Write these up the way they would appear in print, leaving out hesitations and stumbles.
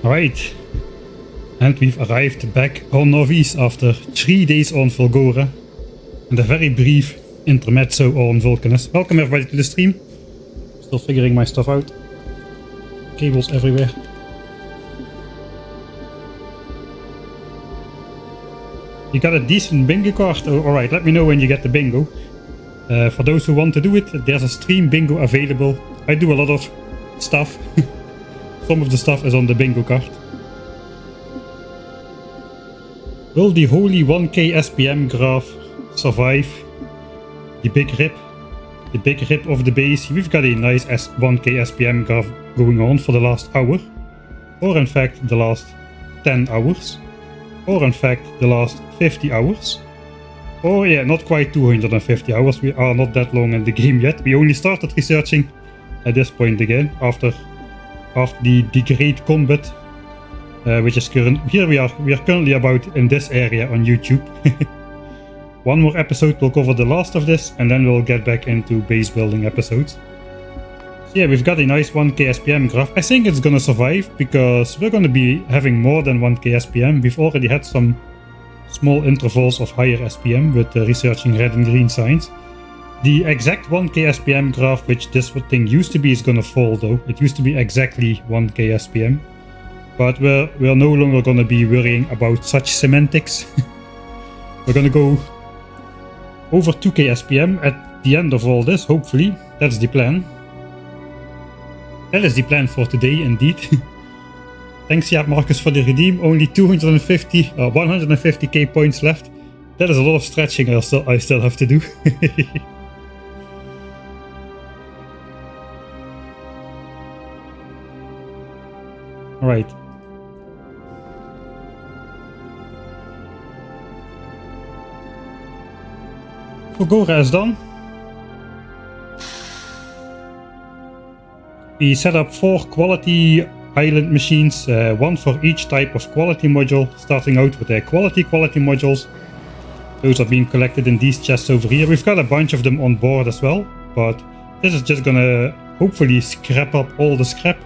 Alright, and we've arrived back on Nauvis after 3 days on Volgora and a very brief intermezzo on Vulcanus. Welcome everybody to the stream. Still figuring my stuff out. Cables everywhere. You got a decent bingo card? Oh, alright, let me know when you get the bingo. For those who want to do it, there's a stream bingo available. I do a lot of stuff. Some of the stuff is on the bingo card. Will the holy 1K SPM graph survive the big rip? The big rip of the base? We've got a nice 1K SPM graph going on for the last hour. Or in fact the last 10 hours. Or in fact the last 50 hours. Or yeah, not quite 250 hours. We are not that long in the game yet. We only started researching at this point again after the Great Combat, which is here we are currently about in this area on YouTube. One more episode will cover the last of this, and then we'll get back into base building episodes. So yeah, we've got a nice 1K SPM graph. I think it's gonna survive because we're gonna be having more than 1K SPM. We've already had some small intervals of higher SPM with researching red and green signs. The exact 1K SPM graph, which this thing used to be, is gonna fall though. It used to be exactly 1K SPM. But we're no longer gonna be worrying about such semantics. We're gonna go over 2K SPM at the end of all this, hopefully. That's the plan. That is the plan for today, indeed. Thanks, yeah, Marcus, for the redeem. Only 150k points left. That is a lot of stretching I still have to do. Alright. Volgora is done. We set up 4 quality island machines, 1 for each type of quality module, starting out with the quality modules. Those are being collected in these chests over here. We've got a bunch of them on board as well, but this is just gonna hopefully scrap up all the scrap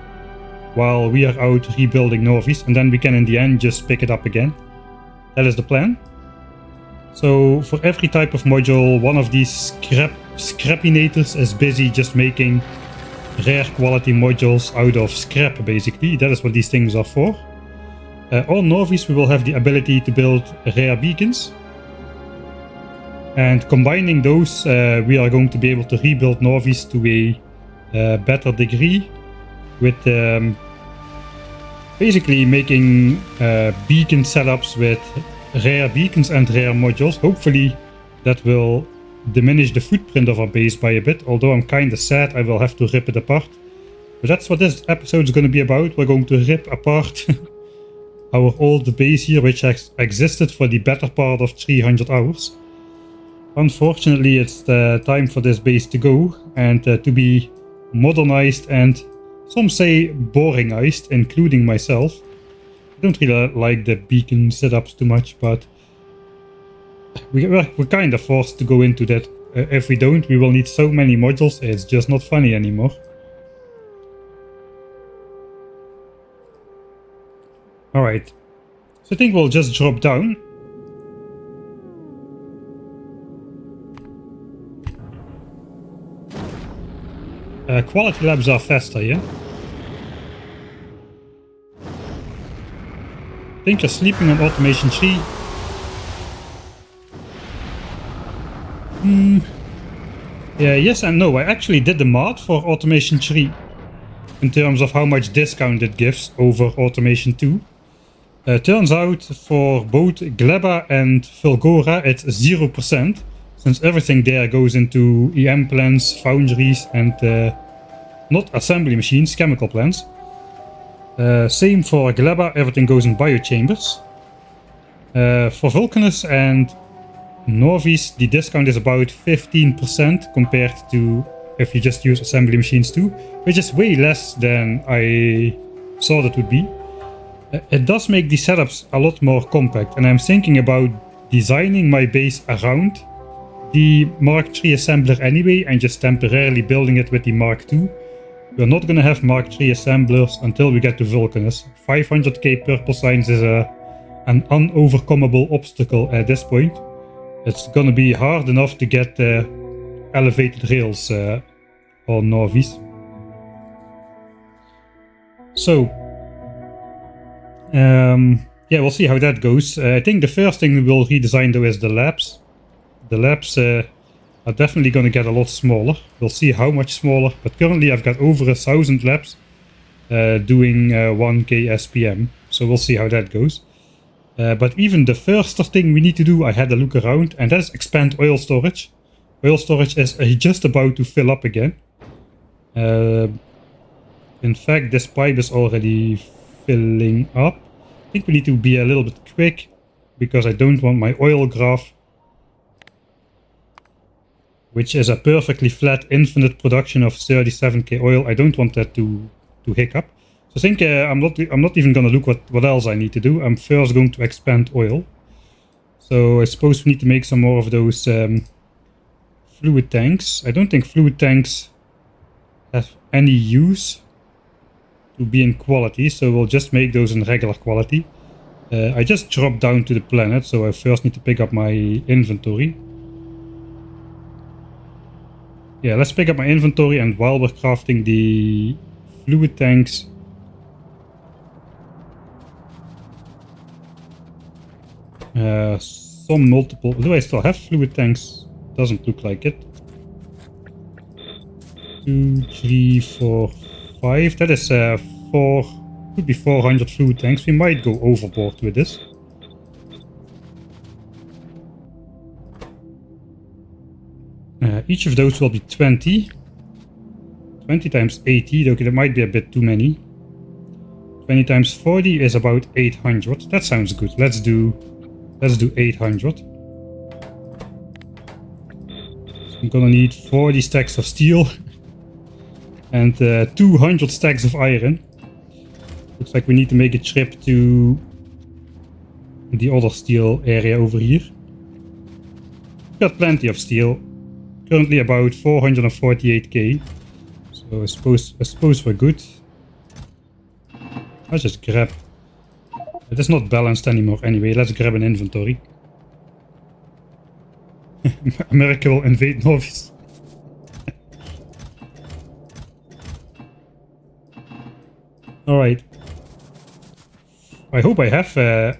while we are out rebuilding Nauvis, and then we can in the end just pick it up again. That is the plan. So for every type of module, one of these scrappinators is busy just making rare quality modules out of scrap, basically. That is what these things are for. On Nauvis we will have the ability to build rare beacons. And combining those, we are going to be able to rebuild Nauvis to a better degree with basically making beacon setups with rare beacons and rare modules. Hopefully that will diminish the footprint of our base by a bit, although I'm kinda sad I will have to rip it apart. But that's what this episode is going to be about. We're going to rip apart our old base here, which has existed for the better part of 300 hours. Unfortunately, it's time for this base to go and to be modernized and some say boringized, including myself. I don't really like the beacon setups too much, but we're kind of forced to go into that. If we don't, we will need so many modules, it's just not funny anymore. Alright, so I think we'll just drop down. Quality labs are faster, yeah? I think you're sleeping on Automation 3. Yeah, yes and no. I actually did the math for Automation 3 in terms of how much discount it gives over Automation 2. Turns out for both Gleba and Volgora it's 0%, since everything there goes into EM plants, Foundries and not assembly machines, chemical plants. Same for Gleba, everything goes in biochambers. For Vulcanus and Nauvis, the discount is about 15% compared to if you just use assembly machines too, which is way less than I thought it would be. It does make the setups a lot more compact, and I'm thinking about designing my base around the Mark III assembler anyway and just temporarily building it with the Mark II. We're not gonna have Mark III assemblers until we get to Vulcanus. 500k purple signs is an unovercomable obstacle at this point. It's gonna be hard enough to get elevated rails on Nauvis. So, yeah, we'll see how that goes. I think the first thing we will redesign though is the labs. The labs are definitely going to get a lot smaller. We'll see how much smaller, but currently I've got over 1,000 labs doing 1k SPM, so we'll see how that goes. But even the first thing we need to do, I had a look around, and that is expand oil storage. Oil storage is just about to fill up again. In fact, this pipe is already filling up. I think we need to be a little bit quick, because I don't want my oil graph, which is a perfectly flat infinite production of 37k oil. I don't want that to hiccup. So I think I'm not even gonna look what else I need to do. I'm first going to expand oil. So I suppose we need to make some more of those fluid tanks. I don't think fluid tanks have any use to be in quality, so we'll just make those in regular quality. I just dropped down to the planet, so I first need to pick up my inventory. Yeah, let's pick up my inventory, and while we're crafting the fluid tanks, some multiple... Do I still have fluid tanks? Doesn't look like it. 2, 3, 4, 5. That is 4... Could be 400 fluid tanks. We might go overboard with this. Each of those will be 20. 20 times 80. Okay, that might be a bit too many. 20 times 40 is about 800. That sounds good. Let's do 800. So I'm gonna need 40 stacks of steel and 200 stacks of iron. Looks like we need to make a trip to the other steel area over here. We've got plenty of steel. Currently about 448k. So I suppose we're good. Let's just grab... It is not balanced anymore anyway. Let's grab an inventory. America will invade Nauvis. Alright. I hope I have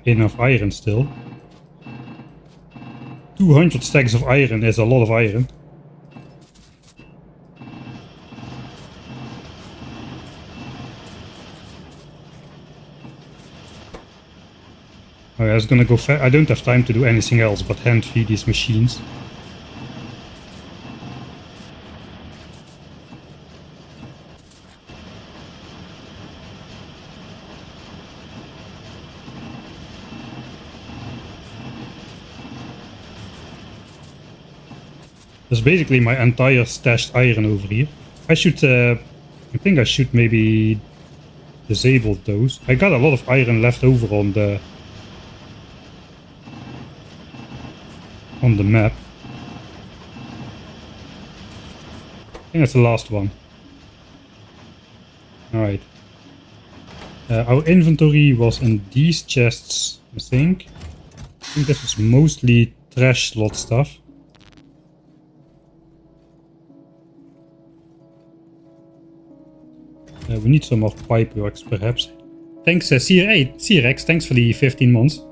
enough iron still. 200 stacks of iron is a lot of iron. I was gonna go I don't have time to do anything else but hand feed these machines. There's basically my entire stashed iron over here. I think I should maybe disable those. I got a lot of iron left over on the map. I think that's the last one. Alright. Our inventory was in these chests, I think. I think this was mostly trash slot stuff. We need some more pipe works, perhaps. Thanks, C-Rex, thanks for the 15 months.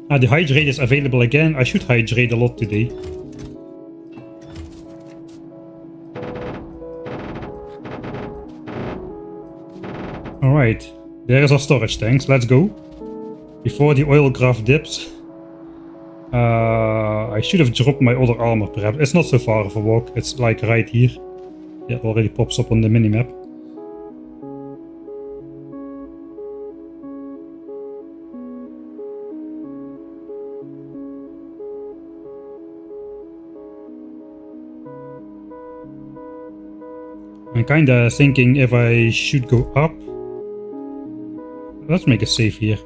The hydrate is available again. I should hydrate a lot today. Alright, there's our storage tanks. Let's go. Before the oil graph dips. I should have dropped my other armor, perhaps. It's not so far of a walk. It's like right here. Yeah, it already pops up on the minimap. I'm kinda thinking if I should go up. Let's make a save here.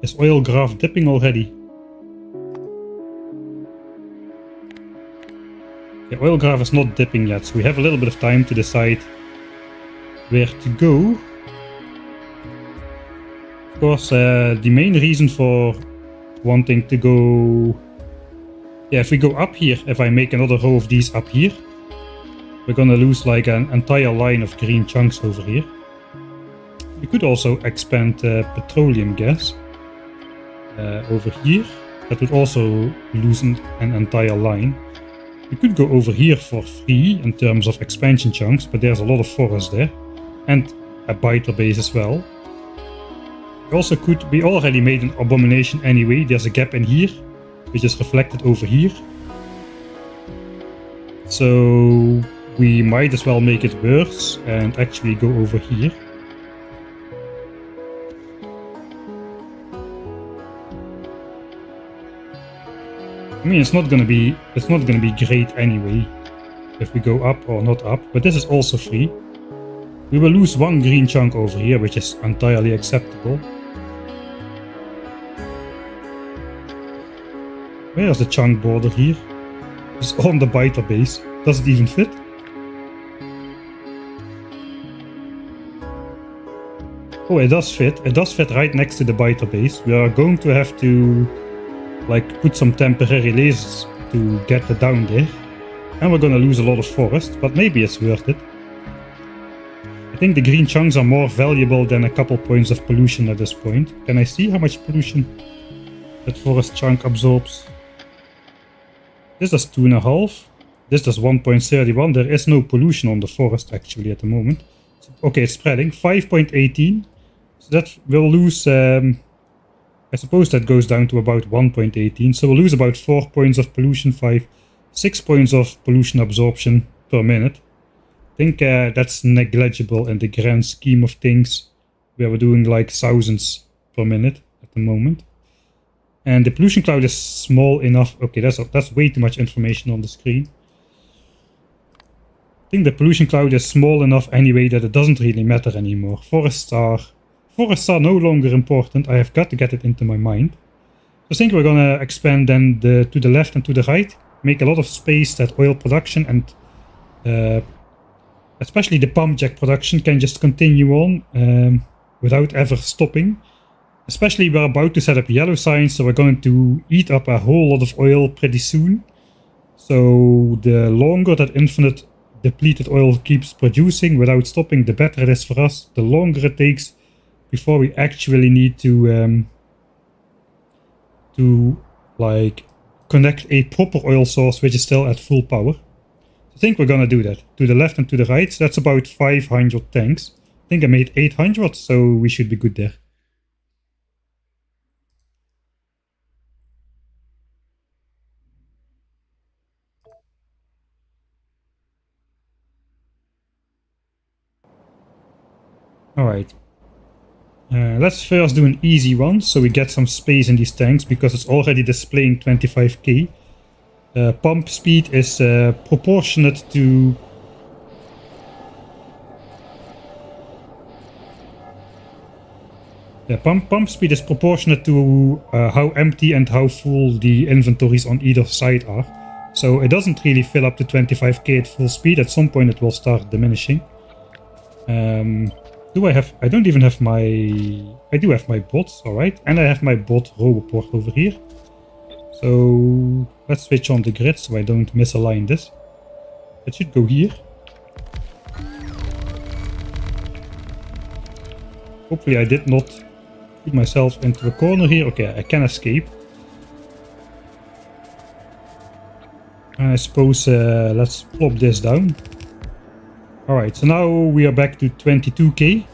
Is oil graph dipping already? The oil graph is not dipping yet, so we have a little bit of time to decide where to go. Of course, the main reason for wanting to go... Yeah, if we go up here, if I make another row of these up here, we're gonna lose like an entire line of green chunks over here. We could also expand petroleum gas over here. That would also loosen an entire line. We could go over here for free in terms of expansion chunks, but there's a lot of forest there. And a biter base as well. We also could... We already made an abomination anyway. There's a gap in here, which is reflected over here. So we might as well make it worse and actually go over here. I mean, it's not gonna be great anyway if we go up or not up, but this is also free. We will lose one green chunk over here, which is entirely acceptable. Where is the chunk border here? It's on the biter base. Does it even fit? Oh, it does fit. It does fit right next to the biter base. We are going to have to like put some temporary lasers to get it down there. And we're gonna lose a lot of forest, but maybe it's worth it. I think the green chunks are more valuable than a couple points of pollution at this point. Can I see how much pollution that forest chunk absorbs? This does 2.5. This does 1.31. There is no pollution on the forest actually at the moment. Okay, it's spreading. 5.18. So that will lose... I suppose that goes down to about 1.18. So we'll lose about 4 points of pollution, 6 points of pollution absorption per minute. I think that's negligible in the grand scheme of things, where we're doing like thousands per minute at the moment. And the pollution cloud is small enough. Okay, that's way too much information on the screen. I think the pollution cloud is small enough anyway that it doesn't really matter anymore. Forests are no longer important. I have got to get it into my mind. So I think we're gonna expand then to the left and to the right. Make a lot of space that oil production and especially the pump jack production can just continue on without ever stopping. Especially we're about to set up yellow signs, so we're going to eat up a whole lot of oil pretty soon. So the longer that infinite depleted oil keeps producing without stopping, the better it is for us. The longer it takes before we actually need to like connect a proper oil source which is still at full power. I think we're gonna do that to the left and to the right. So that's about 500 tanks. I think I made 800, so we should be good there. Alright. Let's first do an easy one, so we get some space in these tanks, because it's already displaying 25k. Pump speed is proportionate to... Yeah, pump speed is proportionate to how empty and how full the inventories on either side are. So it doesn't really fill up to 25k at full speed. At some point it will start diminishing. I don't even have my... I do have my bots, alright. And I have my bot Roboport over here. So let's switch on the grid so I don't misalign this. It should go here. Hopefully I did not put myself into a corner here. Okay, I can escape. And I suppose let's plop this down. Alright, so now we are back to 22k.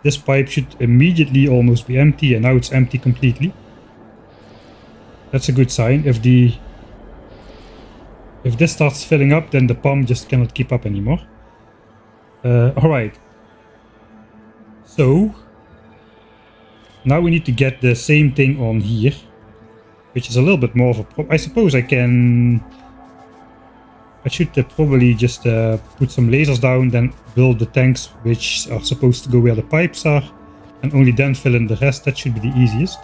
This pipe should immediately almost be empty, and now it's empty completely. That's a good sign. If this starts filling up, then the pump just cannot keep up anymore. Alright. So now we need to get the same thing on here, which is a little bit more of a problem. I suppose I should probably just put some lasers down, then build the tanks which are supposed to go where the pipes are, and only then fill in the rest. That should be the easiest.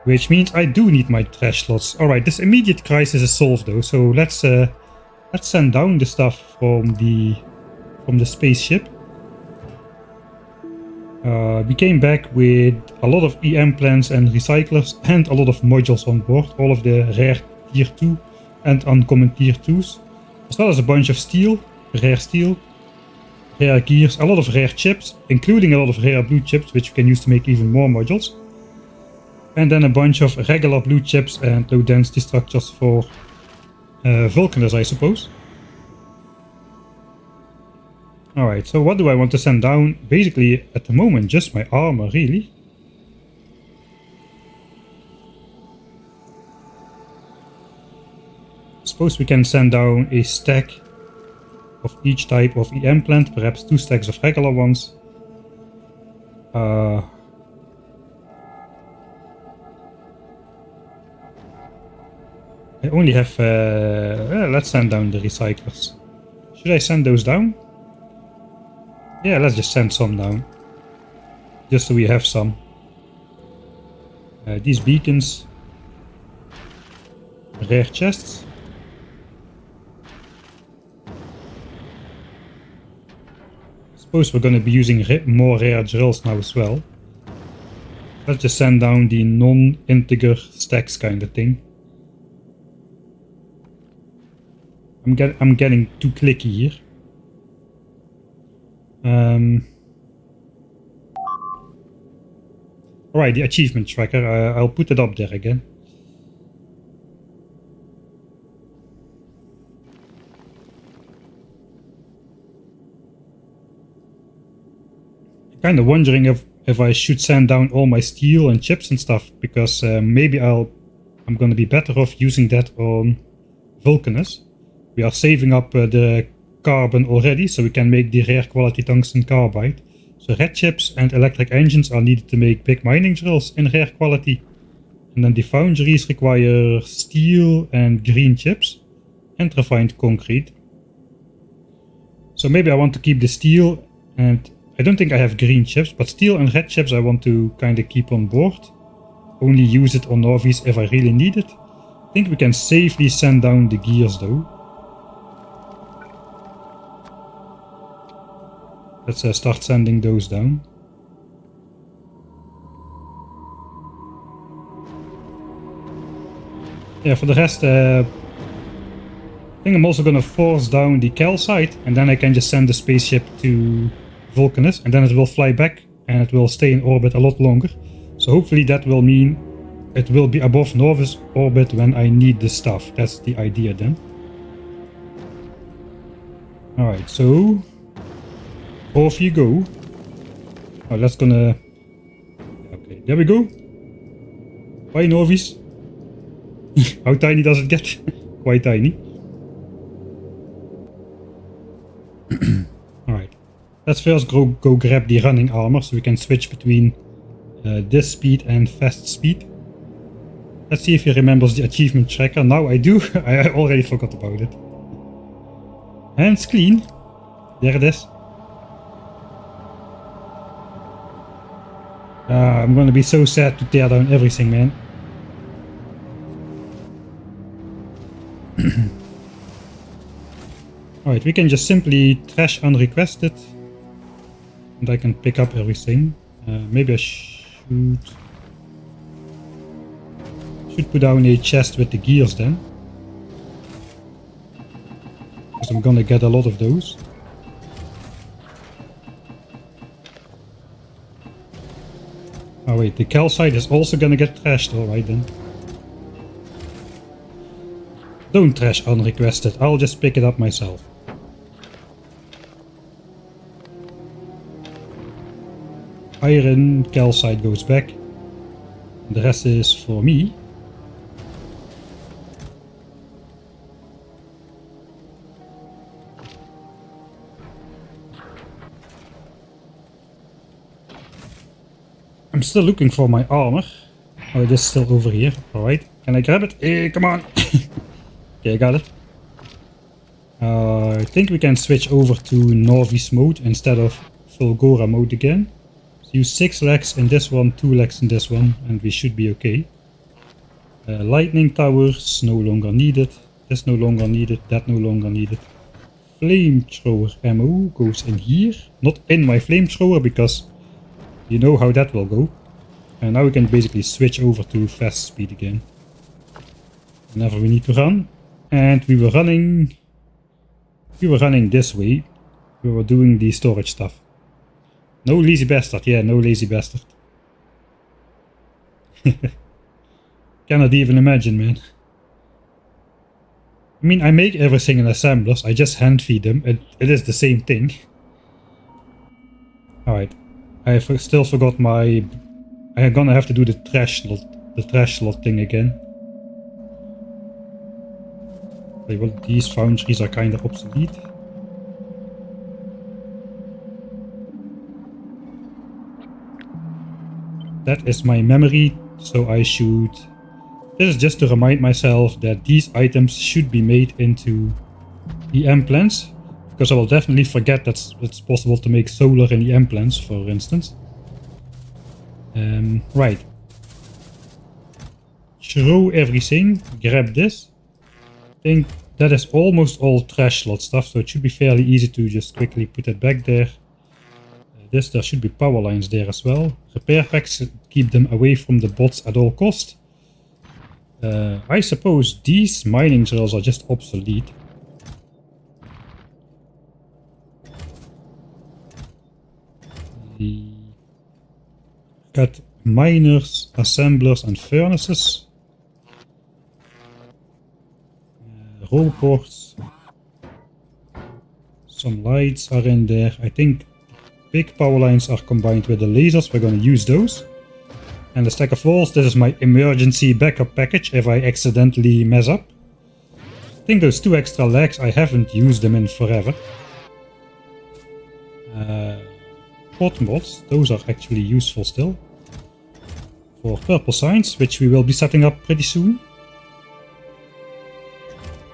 Which means I do need my trash slots. Alright, this immediate crisis is solved though, so let's send down the stuff from the spaceship. We came back with a lot of EM plants and recyclers and a lot of modules on board. All of the rare tier 2 and uncommon tier 2s. As well as a bunch of steel, rare gears, a lot of rare chips, including a lot of rare blue chips, which we can use to make even more modules. And then a bunch of regular blue chips and low density structures for Vulcaners, I suppose. Alright, so what do I want to send down? Basically, at the moment, just my armor, really. Suppose we can send down a stack of each type of EM plant, perhaps 2 stacks of regular ones. I only have... let's send down the recyclers. Should I send those down? Yeah, let's just send some down. Just so we have some. These beacons. Rare chests. Suppose we're going to be using more rare drills now as well. Let's just send down the non-integer stacks kind of thing. I'm getting too clicky here. Alright, the achievement tracker. I'll put it up there again. I'm kind of wondering if I should send down all my steel and chips and stuff, because maybe I'm going to be better off using that on Vulcanus. We are saving up the carbon already, so we can make the rare quality tungsten carbide. So red chips and electric engines are needed to make big mining drills in rare quality. And then the foundries require steel and green chips and refined concrete. So maybe I want to keep the steel, and I don't think I have green chips, but steel and red chips I want to kind of keep on board. Only use it on Nauvis if I really need it. I think we can safely send down the gears though. Let's start sending those down. Yeah, for the rest, I think I'm also gonna force down the calcite, and then I can just send the spaceship to Vulcanus, and then it will fly back, and it will stay in orbit a lot longer. So hopefully that will mean it will be above Nauvis orbit when I need the stuff. That's the idea then. Alright, so... off you go. Oh, that's gonna... okay, there we go. Bye, Nauvis. How tiny does it get? Quite tiny. Alright. Let's first go grab the running armor so we can switch between this speed and fast speed. Let's see if he remembers the achievement tracker. Now I do. I already forgot about it. Hands clean. There it is. I'm gonna be so sad to tear down everything, man. Alright, we can just simply trash unrequested. And I can pick up everything. Maybe I should put down a chest with the gears then. Because I'm gonna get a lot of those. Oh wait, the calcite is also gonna get trashed, alright then. Don't trash unrequested, I'll just pick it up myself. Iron, calcite goes back. The rest is for me. I'm still looking for my armor. Oh, it is still over here. Alright, can I grab it? Hey, come on! Okay, I got it. I think we can switch over to Nauvis mode instead of Fulgora mode again. So use 6 legs in this one, 2 legs in this one, and we should be okay. Lightning towers, no longer needed. This no longer needed, that no longer needed. Flamethrower ammo goes in here. Not in my flamethrower because you know how that will go. And now we can basically switch over to fast speed again. Whenever we need to run. And we were running this way. We were doing the storage stuff. No lazy bastard, yeah, no lazy bastard. Cannot even imagine, man. I mean, I make everything in assemblers, I just hand feed them, it is the same thing. Alright, I still forgot my... I'm gonna have to do the trash slot thing again. Okay, well, these foundries are kinda obsolete. That is my memory, so I should... This is just to remind myself that these items should be made into EM plants, because I will definitely forget that it's possible to make solar in EM plants, for instance. Right. Throw everything, grab this. I think that is almost all trash slot stuff, so it should be fairly easy to just quickly put it back there. There should be power lines there as well. Repair packs, keep them away from the bots at all cost. I suppose these mining drills are just obsolete. Got miners, assemblers and furnaces. Robots. Some lights are in there. I think big power lines are combined with the lasers. We're going to use those. And the stack of walls, this is my emergency backup package if I accidentally mess up. I think those 2 extra legs, I haven't used them in forever. Pot mods, those are actually useful still. For purple signs, which we will be setting up pretty soon.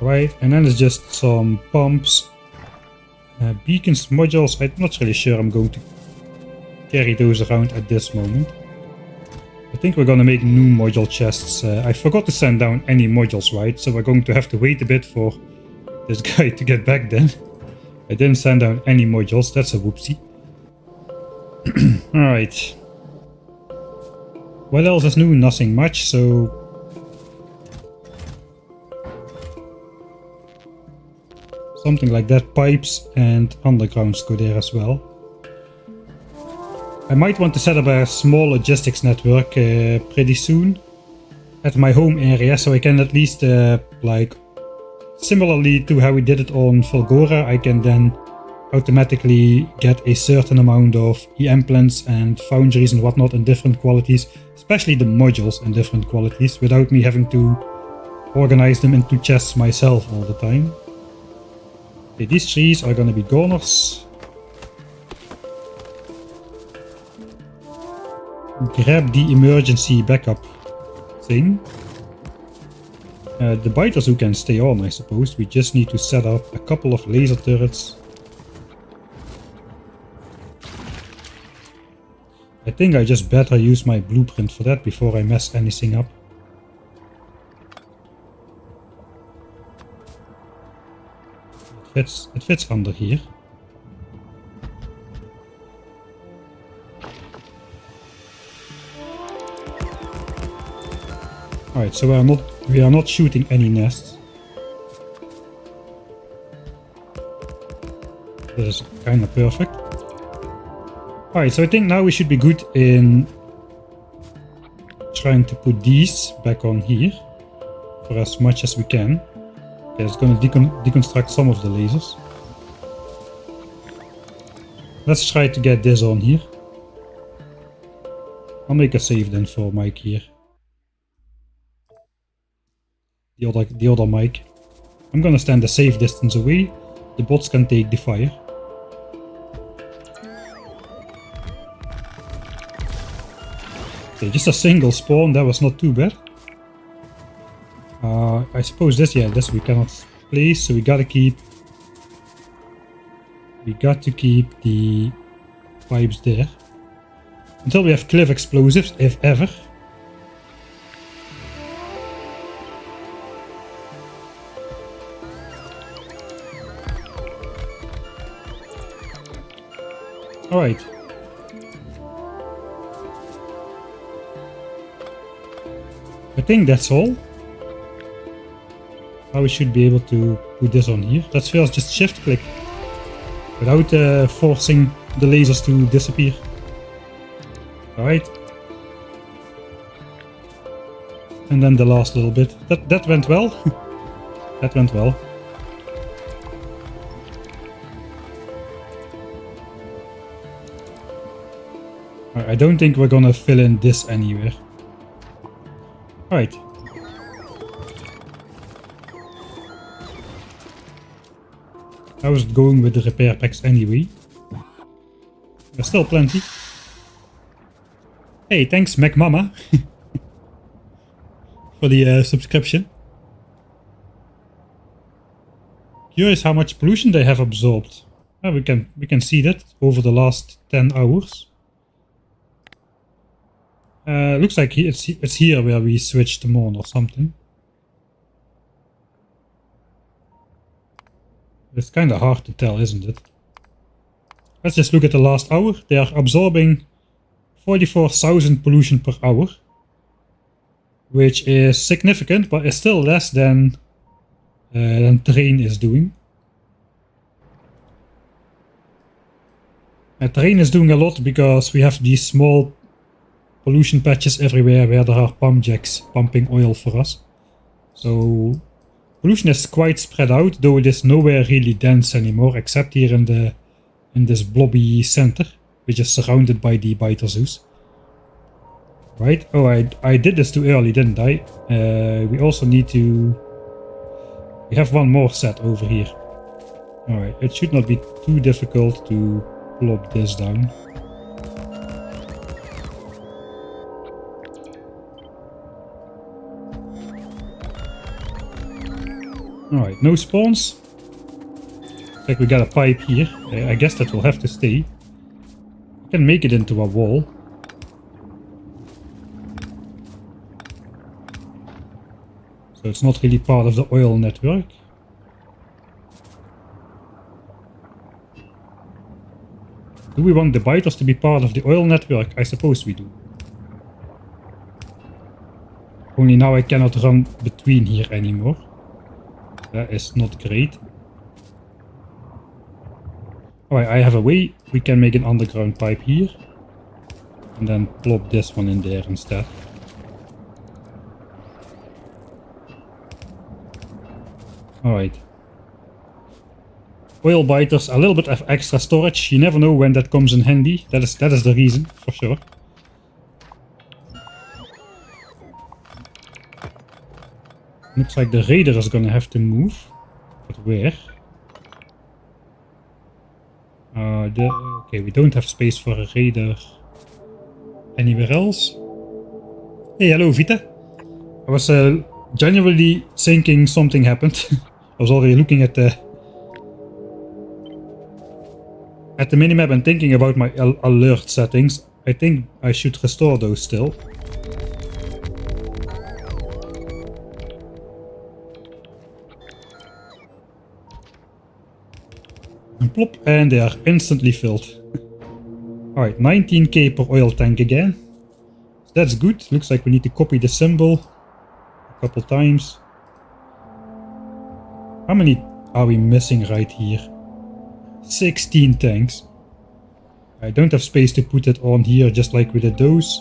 Right, and then it's just some pumps. Beacons, modules, I'm not really sure I'm going to carry those around at this moment. I think we're gonna make new module chests. I forgot to send down any modules, right? So we're going to have to wait a bit for this guy to get back then. I didn't send down any modules, that's a whoopsie. Alright. What else is new? Nothing much, so... something like that. Pipes and undergrounds go there as well. I might want to set up a small logistics network pretty soon at my home area, so I can at least, like, similarly to how we did it on Volgora, I can then automatically get a certain amount of EM plants and foundries and whatnot in different qualities, especially the modules in different qualities, without me having to organize them into chests myself all the time. Okay, these trees are gonna be goners. Grab the emergency backup thing. The biters who can stay on, I suppose. We just need to set up a couple of laser turrets. I think I just better use my blueprint for that before I mess anything up. It fits under here. Alright, so we are not shooting any nests. This is kinda perfect. Alright, so I think now we should be good in trying to put these back on here for as much as we can. Okay, it's gonna deconstruct some of the lasers. Let's try to get this on here. I'll make a save then for Mike here. The other mic. I'm gonna stand a safe distance away. The bots can take the fire. Okay, just a single spawn, that was not too bad. I suppose this we cannot place, so we got to keep the pipes there. Until we have cliff explosives, if ever. Alright. I think that's all. Now we should be able to put this on here. Let's first just shift click without forcing the lasers to disappear. Alright. And then the last little bit. That went well. That went well. I don't think we're gonna fill in this anywhere. Alright. How is it going with the repair packs anyway? There's still plenty. Hey, thanks MacMama for the subscription. Curious how much pollution they have absorbed. We can see that over the last 10 hours. Looks like it's here where we switched them on or something. It's kind of hard to tell, isn't it? Let's just look at the last hour. They are absorbing 44,000 pollution per hour, which is significant, but is still less than train is doing. Train is doing a lot because we have these small pollution patches everywhere where there are pump jacks pumping oil for us. So pollution is quite spread out, though it is nowhere really dense anymore, except here in this blobby center, which is surrounded by the biter zoos. Right? Oh, I did this too early, didn't I? We also need to... We have one more set over here. Alright, it should not be too difficult to plop this down. Alright, no spawns. Looks like we got a pipe here. I guess that will have to stay. We can make it into a wall. So it's not really part of the oil network. Do we want the biters to be part of the oil network? I suppose we do. Only now I cannot run between here anymore. That is not great. Alright, I have a way. We can make an underground pipe here. And then plop this one in there instead. Alright. Oil biters, a little bit of extra storage. You never know when that comes in handy. That is the reason, for sure. Looks like the raider is gonna have to move. But where? Okay, we don't have space for a raider anywhere else. Hey, hello Vita. I was genuinely thinking something happened. I was already looking at the minimap and thinking about my alert settings. I think I should restore those still. And plop, and they are instantly filled. Alright, 19k per oil tank again. So that's good. Looks like we need to copy the symbol a couple times. How many are we missing right here? 16 tanks. I don't have space to put it on here just like we did those.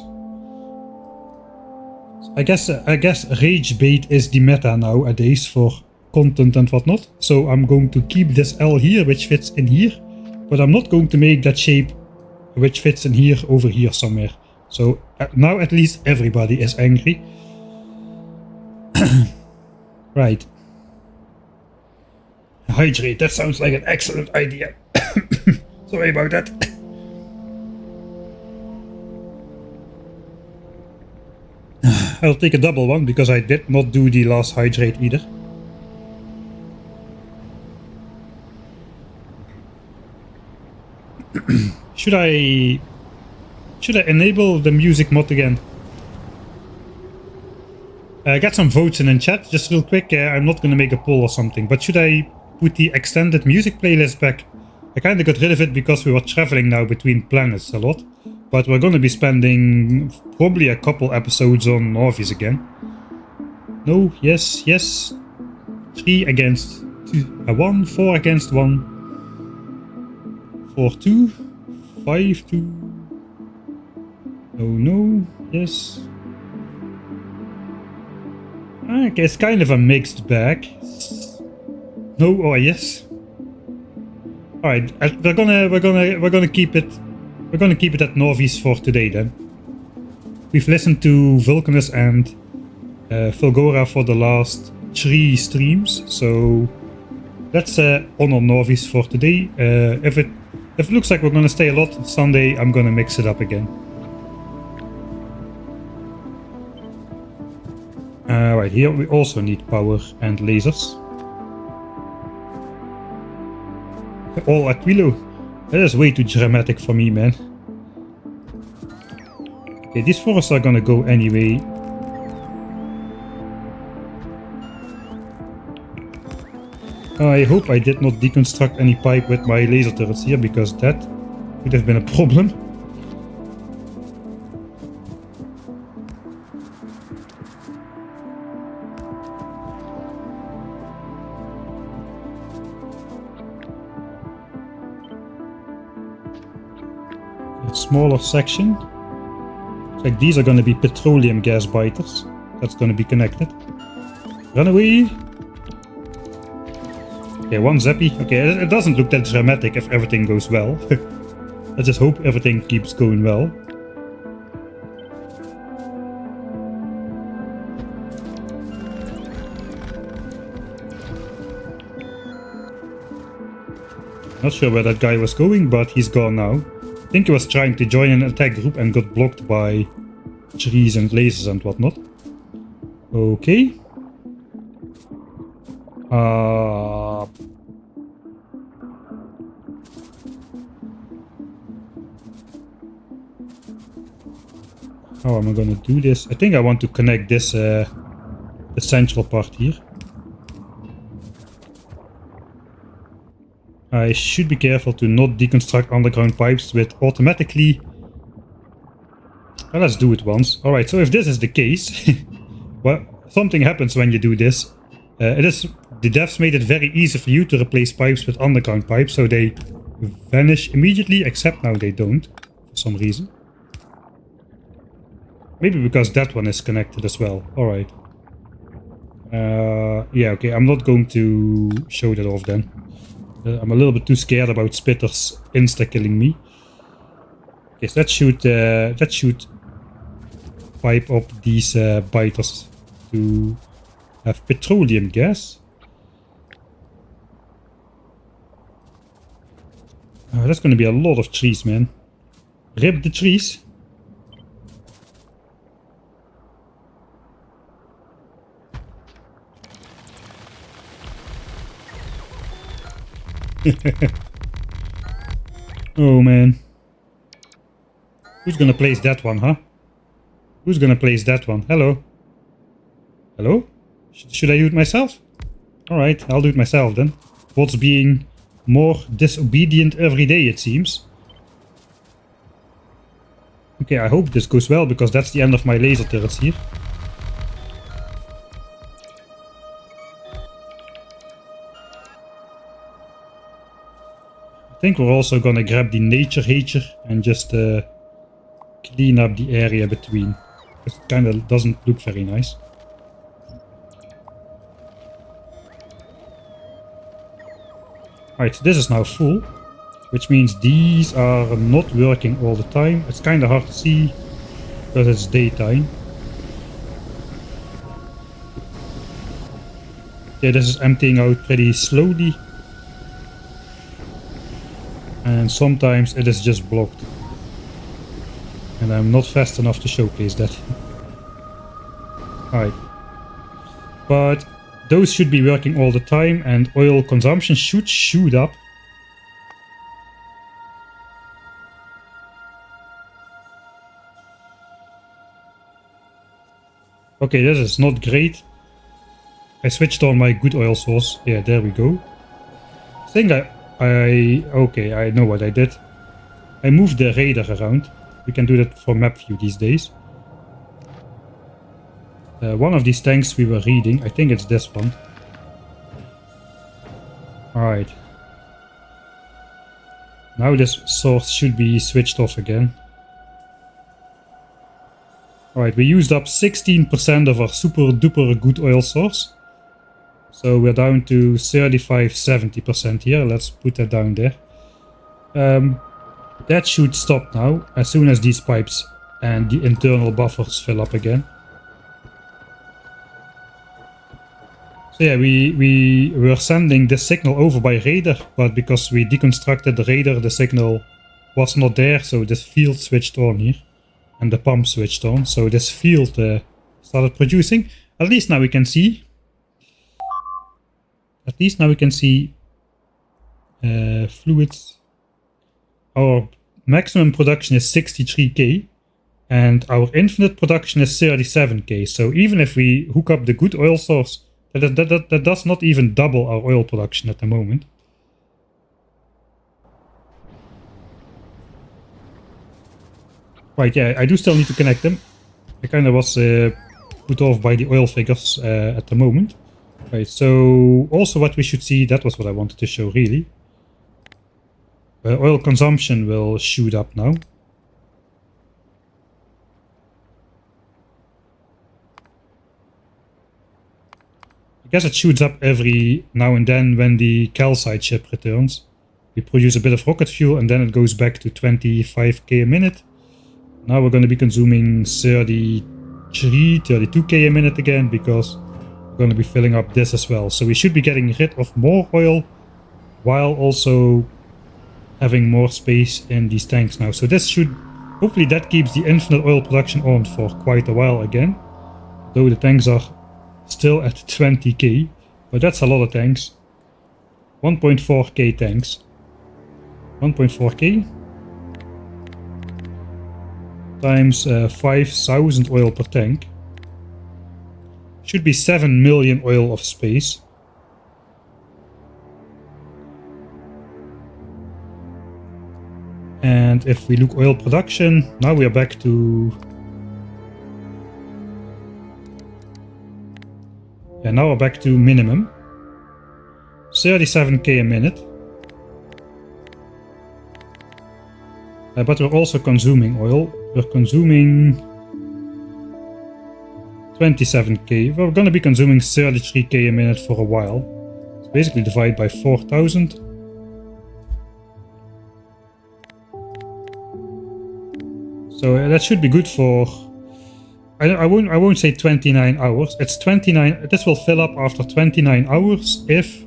I guess rage bait is the meta nowadays for content and whatnot. So I'm going to keep this L here, which fits in here, but I'm not going to make that shape which fits in here over here somewhere. So now at least everybody is angry. Right. Hydrate, that sounds like an excellent idea. Sorry about that. I'll take a double one because I did not do the last hydrate either. Should I enable the music mod again? I got some votes in chat, just real quick. I'm not gonna make a poll or something, but should I put the extended music playlist back I kind of got rid of it because we were traveling now between planets a lot. But we're going to be spending probably a couple episodes on Nauvis again. No, yes, yes. 3 against 2. 1, 4 against 1. 4, 2. 5, 2. No, no, yes. Okay, it's kind of a mixed bag. No, oh yes. All right, we're gonna keep it. We're gonna keep it at Nauvis for today then. We've listened to Vulcanus and Fulgora for the last 3 streams, so let's honor Nauvis for today. If it looks like we're gonna stay a lot Sunday, I'm gonna mix it up again. Right, here we also need power and lasers. All at Willow. That is way too dramatic for me, man. Okay, these forests are gonna go anyway. I hope I did not deconstruct any pipe with my laser turrets here, because that would have been a problem. A smaller section. Looks like these are going to be petroleum gas biters. That's going to be connected. Run away! Okay, one zappy. Okay, it doesn't look that dramatic if everything goes well. I just hope everything keeps going well. Not sure where that guy was going, but he's gone now. I think he was trying to join an attack group and got blocked by trees and lasers and whatnot. Okay. How am I gonna do this? I think I want to connect this, the central part here. I should be careful to not deconstruct underground pipes with automatically... Well, let's do it once. Alright, so if this is the case... well, something happens when you do this. The devs made it very easy for you to replace pipes with underground pipes, so they vanish immediately, except now they don't, for some reason. Maybe because that one is connected as well. Alright. Yeah, okay, I'm not going to show that off then. I'm a little bit too scared about spitters insta-killing me. Okay, so that should pipe up these biters to have petroleum gas. That's going to be a lot of trees, man. Rip the trees. Oh man. Who's gonna place that one, huh? Who's gonna place that one? Hello? Hello? Should I do it myself? Alright, I'll do it myself then. What's being more disobedient every day, it seems. Okay, I hope this goes well, because that's the end of my laser turrets here. I think we're also gonna grab the nature hater and just clean up the area between, because it kind of doesn't look very nice. Alright, so this is now full, which means these are not working all the time. It's kind of hard to see because it's daytime. Yeah, this is emptying out pretty slowly. And sometimes it is just blocked. And I'm not fast enough to showcase that. Alright. But those should be working all the time, and oil consumption should shoot up. Okay, this is not great. I switched on my good oil source. Yeah, there we go. I think Okay, I know what I did. I moved the radar around. We can do that for map view these days. One of these tanks we were reading, I think it's this one. Alright. Now this source should be switched off again. Alright, we used up 16% of our super duper good oil source. So we're down to 35-70% here. Let's put that down there. That should stop now as soon as these pipes and the internal buffers fill up again. So yeah, we were sending this signal over by radar, but because we deconstructed the radar, the signal was not there, so this field switched on here. And the pump switched on, so this field started producing. At least now we can see. Fluids. Our maximum production is 63k, and our infinite production is 37k. So even if we hook up the good oil source, that does not even double our oil production at the moment. Right, yeah, I do still need to connect them. I kind of was put off by the oil figures at the moment. Right, so also what we should see, that was what I wanted to show really. Oil consumption will shoot up now. I guess it shoots up every now and then when the calcite ship returns. We produce a bit of rocket fuel and then it goes back to 25k a minute. Now we're going to be consuming 32k a minute again because we're going to be filling up this as well. So we should be getting rid of more oil while also having more space in these tanks now. So this should, hopefully that keeps the infinite oil production on for quite a while again. Though the tanks are still at 20k, but that's a lot of tanks. 1.4k tanks. 1.4k times 5,000 oil per tank. Should be 7 million oil of space. And if we look oil production, now we are back to... Yeah, now we're back to minimum. 37k a minute. But we're also consuming oil. We're consuming 27k. We're going to be consuming 33k a minute for a while. So basically divide by 4,000. So that should be good for... I won't say 29 hours. It's 29. This will fill up after 29 hours if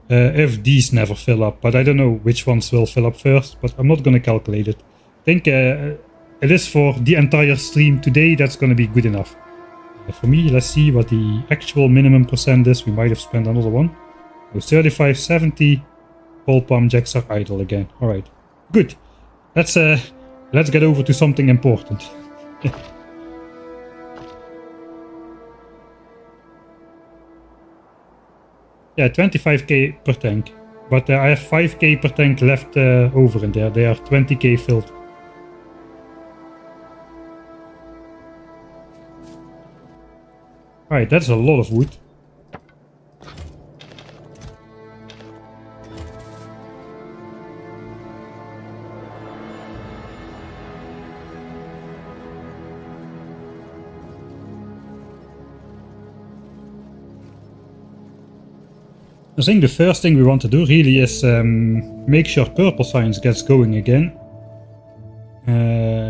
these never fill up. But I don't know which ones will fill up first. But I'm not going to calculate it. I think it is for the entire stream today. That's going to be good enough. For me, let's see what the actual minimum percent is. We might have spent another one. So 35.70. All pump jacks are idle again. All right, good. Let's get over to something important. Yeah, 25k per tank. But I have 5k per tank left over in there. They are 20k filled. Alright, that's a lot of wood. I think the first thing we want to do really is make sure purple science gets going again.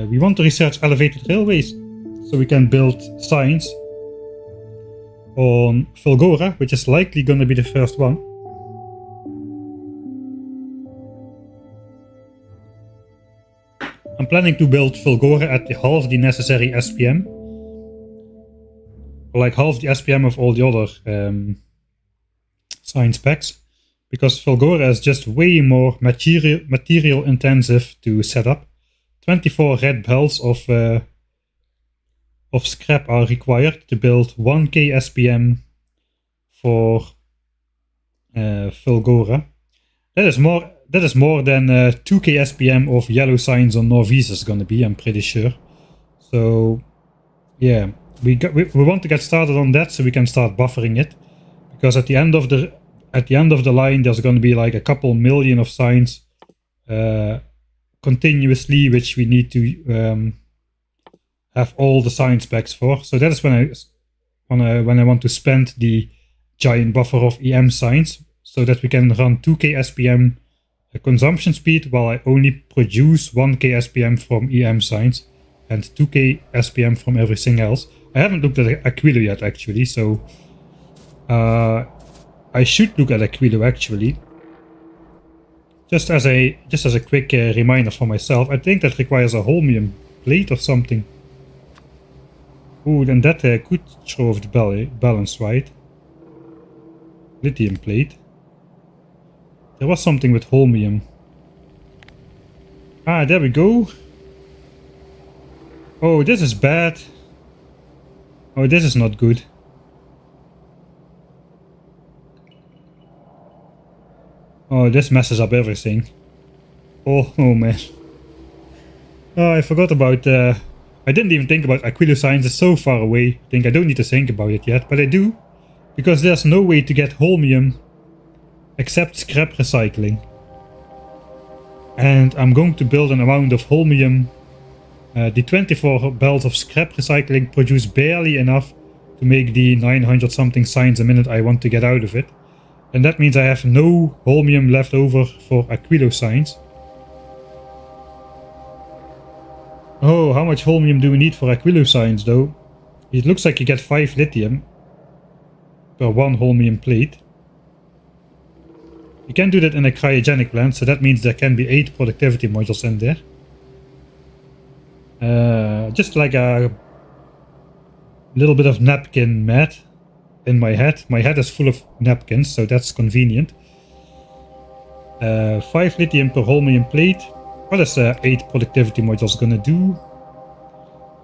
We want to research elevated railways so we can build science on Fulgora, which is likely going to be the first one. I'm planning to build Fulgora at half the necessary SPM. Or like half the SPM of all the other science packs, because Fulgora is just way more material intensive to set up. 24 red bells of scrap are required to build 1k SPM for Fulgora. That is more than 2k SPM of yellow signs on Nauvis is gonna be, I'm pretty sure. So yeah, we want to get started on that so we can start buffering it, because at the end of the line there's gonna be like a couple million of signs continuously, which we need to have all the sign specs for. So that is when I want to spend the giant buffer of EM signs, so that we can run 2k SPM consumption speed while I only produce 1k SPM from EM signs and 2k SPM from everything else. I haven't looked at Aquilo yet actually, so I should look at Aquilo actually. Just as a quick reminder for myself, I think that requires a holmium plate or something. Ooh, then that could throw off the balance, right? Lithium plate. There was something with holmium. Ah, there we go. Oh, this is bad. Oh, this is not good. Oh, this messes up everything. Oh man. Oh, I forgot about... I didn't even think about Aquilo signs. It's so far away. I think I don't need to think about it yet, but I do. Because there's no way to get holmium except scrap recycling. And I'm going to build an amount of holmium. The 24 belts of scrap recycling produce barely enough to make the 900 something signs a minute I want to get out of it. And that means I have no holmium left over for Aquilo signs. Oh, how much holmium do we need for Aquilo signs though? It looks like you get 5 lithium per 1 holmium plate. You can do that in a cryogenic plant, so that means there can be 8 productivity modules in there. Just like a little bit of napkin math in my head. My head is full of napkins, so that's convenient. 5 lithium per holmium plate. What is 8 productivity modules gonna do?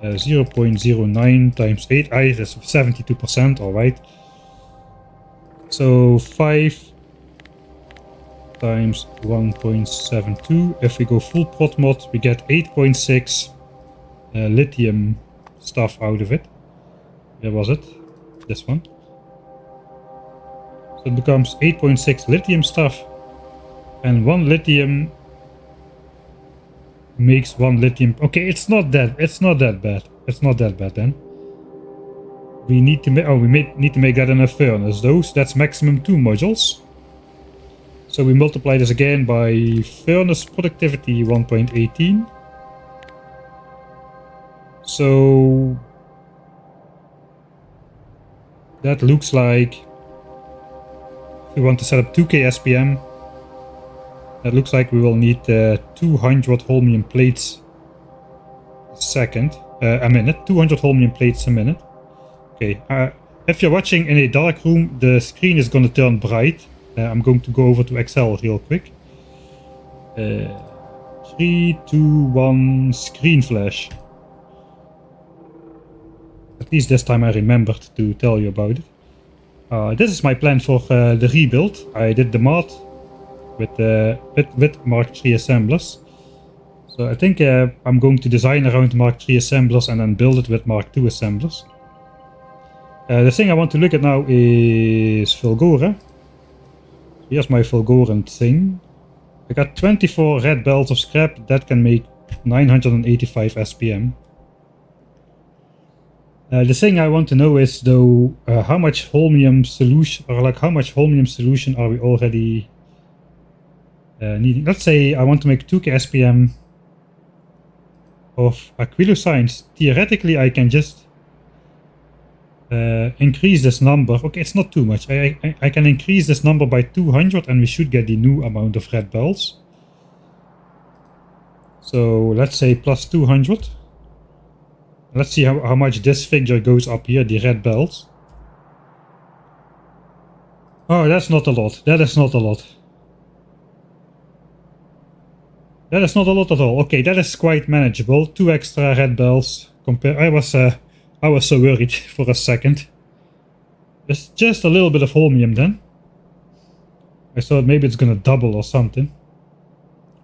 0.09 times 8. That's 72%, alright. So 5 times 1.72. If we go full prot mod, we get 8.6 lithium stuff out of it. Where was it? This one. So it becomes 8.6 lithium stuff. And 1 lithium makes 1 lithium. Okay, it's not that bad. It's not that bad then. We need to need to make that in a furnace though, so that's maximum 2 modules. So we multiply this again by furnace productivity 1.18. So that looks like if we want to set up 2k SPM, that looks like we will need 200 holmium plates a minute. 200 holmium plates a minute. Okay, if you're watching in a dark room, the screen is going to turn bright. I'm going to go over to Excel real quick. 3, 2, 1, screen flash. At least this time I remembered to tell you about it. This is my plan for the rebuild. I did the mod with Mark III assemblers. So I think I'm going to design around Mark III assemblers and then build it with Mark II assemblers. The thing I want to look at now is Fulgora. Here's my Fulgoran thing. I got 24 red belts of scrap. That can make 985 SPM. The thing I want to know is though how much holmium solution, or like how much holmium solution are we already needing? Let's say I want to make 2k SPM of Aquilo signs. Theoretically I can just increase this number. Okay, it's not too much. I can increase this number by 200 and we should get the new amount of red belts. So let's say plus 200. Let's see how much this figure goes up here, the red belts. Oh, that's not a lot. That is not a lot. That is not a lot at all. Okay, that is quite manageable. 2 extra red belts. I was so worried for a second. Just a little bit of holmium then. I thought maybe it's gonna double or something.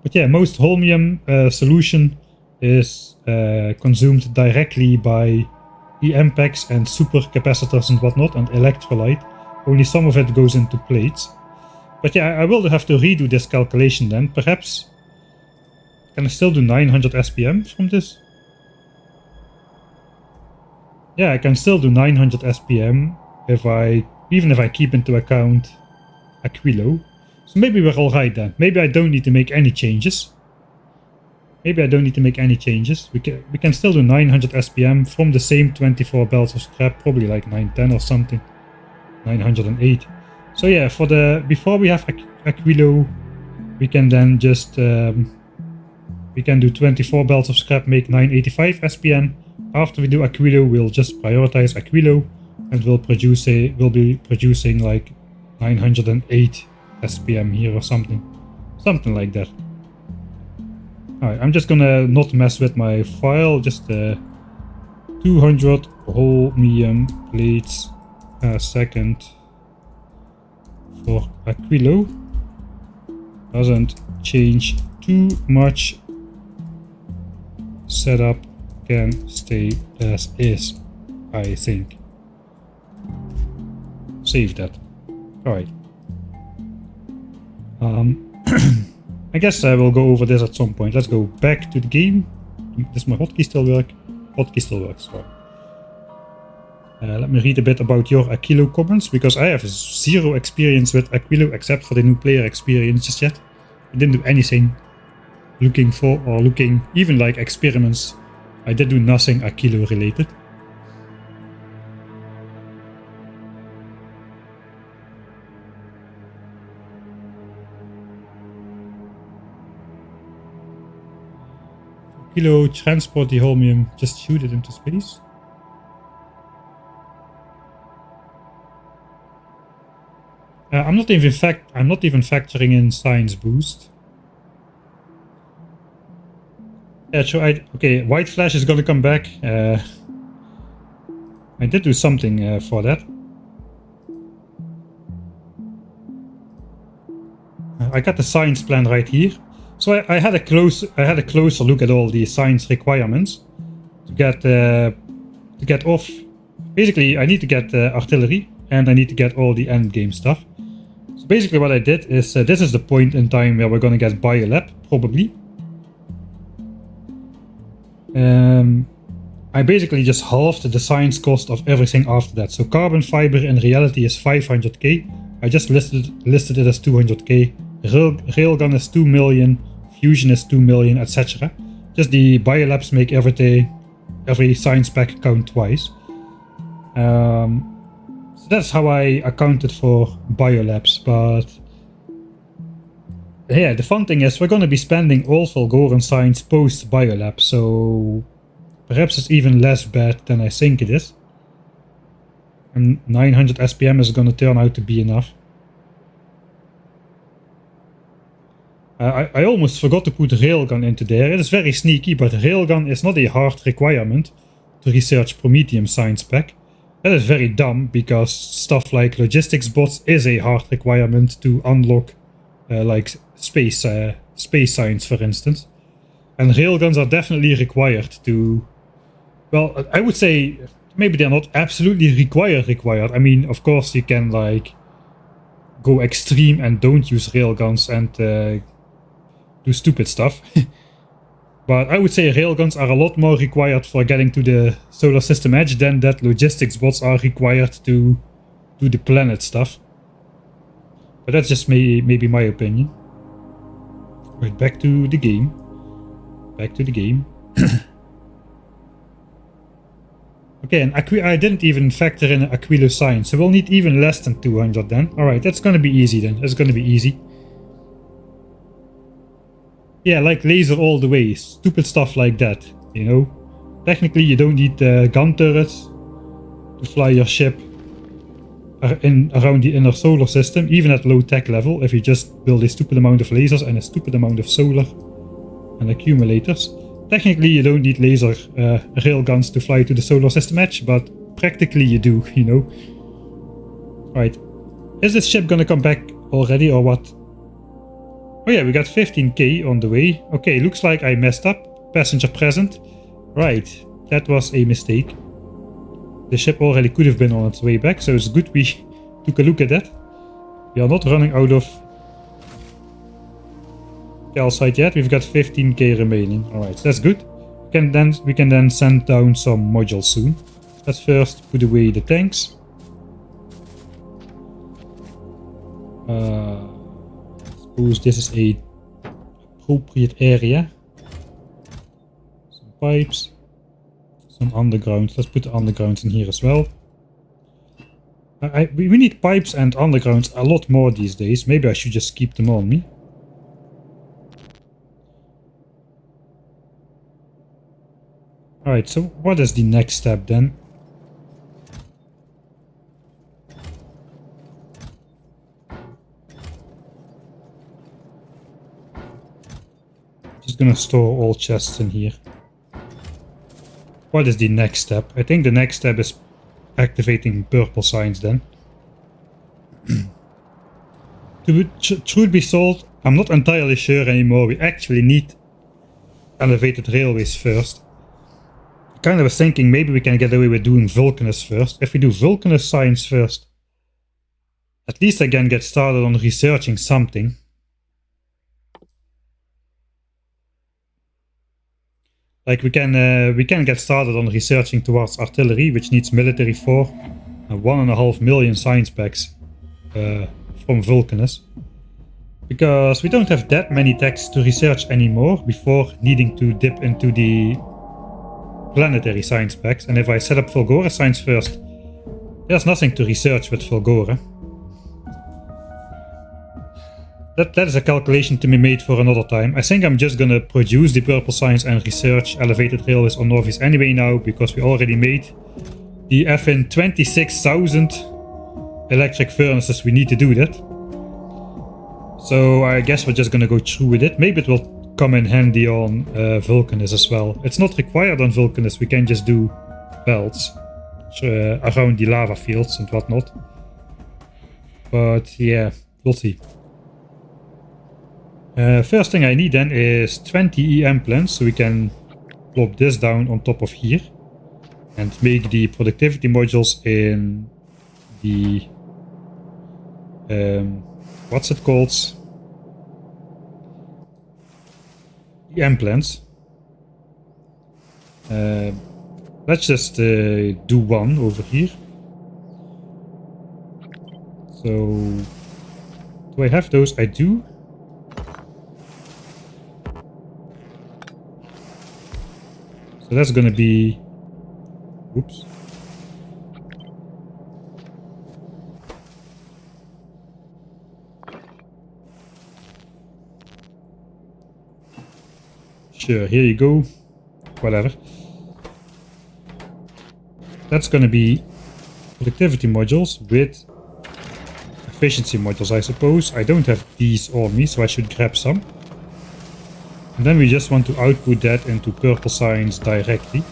But yeah, most holmium solution is consumed directly by EM packs and supercapacitors and whatnot, and electrolyte. Only some of it goes into plates. But yeah, I will have to redo this calculation then. Perhaps... Can I still do 900 SPM from this? Yeah, I can still do 900 SPM even if I keep into account Aquilo. So maybe we're alright then. Maybe I don't need to make any changes. We can still do 900 SPM from the same 24 belts of scrap, probably like 910 or something. 908. So yeah, before we have Aquilo, we can then just we can do 24 belts of scrap, make 985 SPM. After we do Aquilo, we'll just prioritize Aquilo, and we'll be producing like 908 SPM here or something like that. Alright, I'm just gonna not mess with my file, just 200 holmium plates a second for Aquilo. Doesn't change too much. Setup can stay as is, I think. Save that. Alright. I guess I will go over this at some point. Let's go back to the game. Does my hotkey still work? Hotkey still works. Right. Let me read a bit about your Aquilo comments, because I have zero experience with Aquilo except for the new player experience just yet. I didn't do anything looking for or looking even like experiments. I did do nothing Aquilo related. Kilo, transport the holmium, just shoot it into space. I'm not even factoring in science boost. Yeah, sure. Okay, white flash is gonna come back. I did do something for that. I got the science plan right here. So I had a closer look at all the science requirements to get off. Basically, I need to get artillery and I need to get all the end game stuff. So basically, what I did is this is the point in time where we're gonna get biolab probably. I basically just halved the science cost of everything after that. So carbon fiber in reality is 500k. I just listed it as 200k. Railgun is 2 million. Fusion is 2 million, etc. Just the biolabs make every science pack count twice. So that's how I accounted for biolabs. But yeah, the fun thing is we're going to be spending all Volgoran science post biolab, so perhaps it's even less bad than I think it is. And 900 SPM is going to turn out to be enough. I almost forgot to put railgun into there. It is very sneaky, but railgun is not a hard requirement to research Prometheum science pack. That is very dumb, because stuff like logistics bots is a hard requirement to unlock like space science, for instance. And railguns are definitely required to... Well, I would say maybe they're not absolutely required. I mean, of course you can like go extreme and don't use railguns and do stupid stuff. But I would say railguns are a lot more required for getting to the solar system edge than that logistics bots are required to do the planet stuff. But that's just maybe my opinion. Right, back to the game. Okay, and I didn't even factor in Aquilo science, so we'll need even less than 200 then. Alright, that's gonna be easy then. That's gonna be easy. Yeah, like laser all the way, stupid stuff like that, you know. Technically you don't need gun turrets to fly your ship around the inner solar system, even at low tech level, if you just build a stupid amount of lasers and a stupid amount of solar and accumulators. Technically you don't need laser railguns to fly to the solar system edge, but practically you do, you know. Right, is this ship gonna come back already or what? Oh yeah, we got 15k on the way. Okay, looks like I messed up. Passenger present. Right, that was a mistake. The ship already could have been on its way back, so it's good we took a look at that. We are not running out of calcite yet. We've got 15k remaining. Alright, so that's good. We can then send down some modules soon. Let's first put away the tanks. Suppose this is a appropriate area. Some pipes. Some underground. Let's put the undergrounds in here as well. We need pipes and undergrounds a lot more these days. Maybe I should just keep them on me. Alright, so what is the next step then? Just gonna store all chests in here. What is the next step? I think the next step is activating purple signs then. Truth be told, I'm not entirely sure anymore. We actually need elevated railways first. I kind of was thinking maybe we can get away with doing Vulcanus first. If we do Vulcanus signs first, at least I can get started on researching something. Like we can get started on researching towards artillery, which needs military 4 and 1.5 million science packs from Vulcanus. Because we don't have that many techs to research anymore before needing to dip into the planetary science packs. And if I set up Fulgora science first, there's nothing to research with Fulgora. That is a calculation to be made for another time. I think I'm just gonna produce the purple signs and research elevated railways on Nauvis anyway now, because we already made the effing 26,000 electric furnaces we need to do that. So I guess we're just gonna go through with it. Maybe it will come in handy on Vulcanus as well. It's not required on Vulcanus, we can just do belts around the lava fields and whatnot. But yeah, we'll see. First thing I need then is 20 EM plants, so we can plop this down on top of here and make the productivity modules in the what's it called? EM plants. Let's just do one over here. So do I have those? I do. So that's gonna be, oops. Sure, here you go. Whatever. That's gonna be productivity modules with efficiency modules, I suppose. I don't have these on me, so I should grab some. And then we just want to output that into purple signs directly.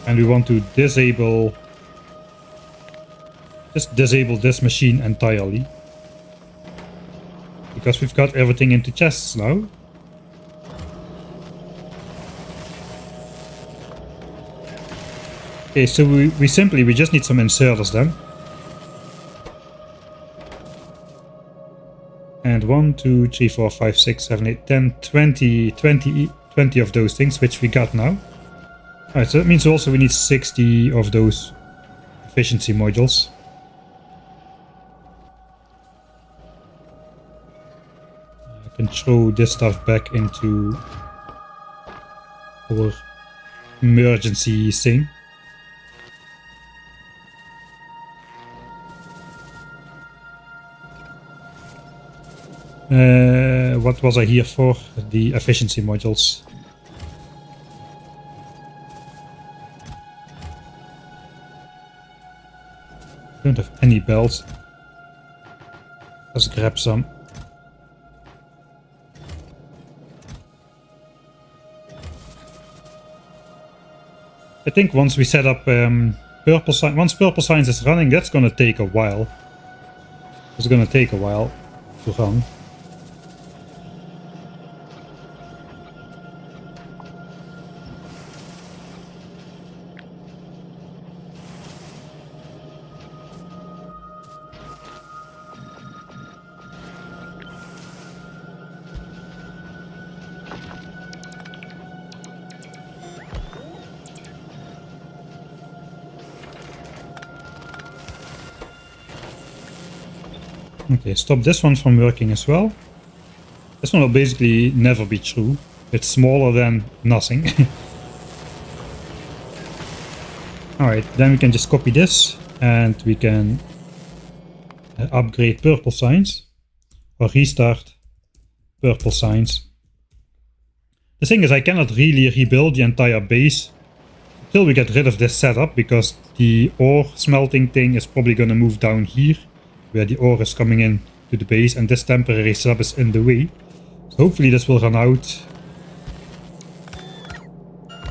And we want to disable this machine entirely. Because we've got everything into chests now. Okay, so we just need some inserters then. And 1, 2, 3, 4, 5, 6, 7, 8, 10, 20 of those things, which we got now. Alright, so that means also we need 60 of those efficiency modules. I can throw this stuff back into our emergency thing. What was I here for? The efficiency modules. Don't have any belts. Let's grab some. I think once we set up purple sign. Once purple signs is running, that's gonna take a while. It's gonna take a while to run. Okay, stop this one from working as well. This one will basically never be true. It's smaller than nothing. Alright, then we can just copy this and we can upgrade purple signs or restart purple signs. The thing is, I cannot really rebuild the entire base until we get rid of this setup, because the ore smelting thing is probably going to move down here where the ore is coming in to the base, and this temporary setup is in the way. So hopefully this will run out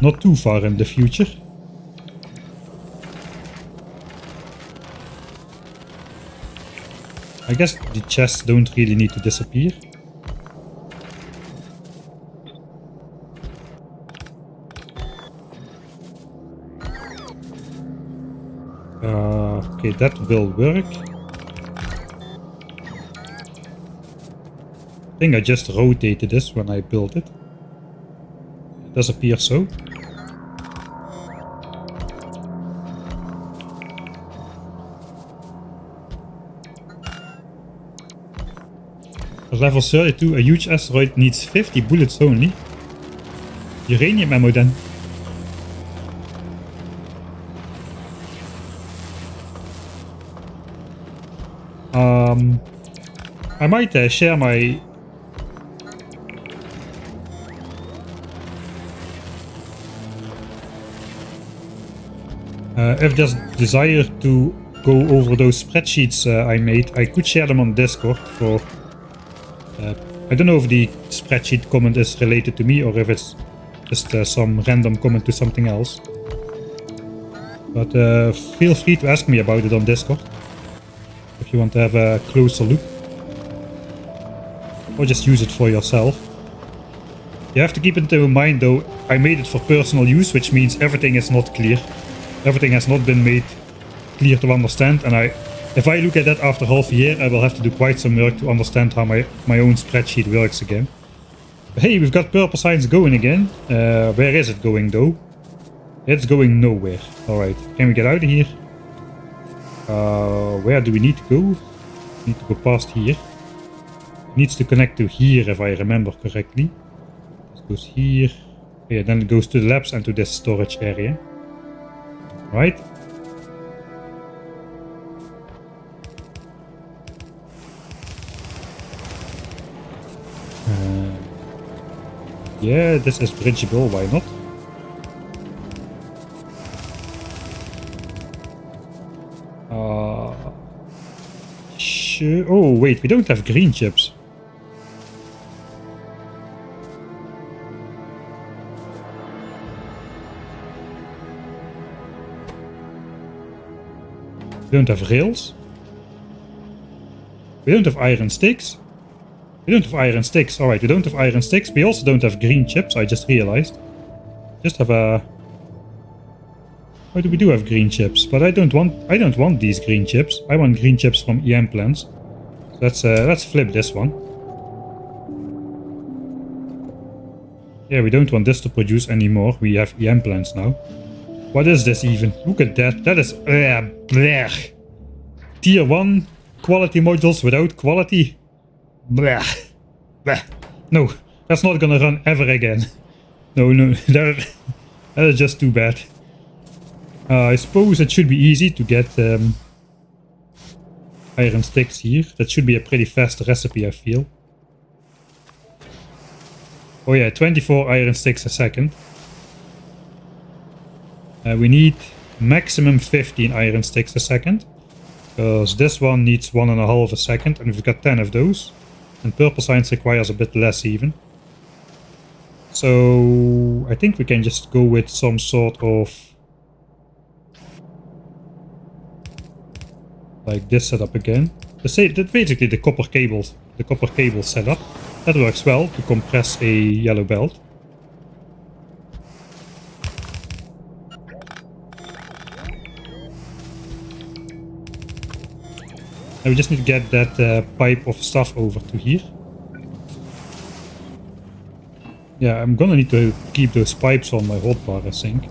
not too far in the future. I guess the chests don't really need to disappear. Okay, that will work. I think I just rotated this when I built it. It does appear so. Level 32, a huge asteroid needs 50 bullets only. Uranium ammo then. I might share my if there's desire to go over those spreadsheets I made, I could share them on Discord for I don't know if the spreadsheet comment is related to me or if it's just some random comment to something else. But feel free to ask me about it on Discord if you want to have a closer look. Or just use it for yourself. You have to keep it in mind though, I made it for personal use, which means everything is not clear. Everything has not been made clear to understand, and if I look at that after half a year, I will have to do quite some work to understand how my own spreadsheet works again. But hey, we've got purple signs going again. Where is it going though? It's going nowhere. Alright, can we get out of here? Where do we need to go? We need to go past here. It needs to connect to here if I remember correctly. It goes here. Yeah, then it goes to the labs and to this storage area. Right? Yeah, this is bridgeable, why not? Sure. Oh wait, we don't have green chips. We don't have rails. We don't have iron sticks. We don't have iron sticks. Alright, we don't have iron sticks. We also don't have green chips, I just realized. Just have a... Why do we do have green chips? But I don't want these green chips. I want green chips from EM plants. So let's flip this one. Yeah, we don't want this to produce anymore. We have EM plants now. What is this even? Look at that. That is... blech. Tier 1 quality modules without quality. Blech. Blech. No, that's not gonna run ever again. No, that is just too bad. I suppose it should be easy to get iron sticks here. That should be a pretty fast recipe, I feel. Oh yeah, 24 iron sticks a second. We need maximum 15 iron sticks a second. Because this one needs 1.5 a second, and we've got 10 of those. And purple science requires a bit less even. So I think we can just go with some sort of like this setup again. Basically the copper cable setup. That works well to compress a yellow belt. Now we just need to get that pipe of stuff over to here. Yeah, I'm gonna need to keep those pipes on my hotbar, I think.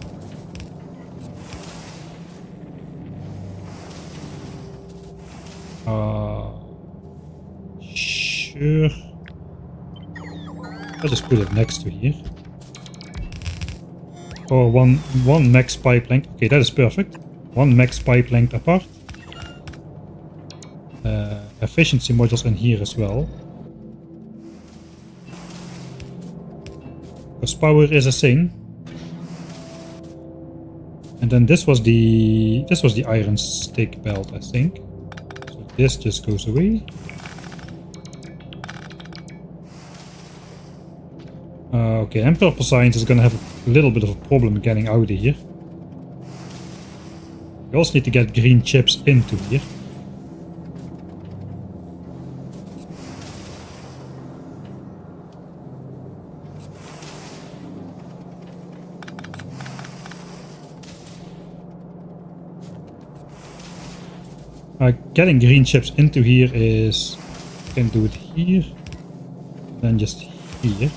Sure. I'll just put it next to here. Or one max pipe length. Okay, that is perfect. One max pipe length apart. Efficiency modules in here as well. Because power is a thing. And then this was the iron stick belt, I think. So this just goes away. Okay, and Purple Science is gonna have a little bit of a problem getting out of here. We also need to get green chips into here. Getting green chips into here is... I can do it here. Then just here.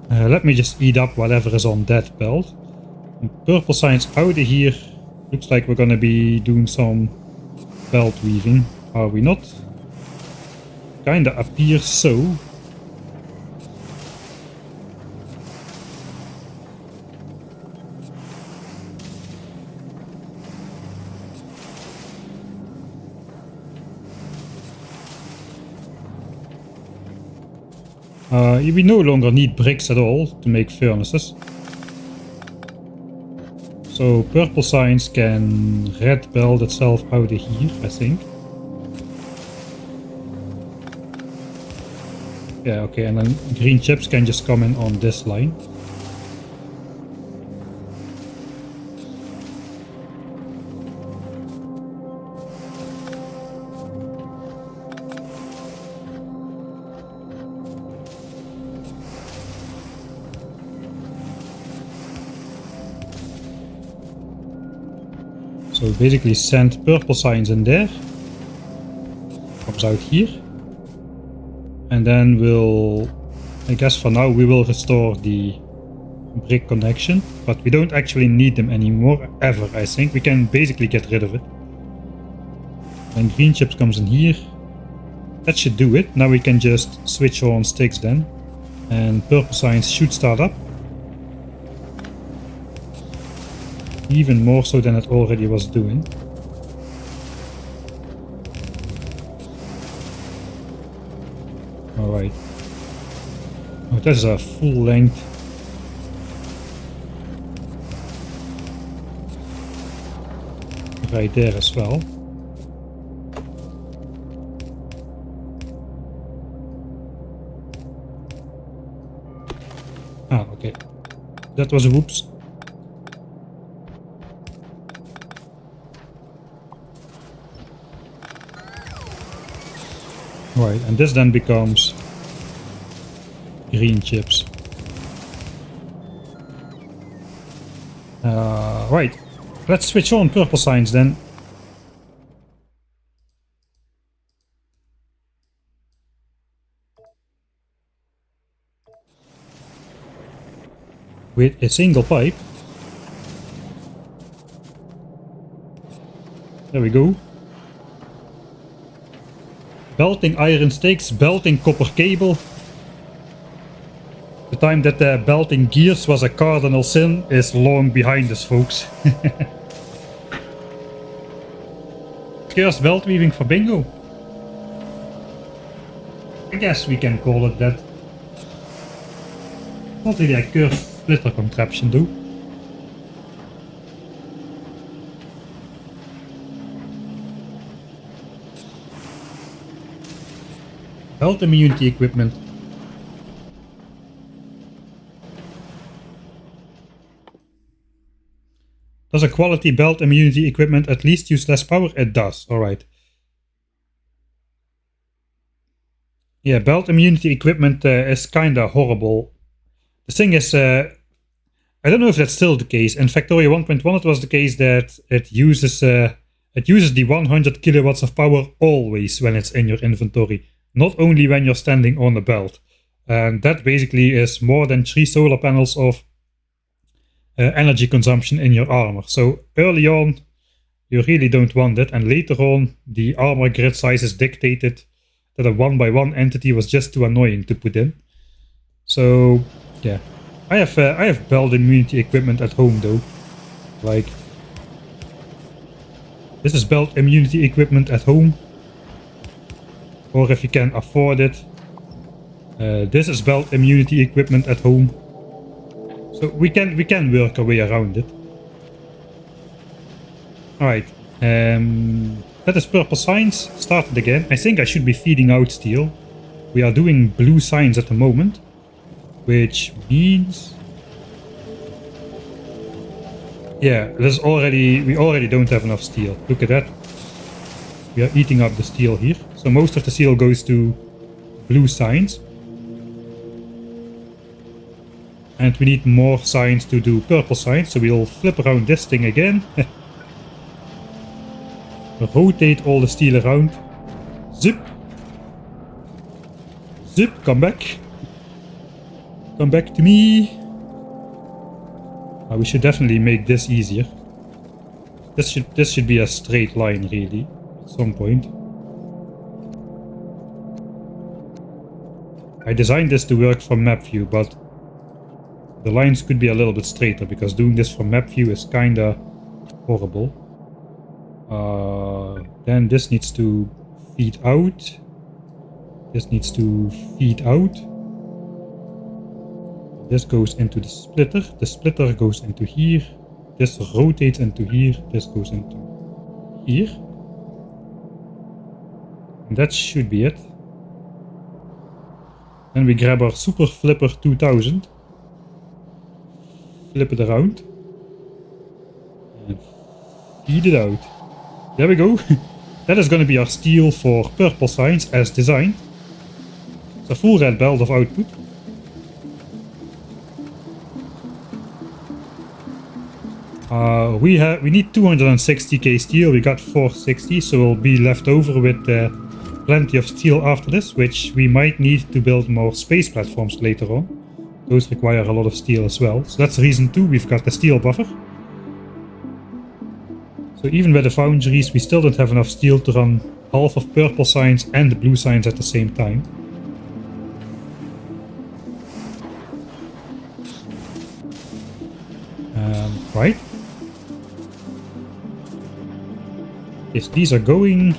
Let me just eat up whatever is on that belt. And Purple Science out of here. Looks like we're gonna be doing some belt weaving. Are we not? Kinda appears so. We no longer need bricks at all to make furnaces. So Purple Science can red belt itself out of here, I think. Yeah, okay, and then green chips can just come in on this line. So basically send Purple Science in there. Comes out here. And then we'll... I guess for now we will restore the brick connection. But we don't actually need them anymore, ever, I think. We can basically get rid of it. Then green chips comes in here. That should do it. Now we can just switch on sticks then. And Purple Science should start up. Even more so than it already was doing. Alright. Oh, that is a full length. Right there as well. Ah, okay. That was a whoops. Right, and this then becomes green chips. Right, let's switch on Purple Science then. With a single pipe. There we go. Belting iron stakes, belting copper cable. The time that belting gears was a cardinal sin is long behind us, folks. Cursed belt weaving for bingo. I guess we can call it that. Not really a cursed splitter contraption though. Belt immunity equipment. Does a quality belt immunity equipment at least use less power? It does. Alright. Yeah, belt immunity equipment is kinda horrible. The thing is, I don't know if that's still the case. In Factorio 1.1 it was the case that it uses the 100 kilowatts of power always when it's in your inventory. Not only when you're standing on a belt. And that basically is more than 3 solar panels of energy consumption in your armor. So early on, you really don't want it. And later on, the armor grid sizes dictated that a 1x1 entity was just too annoying to put in. So yeah, I have belt immunity equipment at home though. Like, this is belt immunity equipment at home. Or if you can afford it, this is belt immunity equipment at home. So we can work our way around it. Alright, that is purple signs, started again. I think I should be feeding out steel. We are doing blue signs at the moment, which means... yeah, we already don't have enough steel. Look at that. We are eating up the steel here. So most of the steel goes to blue signs. And we need more signs to do purple signs, so we'll flip around this thing again. Rotate all the steel around. Zip. Zip, come back. Come back to me. We should definitely make this easier. This should be a straight line, really, at some point. I designed this to work from map view, but the lines could be a little bit straighter, because doing this from map view is kinda horrible. Then this needs to feed out. This needs to feed out. This goes into the splitter. The splitter goes into here. This rotates into here. This goes into here. And that should be it. Then we grab our Super Flipper 2000. Flip it around. And feed it out. There we go. That is going to be our steel for purple signs as designed. It's a full red belt of output. We need 260k steel. We got 460, so we'll be left over with plenty of steel after this, which we might need to build more space platforms later on. Those require a lot of steel as well. So that's reason 2, we've got the steel buffer. So even with the Foundries, we still don't have enough steel to run half of purple signs and the blue signs at the same time. Right. Yes, these are going.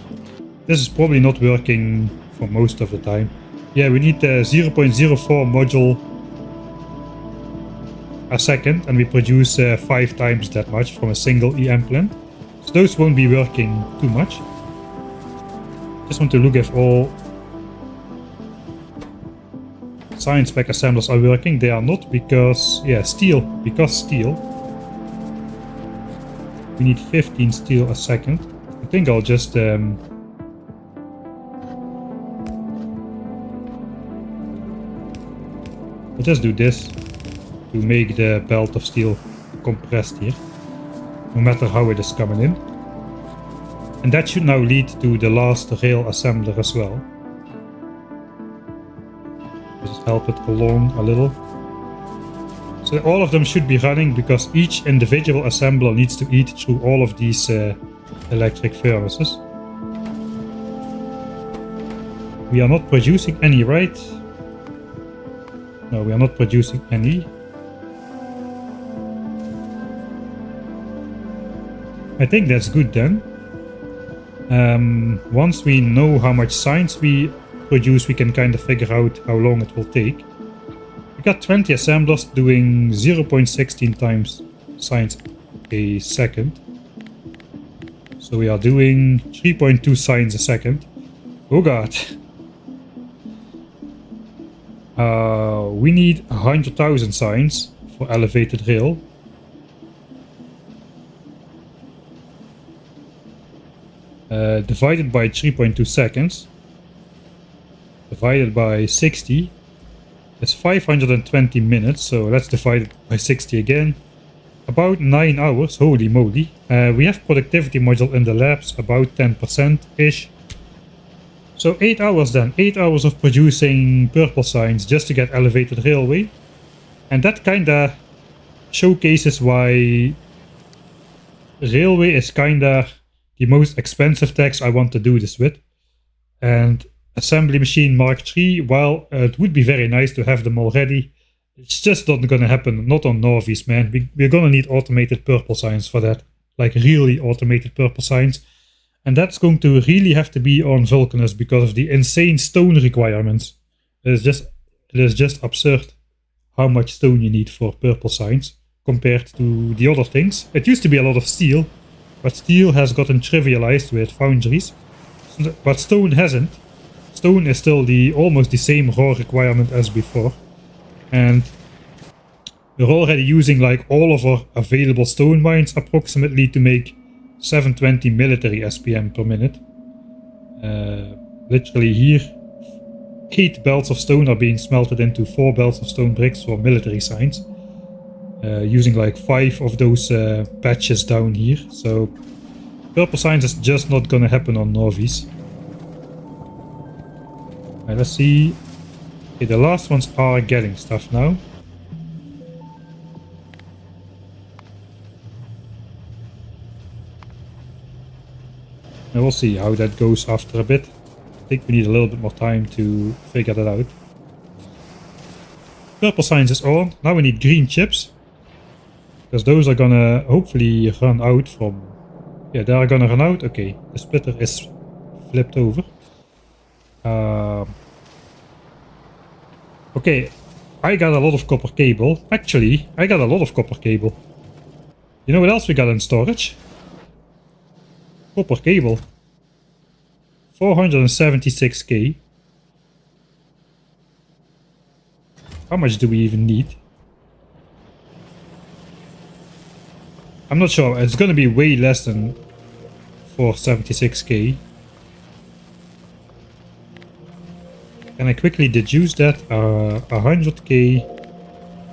This is probably not working for most of the time. Yeah, we need 0.04 module a second, and we produce 5 times that much from a single EM plant. So those won't be working too much. Just want to look if all science spec assemblers are working. They are not, because, yeah, steel. Because steel. We need 15 steel a second. I think I'll just I'll just do this to make the belt of steel compressed here, no matter how it is coming in. And that should now lead to the last rail assembler as well. Just help it along a little. So all of them should be running, because each individual assembler needs to eat through all of these electric furnaces. We are not producing any, right? No, we are not producing any. I think that's good then. Once we know how much science we produce, we can kind of figure out how long it will take. We got 20 assemblers doing 0.16 times science a second. So we are doing 3.2 science a second. Oh god. We need 100,000 science for elevated rail. divided by 3.2 seconds, divided by 60, is 520 minutes, so let's divide it by 60 again. About 9 hours, holy moly. We have productivity module in the labs, about 10%-ish. So 8 hours then, 8 hours of producing purple signs just to get elevated railway. And that kinda showcases why railway is kinda the most expensive tax I want to do this with. And assembly machine Mark III, well, it would be very nice to have them already. It's just not gonna happen, not on Nauvis, man. We're gonna need automated purple signs for that. Like really automated purple signs. And that's going to really have to be on Vulcanus because of the insane stone requirements. It is just absurd how much stone you need for purple signs compared to the other things. It used to be a lot of steel, but steel has gotten trivialized with Foundries. But stone hasn't. Stone is still almost the same raw requirement as before. And we're already using like all of our available stone mines approximately to make 720 military SPM per minute. Literally here, 8 belts of stone are being smelted into 4 belts of stone bricks for military signs. Using like 5 of those patches down here. So purple signs is just not gonna happen on Nauvis. Let's see. Okay, the last ones are getting stuff now. And we'll see how that goes after a bit. I think we need a little bit more time to figure that out. Purple signs is on. Now we need green chips. Because those are gonna hopefully run out from... Yeah, they are gonna run out. Okay, the splitter is flipped over. Okay, I got a lot of copper cable. Actually, I got a lot of copper cable. You know what else we got in storage? Copper cable. 476k. How much do we even need? I'm not sure. It's gonna be way less than 476k. Can I quickly deduce that? 100k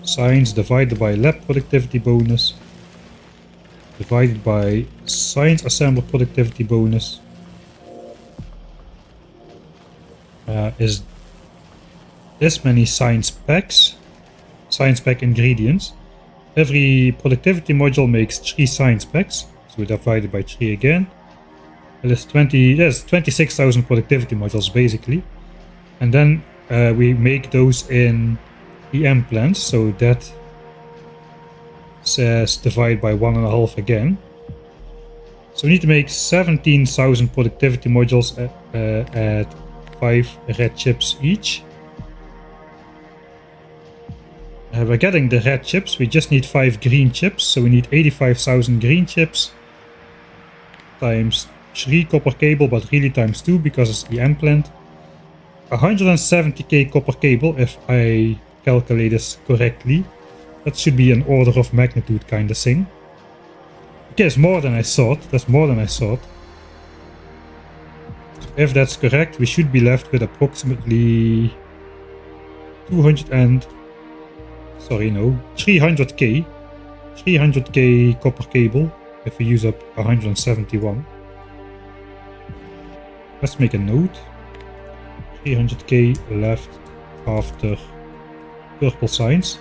signs divided by lab productivity bonus. Divided by science assembler productivity bonus. Is this many science packs. Science pack ingredients. Every productivity module makes 3 science packs. So we divided by 3 again. There's 26,000 productivity modules basically. And then we make those in EM plants, so that says divide by 1.5 again. So we need to make 17,000 productivity modules at 5 red chips each. We're getting the red chips, we just need 5 green chips, so we need 85,000 green chips times 3 copper cable, but really times 2 because it's EM plant. 170k copper cable, if I calculate this correctly. That should be an order of magnitude kind of thing. Okay, it's more than I thought. That's more than I thought. If that's correct, we should be left with approximately 300k. 300k copper cable if we use up 171. Let's make a note. 300k left after purple signs.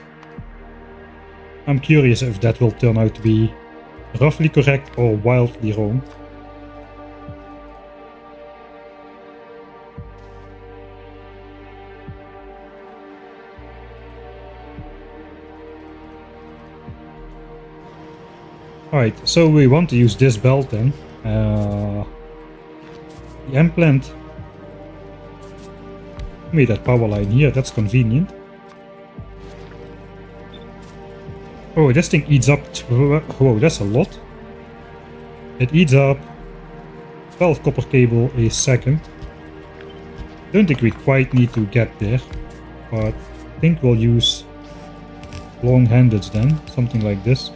I'm curious if that will turn out to be roughly correct or wildly wrong. Alright, so we want to use this belt then. The EM plant. Made that power line here, that's convenient. Oh, this thing eats up. Whoa, that's a lot. It eats up 12 copper cable a second. Don't think we quite need to get there, but I think we'll use long-handeds then, something like this.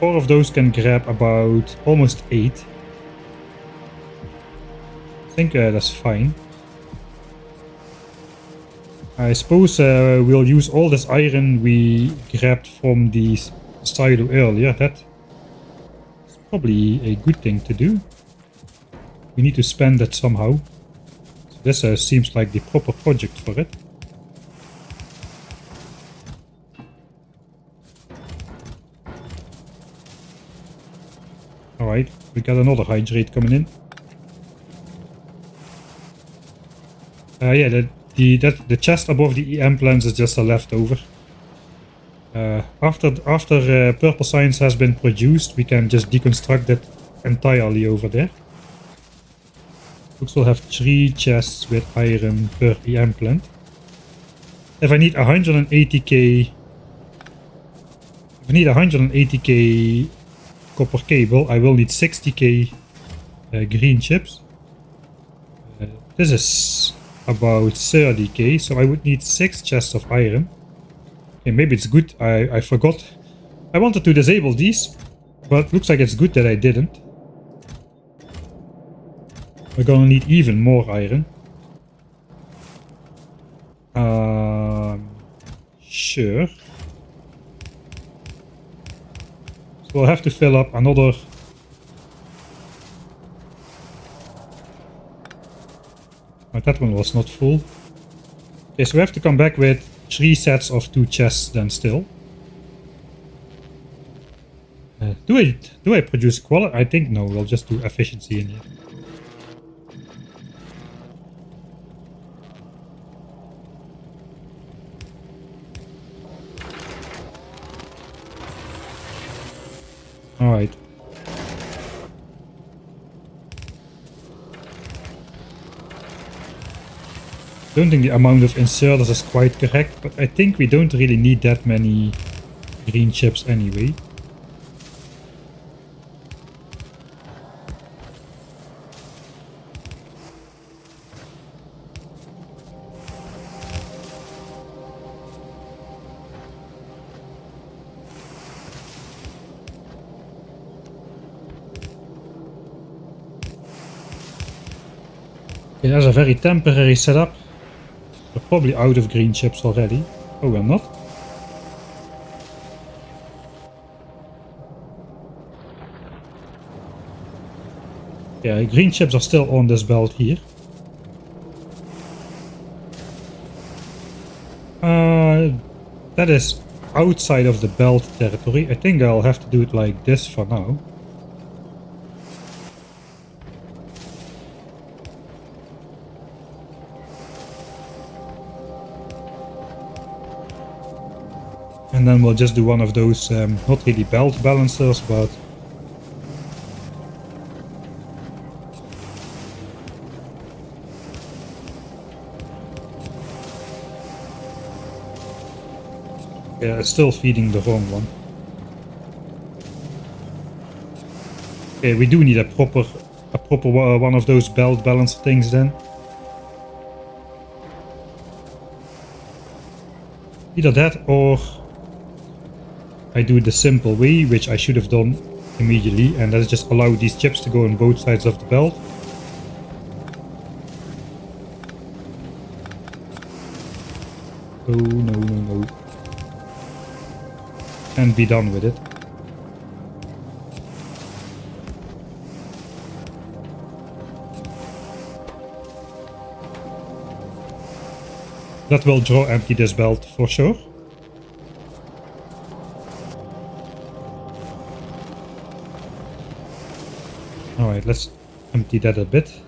4 of those can grab about almost 8. I think that's fine. I suppose we'll use all this iron we grabbed from the silo earlier. That's probably a good thing to do. We need to spend it somehow. So this seems like the proper project for it. Alright, we got another hydrate coming in. Yeah, the chest above the EM plants is just a leftover. After purple science has been produced, we can just deconstruct it entirely over there. Looks we'll have 3 chests with iron per EM plant. If I need 180k copper cable, I will need 60k green chips. This is about 30k, so I would need 6 chests of iron. Okay, maybe it's good. I forgot. I wanted to disable these, but looks like it's good that I didn't. We're gonna need even more iron. Sure. So we'll have to fill up another... Oh, that one was not full. Okay, so we have to come back with 3 sets of 2 chests then still. Do I produce quality? I think no, we'll just do efficiency in here. Alright. Don't think the amount of inserters is quite correct, but I think we don't really need that many green chips anyway. Okay, that's a very temporary setup. We're probably out of green chips already. Oh, we're not. Yeah, green chips are still on this belt here. That is outside of the belt territory. I think I'll have to do it like this for now. And then we'll just do one of those, not really belt balancers, but... Yeah, it's still feeding the wrong one. Okay, we do need a proper one of those belt balancer things then. Either that or I do it the simple way, which I should have done immediately, and that is just allow these chips to go on both sides of the belt. Oh no, no, no. And be done with it. That will draw empty this belt for sure. Alright, let's empty that a bit.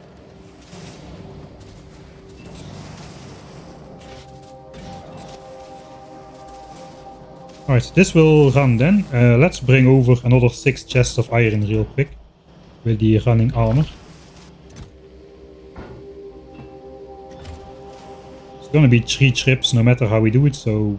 Alright, so this will run then. Let's bring over another 6 chests of iron real quick with the running armor. It's gonna be 3 trips no matter how we do it, so...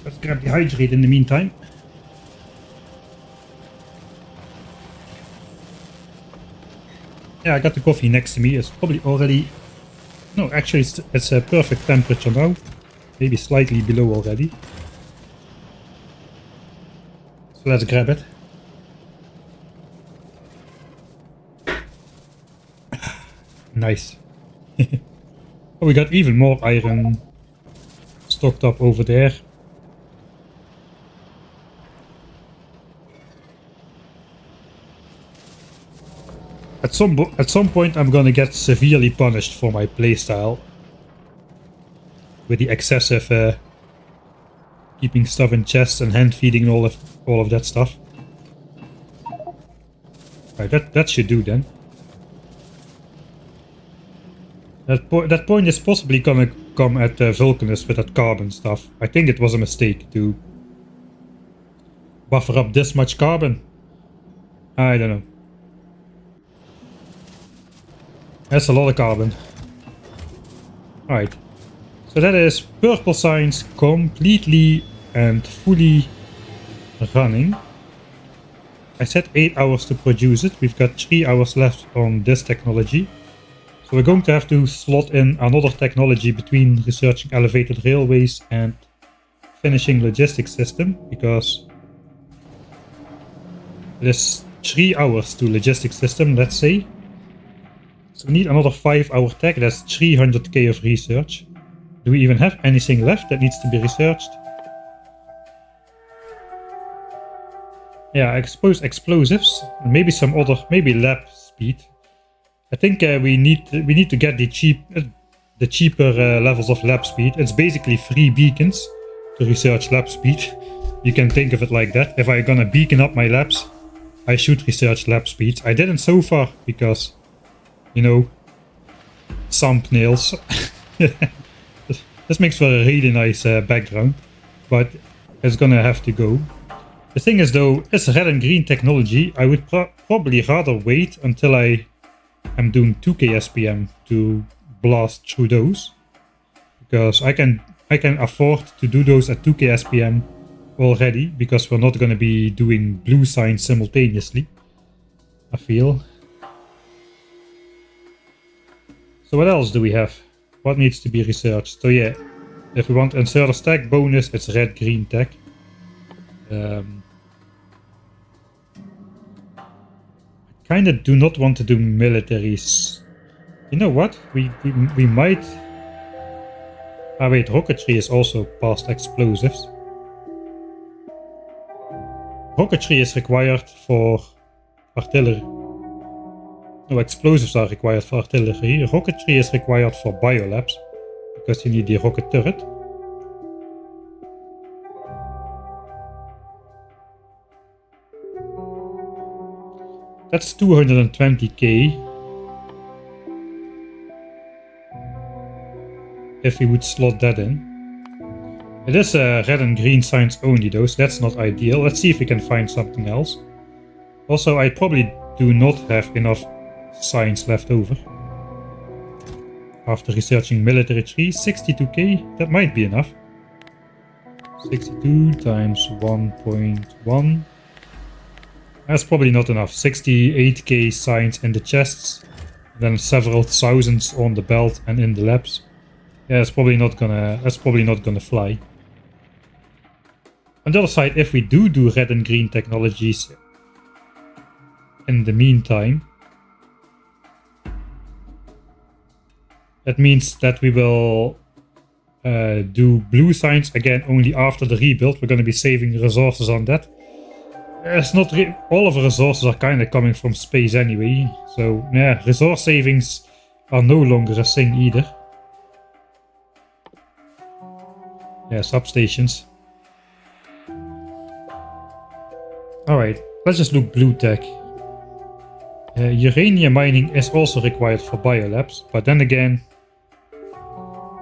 Let's grab the hydrate in the meantime. Yeah, I got the coffee next to me. It's probably already... No, actually it's a perfect temperature now. Maybe slightly below already. So let's grab it. Nice. Oh, we got even more iron stocked up over there. At some point I'm gonna get severely punished for my playstyle. With the excessive keeping stuff in chests and hand feeding and all of that stuff. Right, that should do then. That point is possibly gonna come at Vulcanus with that carbon stuff. I think it was a mistake to buffer up this much carbon. I don't know. That's a lot of carbon. Alright. So that is purple science completely and fully running. I said 8 hours to produce it. We've got 3 hours left on this technology. So we're going to have to slot in another technology between researching elevated railways and finishing logistics system, because it is 3 hours to logistics system, let's say. So we need another 5-hour tech. That's 300k of research. Do we even have anything left that needs to be researched? Yeah, I suppose explosives, and maybe some other, maybe lab speed. I think we need to get the cheaper levels of lab speed. It's basically free beacons to research lab speed. You can think of it like that. If I'm gonna beacon up my labs, I should research lab speeds. I didn't so far because, you know, thumbnails. This makes for a really nice background, but it's gonna have to go. The thing is though, it's red and green technology. I would probably rather wait until I am doing 2k SPM to blast through those, because I can afford to do those at 2k SPM already, because we're not gonna be doing blue signs simultaneously, I feel. So what else do we have? What needs to be researched? So yeah, if we want inserter stack bonus, it's red-green tech. I kinda do not want to do militaries. You know what? We might... Ah wait, rocketry is also past explosives. Rocketry is required for artillery. No, explosives are required for artillery. Rocketry is required for biolabs, because you need the rocket turret. That's 220k. If we would slot that in. It is red and green science only though, so that's not ideal. Let's see if we can find something else. Also, I probably do not have enough science left over. After researching military tree, 62k, that might be enough. 62 times 1.1. That's probably not enough. 68k science in the chests, then several thousands on the belt and in the labs. Yeah, that's probably not gonna fly. On the other side, if we do red and green technologies in the meantime, that means that we will do blue science again only after the rebuild. We're going to be saving resources on that. It's not all of the resources are kind of coming from space anyway, so yeah, resource savings are no longer a thing either. Yeah, substations. Alright, let's just look blue tech. Uranium mining is also required for biolabs, but then again,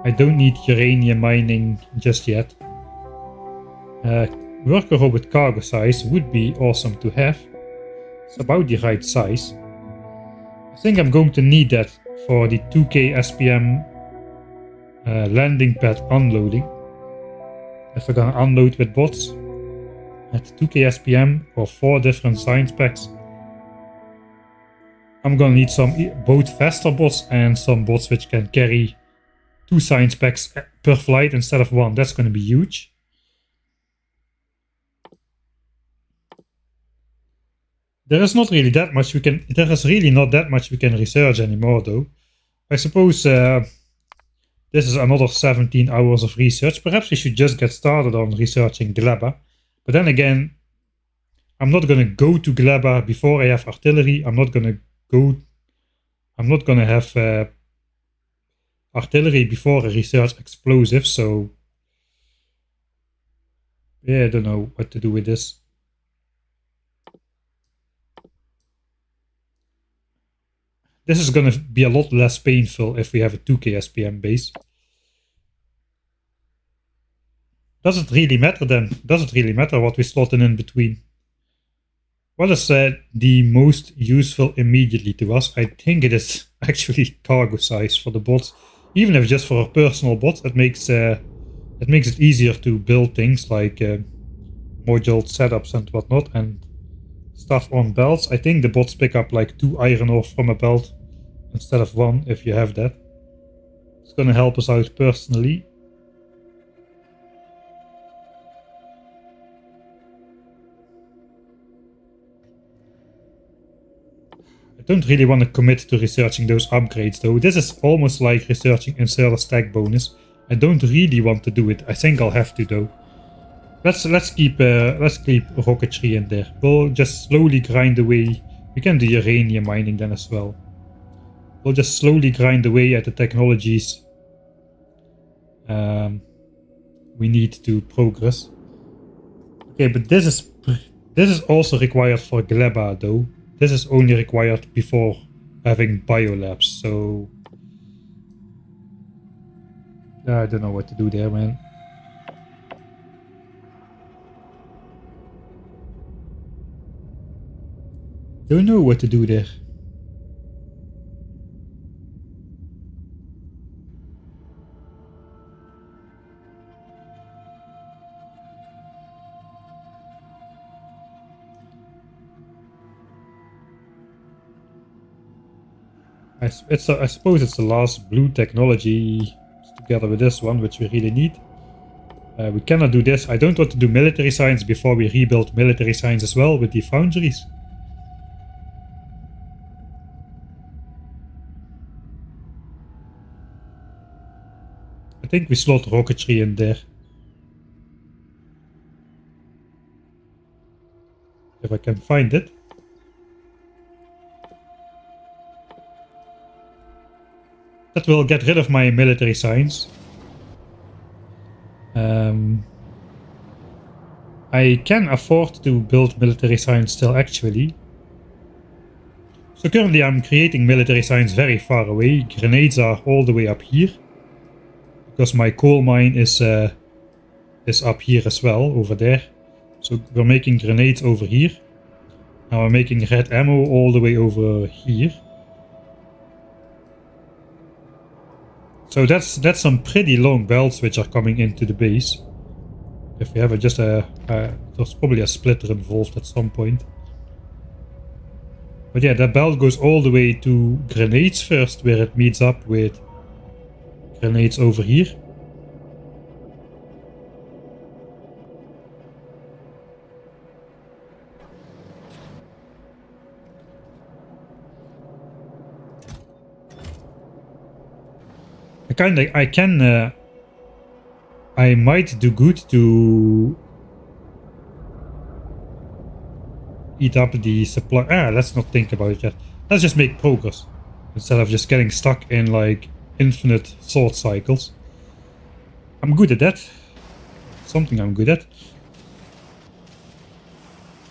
I don't need uranium mining just yet. Worker robot cargo size would be awesome to have. It's about the right size. I think I'm going to need that for the 2k SPM landing pad unloading. If we're gonna unload with bots at 2k SPM or 4 different science packs, I'm gonna need some both faster bots and some bots which can carry 2 science packs per flight instead of 1. That's gonna be huge. There is not really that much we can. There is really not that much we can research anymore, though. I suppose this is another 17 hours of research. Perhaps we should just get started on researching Gleba. But then again, I'm not gonna go to Gleba before I have artillery. I'm not gonna have artillery before I research explosives. So yeah, I don't know what to do with this. This is going to be a lot less painful if we have a 2k SPM base. Does it really matter then? Does it really matter what we slot in between? What is the most useful immediately to us? I think it is actually cargo size for the bots. Even if just for our personal bots, it makes it easier to build things like module setups and whatnot, and stuff on belts. I think the bots pick up like 2 iron ore from a belt instead of 1 if you have that. It's gonna help us out personally. I don't really want to commit to researching those upgrades though. This is almost like researching inserter stack bonus. I don't really want to do it. I think I'll have to though. Let's keep rocketry in there. We'll just slowly grind away. We can do uranium mining then as well. We'll just slowly grind away at the technologies we need to progress. Okay, but this is also required for Gleba though. This is only required before having biolabs, so I don't know what to do there, man. Don't know what to do there. I suppose it's the last blue technology together with this one, which we really need. We cannot do this. I don't want to do military science before we rebuild military science as well with the foundries. I think we slot rocketry in there. If I can find it. That will get rid of my military science. I can afford to build military science still actually. So currently I'm creating military science very far away. Grenades are all the way up here. Because my coal mine is up here as well, over there. So we're making grenades over here. Now we're making red ammo all the way over here. So that's some pretty long belts which are coming into the base. If we have there's probably a splitter involved at some point. But yeah, that belt goes all the way to grenades first, where it meets up with grenades over here. I might do good to eat up the supply. Let's not think about it yet. Let's just make progress instead of just getting stuck in like infinite thought cycles. I'm good at that. Something I'm good at.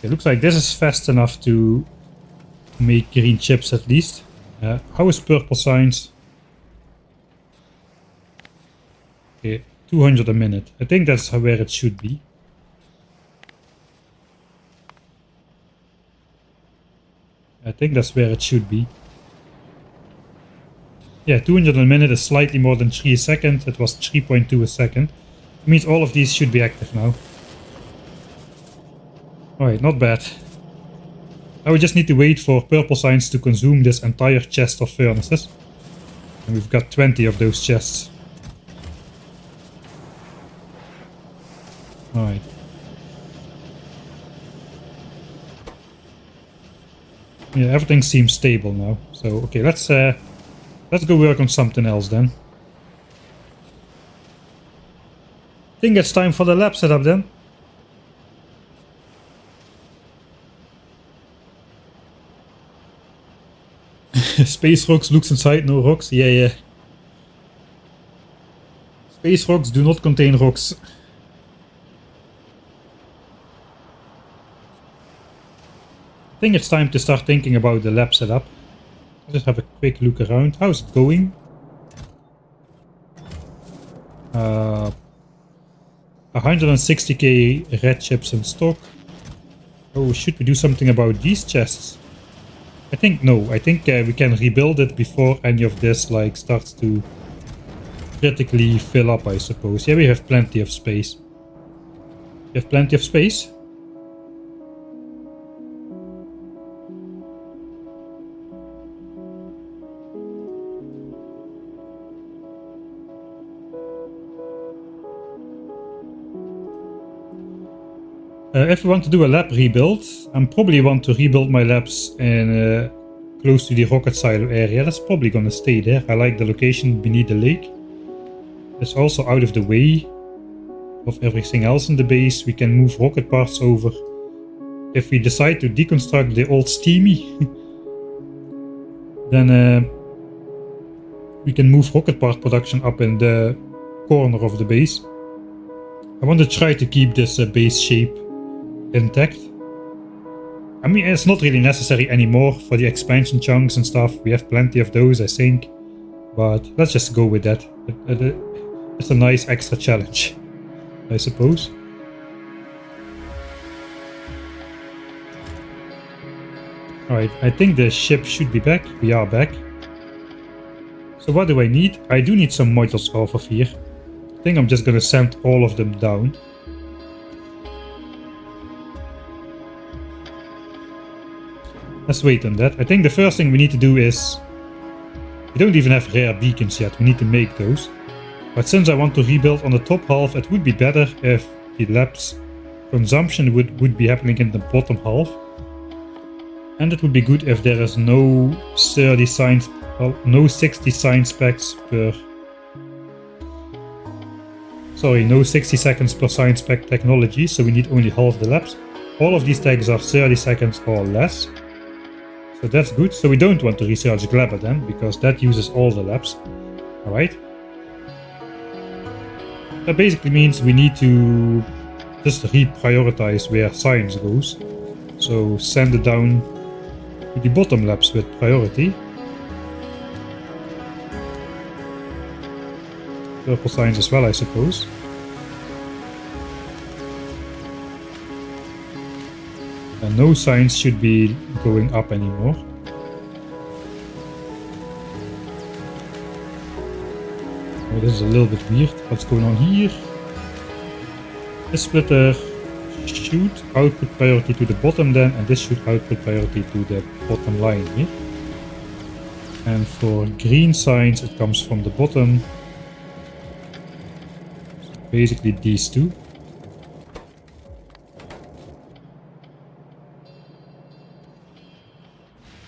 It looks like this is fast enough to make green chips at least. How is purple science? Okay, 200 a minute. I think that's where it should be. I think that's where it should be. Yeah, 200 a minute is slightly more than 3 a second. It was 3.2 a second. It means all of these should be active now. Alright, not bad. Now we just need to wait for purple signs to consume this entire chest of furnaces. And we've got 20 of those chests. Alright. Yeah, everything seems stable now. So, okay, let's go work on something else then. I think it's time for the lab setup then. Space rocks looks inside, no rocks. Yeah. Space rocks do not contain rocks. I think it's time to start thinking about the lab setup. Let's just have a quick look around. How's it going? 160k red chips in stock. Oh, should we do something about these chests? I think no. I think we can rebuild it before any of this like starts to critically fill up, I suppose. Yeah, we have plenty of space. We have plenty of space. If we want to do a lab rebuild, I probably want to rebuild my labs in close to the rocket silo area. That's probably gonna stay there. I like the location beneath the lake. It's also out of the way of everything else in the base. We can move rocket parts over. If we decide to deconstruct the old steamy, then we can move rocket part production up in the corner of the base. I want to try to keep this base shape intact. I mean, it's not really necessary anymore for the expansion chunks and stuff. We have plenty of those, I think. But let's just go with that. It's a nice extra challenge, I suppose. Alright, I think the ship should be back. We are back. So what do I need? I do need some modules off of here. I think I'm just gonna send all of them down. Let's wait on that. I think the first thing we need to do is... We don't even have rare beacons yet. We need to make those. But since I want to rebuild on the top half, it would be better if the lab's consumption would be happening in the bottom half. And it would be good if there is no 30 science... Well, no 60 science packs per... Sorry, no 60 seconds per science pack technology, so we need only half the labs. All of these tags are 30 seconds or less. So that's good. So we don't want to research Glabber then, because that uses all the labs. Alright. That basically means we need to just reprioritize where science goes. So send it down to the bottom labs with priority. Purple science as well, I suppose. And no science should be going up anymore. Oh, this is a little bit weird. What's going on here? This splitter should output priority to the bottom then, and this should output priority to the bottom line here. And for green science, it comes from the bottom. So basically these two.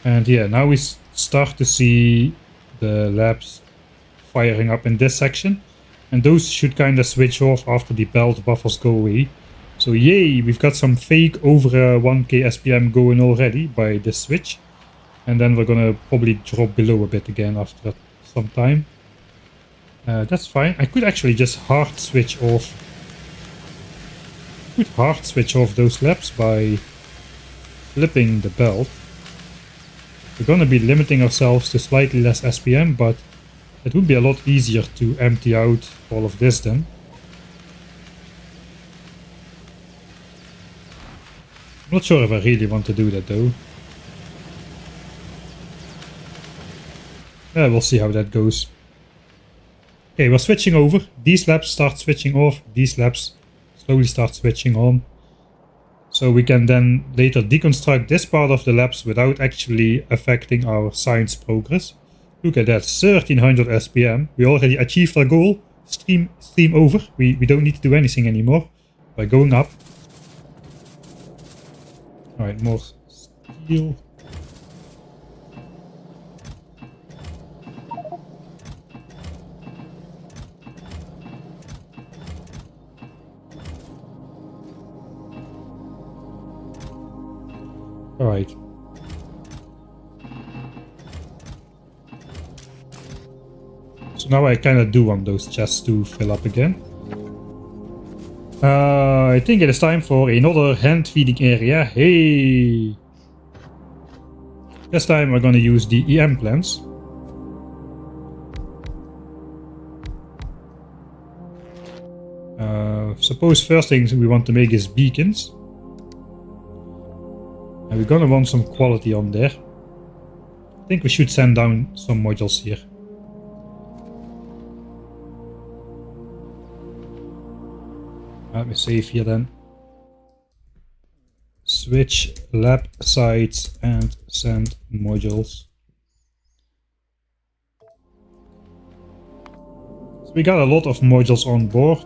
And yeah, now we start to see the labs firing up in this section. And those should kind of switch off after the belt buffers go away. So yay, we've got some fake over 1k SPM going already by this switch. And then we're gonna probably drop below a bit again after some time. That's fine. I could actually just hard switch off. Those labs by flipping the belt. We're gonna be limiting ourselves to slightly less SPM, but it would be a lot easier to empty out all of this then. I'm not sure if I really want to do that though. Yeah, we'll see how that goes. Okay, we're switching over. These labs start switching off. These labs slowly start switching on. So we can then later deconstruct this part of the labs without actually affecting our science progress. Look at that, 1300 SPM. We already achieved our goal. Stream over. We don't need to do anything anymore by going up. Alright, more steel. Alright. So now I kinda do want those chests to fill up again. I think it is time for another hand feeding area. Hey! This time we're gonna use the EM plants. Suppose first things we want to make is beacons. And we're gonna want some quality on there. I think we should send down some modules here. Let me save here then. Switch lab sites and send modules. So we got a lot of modules on board.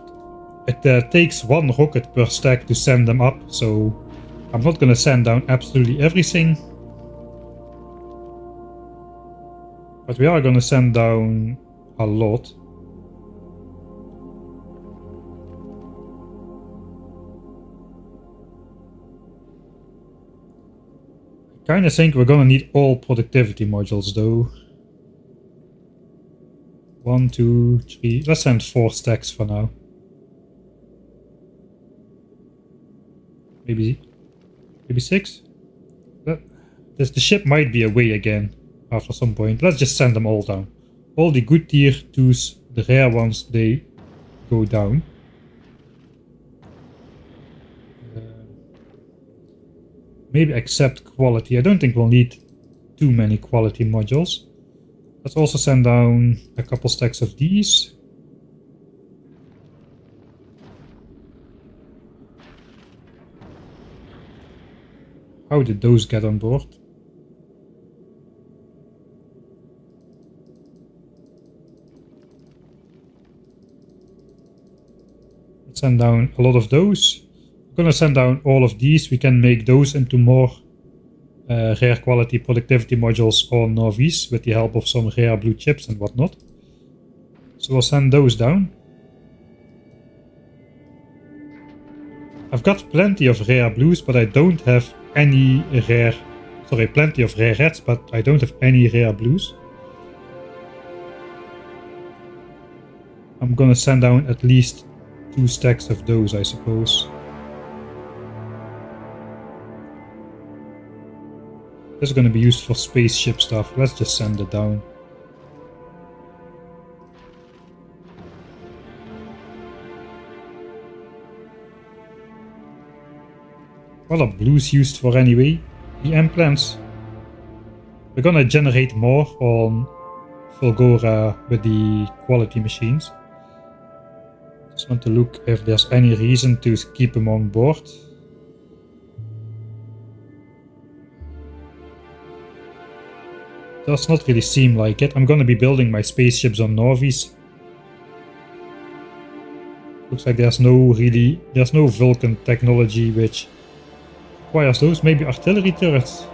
It takes one rocket per stack to send them up, so I'm not gonna send down absolutely everything. But we are gonna send down a lot. I kinda think we're gonna need all productivity modules though. 1, 2, 3. Let's send 4 stacks for now. Maybe 6? The ship might be away again after some point. Let's just send them all down. All the good tier 2s, the rare ones, they go down. Maybe accept quality. I don't think we'll need too many quality modules. Let's also send down a couple stacks of these. How did those get on board? Let's send down a lot of those. I'm gonna send down all of these. We can make those into more rare quality productivity modules on Nauvis with the help of some rare blue chips and whatnot. So we'll send those down. I've got plenty of rare blues, but I don't have any rare... Sorry, plenty of rare reds, but I don't have any rare blues. I'm gonna send down at least 2 stacks of those, I suppose. This is going to be used for spaceship stuff. Let's just send it down. What are blues used for anyway? EM plants. We're going to generate more on Fulgora with the quality machines. Just want to look if there's any reason to keep them on board. Does not really seem like it. I'm gonna be building my spaceships on Nauvis. Looks like there's no Vulcan technology which requires those. Maybe artillery turrets.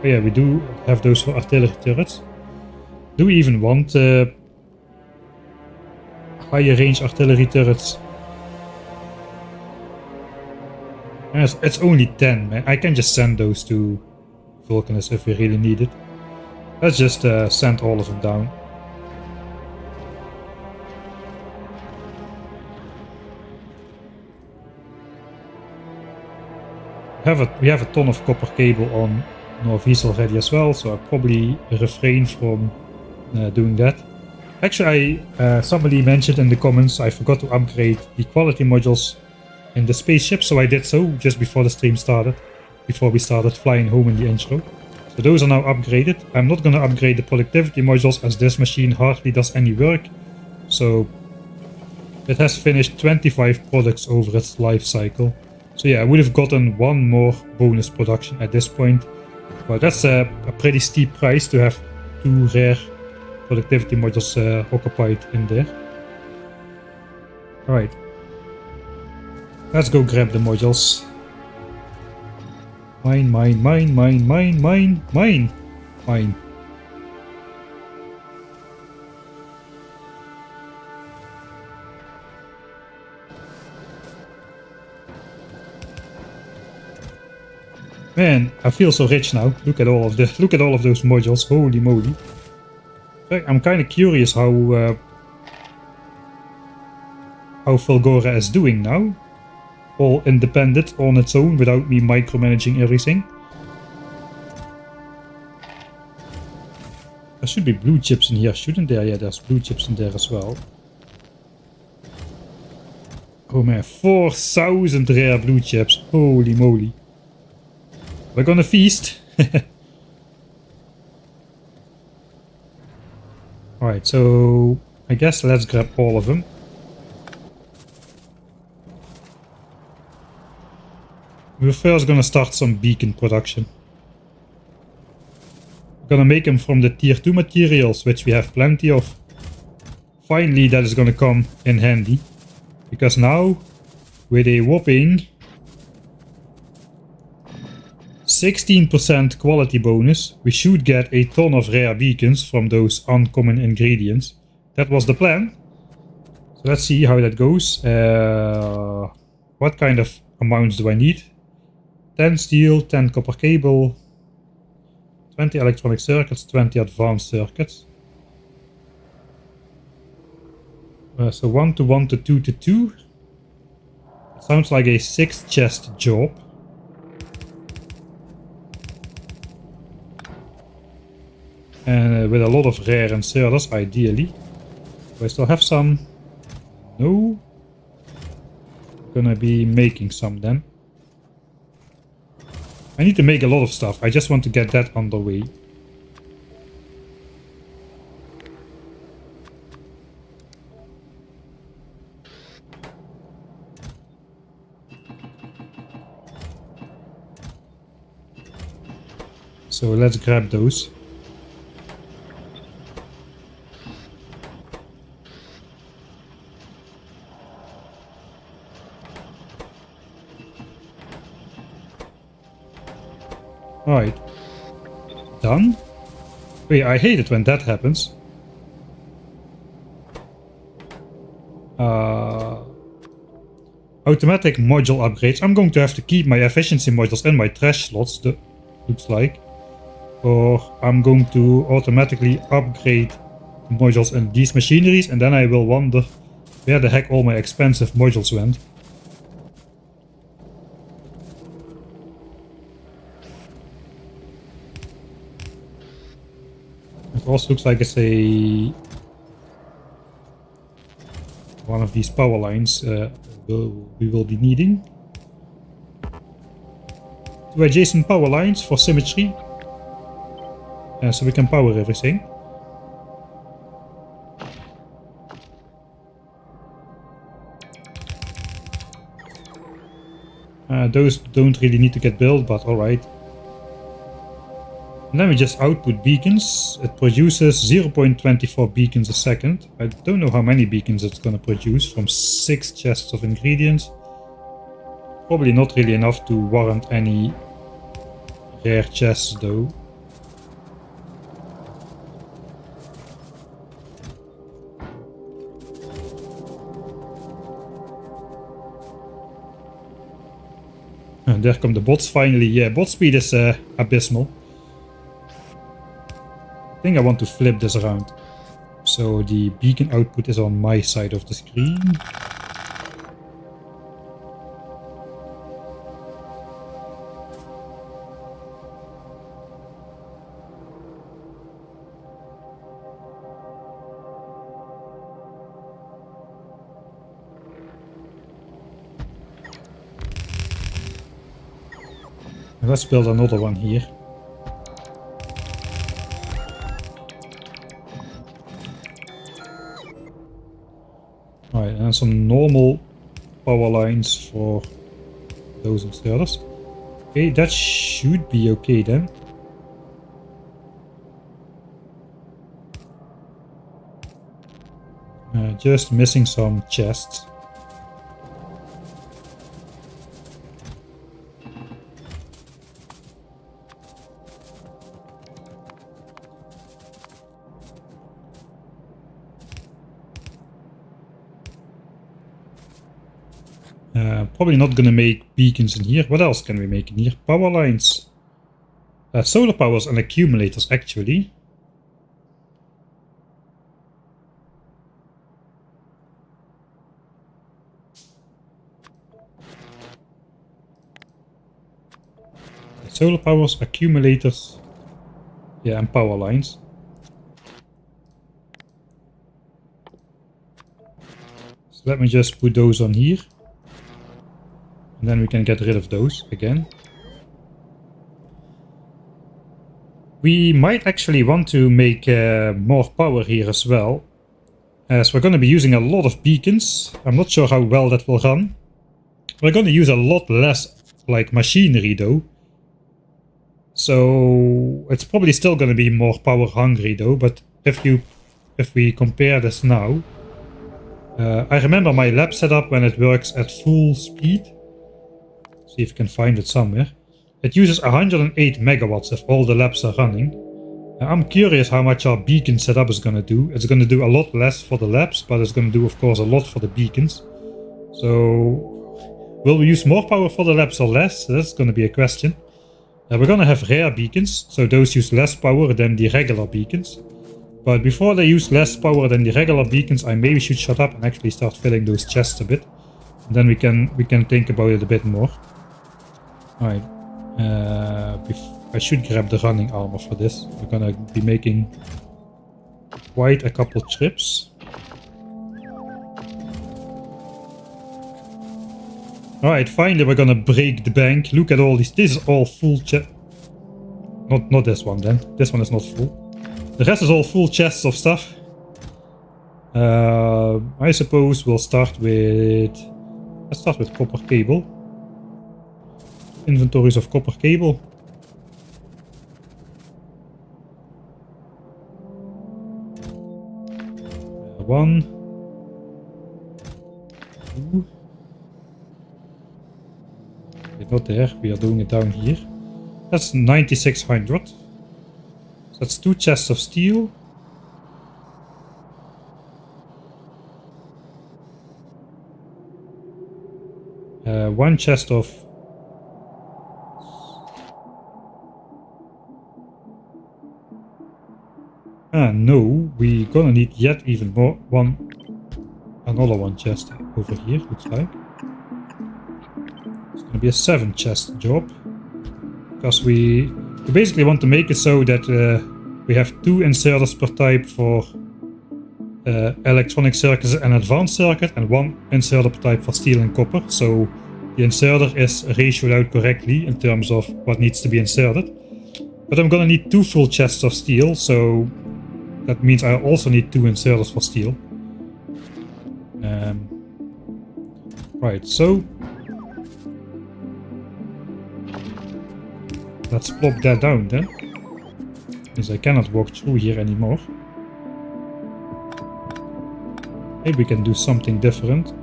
Oh yeah, we do have those for artillery turrets. Do we even want higher range artillery turrets? Yes, it's only 10, man. I can just send those to Vulcans if we really need it. Let's just send all of them down. We have a ton of copper cable on Nauvis already as well, so I'll probably refrain from doing that. Actually, somebody mentioned in the comments I forgot to upgrade the quality modules in the spaceship, so I did so just before the stream started. Before we started flying home in the intro. So those are now upgraded. I'm not gonna upgrade the productivity modules as this machine hardly does any work. So it has finished 25 products over its life cycle. So yeah, I would have gotten one more bonus production at this point. But that's a pretty steep price to have 2 rare productivity modules occupied in there. Alright. Let's go grab the modules. Mine, mine, mine, mine, mine, mine, mine, mine. Man, I feel so rich now. Look at all of those modules. Holy moly! I'm kind of curious how Fulgora is doing now. All independent on its own without me micromanaging everything. There should be blue chips in here, shouldn't there? Yeah, there's blue chips in there as well. Oh man, 4,000 rare blue chips. Holy moly. We're gonna feast. Alright, so I guess let's grab all of them. We're first gonna start some beacon production. We're gonna make them from the tier 2 materials, which we have plenty of. Finally, that is gonna come in handy. Because now, with a whopping 16% quality bonus, we should get a ton of rare beacons from those uncommon ingredients. That was the plan. So let's see how that goes. What kind of amounts do I need? 10 steel, 10 copper cable, 20 electronic circuits, 20 advanced circuits. So 1 to 1 to 2 to 2. It sounds like a 6 chest job. And with a lot of rare inserters, ideally. Do I still have some? No. Gonna be making some then. I need to make a lot of stuff. I just want to get that underway. So let's grab those. Alright. Done? Wait, I hate it when that happens. Automatic module upgrades. I'm going to have to keep my efficiency modules in my trash slots, looks like. Or I'm going to automatically upgrade the modules in these machineries, and then I will wonder where the heck all my expensive modules went. It also looks like it's one of these power lines we will be needing. 2 adjacent power lines for symmetry. So we can power everything. Those don't really need to get built, but alright. And then we just output beacons. It produces 0.24 beacons a second. I don't know how many beacons it's gonna produce from 6 chests of ingredients. Probably not really enough to warrant any rare chests though. And there come the bots finally. Yeah, bot speed is abysmal. I think I want to flip this around. So the beacon output is on my side of the screen. And let's build another one here. Alright, and some normal power lines for those inserters. Okay, that should be okay then. Just missing some chests. Probably not gonna make beacons in here. What else can we make in here? Power lines. Solar powers and accumulators actually. Solar powers, accumulators. Yeah, and power lines. So let me just put those on here. And then we can get rid of those again. We might actually want to make more power here as well. As we're going to be using a lot of beacons. I'm not sure how well that will run. We're going to use a lot less like machinery though. So it's probably still going to be more power hungry though. But if we compare this now. I remember my lab setup when it works at full speed. See if you can find it somewhere. It uses 108 megawatts if all the labs are running. I'm curious how much our beacon setup is going to do. It's going to do a lot less for the labs, but it's going to do of course a lot for the beacons. So will we use more power for the labs or less? That's going to be a question. We're going to have rare beacons, so those use less power than the regular beacons. But before they use less power than the regular beacons, I maybe should shut up and actually start filling those chests a bit. And then we can think about it a bit more. Alright, I should grab the running armor for this. We're gonna be making quite a couple trips. Alright, finally we're gonna break the bank. Look at all these. This is all full chest. Not this one then. This one is not full. The rest is all full chests of stuff. I suppose we'll start with... Let's start with copper cable. Inventories of copper cable. One. Two. Okay, not there. We are doing it down here. That's 9600. So that's 2 chests of steel. One chest of no, we're gonna need yet even more another one chest over here, looks like. It's gonna be a 7 chest job. Because we basically want to make it so that we have 2 inserters per type for electronic circuits and advanced circuit, and 1 inserter per type for steel and copper. So the inserter is ratioed out correctly in terms of what needs to be inserted. But I'm gonna need 2 full chests of steel, so that means I also need 2 inserters for steel. Right, so let's plop that down then, because I cannot walk through here anymore. Maybe we can do something different.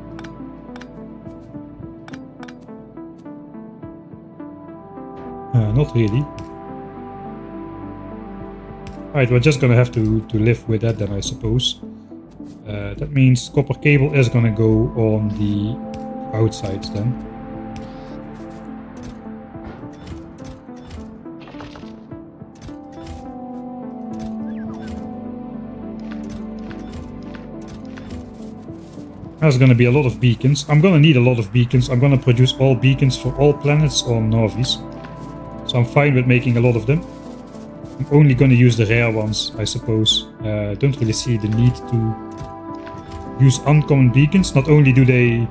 Not really. Alright, we're just gonna have to live with that then, I suppose. That means copper cable is gonna go on the outsides then. There's gonna be a lot of beacons. I'm gonna need a lot of beacons. I'm gonna produce all beacons for all planets on Nauvis. So I'm fine with making a lot of them. I'm only gonna use the rare ones, I suppose. Don't really see the need to use uncommon beacons. Not only do they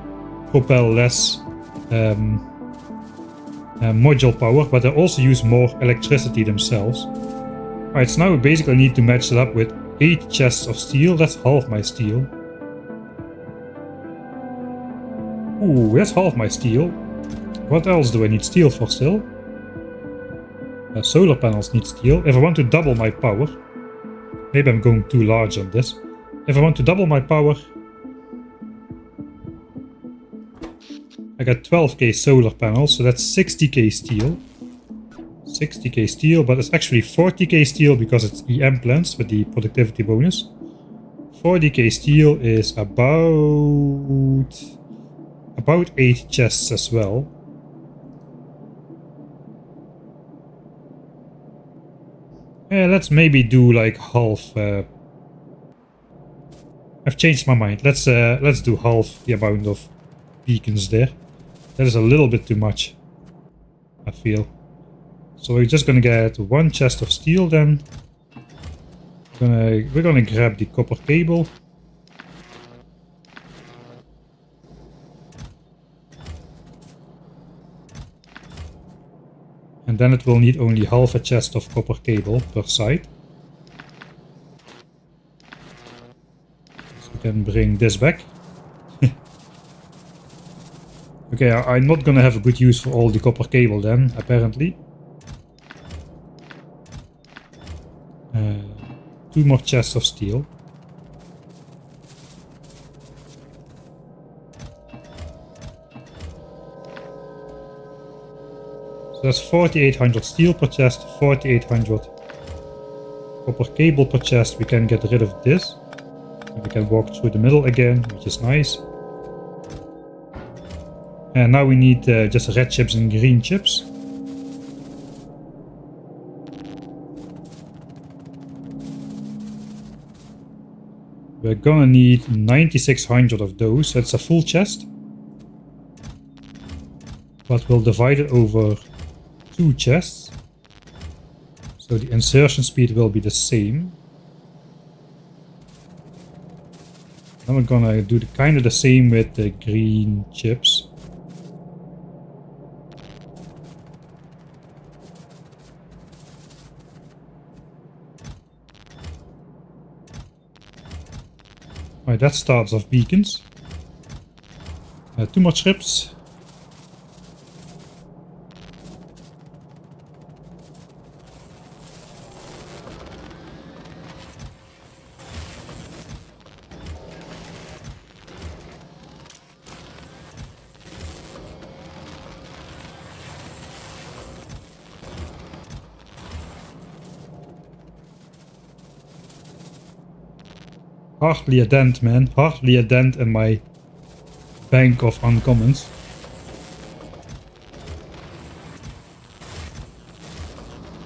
propel less module power, but they also use more electricity themselves. Alright, so now we basically need to match it up with 8 chests of steel. That's half my steel. Ooh, that's half my steel. What else do I need steel for still? Solar panels need steel. If I want to double my power, maybe I'm going too large on this. If I want to double my power, I got 12k solar panels, so that's 60k steel. 60k steel, but it's actually 40k steel because it's EM plants with the productivity bonus. 40k steel is about 8 chests as well. Yeah, let's maybe do like half. I've changed my mind. Let's do half the amount of beacons there. That is a little bit too much, I feel. So we're just gonna get 1 chest of steel then. We're gonna grab the copper cable. And then it will need only half a chest of copper cable per side. So we can bring this back. Okay, I'm not gonna have a good use for all the copper cable then, apparently. 2 more chests of steel. So that's 4800 steel per chest, 4800 copper cable per chest. We can get rid of this. We can walk through the middle again, which is nice. And now we need just red chips and green chips. We're gonna need 9600 of those. That's a full chest. But we'll divide it over 2 chests. So the insertion speed will be the same. Then we're gonna do kind of the same with the green chips. Alright, that starts off beacons. 2 more trips. Hardly a dent, man. Hardly a dent in my bank of uncommons.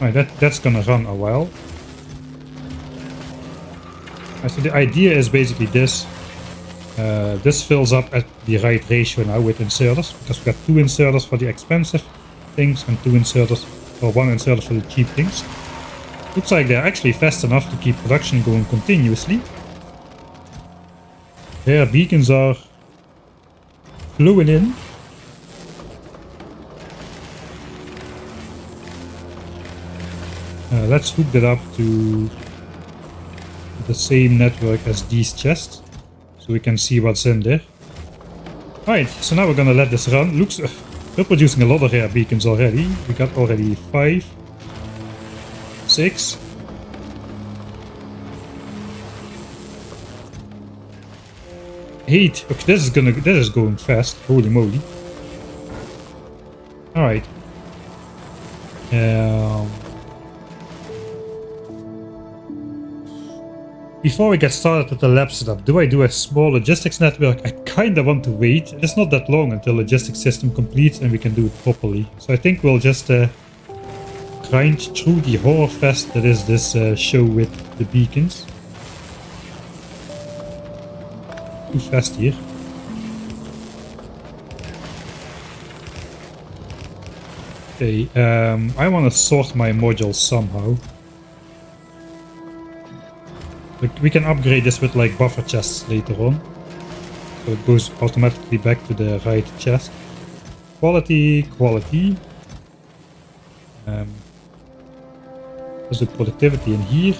Alright, that's gonna run a while. So the idea is basically this. This fills up at the right ratio now with inserters, because we've got 2 inserters for the expensive things and 2 inserters, or 1 inserter for the cheap things. Looks like they're actually fast enough to keep production going continuously. Their beacons are flowing in. Let's hook that up to the same network as these chests, so we can see what's in there. Alright, so now we're gonna let this run. Looks, we're producing a lot of rare beacons already. We got already 5, 6. 8. Okay, this is going fast. Holy moly. Alright. Before we get started with the lab setup, do I do a small logistics network? I kinda want to wait. It's not that long until logistics system completes and we can do it properly. So I think we'll just grind through the horror fest that is this show with the beacons. Too fast here. Okay, I want to sort my modules somehow. We can upgrade this with like buffer chests later on. So it goes automatically back to the right chest. Quality, quality. There's the productivity in here.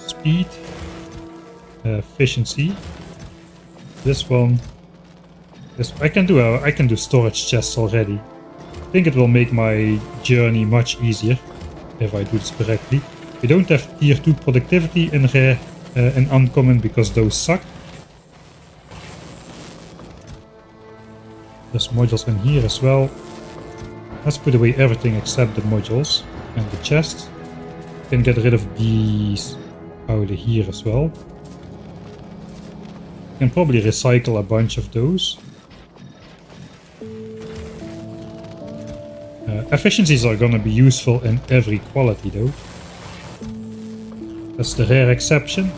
Speed. Efficiency. This one. Yes, I can do storage chests already. I think it will make my journey much easier if I do this correctly. We don't have tier 2 productivity in rare and uncommon because those suck. There's modules in here as well. Let's put away everything except the modules and the chests. Can get rid of these out of here as well. Can probably recycle a bunch of those. Efficiencies are gonna be useful in every quality though. That's the rare exception.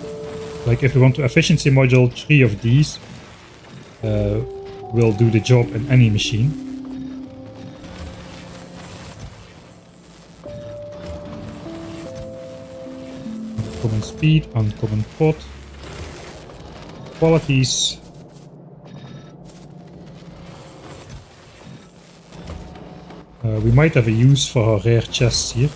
Like if we want to efficiency module, 3 of these will do the job in any machine. Uncommon speed, uncommon pot. Qualities. We might have a use for our rare chests here.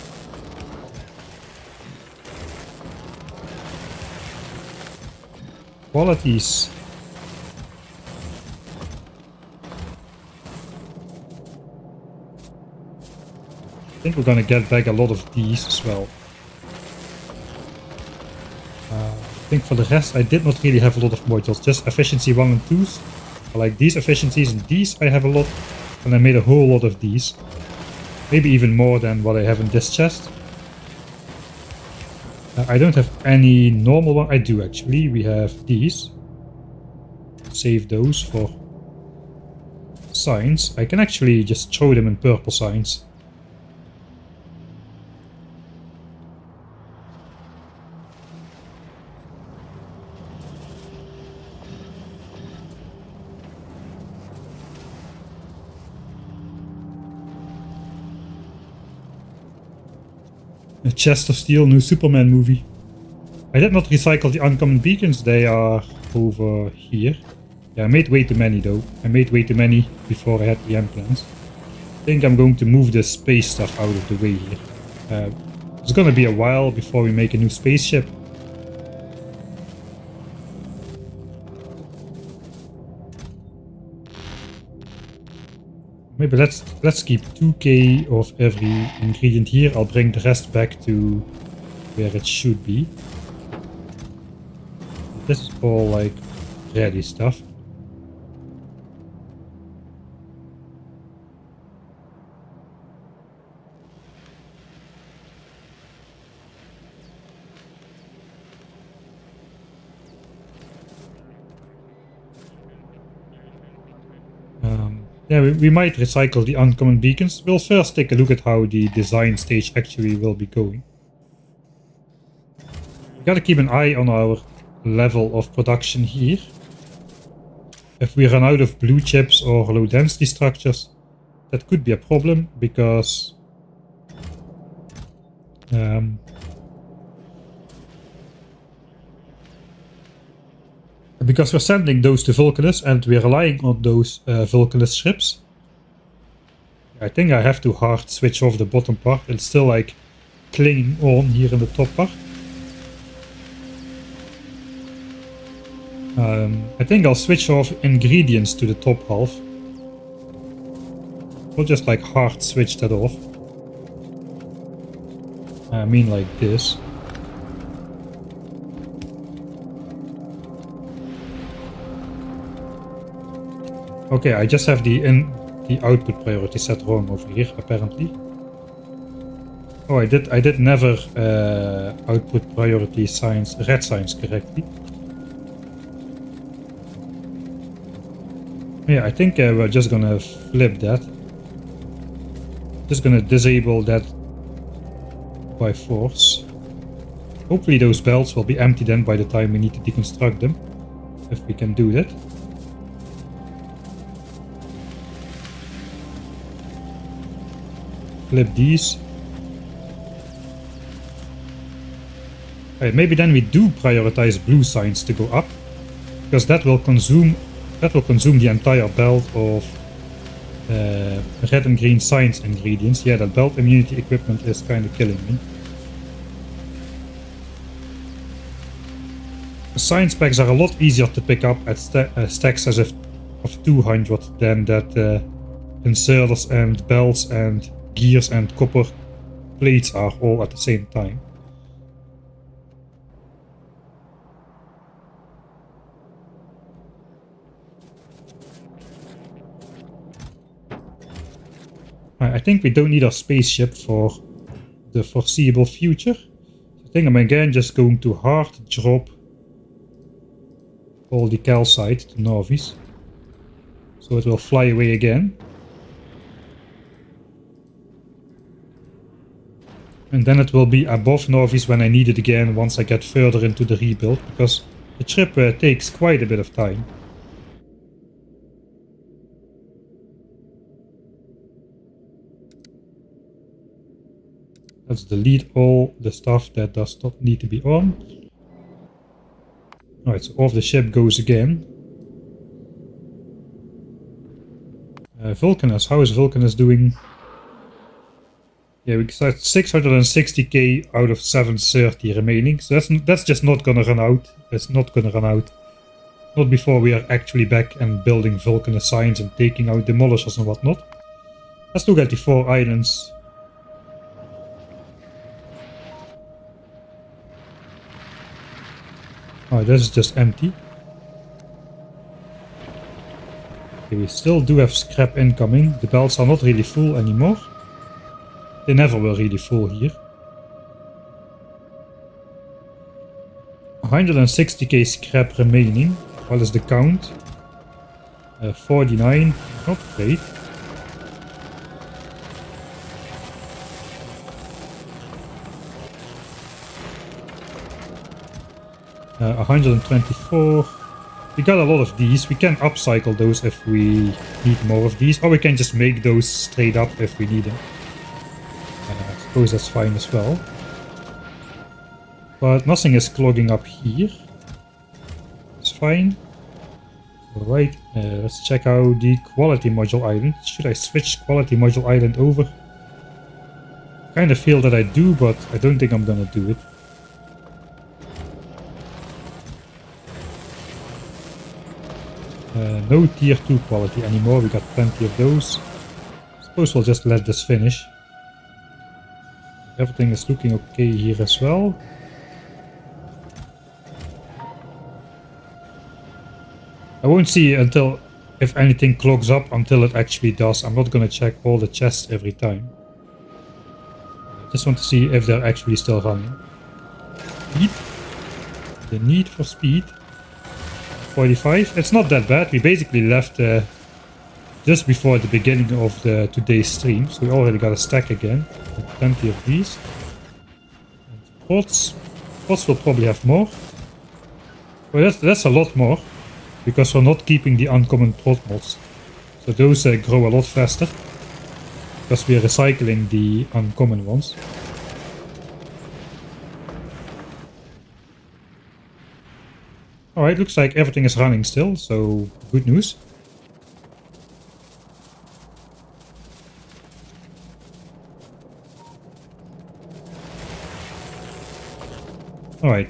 Qualities. I think we're gonna get back a lot of these as well. I think for the rest I did not really have a lot of modules, just efficiency 1 and 2s. I like these efficiencies and these I have a lot, and I made a whole lot of these. Maybe even more than what I have in this chest. I don't have any normal one. I do actually. We have these. Save those for signs. I can actually just throw them in purple signs. A chest of steel, new Superman movie. I did not recycle the uncommon beacons, they are over here. Yeah, I made way too many though. I made way too many before I had the plans. I think I'm going to move the space stuff out of the way here. It's gonna be a while before we make a new spaceship. Maybe let's keep 2k of every ingredient here. I'll bring the rest back to where it should be. This is all like ready stuff. Yeah, we might recycle the uncommon beacons. We'll first take a look at how the design stage actually will be going. We gotta keep an eye on our level of production here. If we run out of blue chips or low density structures, that could be a problem because we're sending those to Vulcanus and we're relying on those Vulcanus ships. I think I have to hard switch off the bottom part. It's still like clinging on here in the top part. I think I'll switch off ingredients to the top half. Or just like hard switch that off. I mean like this. Okay, I just have the output priority set wrong over here, apparently. Oh, I did never output priority signs, red signs correctly. Yeah, I think we're just gonna flip that. Just gonna disable that by force. Hopefully those belts will be empty then by the time we need to deconstruct them, if we can do that. Flip these. Maybe then we do prioritize blue signs to go up, because that will consume the entire belt of red and green science ingredients. Yeah, that belt immunity equipment is kind of killing me. The science packs are a lot easier to pick up at stacks as if of 200 than that inserters and belts and gears and copper plates are all at the same time. I think we don't need our spaceship for the foreseeable future. I think I'm again just going to hard drop all the calcite to Nauvis, so it will fly away again. And then it will be above Nauvis when I need it again once I get further into the rebuild, because the trip takes quite a bit of time. Let's delete all the stuff that does not need to be on. Alright, so off the ship goes again. Vulcanus, how is Vulcanus doing? Yeah, we got 660k out of 730 remaining, so that's just not gonna run out. It's not gonna run out. Not before we are actually back and building Vulcanus signs and taking out demolishers and whatnot. Let's look at the 4 islands. Oh, this is just empty. Okay, we still do have scrap incoming. The belts are not really full anymore. They never were really full here. 160k scrap remaining. What is the count? 49. Not great. Uh, 124. We got a lot of these. We can upcycle those if we need more of these, or we can just make those straight up if we need them. I suppose that's fine as well. But nothing is clogging up here. It's fine. Alright, let's check out the quality module island. Should I switch quality module island over? Kind of feel that I do, but I don't think I'm gonna do it. No tier 2 quality anymore, we got plenty of those. Suppose we'll just let this finish. Everything is looking okay here as well. I won't see until if anything clogs up until it actually does. I'm not gonna check all the chests every time. I just want to see if they're actually still running. Speed. The need for speed. 45. It's not that bad. We basically left just before the beginning of today's stream, so we already got a stack again. Plenty of these. And pots. Pots will probably have more. Well, that's a lot more, because we're not keeping the uncommon pot mods. So those grow a lot faster, because we are recycling the uncommon ones. Alright, looks like everything is running still, so good news. Alright.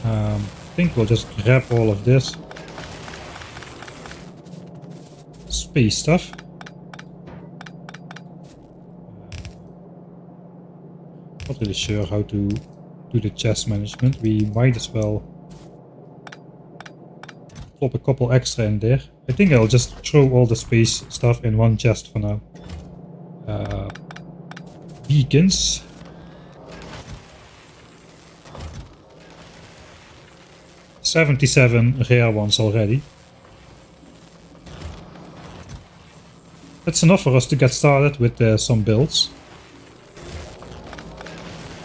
I think we'll just grab all of this space stuff. Not really sure how to do the chest management. We might as well plop a couple extra in there. I think I'll just throw all the space stuff in one chest for now. Beacons. $77 rare ones already. That's enough for us to get started with some builds.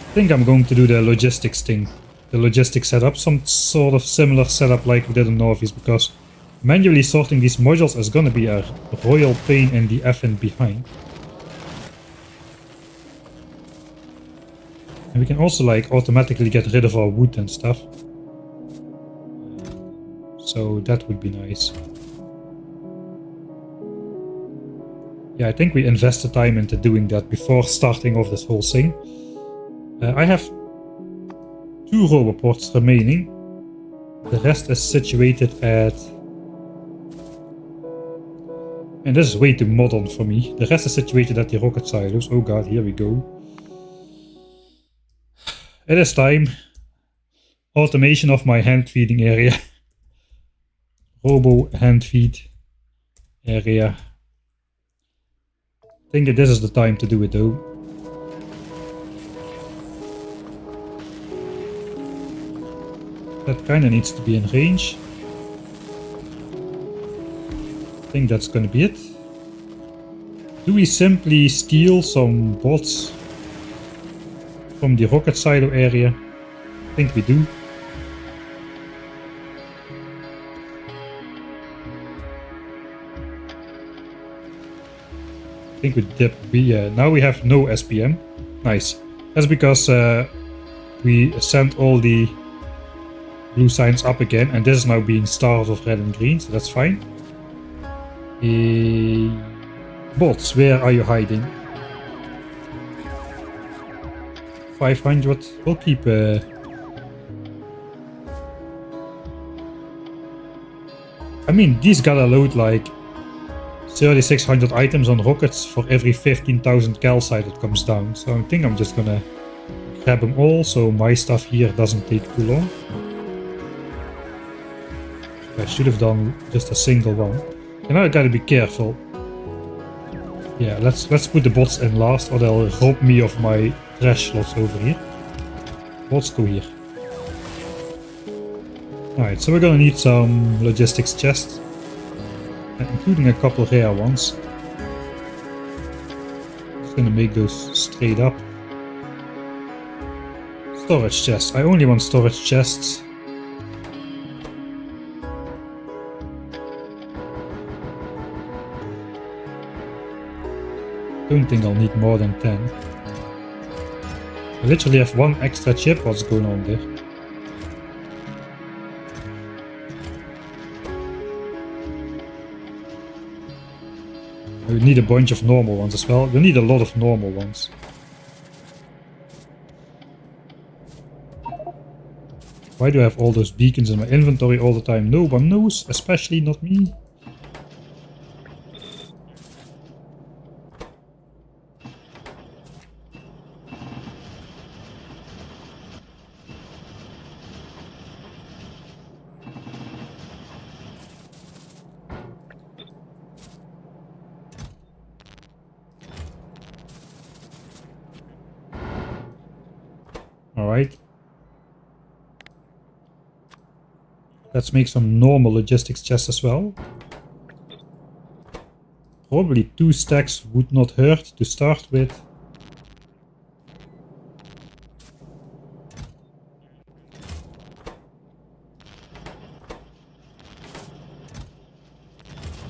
I think I'm going to do the logistics thing. The logistics setup. Some sort of similar setup like we did on Nauvis, because manually sorting these modules is gonna be a royal pain in the effing behind. And we can also like automatically get rid of our wood and stuff. So that would be nice. Yeah, I think we invested time into doing that before starting off this whole thing. I have 2 roboports remaining. The rest is situated at... And this is way too modern for me. The rest is situated at the rocket silos. Oh god, here we go. It is time. Automation of my hand feeding area. Robo hand feed area. I think that this is the time to do it though. That kinda needs to be in range. I think that's gonna be it. Do we simply steal some bots from the rocket silo area? I think we do. I think we did. Now we have no SPM. Nice. That's because we sent all the blue signs up again, and this is now being starved of red and green, so that's fine. Bots, where are you hiding? 500. We'll keep. I mean, these gotta load like 3,600 items on rockets for every 15,000 calcite that comes down. So I think I'm just gonna grab them all, so my stuff here doesn't take too long. I should have done just a single one. You know, I gotta be careful. Yeah, let's put the bots in last, or they'll rob me of my trash slots over here. Bots go here. Alright, so we're gonna need some logistics chests, including a couple rare ones. Just gonna make those straight up. Storage chests. I only want storage chests. Don't think I'll need more than 10. I literally have one extra chip. What's going on there? We need a bunch of normal ones as well. We need a lot of normal ones. Why do I have all those beacons in my inventory all the time? No one knows, especially not me. Alright. Let's make some normal logistics chests as well. Probably 2 stacks would not hurt to start with.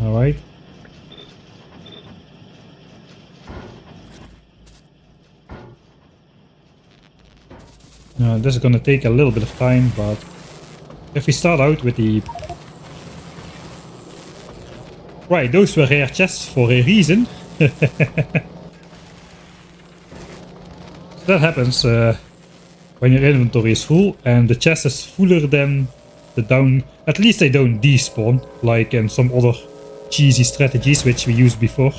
Alright. Now this is gonna take a little bit of time, but if we start out with the... Right, those were rare chests for a reason. That happens when your inventory is full and the chest is fuller than the down... At least they don't despawn, like in some other cheesy strategies which we used before.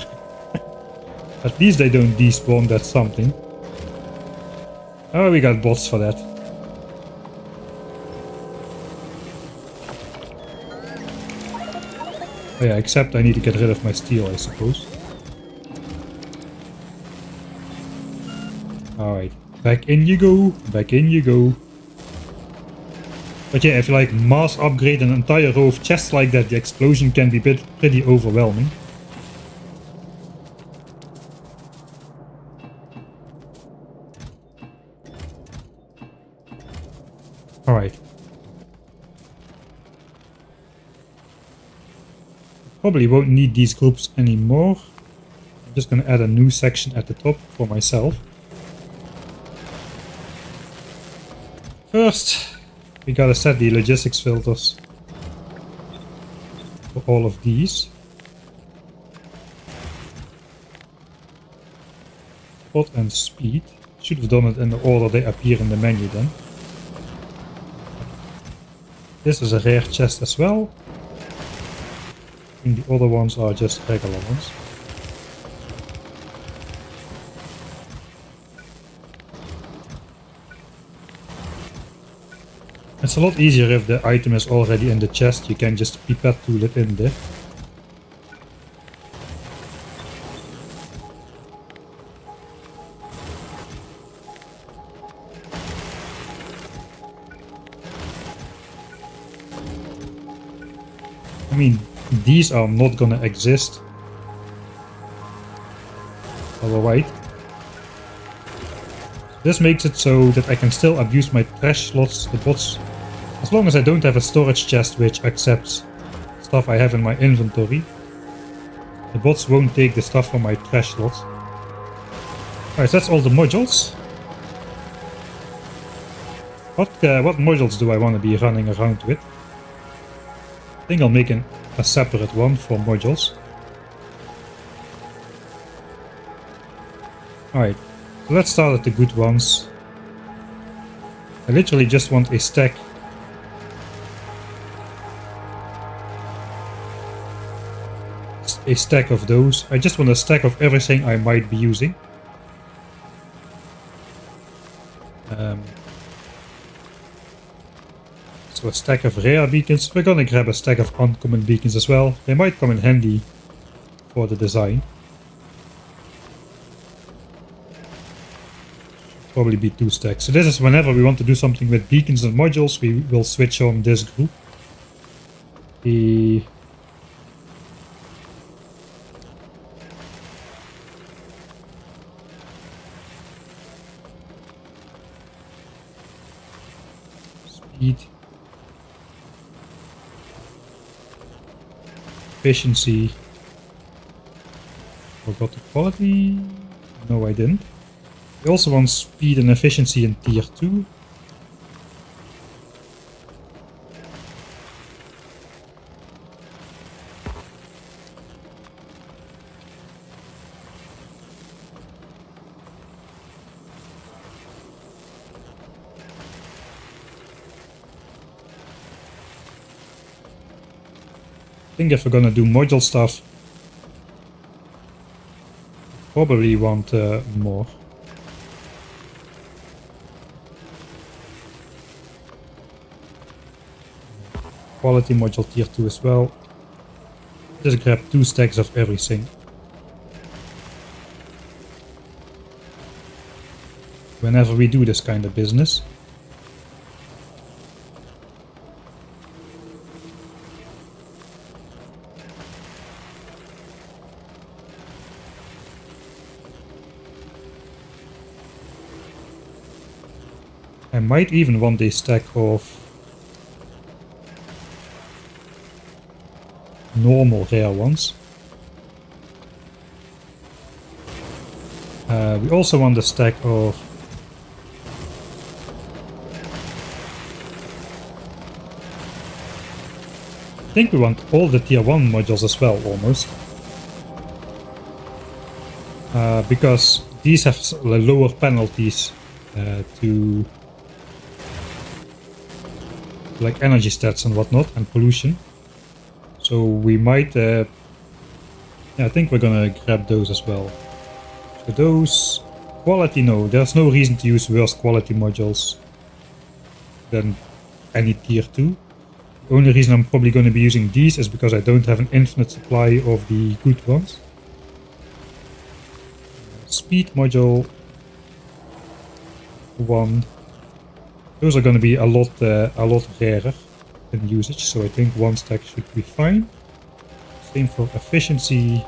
At least they don't despawn, that's something. Oh, we got bots for that. Oh yeah, except I need to get rid of my steel, I suppose. Alright, back in you go, back in you go. But yeah, if you like mass upgrade an entire row of chests like that, the explosion can be pretty overwhelming. Alright. Probably won't need these groups anymore. I'm just gonna add a new section at the top for myself. First, we gotta set the logistics filters for all of these. Spot and speed. Should have done it in the order they appear in the menu then. I This is a rare chest as well. And the other ones are just regular ones. It's a lot easier if the item is already in the chest. You can just pipette tool it in there. I mean, these are not gonna exist. Alright. This makes it so that I can still abuse my trash slots, the bots, as long as I don't have a storage chest which accepts stuff I have in my inventory. The bots won't take the stuff from my trash slots. Alright, so that's all the modules. What modules do I want to be running around with? I think I'll make a separate one for modules. Alright, so let's start at the good ones. I literally just want a stack. A stack of those. I just want a stack of everything I might be using. So a stack of rare beacons. We're gonna grab a stack of uncommon beacons as well. They might come in handy for the design. Probably be 2 stacks. So this is whenever we want to do something with beacons and modules, we will switch on this group. The speed, efficiency. Forgot the quality. No, I didn't. We also want speed and efficiency in tier 2. I think if we're gonna do module stuff, probably want more. Quality module tier 2 as well. Just grab 2 stacks of everything. Whenever we do this kind of business. I might even want a stack of normal rare ones. We also want a stack of I think we want all the tier 1 modules as well, almost. Because these have lower penalties to like energy stats and whatnot, and pollution. So we might, yeah, I think we're gonna grab those as well. So those, quality, no, there's no reason to use worse quality modules than any tier 2. The only reason I'm probably going to be using these is because I don't have an infinite supply of the good ones. Speed module 1. Those are going to be a lot rarer in usage, so I think 1 stack should be fine. Same for efficiency.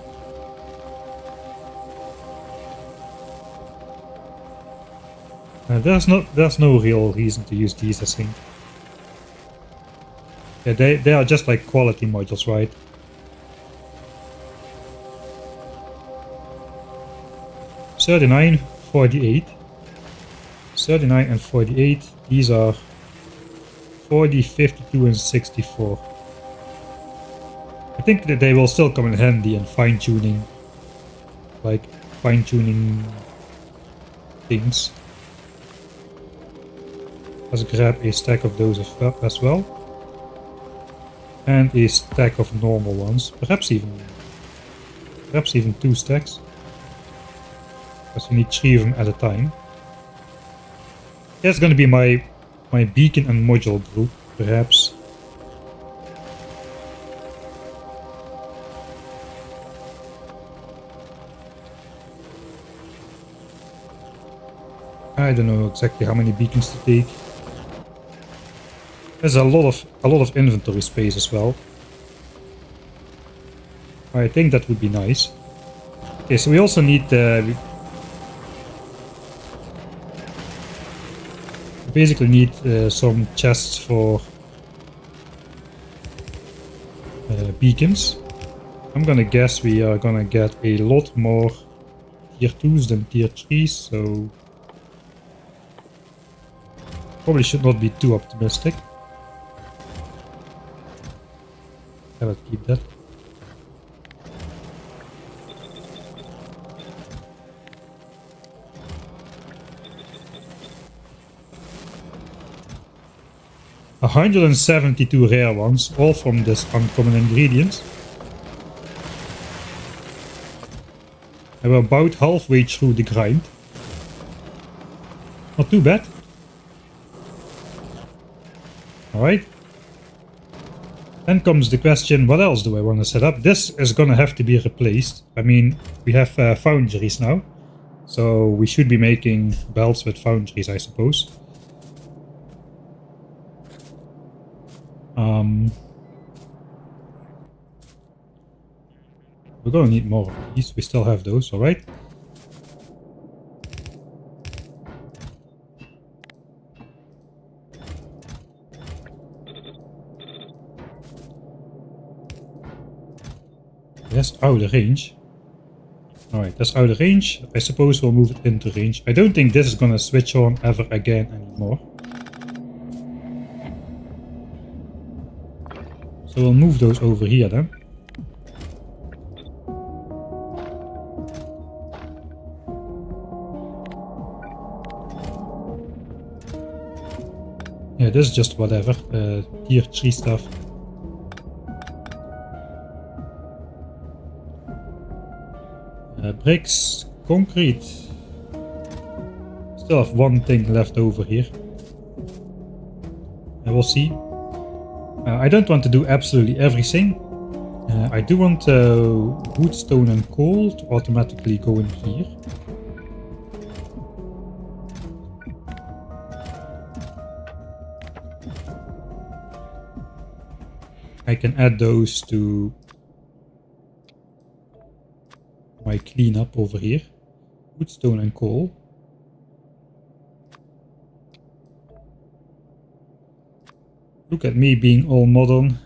There's no real reason to use these, I think. Yeah, they are just like quality modules, right? $39, $48. 39 and 48. These are 40, 52 and 64. I think that they will still come in handy in fine-tuning, like fine-tuning things. Let's grab a stack of those as well. And a stack of normal ones, perhaps even 2 stacks. Because you need 3 of them at a time. That's gonna be my beacon and module group, perhaps. I don't know exactly how many beacons to take. There's a lot of inventory space as well. I think that would be nice. Okay, so we also need basically need some chests for beacons. I'm gonna guess we are gonna get a lot more tier 2s than tier 3s, so probably should not be too optimistic. Let's keep that. $172 rare ones, all from this uncommon ingredients. And we're about halfway through the grind. Not too bad. Alright. Then comes the question, what else do I want to set up? This is gonna have to be replaced. I mean, we have Foundries now. So we should be making belts with Foundries, I suppose. We're gonna need more of these. We still have those, alright? That's out of range. Alright, that's out of range. I suppose we'll move it into range. I don't think this is gonna switch on ever again anymore. So we'll move those over here then. Yeah, this is just whatever. Tier 3 stuff. Bricks, concrete. Still have one thing left over here. And we'll see. I don't want to do absolutely everything. I do want wood, stone and coal to automatically go in here. I can add those to my cleanup over here. Wood, stone and coal. Look at me being all modern.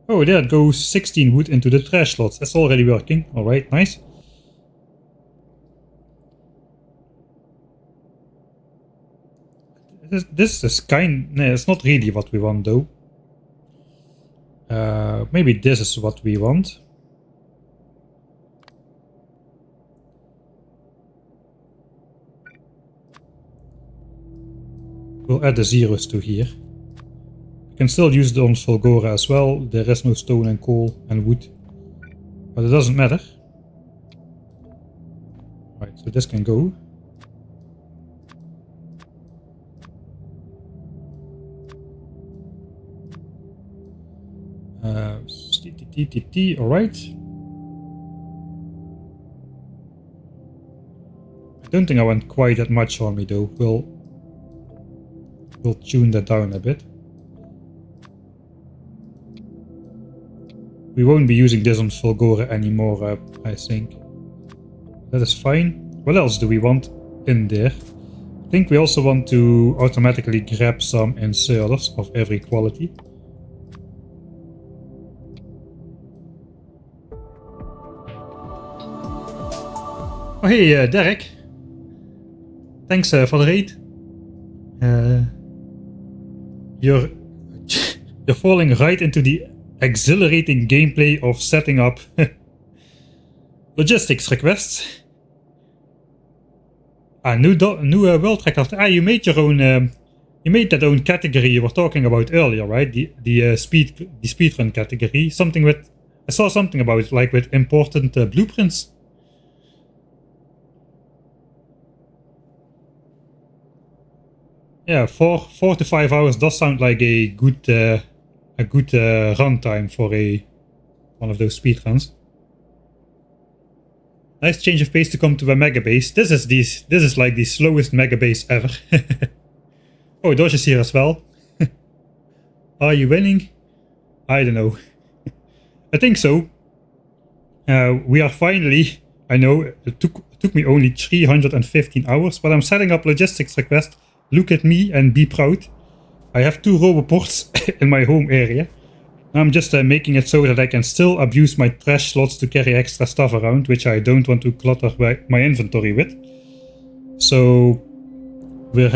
Oh, there it goes 16 wood into the trash slots. That's already working. Alright, nice. This is it's not really what we want though. Maybe this is what we want. We'll add the zeros to here. We can still use it on Volgora as well. There is no stone and coal and wood. But it doesn't matter. Right, so this can go. Alright. I don't think I want quite that much on me though. We'll tune that down a bit. We won't be using this on Volgora anymore, I think. That is fine. What else do we want in there? I think we also want to automatically grab some inserters of every quality. Oh hey Derek, thanks for the raid. You're falling right into the exhilarating gameplay of setting up logistics requests. New world record. You made your you made that own category you were talking about earlier, right? The speedrun category. Something with, I saw something about it, like with important blueprints. Yeah, 4 to 5 hours does sound like a good runtime for one of those speedruns. Nice change of pace to come to a mega base. This is like the slowest mega base ever. Oh, Dodge is here as well. Are you winning? I don't know. I think so. We are finally, I know it took me only 315 hours, but I'm setting up logistics request. Look at me and be proud. I have 2 roboports in my home area. I'm just making it so that I can still abuse my trash slots to carry extra stuff around, which I don't want to clutter my inventory with. So we're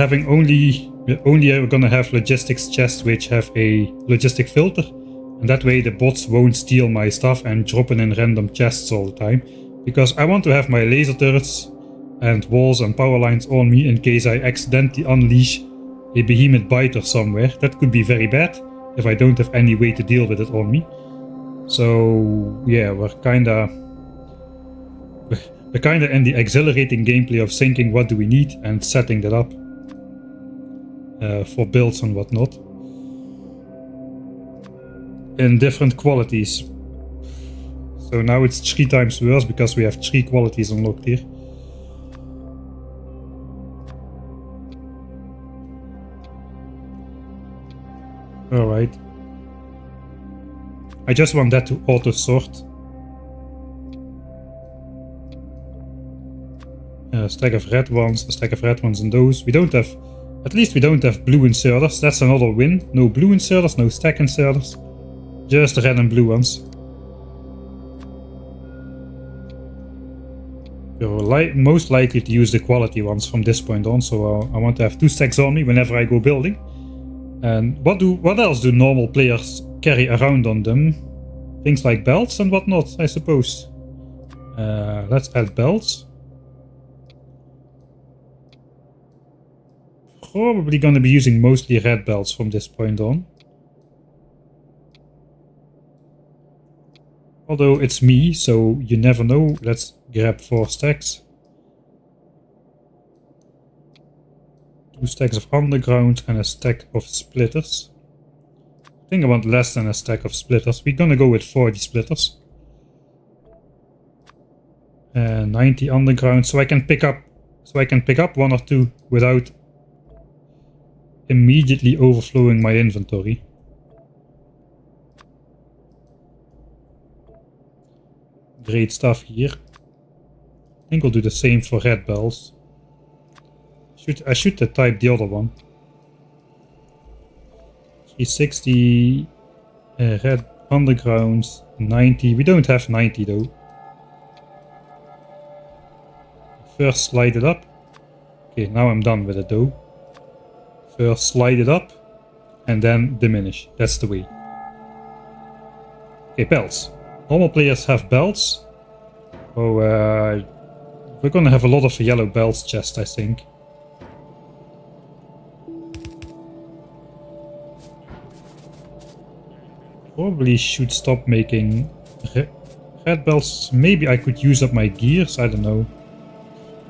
gonna have logistics chests which have a logistic filter, and that way the bots won't steal my stuff and drop it in random chests all the time. Because I want to have my laser turrets and walls and power lines on me in case I accidentally unleash a behemoth biter somewhere. That could be very bad if I don't have any way to deal with it on me. So yeah, we're kinda in the exhilarating gameplay of thinking what do we need and setting that up for builds and whatnot. In different qualities. So now it's 3 times worse because we have 3 qualities unlocked here. Alright. I just want that to auto sort. A stack of red ones, a stack of red ones and those. We don't have, at least we don't have blue inserters. That's another win. No blue inserters, no stack inserters. Just the red and blue ones. You're most likely to use the quality ones from this point on, so I want to have 2 stacks on me whenever I go building. And what else do normal players carry around on them? Things like belts and whatnot, I suppose. Let's add belts. Probably gonna be using mostly red belts from this point on. Although it's me, so you never know. Let's grab 4 stacks. 2 stacks of underground and a stack of splitters. I think I want less than a stack of splitters. We're gonna go with 40 splitters. 90 underground, so I can pick up 1 or 2 without immediately overflowing my inventory. Great stuff here. I think we'll do the same for red bells. I should type the other one. 360 red underground, 90. We don't have 90 though. First slide it up. Okay, now I'm done with it though. First slide it up and then diminish. That's the way. Okay, belts. Normal players have belts. Oh, we're gonna have a lot of yellow belts chest, I think. Probably should stop making red belts. Maybe I could use up my gears, I don't know.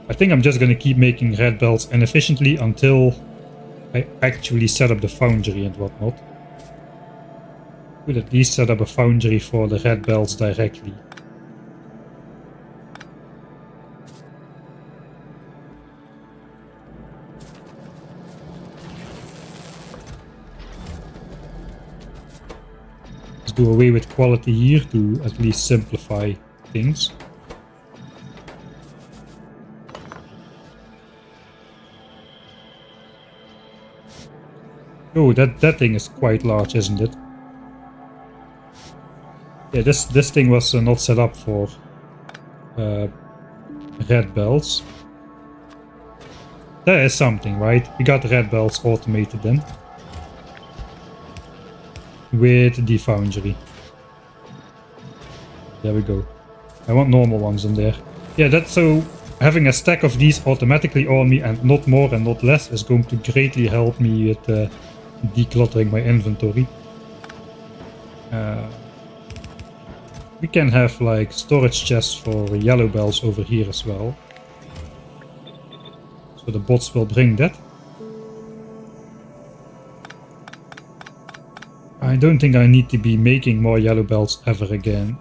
I think I'm just gonna keep making red belts inefficiently until I actually set up the foundry and whatnot. Could at least set up a foundry for the red belts directly. Let's do away with quality here to at least simplify things. Oh, that thing is quite large, isn't it? Yeah, this thing was not set up for red belts. That is something, right? We got red belts automated then. With the foundry. There we go. I want normal ones in there. Yeah, that's so having a stack of these automatically on me and not more and not less is going to greatly help me with decluttering my inventory. We can have like storage chests for yellow bells over here as well. So the bots will bring that. I don't think I need to be making more yellow bells ever again.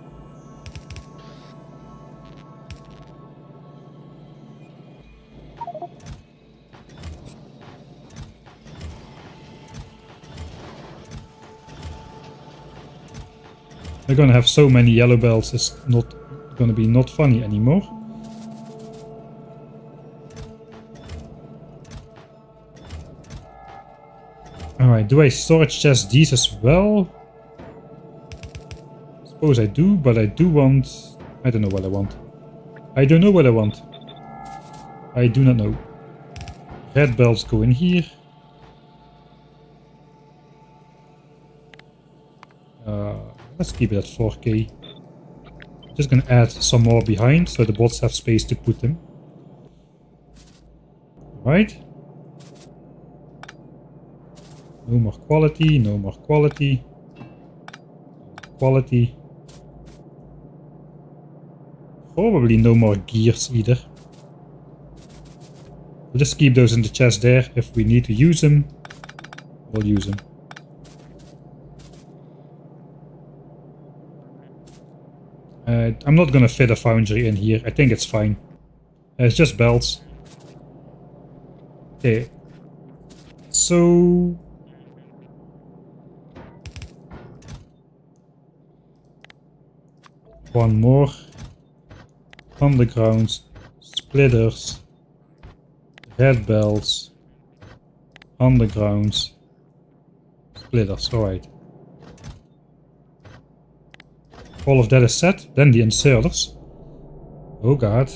We're gonna have so many yellow bells, it's not gonna be not funny anymore. Alright, do I storage chest these as well? Suppose I do, but I do want... I don't know what I want. I don't know what I want. I do not know. Red bells go in here. Let's keep it at 4k. Just gonna add some more behind so the bots have space to put them. Right. No more quality, no more quality. Quality. Probably no more gears either. We'll just keep those in the chest there. If we need to use them, we'll use them. I'm not gonna fit a foundry in here. I think it's fine. It's just belts. Okay. So... one more. Undergrounds. Splitters. Red belts. Undergrounds. Splitters, alright. All of that is set, then the inserters. Oh god.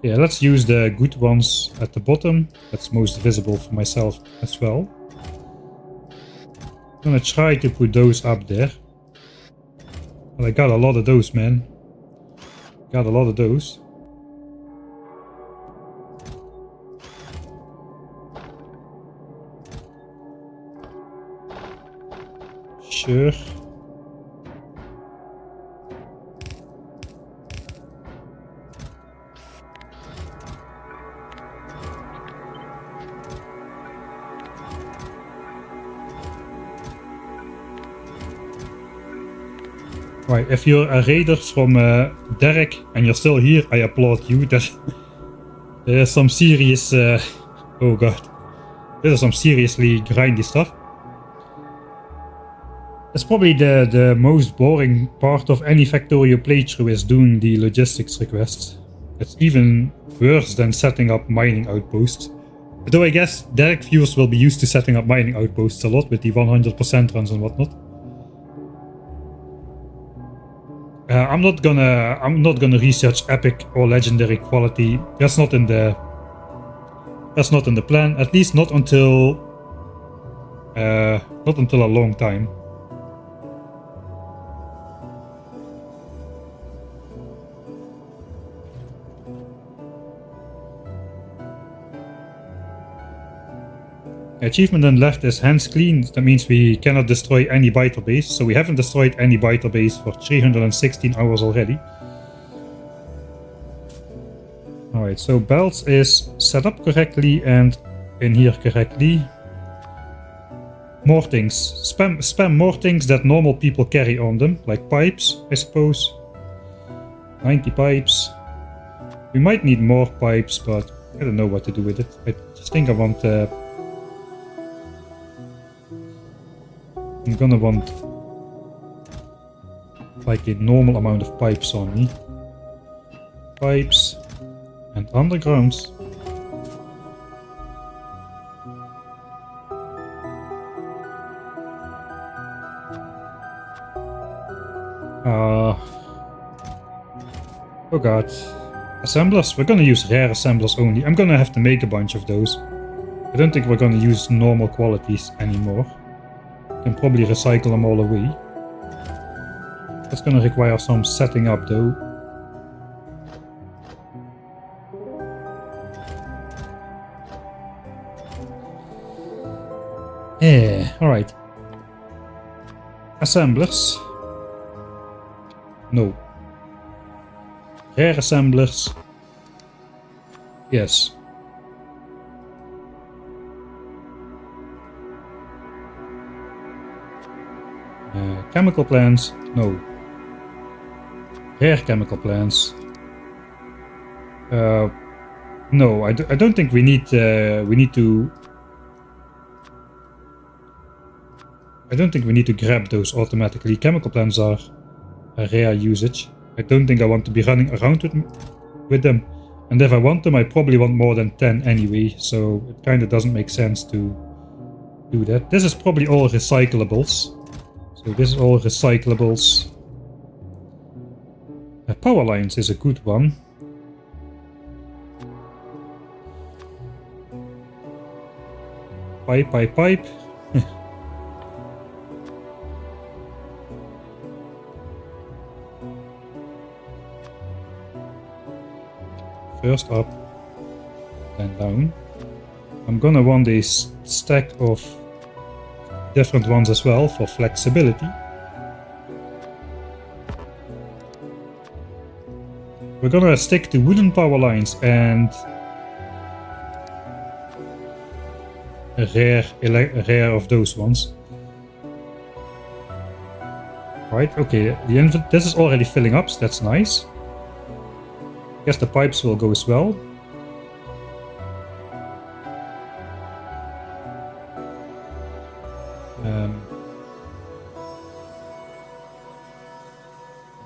Yeah, let's use the good ones at the bottom. That's most visible for myself as well. I'm gonna try to put those up there. But I got a lot of those, man. Got a lot of those. Sure. Right, if you're a raider from Derek and you're still here, I applaud you. There's some serious... oh god. There's some seriously grindy stuff. It's probably the most boring part of any Factorio playthrough is doing the logistics requests. It's even worse than setting up mining outposts. Though I guess Derek viewers will be used to setting up mining outposts a lot with the 100% runs and whatnot. I'm not gonna research epic or legendary quality. That's not in the plan. At least not until a long time. Achievement on left is hands clean. That means we cannot destroy any biter base. So we haven't destroyed any biter base for 316 hours already. Alright, so belts is set up correctly and in here correctly. More things. Spam more things that normal people carry on them. Like pipes, I suppose. 90 pipes. We might need more pipes, but I don't know what to do with it. I just think I want... I'm gonna want like a normal amount of pipes on me. Pipes and undergrounds. Oh god. Assemblers? We're gonna use rare assemblers only. I'm gonna have to make a bunch of those. I don't think we're gonna use normal qualities anymore. Can probably recycle them all away. That's gonna require some setting up though. Yeah, alright. Assemblers. No. Rare assemblers. Yes. Chemical plants. No. Rare chemical plants. No, I don't think we need to. I don't think we need to grab those automatically. Chemical plants are a rare usage. I don't think I want to be running around with them. And if I want them, I probably want more than 10 anyway. So it kind of doesn't make sense to do that. This is probably all recyclables. So this is all recyclables. Power lines is a good one. Pipe. First up, then down. I'm gonna want a stack of different ones as well for flexibility. We're gonna stick to wooden power lines and a rare of those ones. Right, okay, this is already filling up, so that's nice. Guess the pipes will go as well.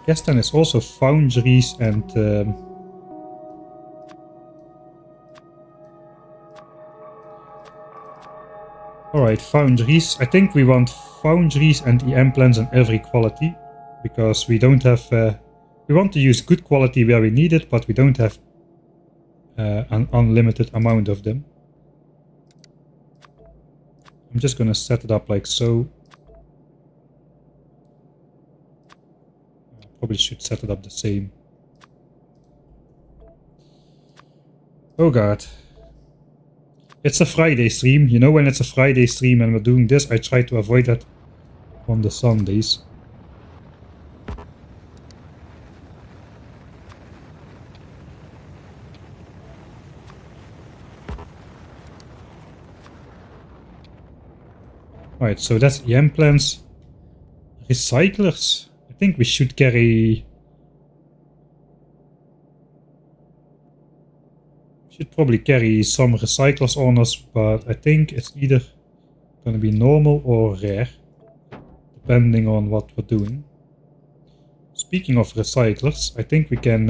Guess then it's also foundries and alright, foundries. I think we want foundries and EM plants in every quality because we don't have we want to use good quality where we need it, but we don't have an unlimited amount of them. I'm just gonna set it up like so. Probably should set it up the same. Oh god. It's a Friday stream. You know, when it's a Friday stream and we're doing this, I try to avoid that on the Sundays. Alright, so that's EM plants. Recyclers. I think we should carry... Should probably carry some recyclers on us, but I think it's either going to be normal or rare, depending on what we're doing. Speaking of recyclers, I think we can...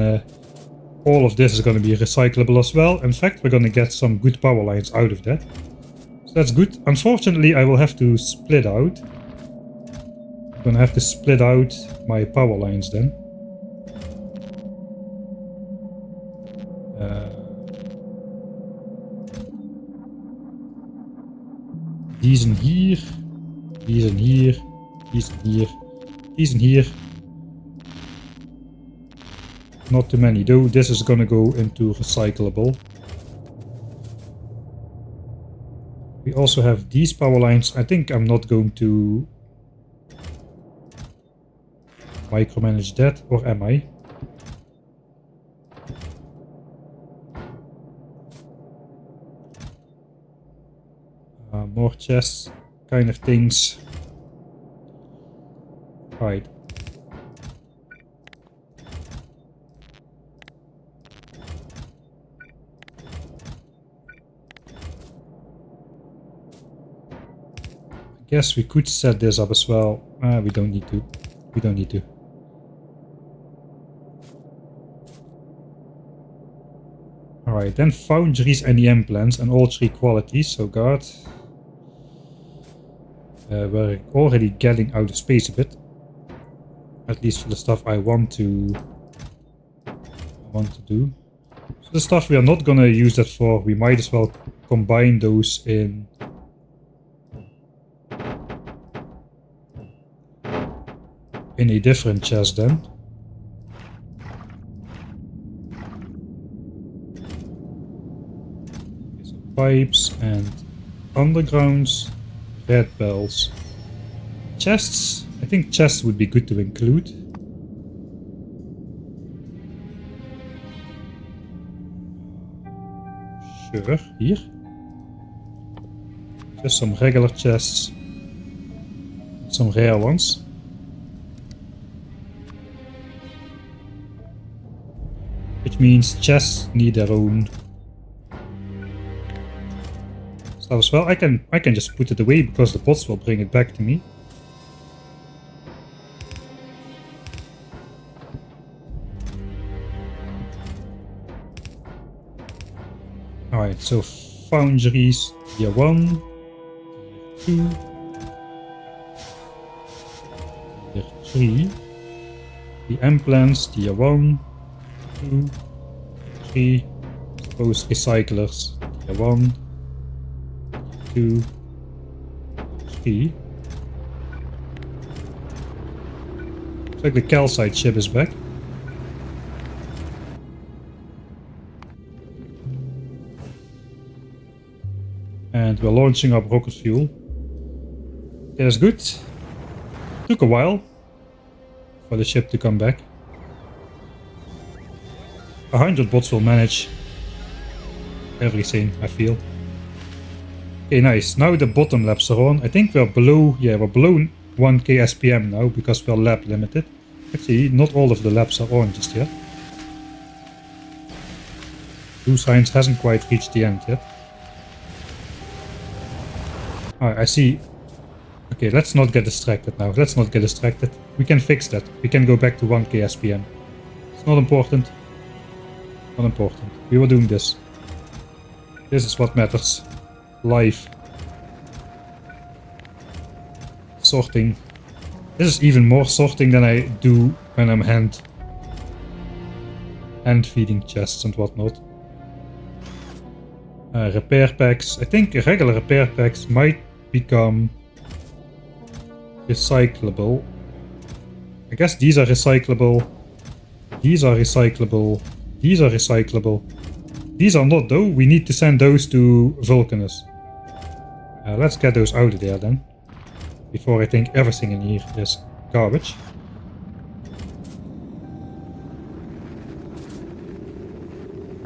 all of this is going to be recyclable as well. In fact, we're going to get some good power lines out of that. So that's good. Unfortunately, I will have to split out. I'm going to have to split out my power lines then. These in here, these in here, these in here, these in here. Not too many though. This is gonna go into recyclable. We also have these power lines. I think I'm not going to micromanage that, or am I? More chests, kind of things. Right. I guess we could set this up as well. We don't need to. We don't need to. Alright, then foundries and EM plants and all three qualities, so god. We're already getting out of space a bit. At least for the stuff I want to do. So the stuff we are not gonna use that for, we might as well combine those in. in a different chest then. Okay, so pipes and undergrounds, red bells. Chests, I think chests would be good to include. Sure, here. Just some regular chests. Some rare ones. Which means chests need their own stuff as well. I can just put it away because the bots will bring it back to me. Alright, so Foundries tier 1, tier 2, tier 3, the implants tier 1, 2, 3, suppose recyclers tier 1, 2, 3. Looks like the calcite ship is back. And we're launching up rocket fuel. Okay, that's good. Took a while for the ship to come back. 100 bots will manage everything, I feel. Okay, nice. Now the bottom labs are on. I think we're below, yeah, we're below 1k SPM now because we're lab limited. Actually, not all of the labs are on just yet. Blue Science hasn't quite reached the end yet. Alright, I see. Okay, let's not get distracted now. Let's not get distracted. We can fix that. We can go back to 1k SPM. It's not important. Not important. We were doing this. This is what matters. Life. Sorting. This is even more sorting than I do when I'm hand feeding chests and whatnot. Repair packs. I think regular repair packs might become recyclable. I guess these are recyclable. These are recyclable. These are recyclable. These are not though. We need to send those to Vulcanus. Let's get those out of there then. Before I think everything in here is garbage.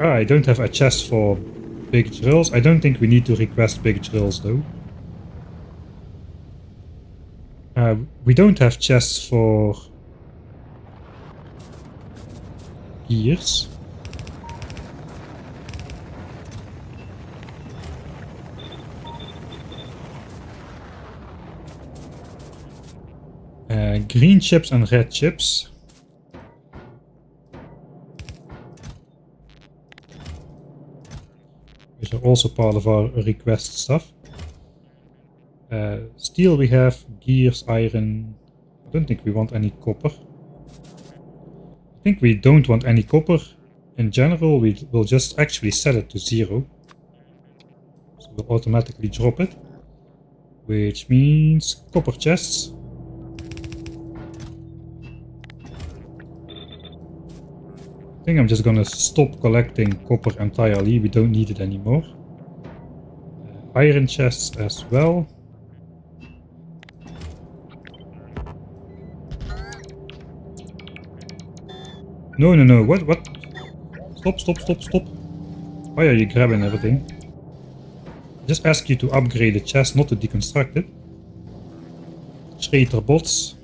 I don't have a chest for big drills. I don't think we need to request big drills though. We don't have chests for gears. Green chips and red chips. Which are also part of our request stuff. Steel we have, gears, iron. I don't think we want any copper. I think we don't want any copper. In general, we will just actually set it to 0. So we'll automatically drop it. Which means copper chests. I think I'm just gonna stop collecting copper entirely. We don't need it anymore. Iron chests as well. No, what? Stop. Why are you grabbing everything? Just ask you to upgrade the chest, not to deconstruct it. Schrader bots.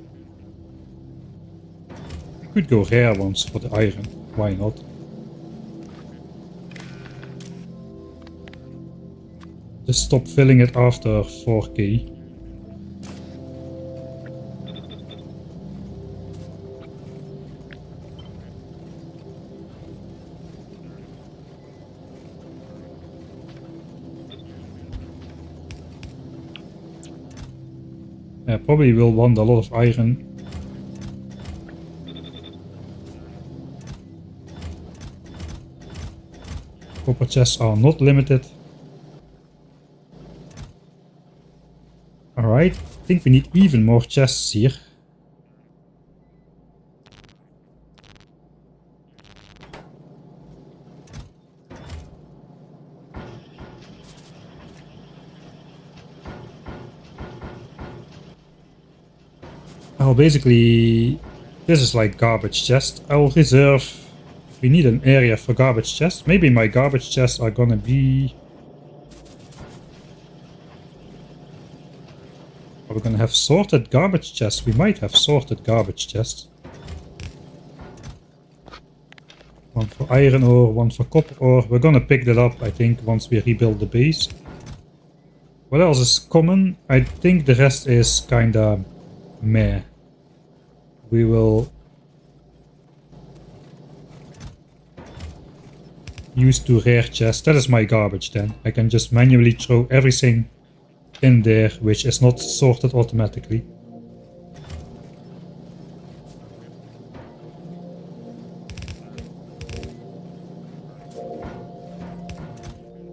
We could go rare ones for the iron, why not? Just stop filling it after 4k. Probably will want a lot of iron. Copper chests are not limited. Alright, I think we need even more chests here. I'll basically... This is like garbage chest. I'll reserve... We need an area for garbage chests. Maybe my garbage chests are gonna be... Are we gonna have sorted garbage chests? We might have sorted garbage chests. One for iron ore, one for copper ore. We're gonna pick that up, I think, once we rebuild the base. What else is common? I think the rest is kinda meh. We will use 2 rare chests. That is my garbage then. I can just manually throw everything in there which is not sorted automatically.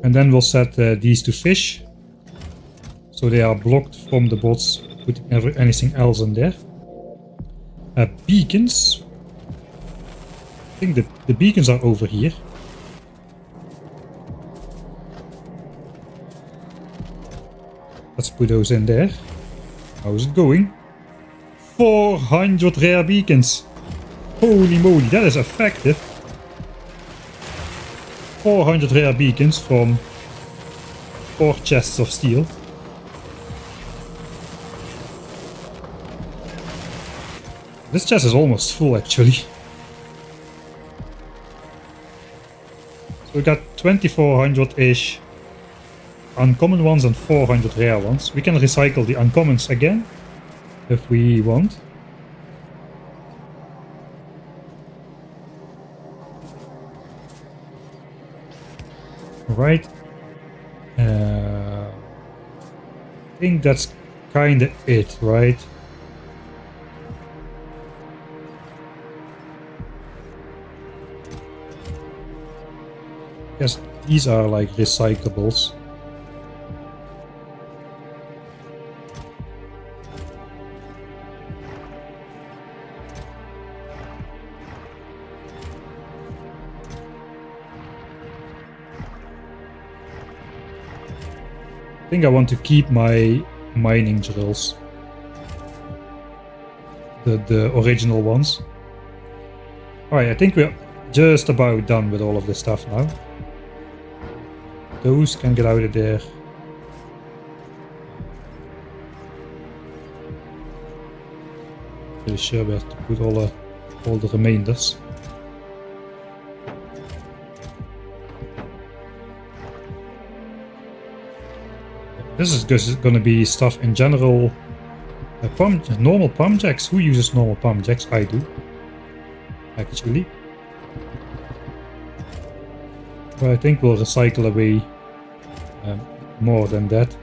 And then we'll set these to fish. So they are blocked from the bots, putting anything else in there. Beacons. I think that the beacons are over here. Let's put those in there. How's it going? 400 rare beacons. Holy moly, that is effective. 400 rare beacons from 4 chests of steel. This chest is almost full actually. So we got 2400-ish uncommon ones and 400 rare ones. We can recycle the uncommons again if we want. Right. I think that's kinda it, right? Yes, these are like recyclables. I think I want to keep my mining drills. The original ones. Alright, I think we're just about done with all of this stuff now. Those can get out of there. Pretty sure we have to put all the remainders. This is just gonna be stuff in general. Normal pump jacks. Who uses normal pump jacks? I do. Actually. But I think we'll recycle away more than that.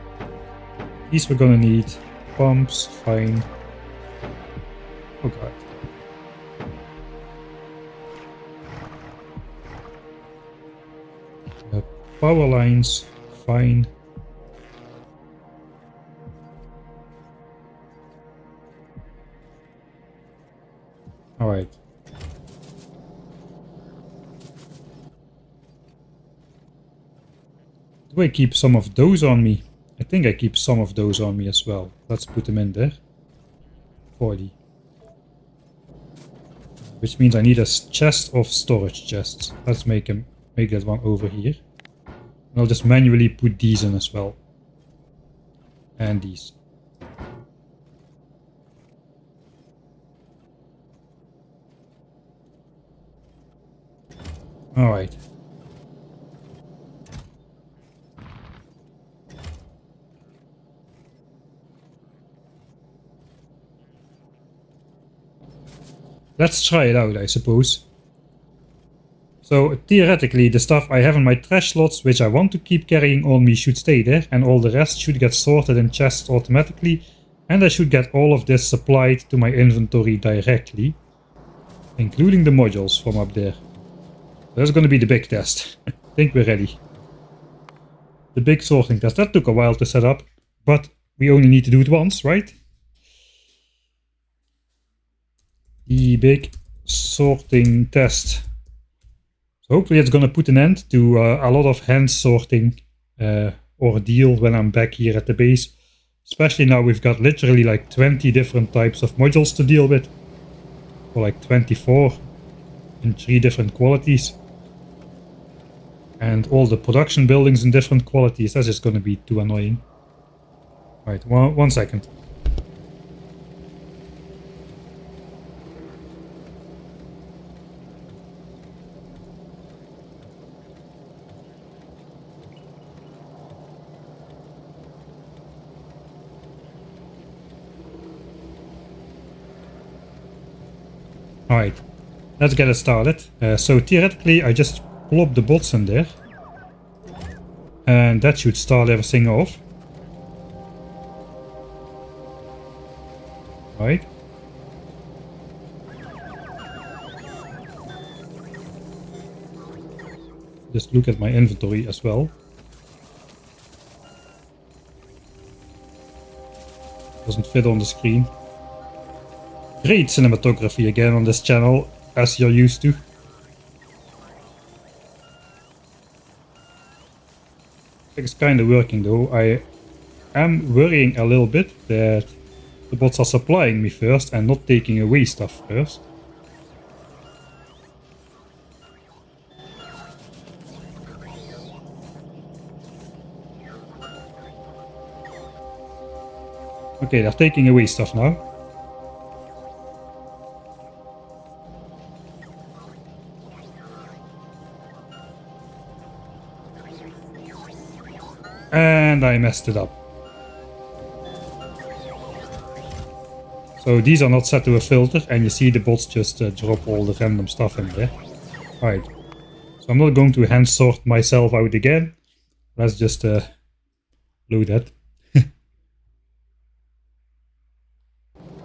These we're gonna need. Pumps, fine. Oh god. Power lines, fine. Alright. Do I keep some of those on me? I think I keep some of those on me as well. Let's put them in there. 40. Which means I need a chest of storage chests. Let's make that one over here. And I'll just manually put these in as well. And these. Alright. Let's try it out, I suppose. So theoretically the stuff I have in my trash slots which I want to keep carrying on me should stay there, and all the rest should get sorted in chests automatically, and I should get all of this supplied to my inventory directly, including the modules from up there. That's going to be the big test. I think we're ready. The big sorting test. That took a while to set up, but we only need to do it once, right? The big sorting test. So hopefully it's going to put an end to a lot of hand sorting ordeal when I'm back here at the base. Especially now we've got literally like 20 different types of modules to deal with. Or like 24 in 3 different qualities. And all the production buildings in different qualities. That's just gonna be too annoying. Right, one second. Alright, let's get it started. So theoretically I just plop the bots in there. And that should start everything off. Right. Just look at my inventory as well. Doesn't fit on the screen. Great cinematography again on this channel, as you're used to. It's kind of working though. I am worrying a little bit that the bots are supplying me first and not taking away stuff first. Okay, they're taking away stuff now. And I messed it up. So these are not set to a filter, and you see the bots just drop all the random stuff in there. Alright. So I'm not going to hand sort myself out again. Let's just load that.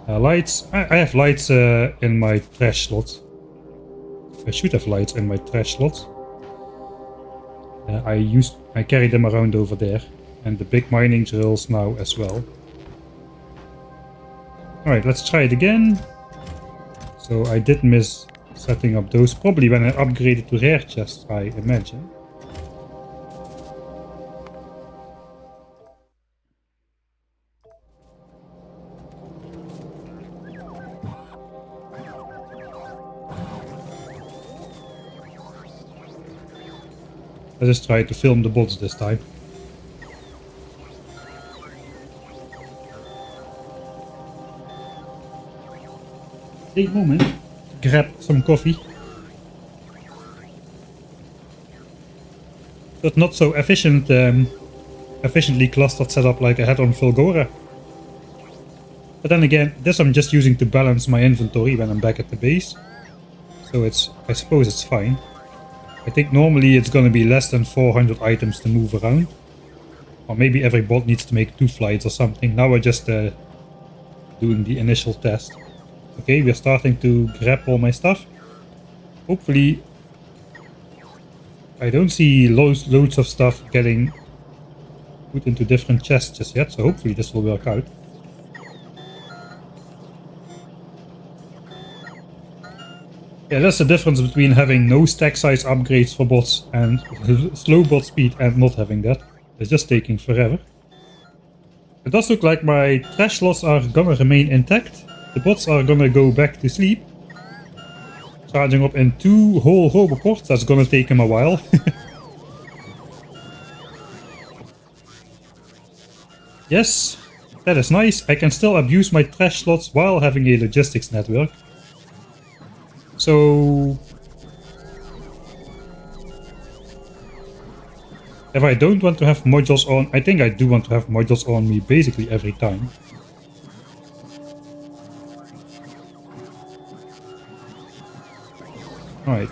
Lights. I have lights in my trash slots. I should have lights in my trash slots. I carry them around over there, and the big mining drills now as well. Alright, let's try it again. So I did miss setting up those, probably when I upgraded to rare chests, I imagine. Let's just try to film the bots this time. Take a moment to grab some coffee. But not so efficiently clustered setup like I had on Fulgora. But then again, this I'm just using to balance my inventory when I'm back at the base. So I suppose it's fine. I think normally it's gonna be less than 400 items to move around. Or maybe every bot needs to make 2 flights or something. Now we're just doing the initial test. Okay, we're starting to grab all my stuff. Hopefully I don't see loads of stuff getting put into different chests just yet, so hopefully this will work out. Yeah, that's the difference between having no stack size upgrades for bots and slow bot speed and not having that. It's just taking forever. It does look like my trash slots are gonna remain intact. The bots are gonna go back to sleep. Charging up in 2 whole roboports, that's gonna take them a while. Yes, that is nice. I can still abuse my trash slots while having a logistics network. So if I don't want to have modules on, I think I do want to have modules on me basically every time. Alright.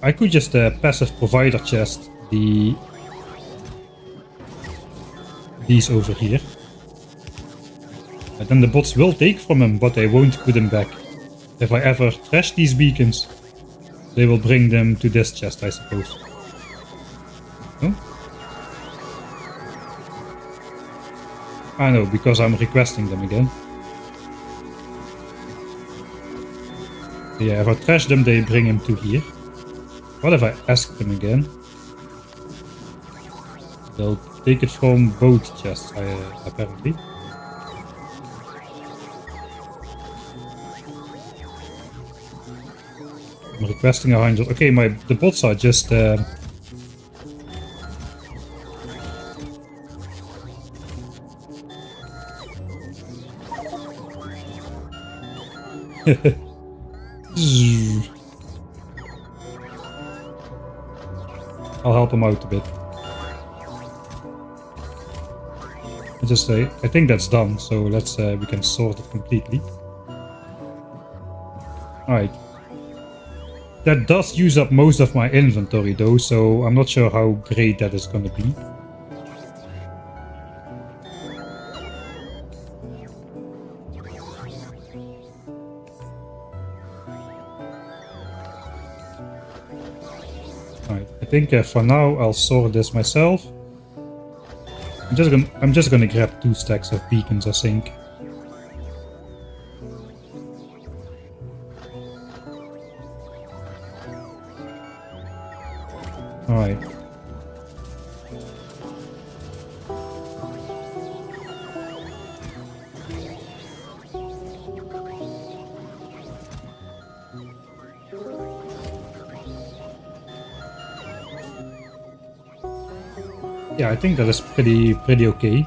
I could just passive provider chest these over here. And then the bots will take from him, but they won't put them back. If I ever trash these beacons, they will bring them to this chest, I suppose. No? I know, because I'm requesting them again. Yeah, if I trash them, they bring him to here. What if I ask them again? They'll take it from both chests, apparently. I'm requesting 100. Okay, the bots are just... I'll help him out a bit. I think that's done, so let's we can sort it completely. Alright. That does use up most of my inventory though, so I'm not sure how great that is gonna be. Alright, I think for now I'll sort this myself. I'm just gonna grab 2 stacks of beacons, I think. Alright. Yeah, I think that is pretty okay.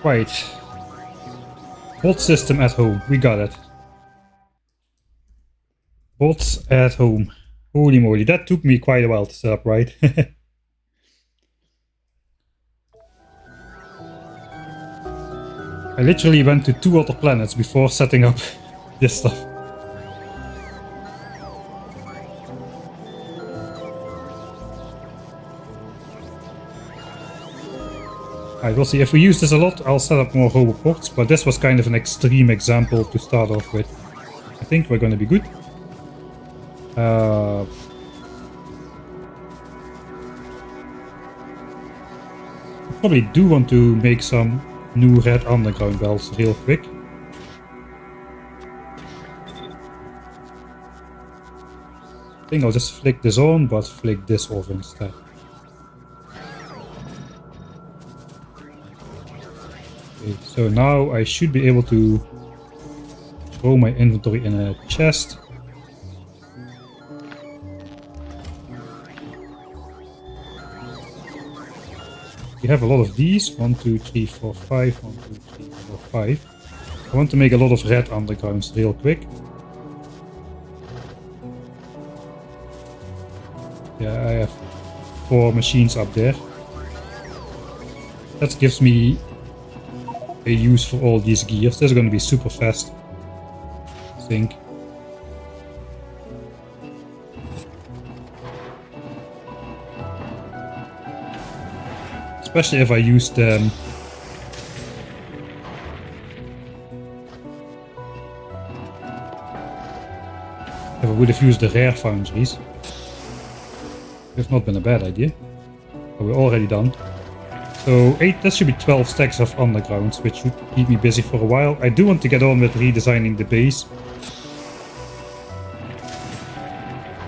Right. Bot system at home. We got it. Bots at home. Holy moly, that took me quite a while to set up, right? I literally went to 2 other planets before setting up this stuff. Alright, we'll see. If we use this a lot, I'll set up more roboports, but this was kind of an extreme example to start off with. I think we're gonna be good. I probably do want to make some new red underground belts real quick. I think I'll just flick this on, but flick this off instead. Okay, so now I should be able to throw my inventory in a chest. We have a lot of these. 1, 2, 3, 4, 5. 1, 2, 3, 4, 5. I want to make a lot of red undergrounds real quick. Yeah, I have 4 machines up there. That gives me a use for all these gears. This is going to be super fast, I think. Especially if I use them. If I would have used the rare foundries. It would have not been a bad idea. But we're already done. So that should be 12 stacks of undergrounds, which should keep me busy for a while. I do want to get on with redesigning the base.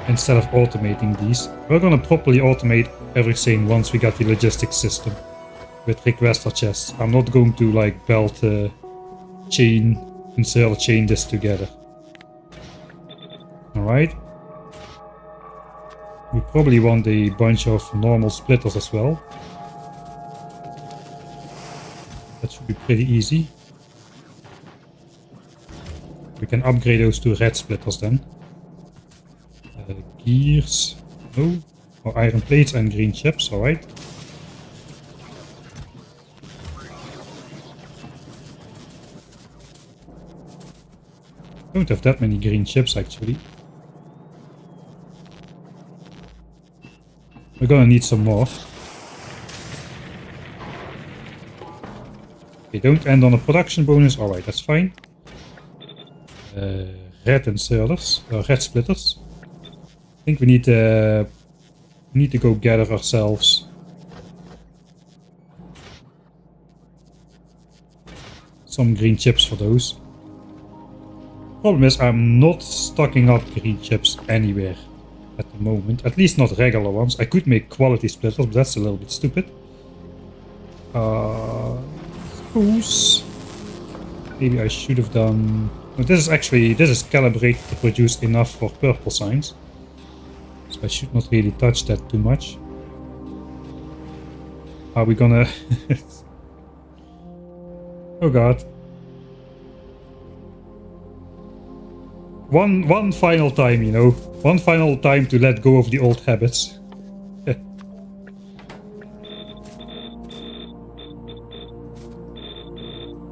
Instead of automating these. We're gonna properly automate everything once we got the logistics system. With requester chests. I'm not going to like belt chain, insert chain this together. Alright. We probably want a bunch of normal splitters as well. That should be pretty easy. We can upgrade those to red splitters then. Gears. No. Or iron plates and green chips, alright. Don't have that many green chips actually. We're gonna need some more. Okay, don't end on a production bonus. Alright, that's fine. Red inserters, red splitters. I think we need to go gather ourselves some green chips for those. Problem is, I'm not stocking up green chips anywhere at the moment. At least not regular ones. I could make quality splitters, but that's a little bit stupid. Suppose maybe I should have done... No, this is calibrated to produce enough for purple signs. So I should not really touch that too much. Are we gonna... Oh god. One final time, you know. One final time to let go of the old habits.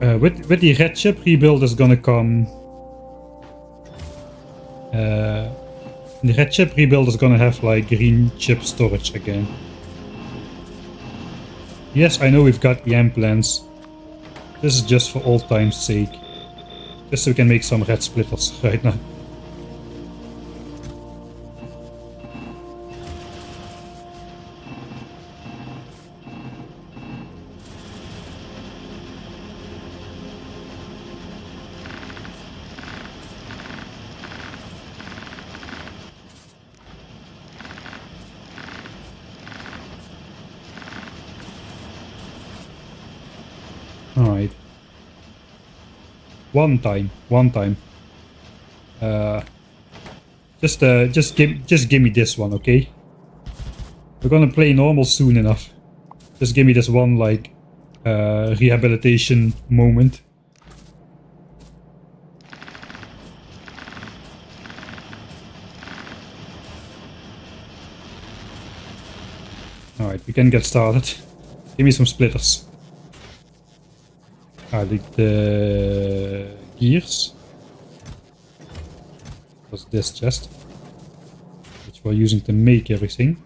With the red chip rebuild is gonna come... the red chip rebuild is gonna have like green chip storage again. Yes, I know we've got EM plans. This is just for old time's sake. Just so we can make some red splitters right now. Alright. One time. Just give me this one, okay? We're gonna play normal soon enough. Just give me this one, like, rehabilitation moment. Alright, we can get started. Give me some splitters. The gears. Was this chest, which we're using to make everything.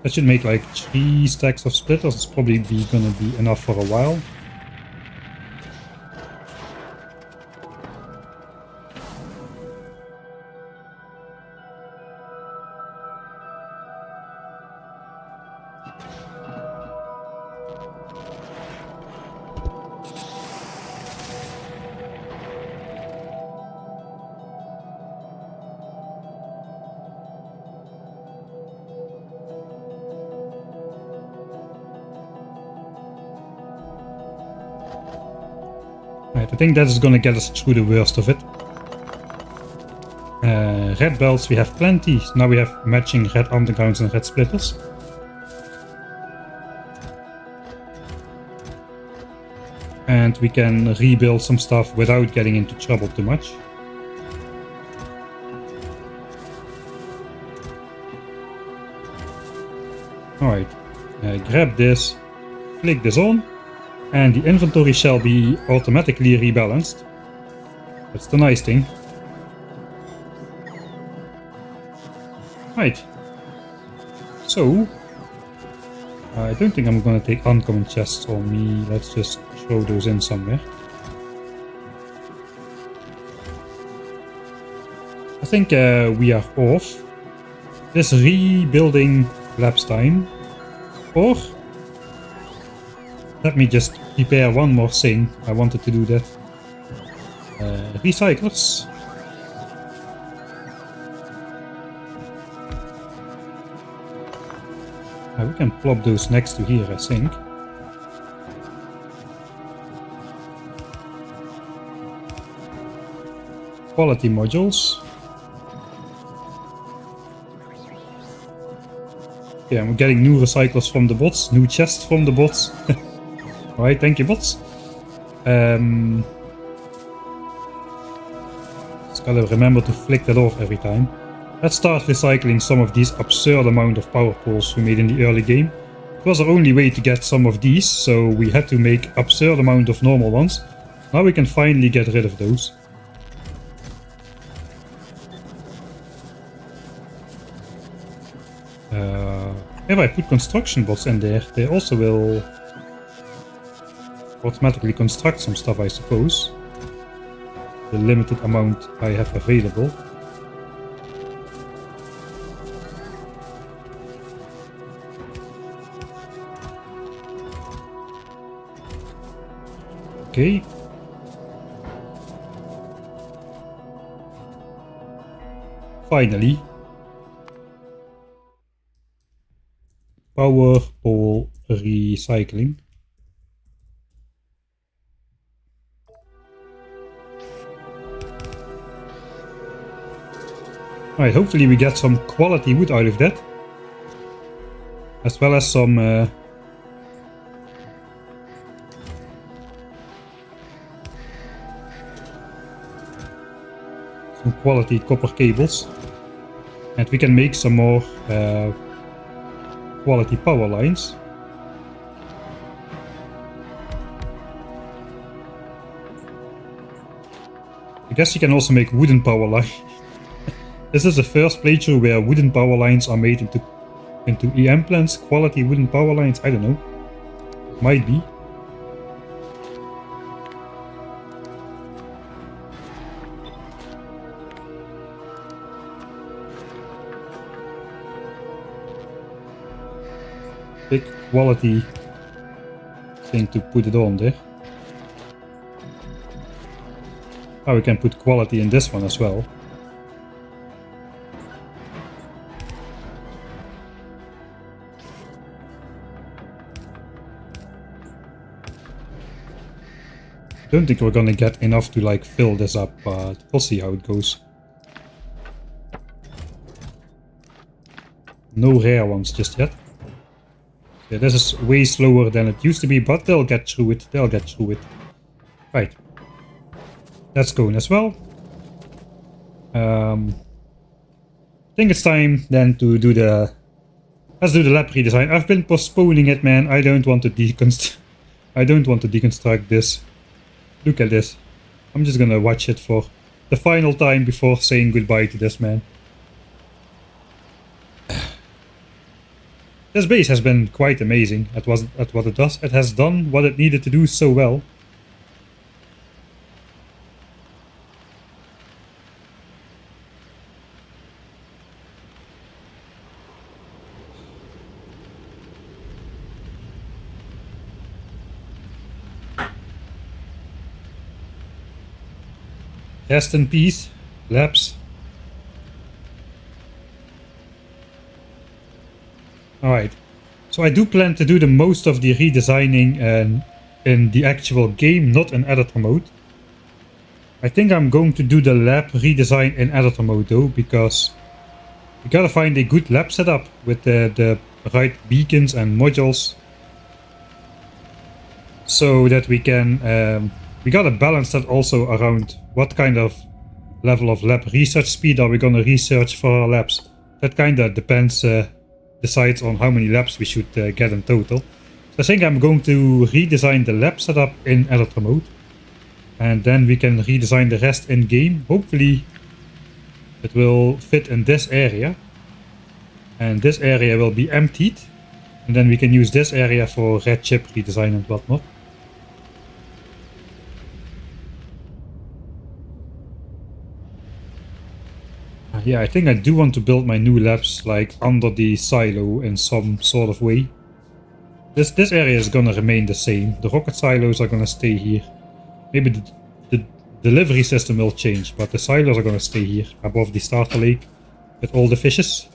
That should make like 3 stacks of splitters. It's probably gonna be enough for a while. Right, I think that is gonna get us through the worst of it. Red belts we have plenty, so now we have matching red undergrounds and red splitters. And we can rebuild some stuff without getting into trouble too much. Alright, grab this, flick this on. And the inventory shall be automatically rebalanced. That's the nice thing. Right. So, I don't think I'm gonna take uncommon chests on me. Let's just throw those in somewhere. I think we are off. This rebuilding lapse time. Or let me just prepare one more thing. I wanted to do that. Recyclers. We can plop those next to here, I think. Quality modules. Yeah, I'm getting new recyclers from the bots, new chests from the bots. Alright, thank you, bots. Just gotta remember to flick that off every time. Let's start recycling some of these absurd amount of power poles we made in the early game. It was our only way to get some of these, so we had to make absurd amount of normal ones. Now we can finally get rid of those. If I put construction bots in there, they also will automatically construct some stuff, I suppose. the limited amount I have available. Okay. Finally. Power pole recycling. Alright, hopefully we get some quality wood out of that. As well as some quality copper cables. And we can make some more quality power lines. I guess you can also make wooden power lines. This is the first playthrough where wooden power lines are made into EM plants. Quality wooden power lines, I don't know. Might be. Big quality thing to put it on there. Oh, we can put quality in this one as well. Don't think we're gonna get enough to like fill this up, but we'll see how it goes. No rare ones just yet. Yeah, this is way slower than it used to be, but they'll get through it. They'll get through it. Right. That's going as well. I think it's time then to do the... Let's do the lab redesign. I've been postponing it, man. I don't want to deconstruct this. Look at this. I'm just gonna watch it for the final time before saying goodbye to this, man. This base has been quite amazing at what it does. It has done what it needed to do so well. Rest in peace, labs. Alright, so I do plan to do the most of the redesigning in the actual game, not in editor mode. I think I'm going to do the lab redesign in editor mode though, because we gotta find a good lab setup with the right beacons and modules. So that we can, we gotta balance that also around what kind of level of lab research speed are we gonna research for our labs. That kinda depends, decides on how many labs we should get in total. So I think I'm going to redesign the lab setup in editor mode. And then we can redesign the rest in game. Hopefully it will fit in this area. And this area will be emptied. And then we can use this area for red chip redesign and whatnot. Yeah, I think I do want to build my new labs like under the silo in some sort of way. This area is gonna remain the same. The rocket silos are gonna stay here. Maybe the delivery system will change, but the silos are gonna stay here above the starter lake with all the fishes.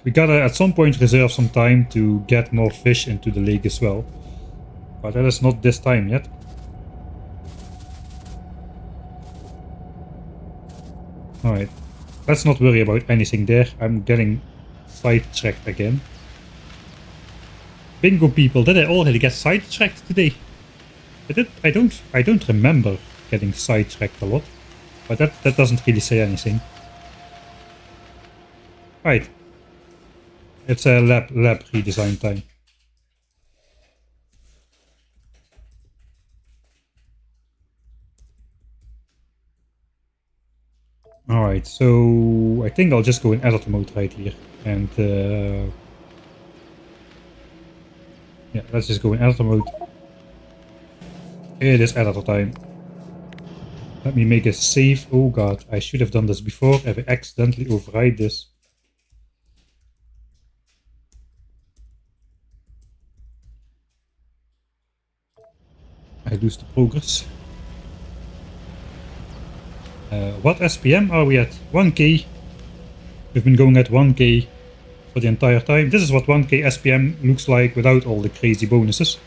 We gotta at some point reserve some time to get more fish into the lake as well. But that is not this time yet. Alright. Let's not worry about anything there. I'm getting sidetracked again. Bingo people, did I already get sidetracked today? I don't remember getting sidetracked a lot. But that doesn't really say anything. Right. It's a lab redesign time. Alright, so I think I'll just go in editor mode right here. And yeah, let's just go in editor mode. It is editor time. Let me make a save. Oh god, I should have done this before. I accidentally override this. I lose the progress. What SPM are we at? 1k. We've been going at 1k for the entire time. This is what 1k SPM looks like without all the crazy bonuses.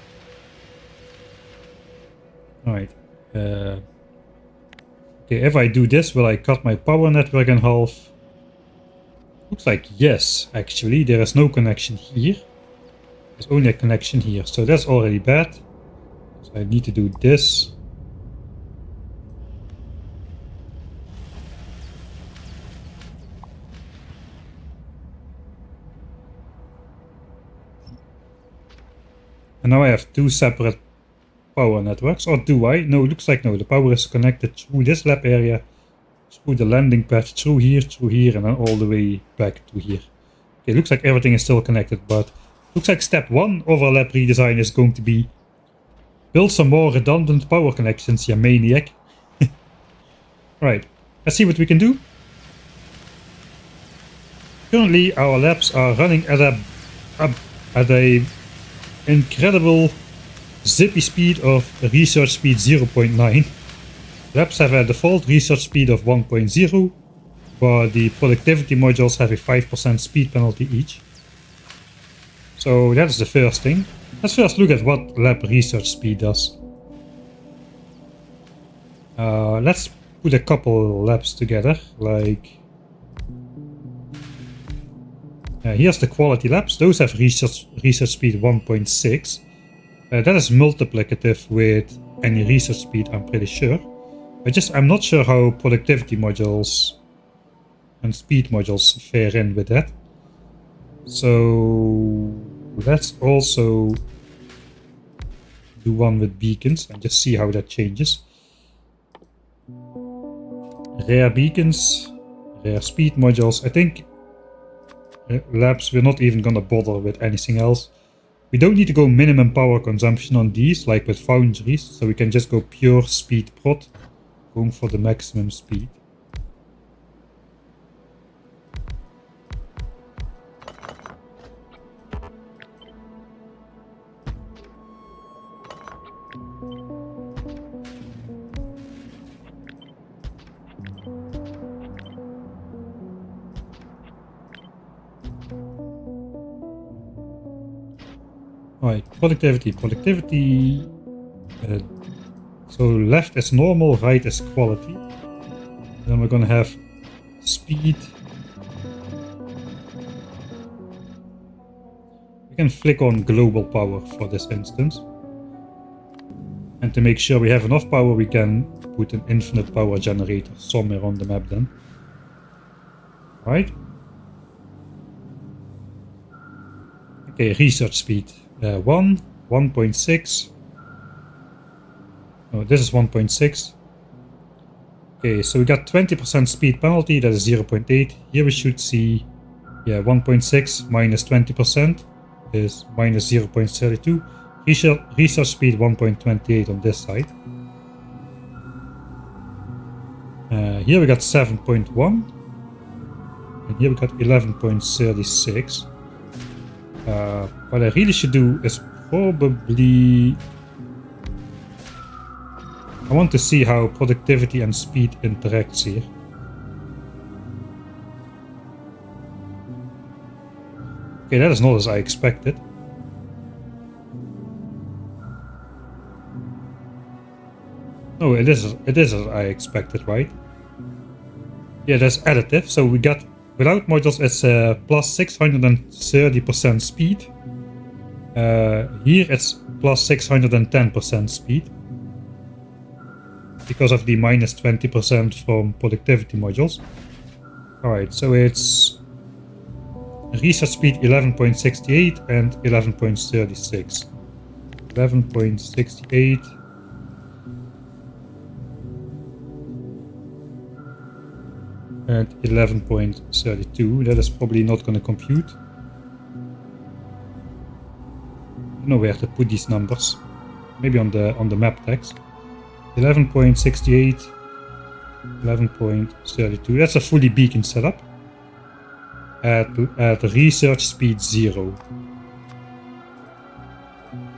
Alright. Okay, if I do this, will I cut my power network in half? Looks like yes, actually. There is no connection here. There's only a connection here, so that's already bad. So I need to do this. And now I have two separate power networks, or do I? No, looks like no. The power is connected through this lab area, through the landing pad, through here, and then all the way back to here. Okay, looks like everything is still connected, but looks like step 1 of our lab redesign is going to be build some more redundant power connections, you maniac. Right, let's see what we can do. Currently our labs are running at a incredible zippy speed of research speed 0.9. Labs have a default research speed of 1.0, but the productivity modules have a 5% speed penalty each. So that is the first thing. Let's first look at what lab research speed does. Let's put a couple labs together, like... here's the quality labs. Those have research speed 1.6. That is multiplicative with any research speed, I'm pretty sure. I'm not sure how productivity modules and speed modules fare in with that. So let's also do one with beacons and just see how that changes. Rare beacons, rare speed modules. I think labs, we're not even gonna bother with anything else. We don't need to go minimum power consumption on these like with Foundries, so we can just go pure speed prod, going for the maximum speed. Alright, productivity. So left is normal, right is quality. Then we're gonna have speed. We can flick on global power for this instance. And to make sure we have enough power, we can put an infinite power generator somewhere on the map then. Right? Okay, research speed. 1.6. Oh, this is 1.6. Okay, so we got 20% speed penalty, that is 0.8. Here we should see, yeah, 1.6 minus 20% is minus 0.32. Research speed 1.28 on this side. Here we got 7.1. And here we got 11.36. What I really should do is probably... I want to see how productivity and speed interacts here. Okay, that is not as I expected. No, it is as I expected, right? Yeah, that's additive. So we got, without modules, it's plus 630% speed. Here it's plus 610% speed. Because of the minus 20% from productivity modules. Alright, so it's research speed 11.68 and 11.36. 11.68 and 11.32. That is probably not going to compute. I don't know where to put these numbers. Maybe on the map text. 11.68 11.32. That's a fully beacon setup. At research speed 0.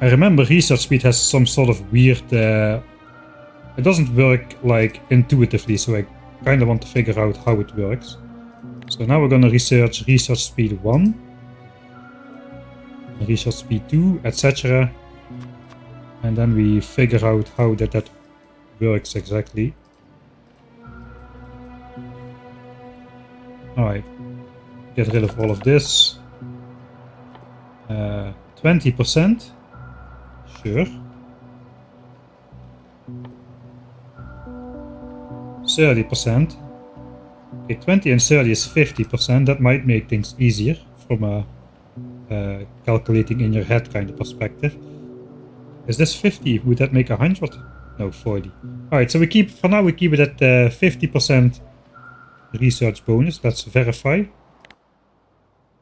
I remember research speed has some sort of weird... it doesn't work like intuitively, so I kind of want to figure out how it works. So now we're gonna research speed 1, research speed 2, etc. And then we figure out how that works exactly. Alright, get rid of all of this. 20%, sure. 30%. Okay, 20 and 30 is 50%. That might make things easier from a calculating in your head kind of perspective. Is this 50? Would that make 100? No, 40. Alright, so for now we keep it at 50% research bonus. Let's verify.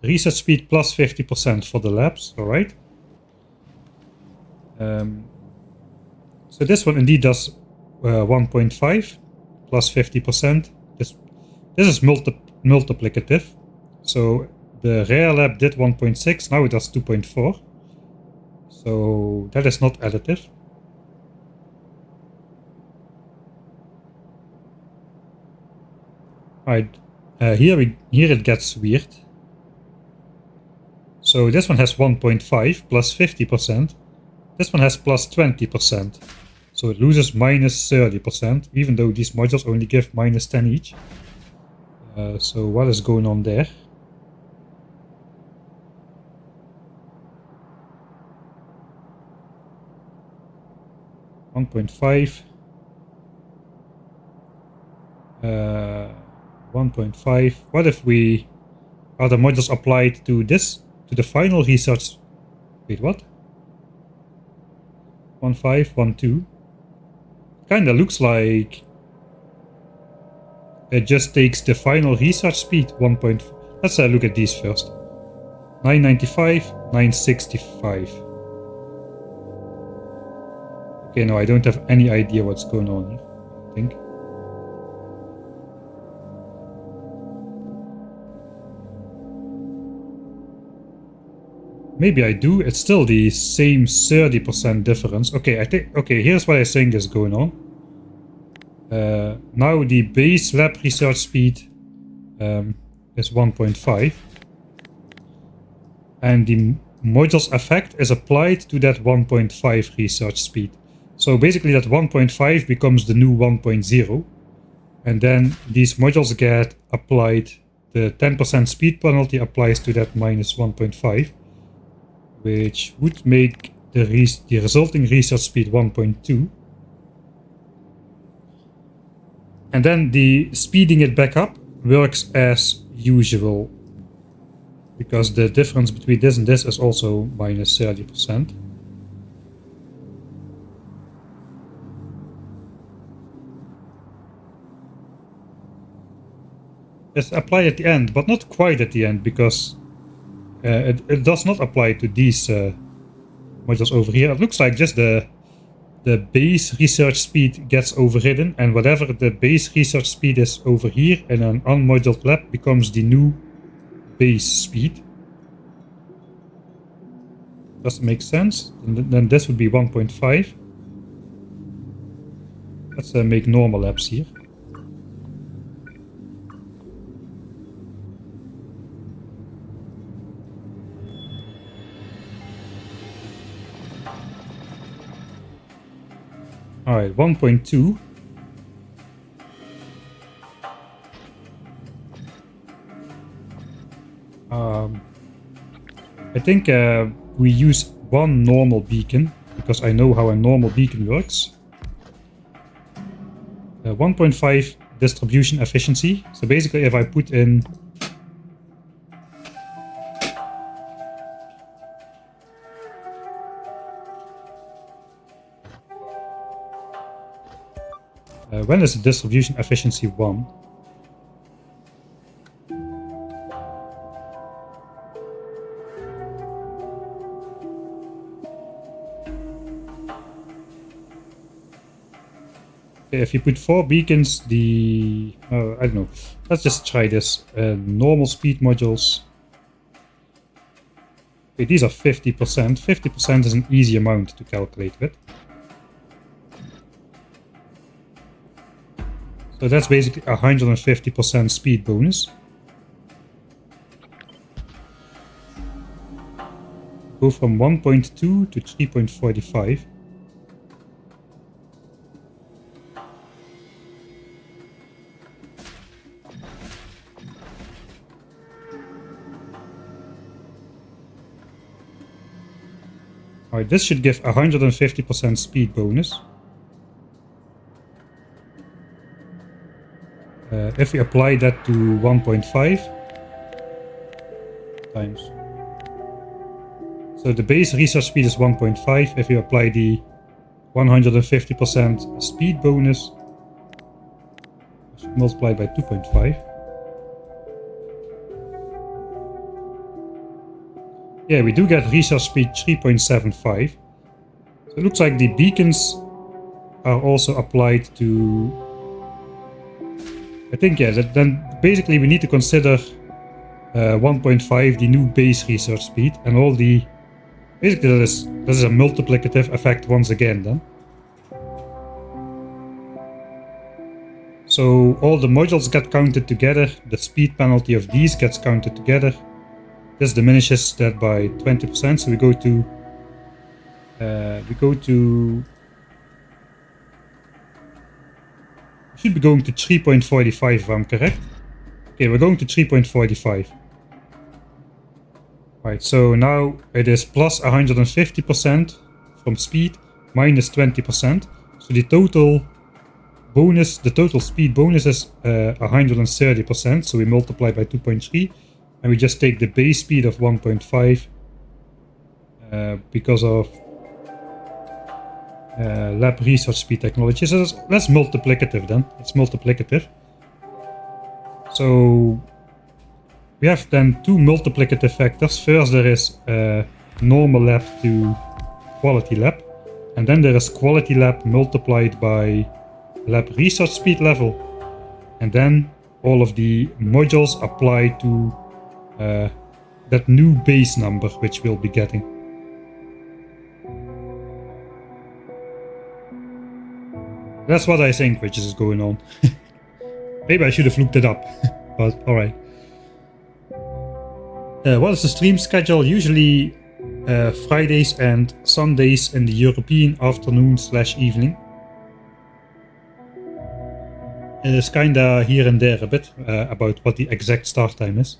Research speed plus 50% for the labs, alright. So this one indeed does 1.5 plus 50%. This is multiplicative. So the rare lab did 1.6, now it does 2.4. So that is not additive. Alright, here it gets weird. So this one has 1.5 plus 50%. This one has plus 20%. So it loses minus 30%, even though these modules only give minus 10 each. So what is going on there? $1.5. 1.5. What if are the modules applied to this, to the final research? Wait, what? 1.5, 1.2. Kinda looks like it just takes the final research speed 1. Let's look at these first. 995, 965. Okay, no, I don't have any idea what's going on here, I think. Maybe I do. It's still the same 30% difference. Okay, okay, here's what I think is going on. Now the base lab research speed is 1.5. And the modules effect is applied to that 1.5 research speed. So basically that 1.5 becomes the new 1.0. And then these modules get applied, the 10% speed penalty applies to that minus 1.5. Which would make the resulting research speed 1.2. And then the speeding it back up works as usual. Because the difference between this and this is also minus 30%. It's applied at the end, but not quite at the end, because it does not apply to these modules over here. It looks like just the base research speed gets overridden, and whatever the base research speed is over here in an unmoduled lab becomes the new base speed. Does it make sense? And then this would be 1.5. Let's make normal labs here. Alright, 1.2. I think we use one normal beacon, because I know how a normal beacon works. 1.5 distribution efficiency. So basically if I put in when is the distribution efficiency 1? Okay, if you put 4 beacons, I don't know. Let's just try this. Normal speed modules. Okay, these are 50%. 50% is an easy amount to calculate with. So that's basically 150% speed bonus. Go from 1.2 to 3.45. Alright, this should give 150% speed bonus. If we apply that to 1.5 times. So the base research speed is 1.5. If we apply the 150% speed bonus, multiply by 2.5. Yeah, we do get research speed 3.75. So it looks like the beacons are also applied to... I think, yeah, then basically we need to consider 1.5, the new base research speed, and all the... Basically this is a multiplicative effect once again then. So all the modules get counted together, the speed penalty of these gets counted together. This diminishes that by 20%, so we go to we should be going to 3.45 if I'm correct. Okay, we're going to 3.45. Right, so now it is plus 150% from speed, minus 20%. So the total bonus, the total speed bonus is 130%. So we multiply by 2.3, and we just take the base speed of 1.5 because of lab research speed technology. So that's multiplicative then. It's multiplicative. So we have then two multiplicative factors. First there is normal lab to quality lab, and then there is quality lab multiplied by lab research speed level, and then all of the modules apply to that new base number which we'll be getting. That's what I think which is going on. Maybe I should have looked it up, but alright. What is the stream schedule? Usually Fridays and Sundays in the European afternoon/evening. It is kinda here and there a bit about what the exact start time is.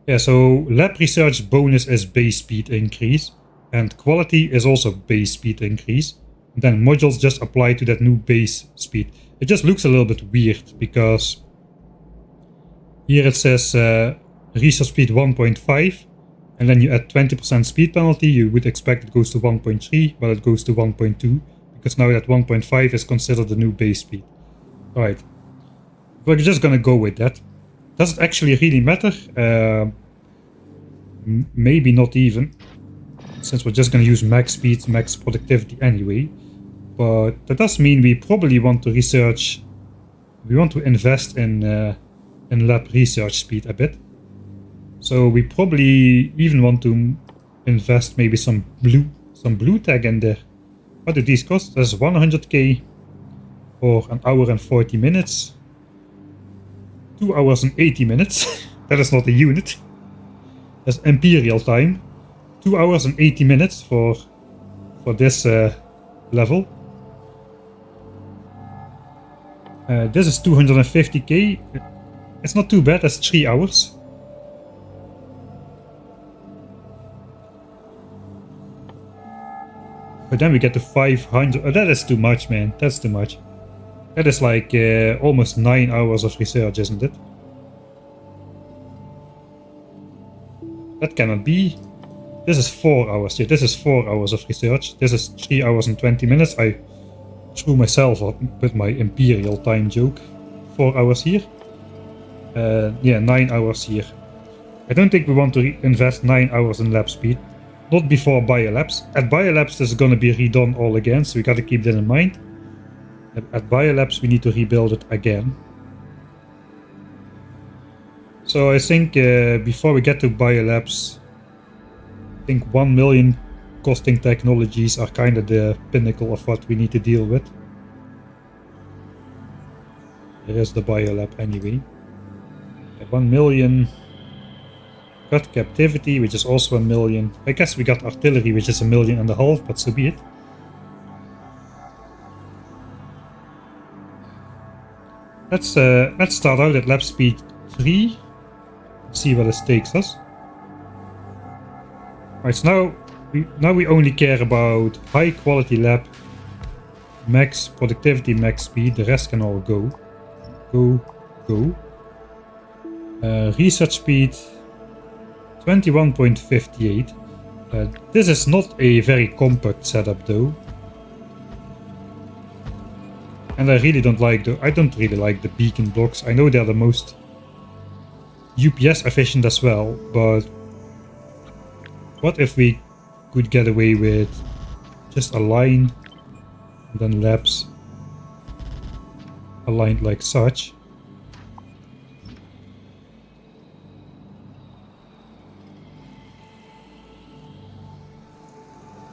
Yeah, so lab research bonus is base speed increase, and quality is also base speed increase. And then modules just apply to that new base speed. It just looks a little bit weird because here it says research speed 1.5, and then you add 20% speed penalty. You would expect it goes to 1.3, but it goes to 1.2 because now that 1.5 is considered the new base speed. Alright, we're just gonna go with that. Does it actually really matter? Maybe not even, since we're just gonna use max speed, max productivity anyway. But that does mean we probably want to research, we want to invest in lab research speed a bit. So we probably even want to invest maybe some blue tag in there. What do these cost? That's 100k for an hour and 40 minutes. 2 hours and 80 minutes. That is not a unit. That's imperial time. 2 hours and 80 minutes for this level. This is 250k. It's not too bad. That's 3 hours. But then we get to 500. Oh, that is too much, man. That's too much. That is like almost 9 hours of research, isn't it? That cannot be. This is 4 hours. Yeah, this is 4 hours of research. This is 3 hours and 20 minutes. I screw myself up with my imperial time joke. 4 hours here. Yeah, 9 hours here. I don't think we want to invest 9 hours in lab speed. Not before biolabs. At biolabs this is gonna be redone all again, so we gotta keep that in mind. At biolabs we need to rebuild it again. So I think before we get to biolabs, I think 1 million costing technologies are kind of the pinnacle of what we need to deal with. There is the biolab anyway. 1 million. Got captivity, which is also 1 million. I guess we got artillery, which is 1.5 million, but so be it. Let's start out at lab speed 3. See where this takes us. Alright, so now we only care about high quality lab, max productivity, max speed. The rest can all go. Go. Research speed 21.58. This is not a very compact setup though. And I really don't like the beacon blocks. I know they're the most UPS efficient as well, but what if we could get away with just a line and then labs aligned like such?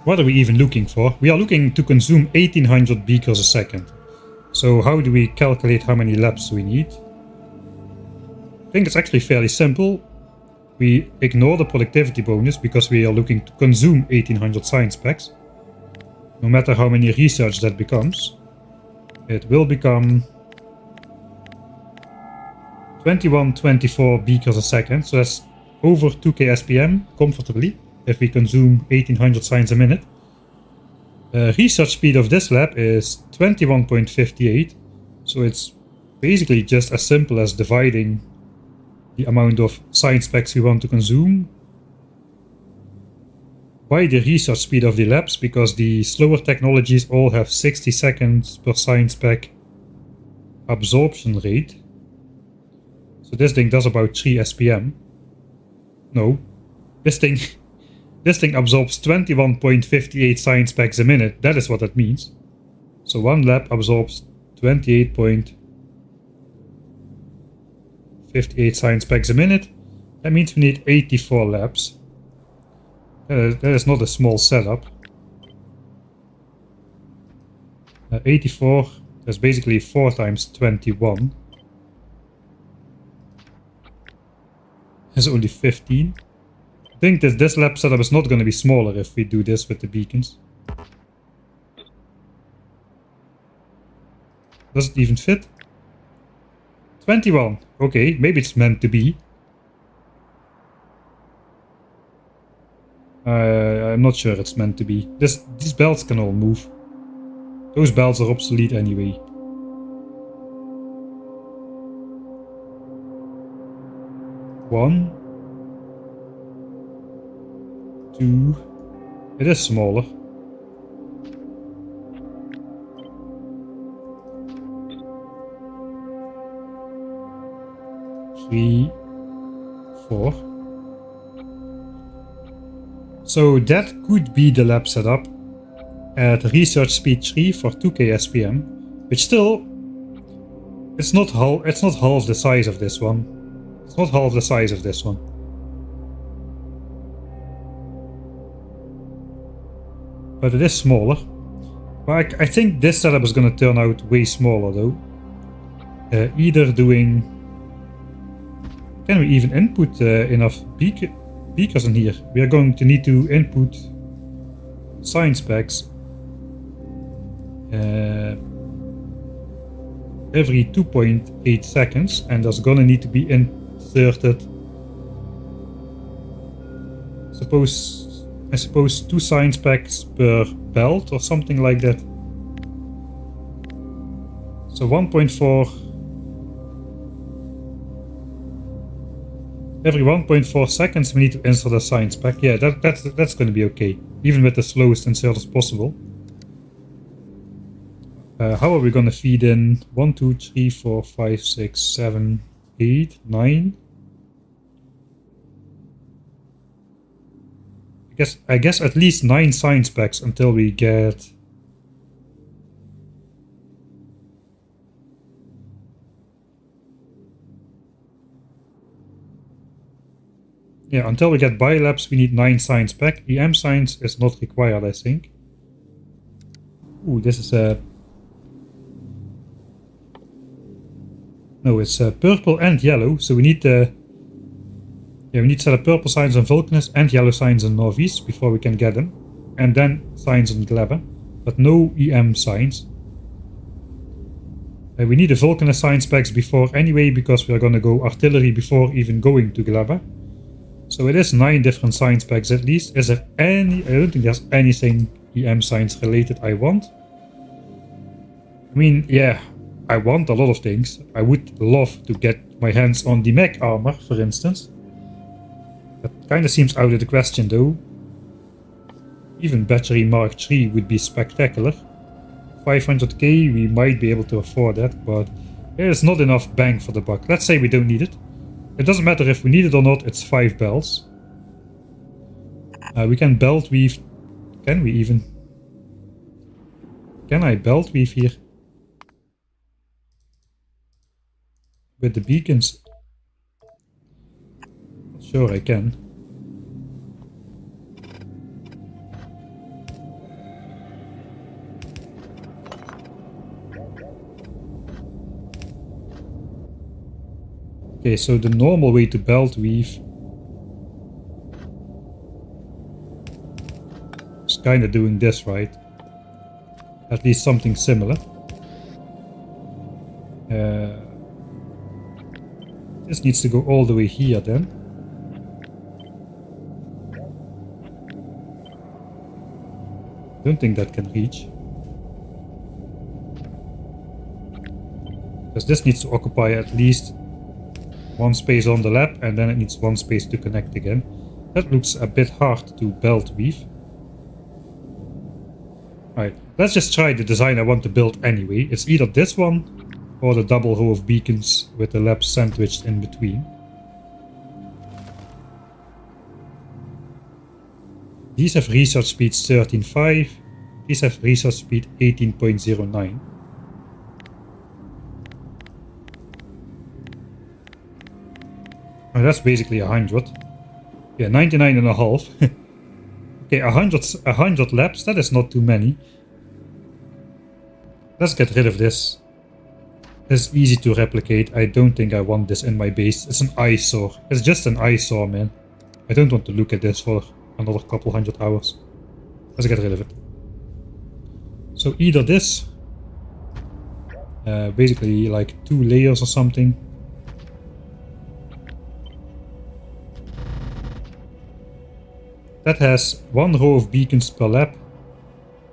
What are we even looking for? We are looking to consume 1800 beakers a second. So how do we calculate how many labs we need? I think it's actually fairly simple. We ignore the productivity bonus because we are looking to consume 1800 science packs. No matter how many research that becomes. It will become 2124 beakers a second. So that's over 2k SPM comfortably if we consume 1800 science a minute. Research speed of this lab is 21.58. So it's basically just as simple as dividing the amount of science packs we want to consume by the research speed of the labs, because the slower technologies all have 60 seconds per science pack absorption rate. So this thing does about 3 SPM. No, this thing absorbs 21.58 science packs a minute. That is what that means. So one lab absorbs 28.58 science packs a minute. That means we need 84 labs. That is not a small setup. 84, that's basically 4 times 21. That's only 15. I think that this lab setup is not going to be smaller if we do this with the beacons. Does it even fit? 21. Okay, maybe it's meant to be. I'm not sure it's meant to be. These belts can all move. Those belts are obsolete anyway. One. 2. It is smaller. 3, 4. So that could be the lab setup at research speed 3 for 2k SPM, which still it's not half the size of this one. It's not half the size of this one. But it is smaller. But I think this setup is going to turn out way smaller though. Either doing... Can we even input enough beakers in here? We are going to need to input science packs every 2.8 seconds, and there's gonna need to be inserted, I suppose 2 science packs per belt or something like that. So 1.4 every 1.4 seconds we need to insert a science pack. Yeah, that's going to be okay, even with the slowest inserters possible. How are we going to feed in 1, 2, 3, 4, 5, 6, 7, 8, 9? I guess at least 9 science packs until we get... Yeah, until we get biolabs, we need 9 science pack. EM science is not required, I think. Ooh, this is a... No, it's purple and yellow, so we need the... Yeah, we need to set up purple signs on Vulcanus and yellow signs on Nauvis before we can get them. And then signs on Gleba, but no EM signs. We need the Vulcanus science packs before anyway, because we are gonna go artillery before even going to Gleba. So it is 9 different science packs at least. Is there any... I don't think there's anything EM science related I want. I mean, yeah, I want a lot of things. I would love to get my hands on the mech armor, for instance. That kinda seems out of the question though. Even Battery Mark III would be spectacular. 500k, we might be able to afford that, but it's not enough bang for the buck. Let's say we don't need it. It doesn't matter if we need it or not, it's 5 belts. We can belt weave. Can we even? Can I belt weave here? With the beacons? Not sure I can. Okay, so the normal way to belt weave is kind of doing this, right? At least something similar. This needs to go all the way here then. Don't think that can reach. Because this needs to occupy at least 1 space on the lab, and then it needs 1 space to connect again. That looks a bit hard to belt weave. Alright, let's just try the design I want to build anyway. It's either this one or the double row of beacons with the labs sandwiched in between. These have research speed 13.5. These have research speed 18.09. Oh, that's basically 100. Yeah, 99.5. Okay, 100 labs, that is not too many. Let's get rid of this. It's easy to replicate. I don't think I want this in my base. It's an eyesore. It's just an eyesore, man. I don't want to look at this for another couple 100 hours. Let's get rid of it. So either this, basically like 2 layers or something. That has 1 row of beacons per lab,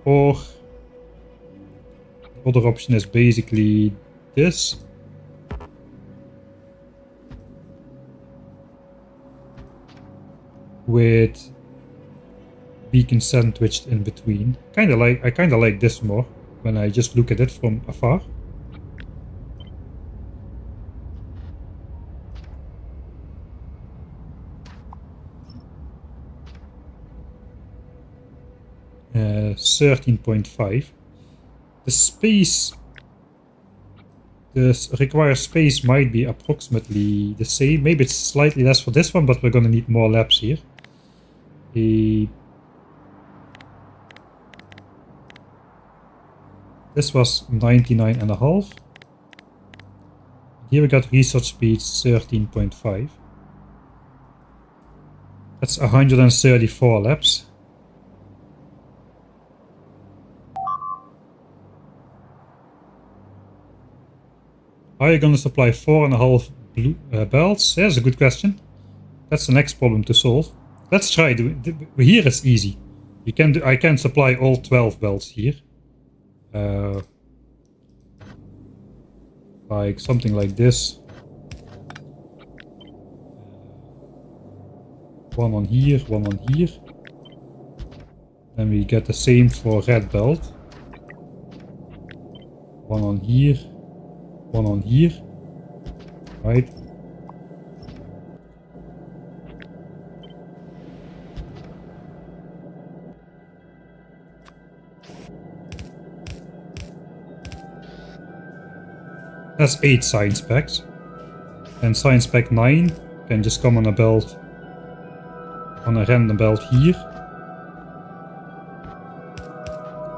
or the other option is basically this. With beacon sandwiched in between. I kinda like this more when I just look at it from afar. Uh, 13.5. The space, the required space might be approximately the same. Maybe it's slightly less for this one, but we're gonna need more labs here. This was 99.5. Here we got research speed 13.5. That's 134 labs. Are you going to supply 4.5 blue belts? Yeah, that's a good question. That's the next problem to solve. Let's try doing. Here it's easy. You can do. I can supply all 12 belts here. Like something like this. One on here, one on here. Then we get the same for red belt. One on here. One on here. Right. That's 8 science packs. And science pack 9 can just come on a belt, on a random belt here.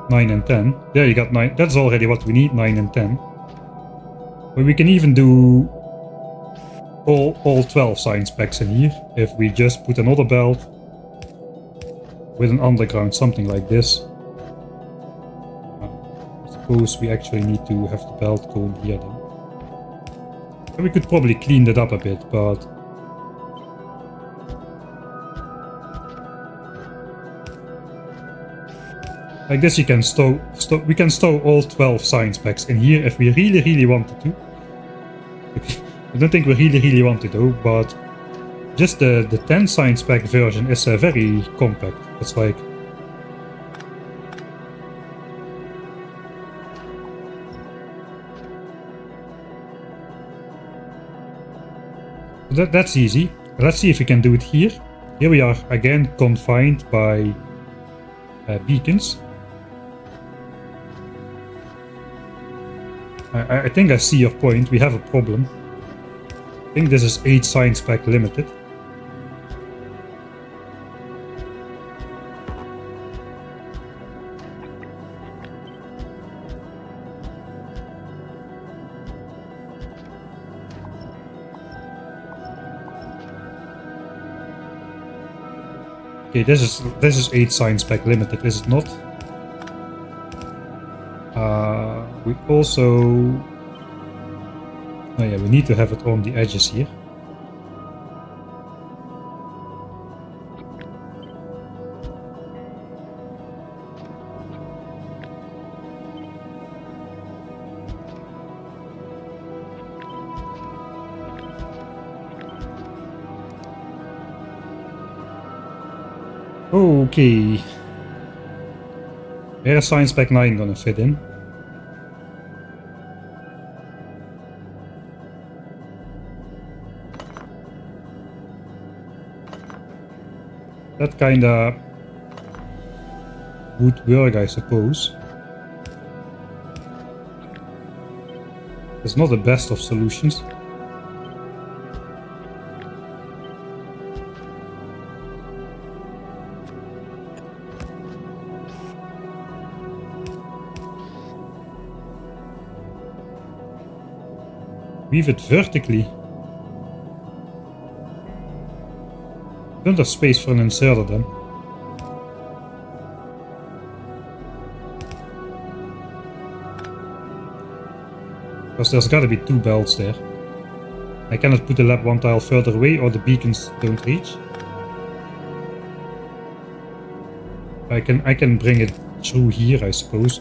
9 and 10. There you got 9. That's already what we need, 9 and 10. But we can even do all 12 science packs in here if we just put another belt with an underground, something like this. I suppose we actually need to have the belt going here then. And we could probably clean that up a bit, but like this you can we can store all 12 science packs in here if we really wanted to. I don't think we really want to though, but just the 10 science pack version is very compact. It's like that's easy. Let's see if we can do it here. Here we are again confined by beacons. I think I see your point. We have a problem. I think this is 8 science pack limited. Okay, this is 8 science pack limited, is it not? We also... Oh yeah, we need to have it on the edges here. Okay. Where is Science Pack 9 gonna fit in? That kinda would work, I suppose. It's not the best of solutions. Weave it vertically. Don't have space for an inserter then. Because there's gotta be 2 belts there. I cannot put the lab 1 tile further away or the beacons don't reach. I can bring it through here, I suppose.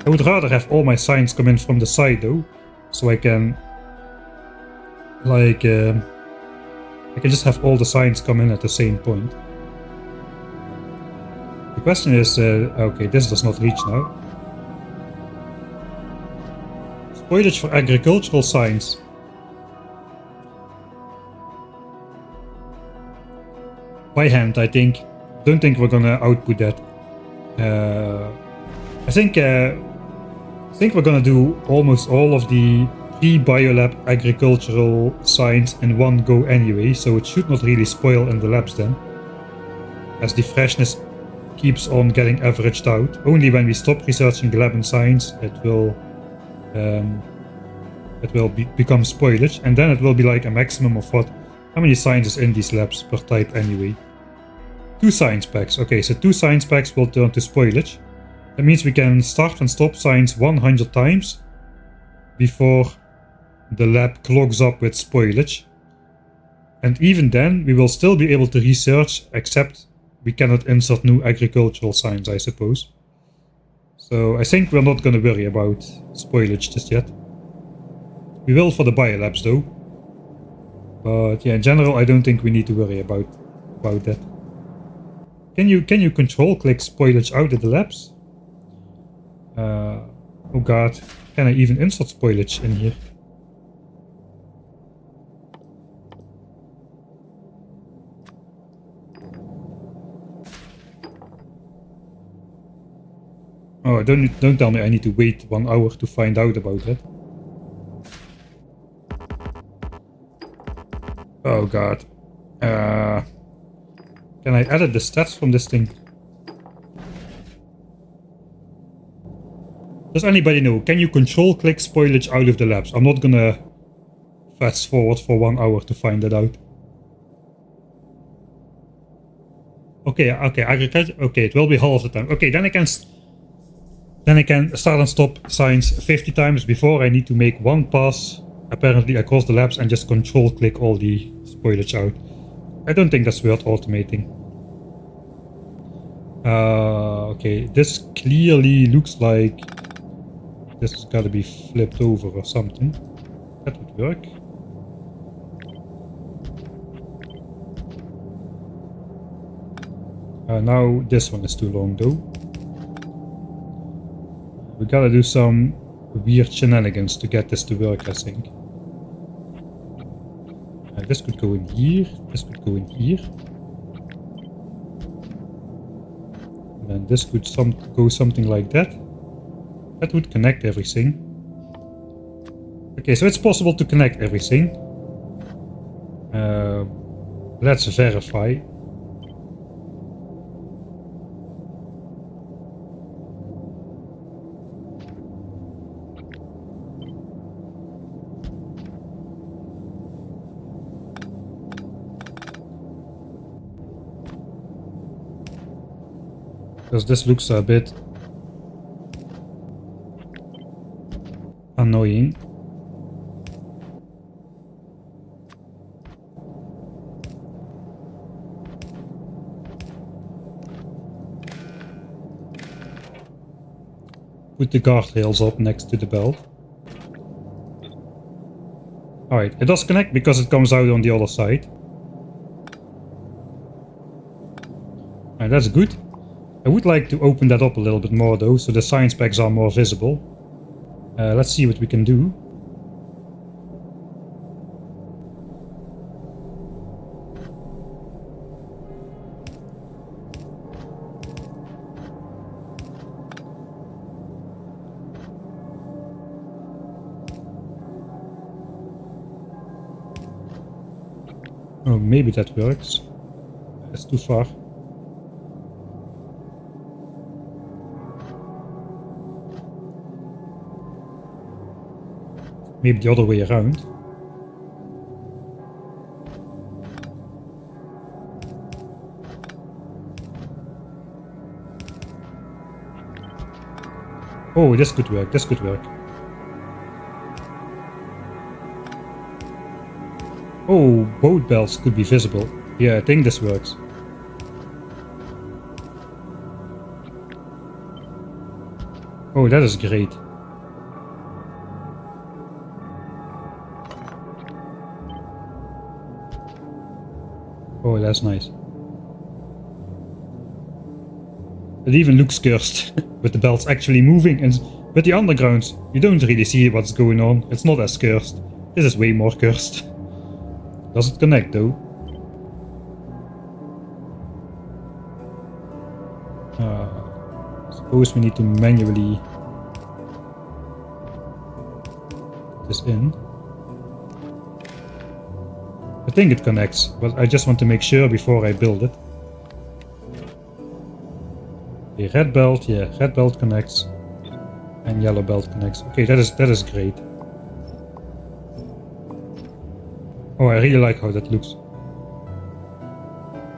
I would rather have all my signs come in from the side though, so I can like I can just have all the signs come in at the same point. The question is, okay, this does not reach now. Spoilage for agricultural signs. By hand, I think. Don't think we're gonna output that. I think we're gonna do almost all of the pre-biolab agricultural signs in one go anyway, so it should not really spoil in the labs then. As the freshness keeps on getting averaged out. Only when we stop researching the lab and science it will become spoilage, and then it will be like a maximum of what? How many signs is in these labs per type anyway? 2 science packs. Okay, so 2 science packs will turn to spoilage. That means we can start and stop signs 100 times before the lab clogs up with spoilage. And even then, we will still be able to research, except we cannot insert new agricultural signs, I suppose. So I think we're not going to worry about spoilage just yet. We will for the biolabs though. But yeah, in general, I don't think we need to worry about that. Can you control click spoilage out of the labs? Oh god, can I even insert spoilage in here? Oh, don't tell me I need to wait 1 hour to find out about that. Oh god. Can I edit the stats from this thing? Does anybody know? Can you control click spoilage out of the labs? I'm not gonna fast forward for 1 hour to find that out. Okay, agriculture. Okay, it will be half the time. Okay, then I can start and stop signs 50 times before I need to make one pass apparently across the labs and just control click all the spoilage out. I don't think that's worth automating. Okay, this clearly looks like this has got to be flipped over or something. That would work. Now this one is too long though. We gotta do some weird shenanigans to get this to work, I think. This could go in here, this could go in here. And then this could go something like that. That would connect everything. Okay, so it's possible to connect everything. Let's verify. Because this looks a bit annoying. Put the guardrails up next to the belt. Alright, it does connect because it comes out on the other side. Alright, that's good. I would like to open that up a little bit more though, so the sign specs are more visible. Let's see what we can do. Oh, maybe that works. That's too far. Maybe the other way around. Oh, this could work, this could work. Oh, both belts could be visible. Yeah, I think this works. Oh, that is great. Oh, that's nice. It even looks cursed, with the belts actually moving, and with the underground, you don't really see what's going on. It's not as cursed. This is way more cursed. Does it connect though? Suppose we need to manually put this in. I think it connects, but I just want to make sure before I build it. Okay, red belt, yeah, red belt connects, and yellow belt connects. Okay, that is great. Oh, I really like how that looks.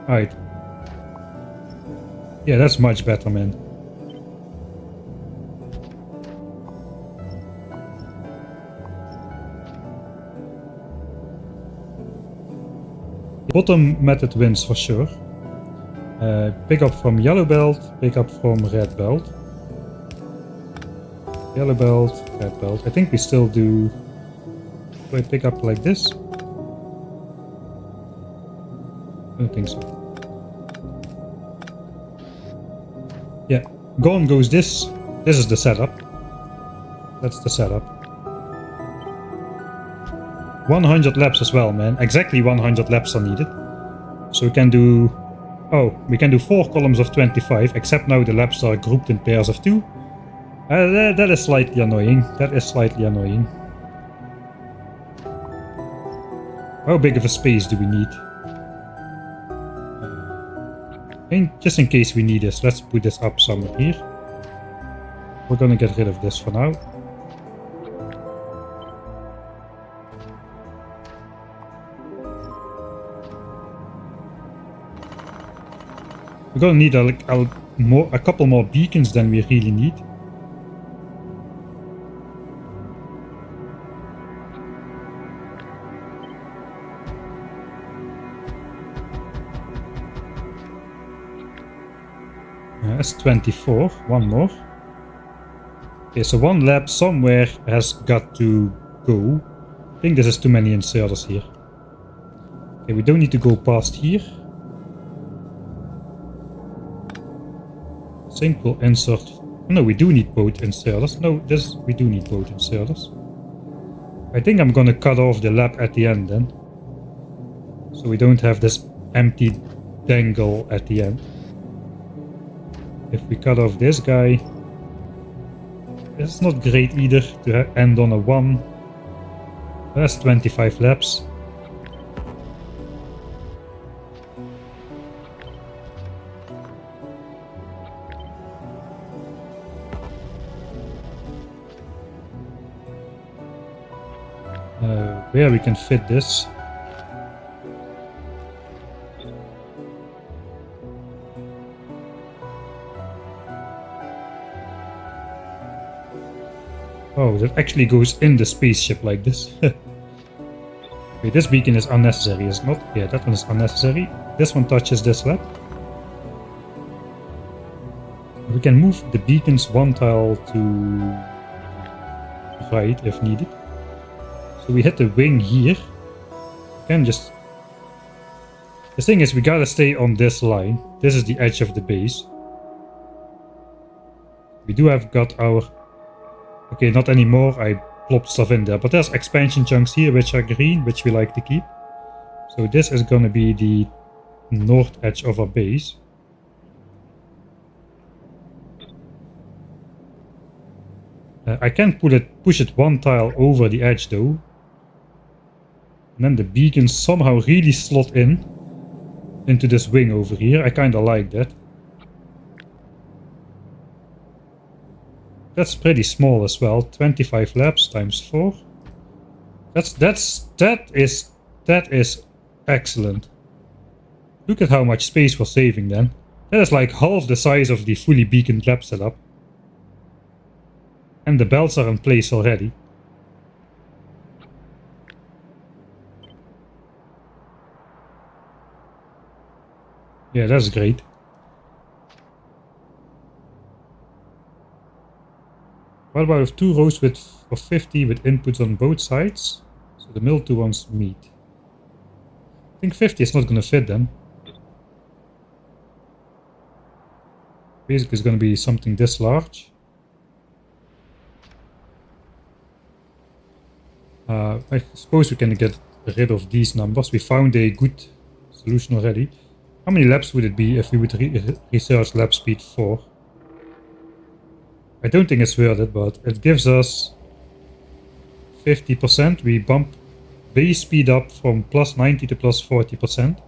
Alright. Yeah, that's much better, man. Bottom method wins for sure. Pick up from yellow belt, pick up from red belt. Yellow belt, red belt. I think we still do... Do I pick up like this? I don't think so. Yeah, gone goes this. This is the setup. That's the setup. 100 laps as well, man. Exactly 100 laps are needed. So we can do... Oh, we can do 4 columns of 25, except now the laps are grouped in pairs of 2. That is slightly annoying. That is slightly annoying. How big of a space do we need? Just in case we need this, let's put this up somewhere here. We're gonna get rid of this for now. We're gonna need a couple more beacons than we really need. That's 24, one more. Okay, so one lab somewhere has got to go. I think this is too many inserters here. Okay, we don't need to go past here. I think we'll insert... No, we do need both inserters. No, we do need both inserters. I think I'm gonna cut off the lab at the end then. So we don't have this empty dangle at the end. If we cut off this guy, it's not great either to end on a 1. That's 25 laps. Where we can fit this. Oh, that actually goes in the spaceship like this. Okay, this beacon is unnecessary, is not? Yeah, that one is unnecessary. This one touches this lab. We can move the beacons one tile to right if needed. So we hit the wing here. Can just... The thing is, we gotta stay on this line. This is the edge of the base. We do have got our... Okay, not anymore, I plopped stuff in there, but there's expansion chunks here which are green, which we like to keep. So this is gonna be the north edge of our base. I can push it one tile over the edge though. And then the beacons somehow really slot into this wing over here. I kinda like that. That's pretty small as well. 25 laps times 4. That is excellent. Look at how much space we're saving then. That is like half the size of the fully beaconed lab setup. And the belts are in place already. Yeah, that's great. What about 2 rows of 50 with inputs on both sides? So the middle 2 ones meet. I think 50 is not going to fit then. Basically it's going to be something this large. I suppose we can get rid of these numbers. We found a good solution already. How many laps would it be if we would research lap speed 4? I don't think it's worth it, but it gives us 50%. We bump base speed up from plus 90 to plus 40%.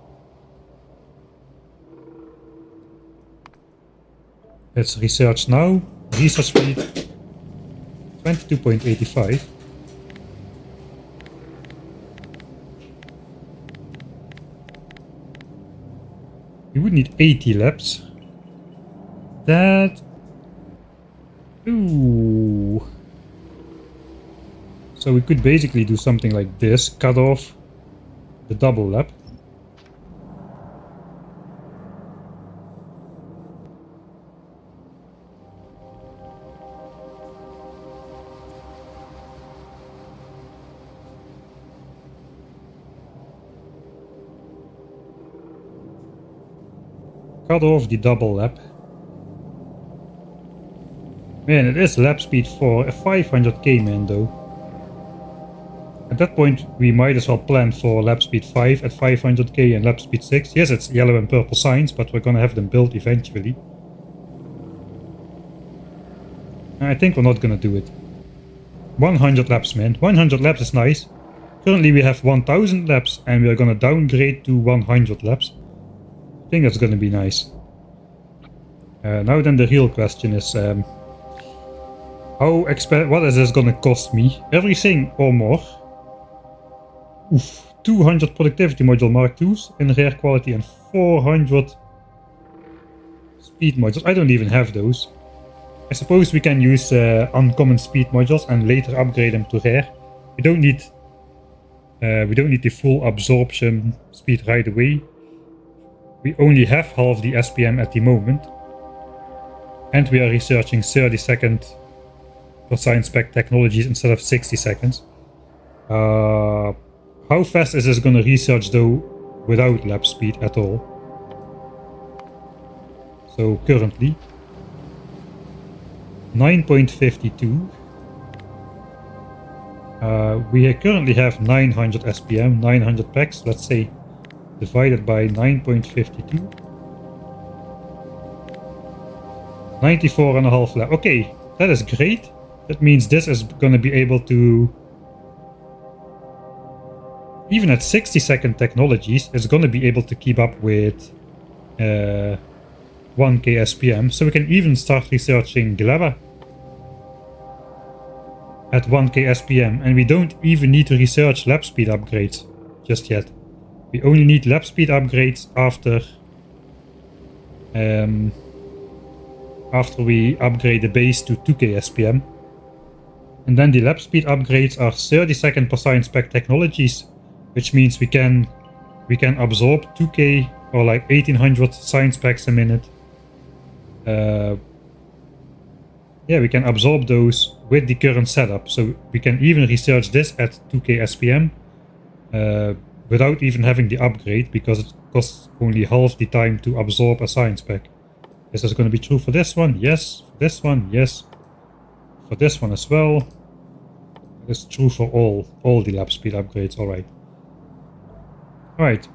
Let's research now. Research speed 22.85. We would need 80 laps. That... Ooh. So we could basically do something like this. Cut off the double lap. Cut off the double lap. Man, it is lap speed for a 500k man though. At that point we might as well plan for lap speed 5 at 500k and lap speed 6. Yes, it's yellow and purple signs, but we're gonna have them built eventually. I think we're not gonna do it. 100 laps, man. 100 laps is nice. Currently we have 1000 labs and we are gonna downgrade to 100 labs. I think that's gonna be nice. Now then the real question is, what is this gonna cost me? Everything or more? Oof, 200 productivity module Mark IIs in rare quality and 400 speed modules. I don't even have those. I suppose we can use uncommon speed modules and later upgrade them to rare. We don't need the full absorption speed right away. We only have half the SPM at the moment. And we are researching 30 seconds for science spec technologies instead of 60 seconds. How fast is this going to research though without lab speed at all? So currently 9.52. We currently have 900 SPM, 900 packs, let's say divided by 9.52. 94.5 lab. Okay, that is great. That means this is going to be able to, even at 60-second technologies, it's going to be able to keep up with 1K SPM. So we can even start researching Gleba at 1K SPM. And we don't even need to research lab speed upgrades just yet. We only need lab speed upgrades after we upgrade the base to 2K SPM. And then the lab speed upgrades are 30 second per science spec technologies, which means we can absorb 2K or like 1800 science specs a minute. Yeah, we can absorb those with the current setup. So we can even research this at 2K SPM without even having the upgrade, because it costs only half the time to absorb a science spec. Is this going to be true for this one? Yes. For this one, yes. For this one as well. It's true for all the lab speed upgrades. Alright. Alright.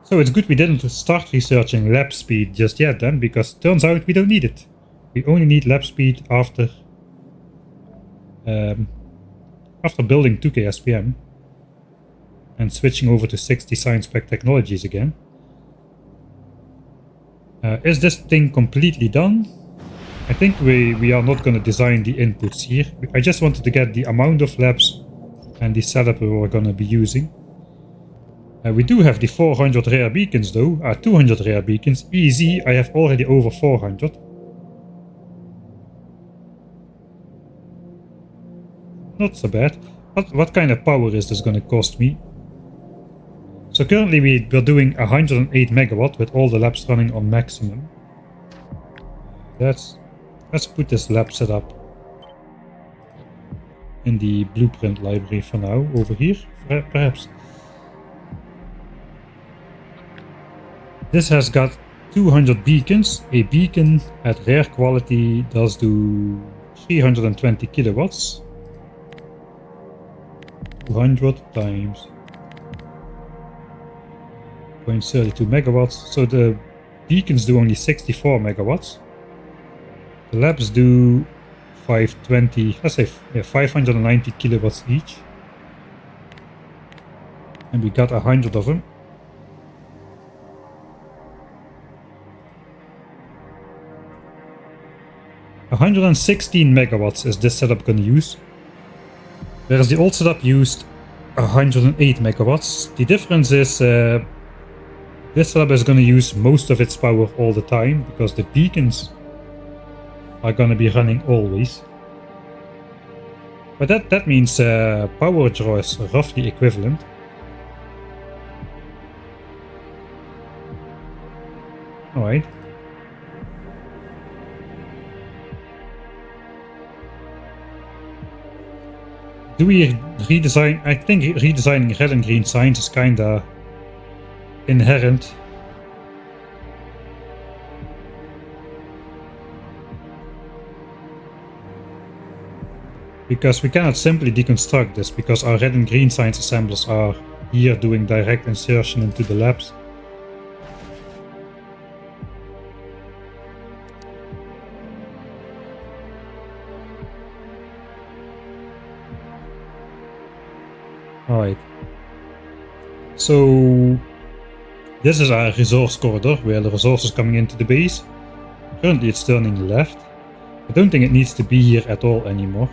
So it's good we didn't start researching lab speed just yet then, because turns out we don't need it. We only need lab speed after building 2K SPM and switching over to 60 science spec technologies again. Is this thing completely done? I think we are not going to design the inputs here. I just wanted to get the amount of labs and the setup we were going to be using. We do have the 400 rare beacons though, 200 rare beacons. Easy, I have already over 400. Not so bad. What kind of power is this going to cost me? So currently we're doing 108 megawatt with all the labs running on maximum. Let's put this lab setup in the blueprint library for now, over here, perhaps. This has got 200 beacons. A beacon at rare quality does do 320 kilowatts. 200 times 0.32 megawatts. So the beacons do only 64 megawatts. The labs do 520, let's say 590 kilowatts each. And we got 100 of them. $116 megawatts is this setup going to use, whereas the old setup used 108 megawatts. The difference is this setup is going to use most of its power all the time, because the beacons are going to be running always. But that means power draw is roughly equivalent. Alright. Do we redesign? I think redesigning red and green signs is kinda inherent. Because we cannot simply deconstruct this, because our red and green signs assemblers are here doing direct insertion into the labs. Alright. So this is our resource corridor where the resources coming into the base. Currently it's turning left. I don't think it needs to be here at all anymore.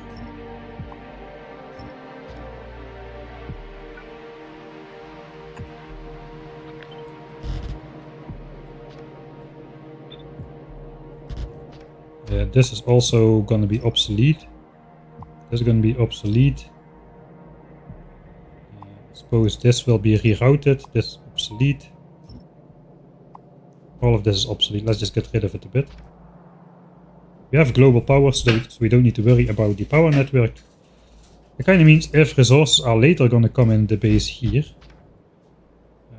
This is also gonna be obsolete. This is gonna be obsolete. Suppose this will be rerouted. This is obsolete. All of this is obsolete. Let's just get rid of it a bit. We have global power, so we don't need to worry about the power network. It kind of means if resources are later gonna come in the base here.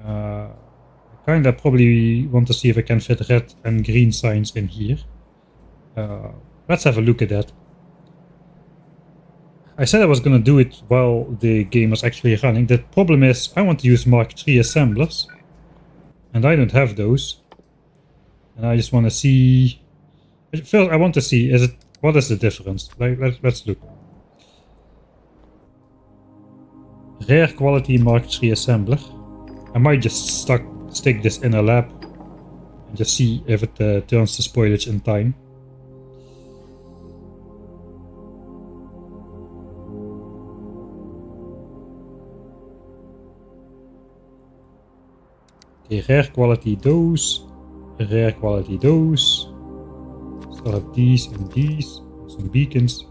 I kind of probably want to see if I can fit red and green signs in here. Let's have a look at that. I said I was gonna do it while the game was actually running. The problem is I want to use Mark III assemblers. And I don't have those. And I just want to see... First I want to see, what is the difference? Let's look. Rare quality Mark III assembler. I might just stick this in a lab. And just see if it turns to spoilage in time. Okay, rare quality those, rare quality those. Still have these and these, some beacons.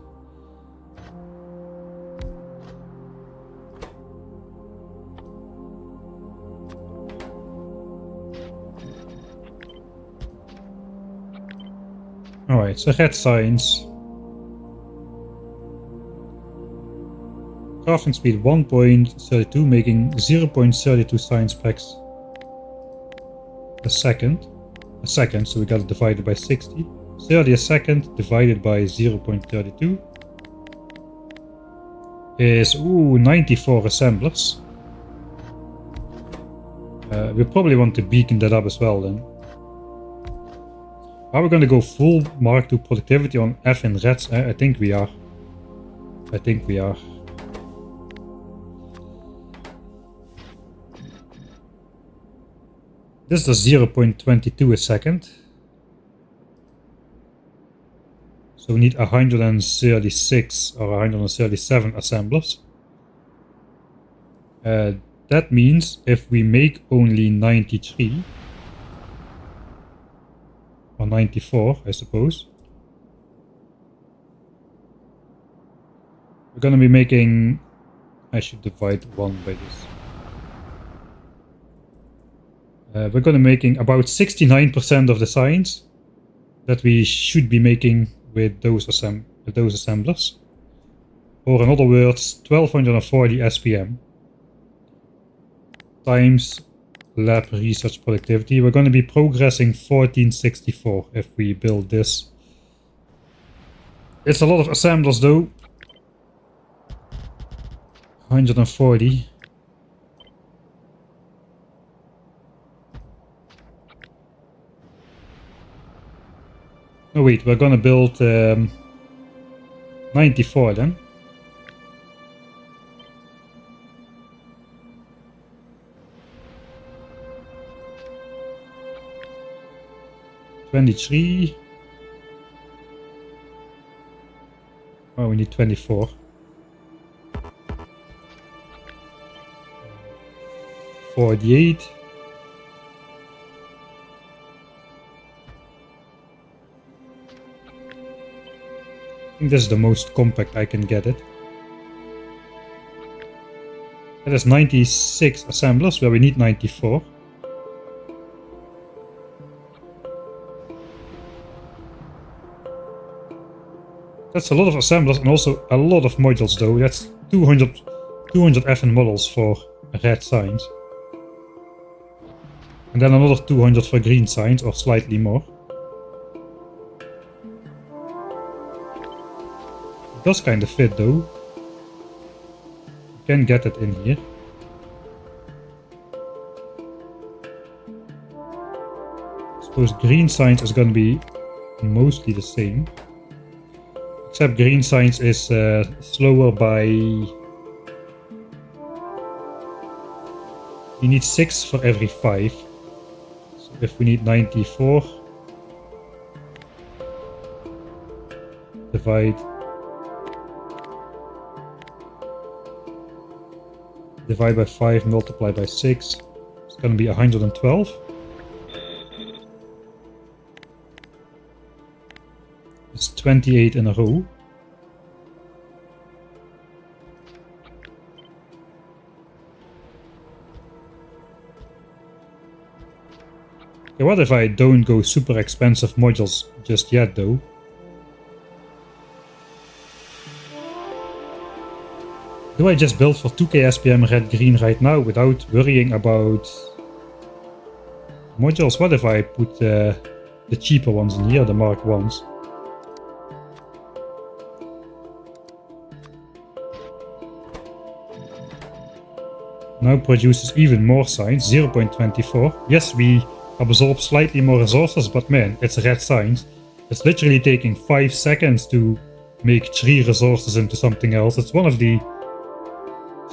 Alright, so red signs. Crafting speed 1.32, making 0.32 signs packs a second, so we got it divided by 60. 30 a second divided by 0.32 is 94 assemblers. We probably want to beacon that up as well then. Are we going to go full Mark II productivity on F in reds? I think we are. I think we are. This is 0.22 a second. So we need 136 or 137 assemblers. That means if we make only 93 or 94, I suppose, we're gonna be making... I should divide 1 by this. We're gonna be making about 69% of the signs that we should be making with those assemblers. Or in other words, 1240 SPM times lab research productivity. We're going to be progressing 1464 if we build this. It's a lot of assemblers though. 140. Oh wait, we're gonna build 94 then. $23. Oh, we need 24. 48. I think this is the most compact I can get it. That is 96 assemblers where we need 94. That's a lot of assemblers and also a lot of modules though. That's 200 FN models for red signs. And then another 200 for green signs or slightly more. It does kind of fit though. You can get it in here. I suppose green signs is going to be mostly the same. Except green signs is slower by You need 6 for every 5. So if we need 94, divide by 5, multiply by 6. It's gonna be 112. It's 28 in a row. Okay, what if I don't go super expensive modules just yet though? Do I just build for 2k SPM red green right now without worrying about modules? What if I put the cheaper ones in here, the Mark 1s? Now produces even more signs, 0.24. Yes, we absorb slightly more resources, but man, it's red signs. It's literally taking 5 seconds to make 3 resources into something else. It's one of the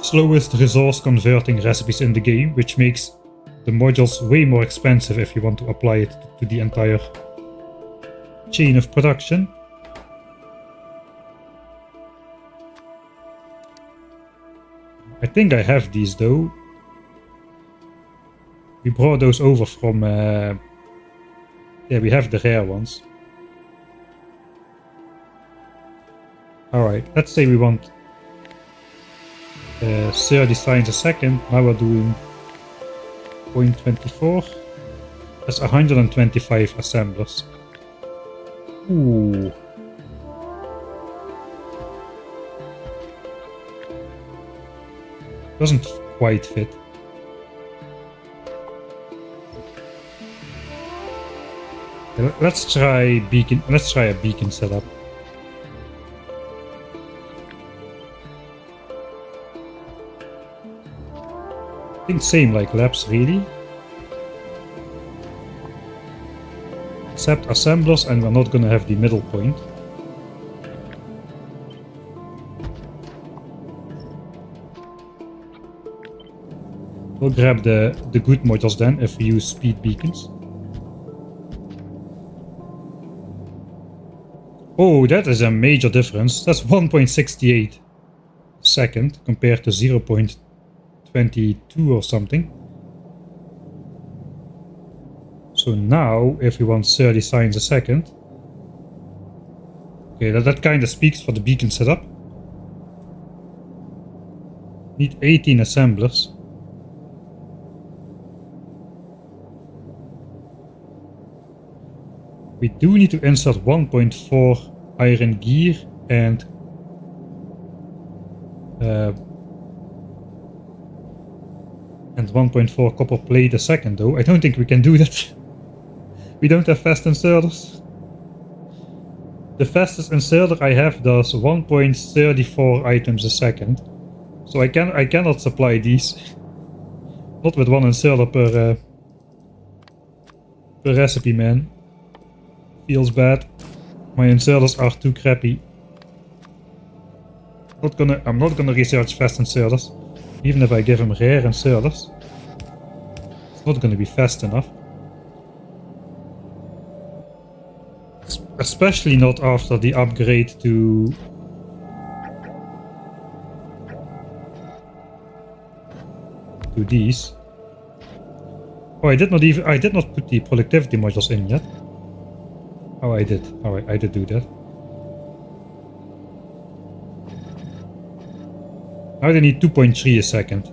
slowest resource converting recipes in the game, which makes the modules way more expensive if you want to apply it to the entire chain of production. I think I have these though. We brought those over from... yeah, we have the rare ones. Alright, let's say we want 30 signs a second. Now we're doing 0.24. That's 125 assemblers. Ooh. Doesn't quite fit. Let's try beacon. Let's try a beacon setup. I think same like labs really. Except assemblers, and we're not gonna have the middle point. We'll grab the good modules then if we use speed beacons. Oh, that is a major difference. That's 1.68 second compared to 0.22 or something. So now, if we want 30 signs a second, okay, that kind of speaks for the beacon setup. Need 18 assemblers. We do need to insert 1.4 iron gear and 1.4 copper plate a second though. I don't think we can do that. We don't have fast inserters. The fastest inserter I have does 1.34 items a second. So I cannot supply these. Not with one inserter per recipe, man. Feels bad. My inserters are too crappy. I'm not gonna research fast inserters. Even if I give him rare inserters. It's not gonna be fast enough. Especially not after the upgrade to... these. Oh, I did not put the productivity modules in yet. Oh, I did. Alright, I did do that. Now they need 2.3 a second.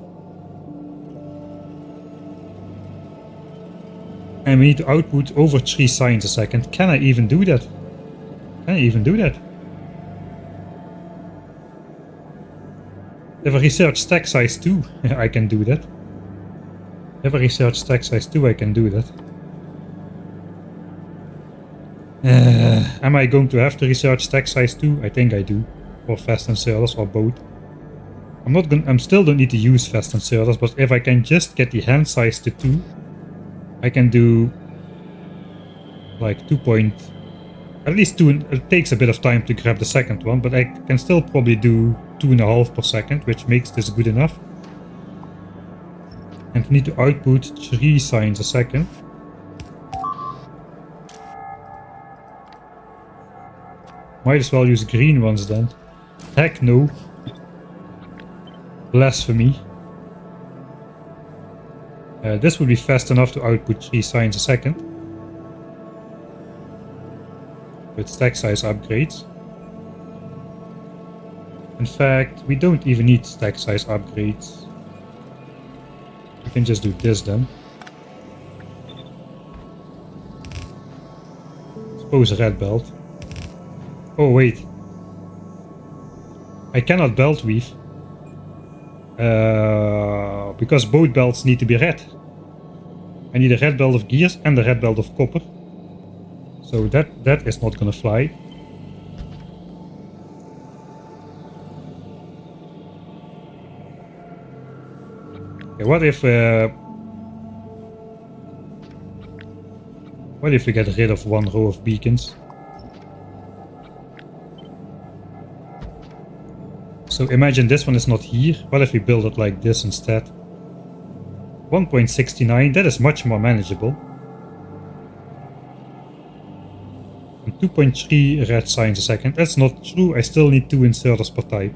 And we need to output over 3 signs a second. Can I even do that? Can I even do that? If I research stack size 2, I can do that. If I research stack size 2, I can do that. Am I going to have to research stack size 2? I think I do. Or fast inserters, or both. I'm still don't need to use fast inserters, but if I can just get the hand size to 2, I can do like 2 point... At least 2, it takes a bit of time to grab the second one, but I can still probably do 2.5 per second, which makes this good enough. And we need to output 3 signs a second. Might as well use green ones then. Heck no. Blasphemy. This would be fast enough to output 3 signs a second. With stack size upgrades. In fact, we don't even need stack size upgrades. We can just do this then. Suppose a red belt. Oh wait. I cannot belt weave. Because both belts need to be red. I need a red belt of gears and a red belt of copper. So that is not gonna fly. Okay, what if we get rid of 1 row of beacons? So imagine this one is not here. What if we build it like this instead? 1.69, that is much more manageable. And 2.3 red signs a second. That's not true, I still need 2 inserters per type.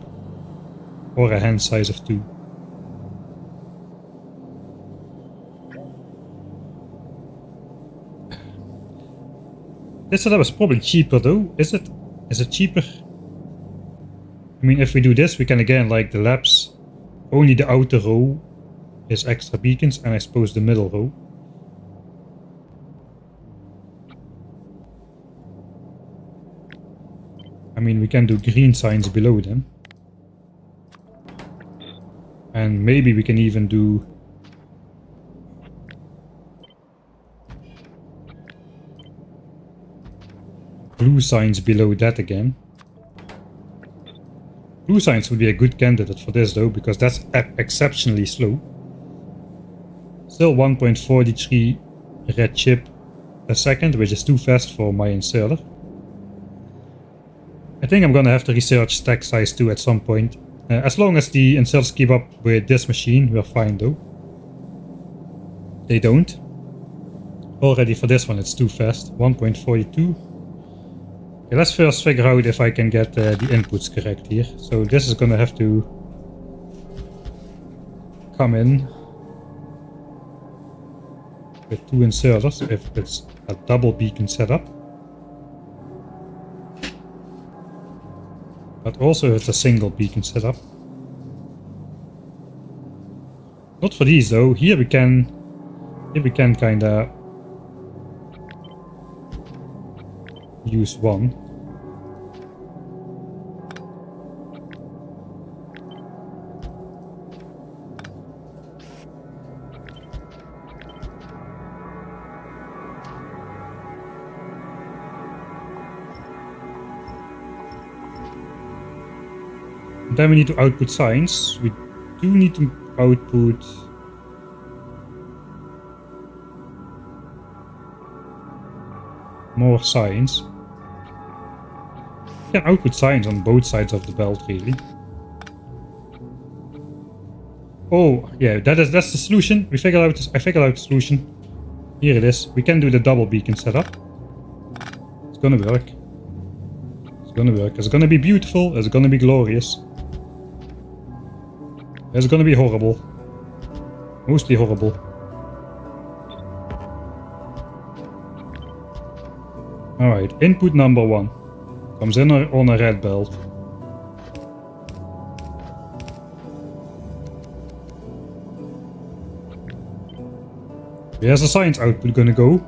Or a hand size of 2. This setup is probably cheaper though, is it? Is it cheaper? I mean, if we do this, we can again, like the labs, only the outer row is extra beacons, and I suppose the middle row. I mean, we can do green signs below them. And maybe we can even do blue signs below that again. Blue signs would be a good candidate for this though, because that's exceptionally slow. Still 1.43 red chip a second, which is too fast for my inserter. I think I'm gonna have to research stack size 2 at some point. As long as the inserters keep up with this machine, we're fine though. They don't. Already for this one it's too fast, 1.42. Okay, let's first figure out if I can get the inputs correct here. So this is gonna have to come in with 2 inserters if it's a double beacon setup. But also if it's a single beacon setup. Not for these though. Here we can kinda use 1. And then we need to output signs. We do need to output more signs. We can output signs on both sides of the belt, really. Oh, yeah, that's the solution. I figured out the solution. Here it is. We can do the double beacon setup. It's gonna work. It's gonna work. It's gonna be beautiful. It's gonna be glorious. It's gonna be horrible. Mostly horrible. Alright, input number 1 comes in on a red belt. Where's the science output gonna go?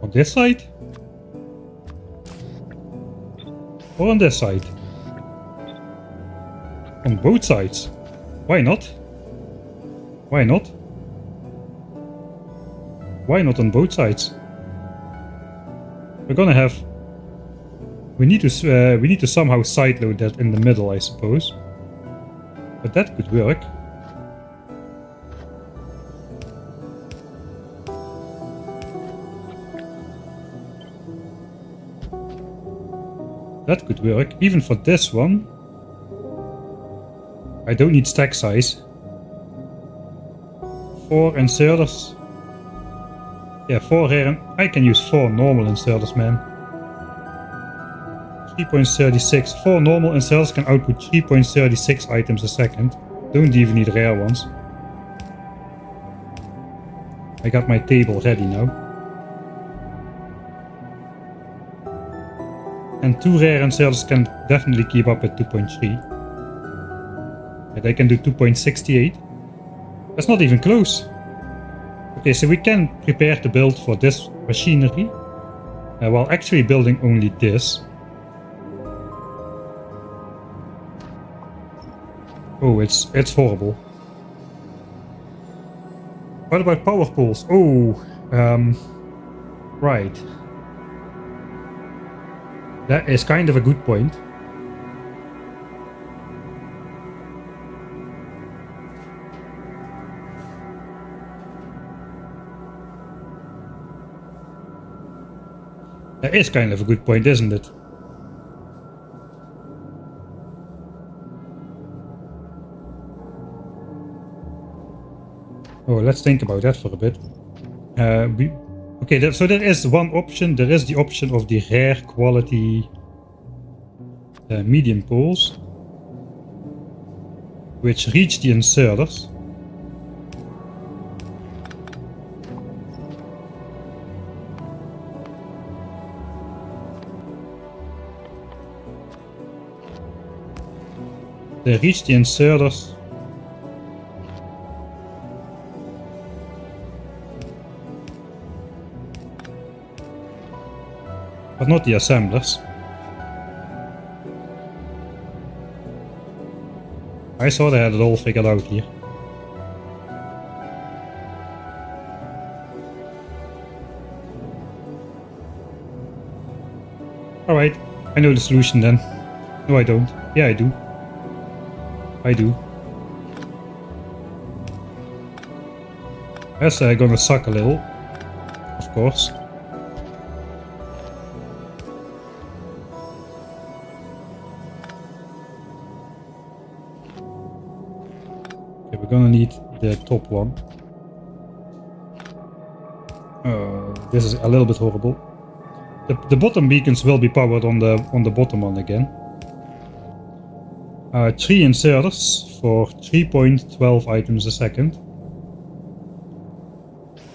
On this side? Or on this side? On both sides. Why not? Why not? Why not on both sides? We're gonna have... We need to somehow sideload that in the middle, I suppose. But that could work. That could work. Even for this one. I don't need stack size. 4 inserters. Yeah, 4 here. I can use 4 normal inserters, man. 3.36. 4 normal inserters can output 3.36 items a second. Don't even need rare ones. I got my table ready now. And 2 rare inserters can definitely keep up with 2.3. And they can do 2.68. That's not even close. Okay, so we can prepare the build for this machinery while actually building only this. Oh, it's horrible. What about power poles? Oh, right. That is kind of a good point. That is kind of a good point, isn't it? Oh, let's think about that for a bit. Okay, so there is one option. There is the option of the rare quality medium poles, which reach the inserters. They reach the inserters. But not the assemblers. I thought I had it all figured out here. Alright, I know the solution then. No, I don't. Yeah, I do. I do. That's gonna suck a little, of course. Okay, we're gonna need the top one. This is a little bit horrible. The bottom beacons will be powered on the bottom one again. 3 inserters for 3.12 items a second.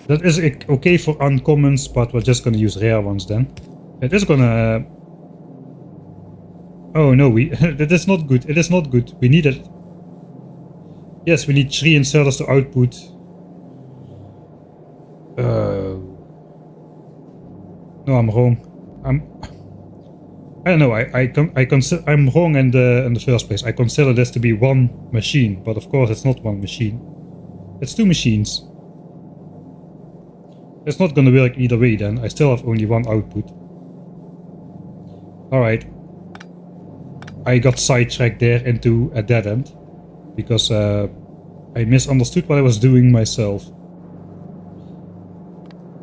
That is okay for uncommons, but we're just gonna use rare ones then. It is gonna... Oh no, that is not good. It is not good. We need it. Yes, we need 3 inserters to output. No, I'm wrong. I don't know. I'm wrong in the first place. I consider this to be one machine, but of course it's not one machine. It's 2 machines. It's not gonna work either way then. I still have only one output. Alright. I got sidetracked there into a dead end. Because I misunderstood what I was doing myself.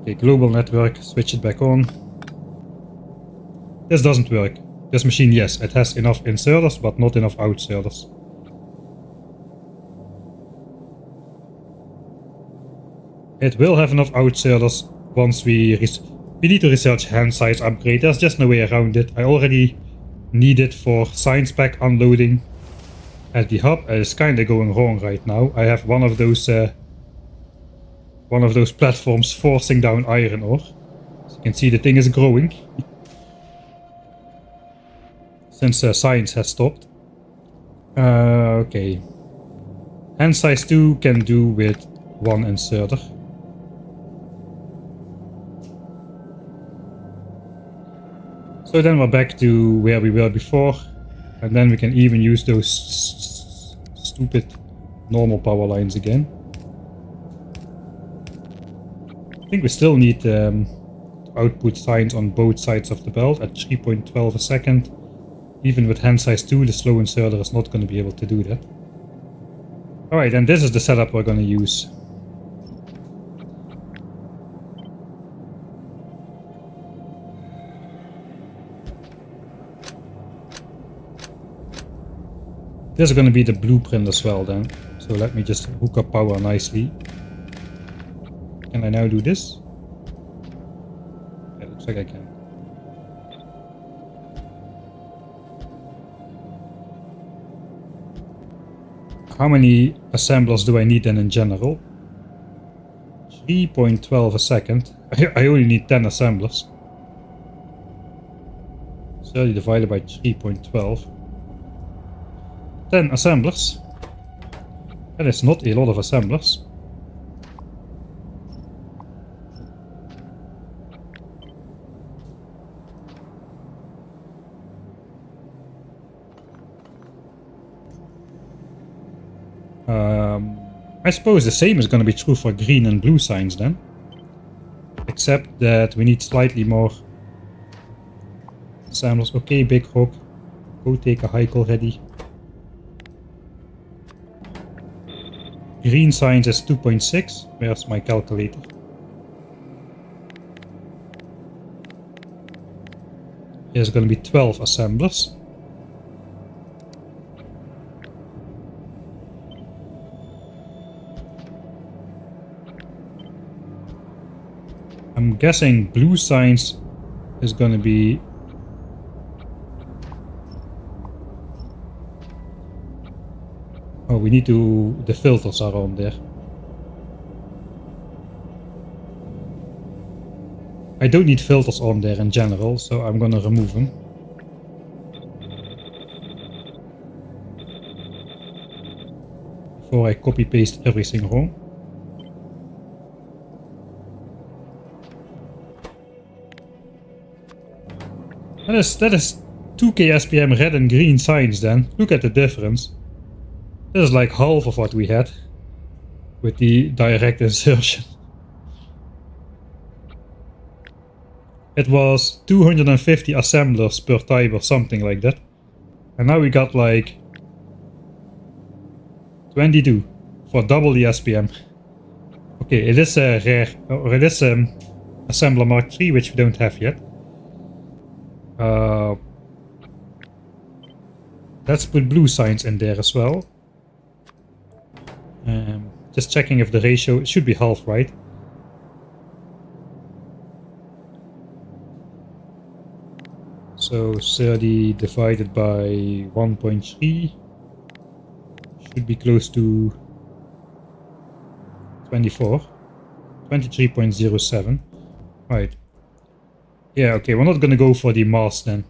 Okay, global network. Switch it back on. This doesn't work. This machine, yes, it has enough inserters, but not enough outserters. It will have enough outserters once we need to research hand size upgrade. There's just no way around it. I already need it for science pack unloading at the hub. It's kinda going wrong right now. I have one of those platforms forcing down iron ore. As you can see, the thing is growing. Since science has stopped. Okay. Hand size 2 can do with 1 inserter. So then we're back to where we were before. And then we can even use those stupid normal power lines again. I think we still need to output signs on both sides of the belt at 3.12 a second. Even with hand size 2, the slow inserter is not going to be able to do that. Alright, and this is the setup we're going to use. This is going to be the blueprint as well then. So let me just hook up power nicely. Can I now do this? Yeah, looks like I can. How many assemblers do I need then in general? 3.12 a second. I only need 10 assemblers. 30 divided by 3.12. 10 assemblers. That is not a lot of assemblers. I suppose the same is going to be true for green and blue signs then. Except that we need slightly more assemblers. Okay, Big Rock. Go take a hike already. Green signs is 2.6. Where's my calculator? There's going to be 12 assemblers. I'm guessing blue signs is going to be we need to, the filters are on there. I don't need filters on there in general, so I'm gonna remove them. Before I copy paste everything wrong. That is 2K SPM red and green signs then. Look at the difference. That is like half of what we had with the direct insertion. It was 250 assemblers per time or something like that. And now we got like 22 for double the SPM. Okay, it is a rare, or it is assembler Mark III, which we don't have yet. Let's put blue signs in there as well. Just checking if the ratio, it should be half, right? So 30 divided by 1.3 should be close to 24. 23.07. Right. Yeah, okay, we're not gonna go for the mast then.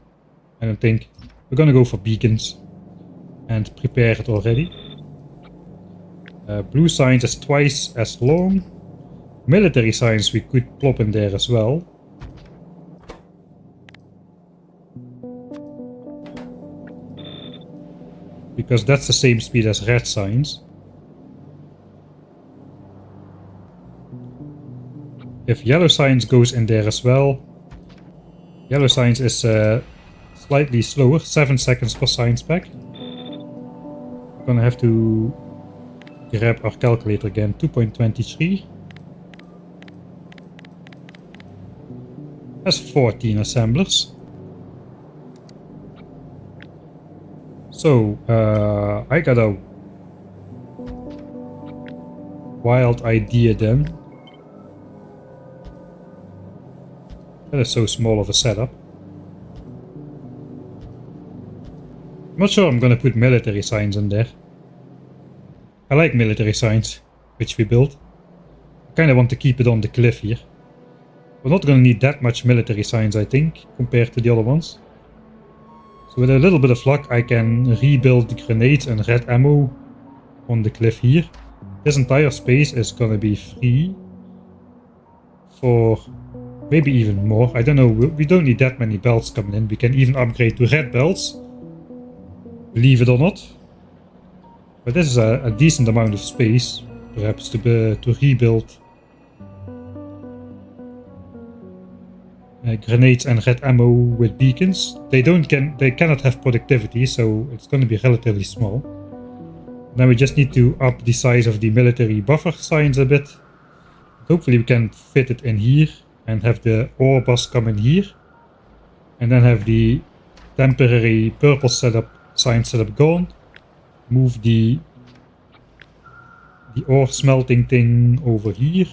I don't think. We're gonna go for beacons. And prepare it already. Blue signs is twice as long. Military signs we could plop in there as well. Because that's the same speed as red signs. If yellow signs goes in there as well. Yellow signs is slightly slower, 7 seconds per sign spec. We're gonna have to grab our calculator again, 2.23. That's 14 assemblers. So, I got a wild idea then. That is so small of a setup. I'm not sure I'm gonna put military signs in there. I like military signs, which we built. I kinda want to keep it on the cliff here. We're not gonna need that much military signs, I think, compared to the other ones. So with a little bit of luck, I can rebuild the grenades and red ammo on the cliff here. This entire space is gonna be free for maybe even more. I don't know, we don't need that many belts coming in. We can even upgrade to red belts, believe it or not. But this is a decent amount of space, perhaps to rebuild grenades and red ammo with beacons. They cannot have productivity, so it's going to be relatively small. Now we just need to up the size of the military buffer signs a bit. Hopefully we can fit it in here and have the ore bus come in here, and then have the temporary purple sign setup gone. Move the ore smelting thing over here.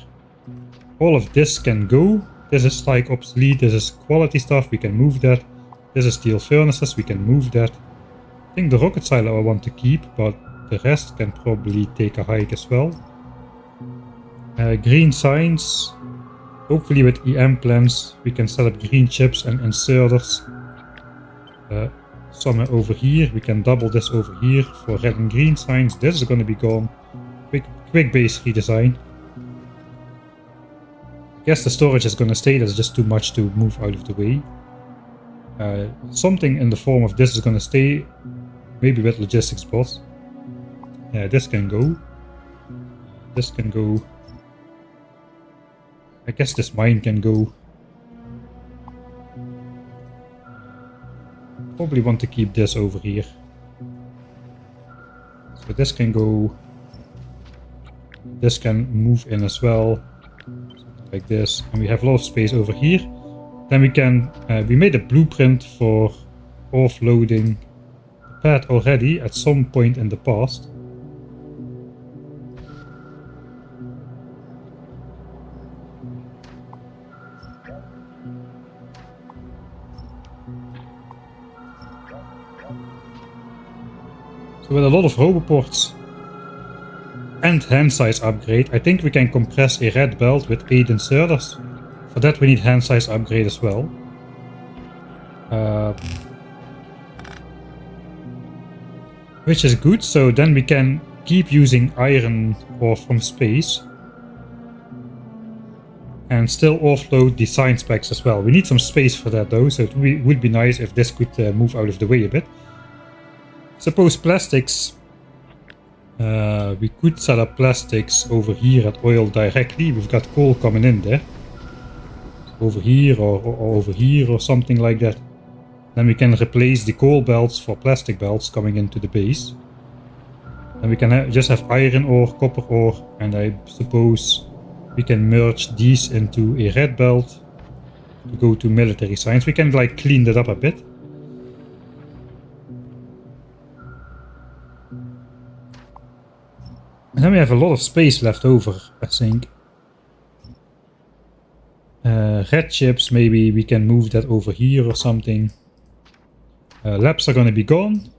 all of this can go. This is like obsolete, this is quality stuff, we can move that. This is steel furnaces, we can move that. I think the rocket silo I want to keep, but the rest can probably take a hike as well. Green signs. Hopefully with EM plans we can set up green chips and inserters. Somewhere over here. We can double this over here for red and green signs. This is going to be gone. Quick base redesign. I guess the storage is going to stay. That's just too much to move out of the way. Something in the form of this is going to stay. Maybe with logistics bots. This can go. This can go. I guess this mine can go. Probably want to keep this over here. So this can go. This can move in as well. Something like this. And we have a lot of space over here. Then we can, we made a blueprint for offloading the pad already at some point in the past. So with a lot of roboports and hand size upgrade, I think we can compress a red belt with 8 inserters. For that we need hand size upgrade as well. Which is good, so then we can keep using iron ore from space. And still offload the science packs as well. We need some space for that though, so it would be nice if this could move out of the way a bit. Suppose plastics, we could set up plastics over here at oil directly. We've got coal coming in there. Over here or over here or something like that. Then we can replace the coal belts for plastic belts coming into the base. Then we can just have iron ore, copper ore, and I suppose we can merge these into a red belt to go to military science. We can like clean that up a bit. And then we have a lot of space left over, I think. Red chips, maybe we can move that over here or something. Labs are gonna be gone.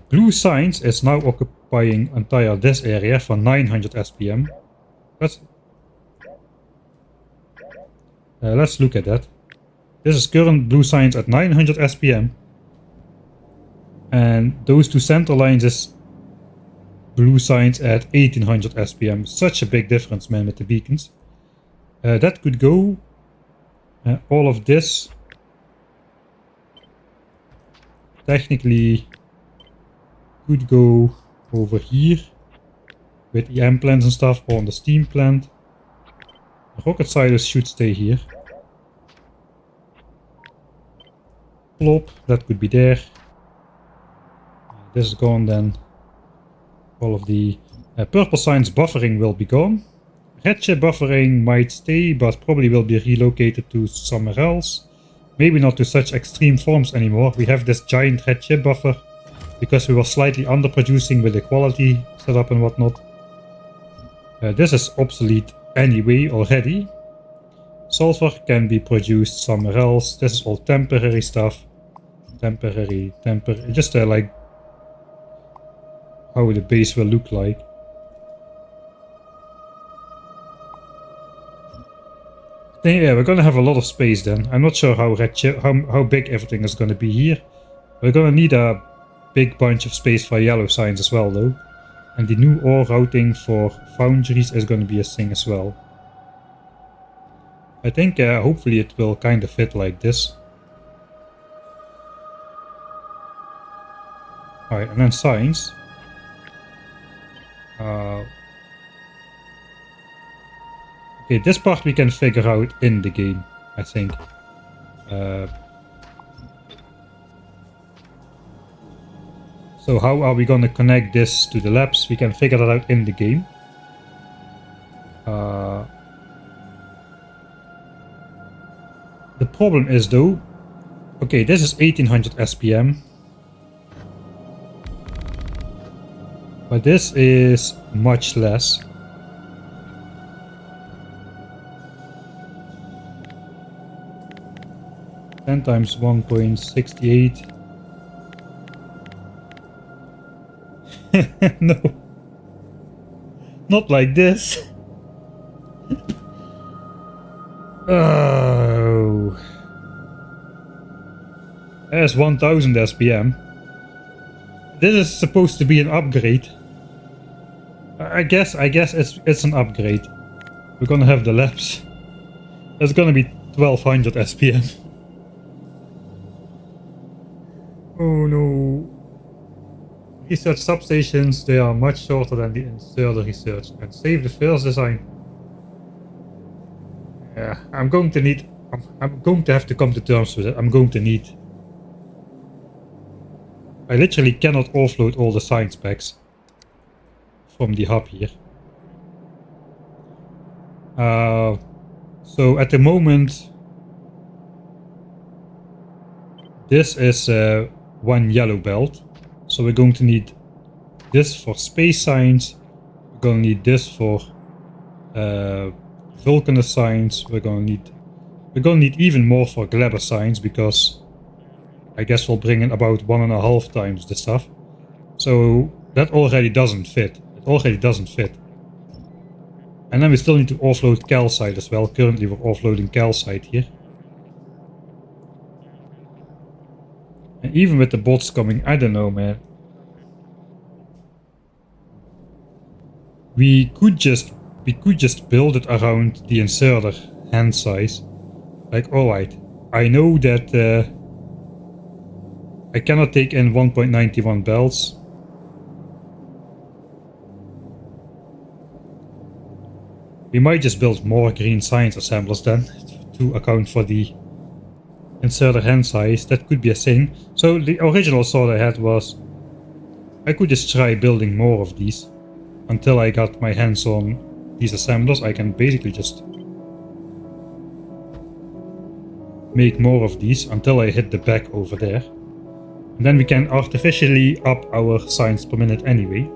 Blue science is now occupying entire this area for 900 SPM. Let's look at that. This is current blue science at 900 SPM. And those two center lines is blue science at 1800 SPM. Such a big difference, man, with the beacons. That could go. All of this technically could go over here with EM plants and stuff, or on the steam plant. The rocket silos should stay here. Plop, that could be there. This is gone then. All of the purple science buffering will be gone. Red chip buffering might stay, but probably will be relocated to somewhere else. Maybe not to such extreme forms anymore. We have this giant red chip buffer because we were slightly underproducing with the quality setup and whatnot. This is obsolete anyway already. Sulfur can be produced somewhere else. This is all temporary stuff. Temporary, just like how the base will look like. Yeah, we're gonna have a lot of space then. I'm not sure how big everything is gonna be here. We're gonna need a big bunch of space for yellow signs as well though. And the new ore routing for Foundries is gonna be a thing as well. I think hopefully it will kind of fit like this. Alright, and then signs. Okay, this part we can figure out in the game, I think. So how are we going to connect this to the labs? We can figure that out in the game. The problem is though, okay, this is 1800 SPM. But this is much less. 10 times 1.68. No. Not like this. Oh. There's 1000 SPM. This is supposed to be an upgrade. I guess it's an upgrade. We're gonna have the labs. It's gonna be 1200 SPM. Oh no. Research substations, they are much shorter than the inserter research. And save the first design. Yeah, I'm going to have to come to terms with it. I'm going to need. I literally cannot offload all the science packs from the hub here. So at the moment, this is one yellow belt. So we're going to need this for space science. We're going to need this for Vulcaner science. We're going to need even more for Glabber science, because I guess we'll bring in about 1.5 times the stuff. So that already doesn't fit. It already doesn't fit. And then we still need to offload calcite as well. Currently we're offloading calcite here. And even with the bots coming, I don't know, man. We could just build it around the inserter hand size. Like, alright, I know that I cannot take in 1.91 belts. We might just build more green science assemblers then, to account for the inserter hand size. That could be a thing. So the original thought I had was, I could just try building more of these. Until I got my hands on these assemblers, I can basically just make more of these until I hit the back over there. And then we can artificially up our science per minute anyway.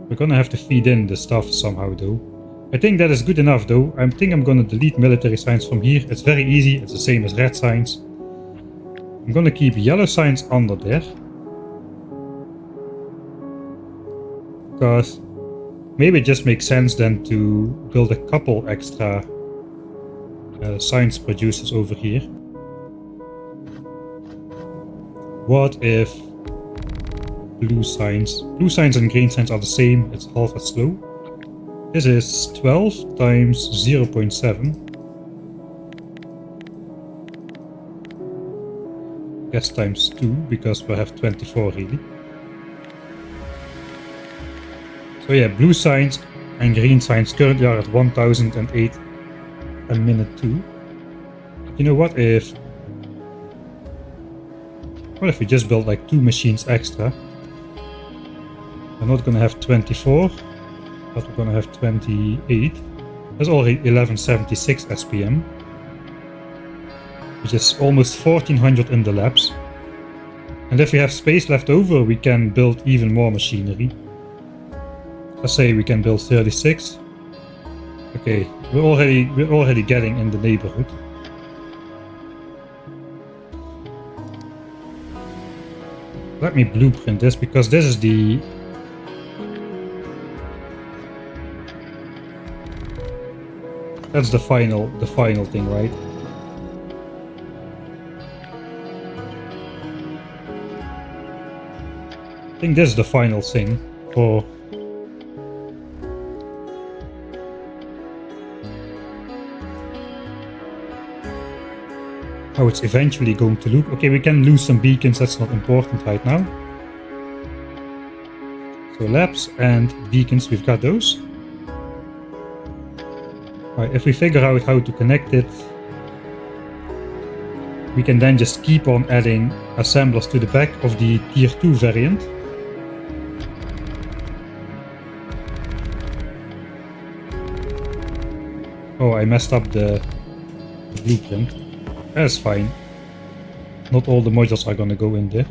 We're gonna have to feed in the stuff somehow though. I think that is good enough though. I think I'm gonna delete military science from here. It's very easy, it's the same as red science. I'm gonna keep yellow science under there. Because maybe it just makes sense then to build a couple extra science producers over here. What if blue science and green science are the same? It's half as slow. This is 12 times 0.7. Guess times 2, because we have 24 really. So yeah, blue science and green science currently are at 1008 a minute 2. You know, what if we just build like 2 machines extra? We're not gonna have 24, but we're gonna have 28. That's already 1176 SPM, which is almost 1400 in the labs. And if we have space left over, we can build even more machinery. Let's say we can build 36. Okay, we're already getting in the neighborhood. Let me blueprint this, because this is that's the final thing, right? I think this is the final thing for how it's eventually going to look. Okay, we can lose some beacons, that's not important right now. So labs and beacons, we've got those. Alright, if we figure out how to connect it, we can then just keep on adding assemblers to the back of the tier 2 variant. Oh, I messed up the blueprint. That's fine. Not all the modules are gonna go in there.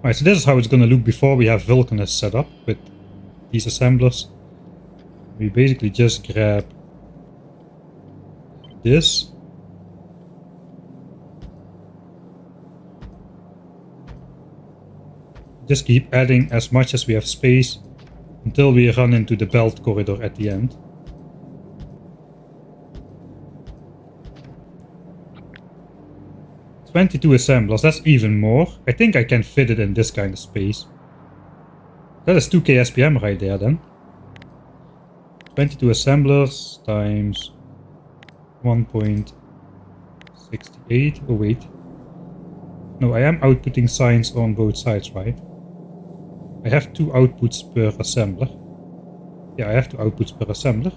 Alright, so this is how it's gonna look before we have Vulcaners set up with these assemblers. We basically just grab this. Just keep adding as much as we have space until we run into the belt corridor at the end. "22 assemblers, that's even more. I think I can fit it in this kind of space. That is 2k SPM right there then. 22 assemblers times 1.68. Oh wait. No, I am outputting signs on both sides, right? I have 2 outputs per assembler. Yeah, I have 2 outputs per assembler.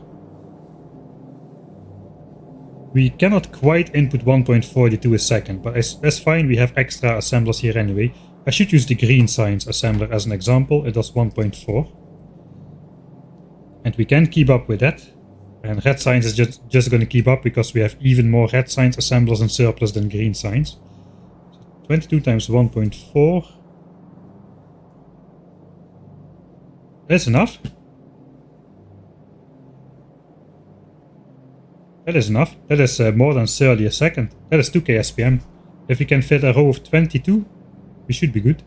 We cannot quite input 1.42 a second, but that's fine, we have extra assemblers here anyway. I should use the green signs assembler as an example, it does 1.4. And we can keep up with that. And red signs is just going to keep up because we have even more red signs assemblers in surplus than green signs. So 22 times 1.4. That's enough. That is enough. That is more than 30 a second. That is 2k SPM. If we can fit a row of 22, we should be good.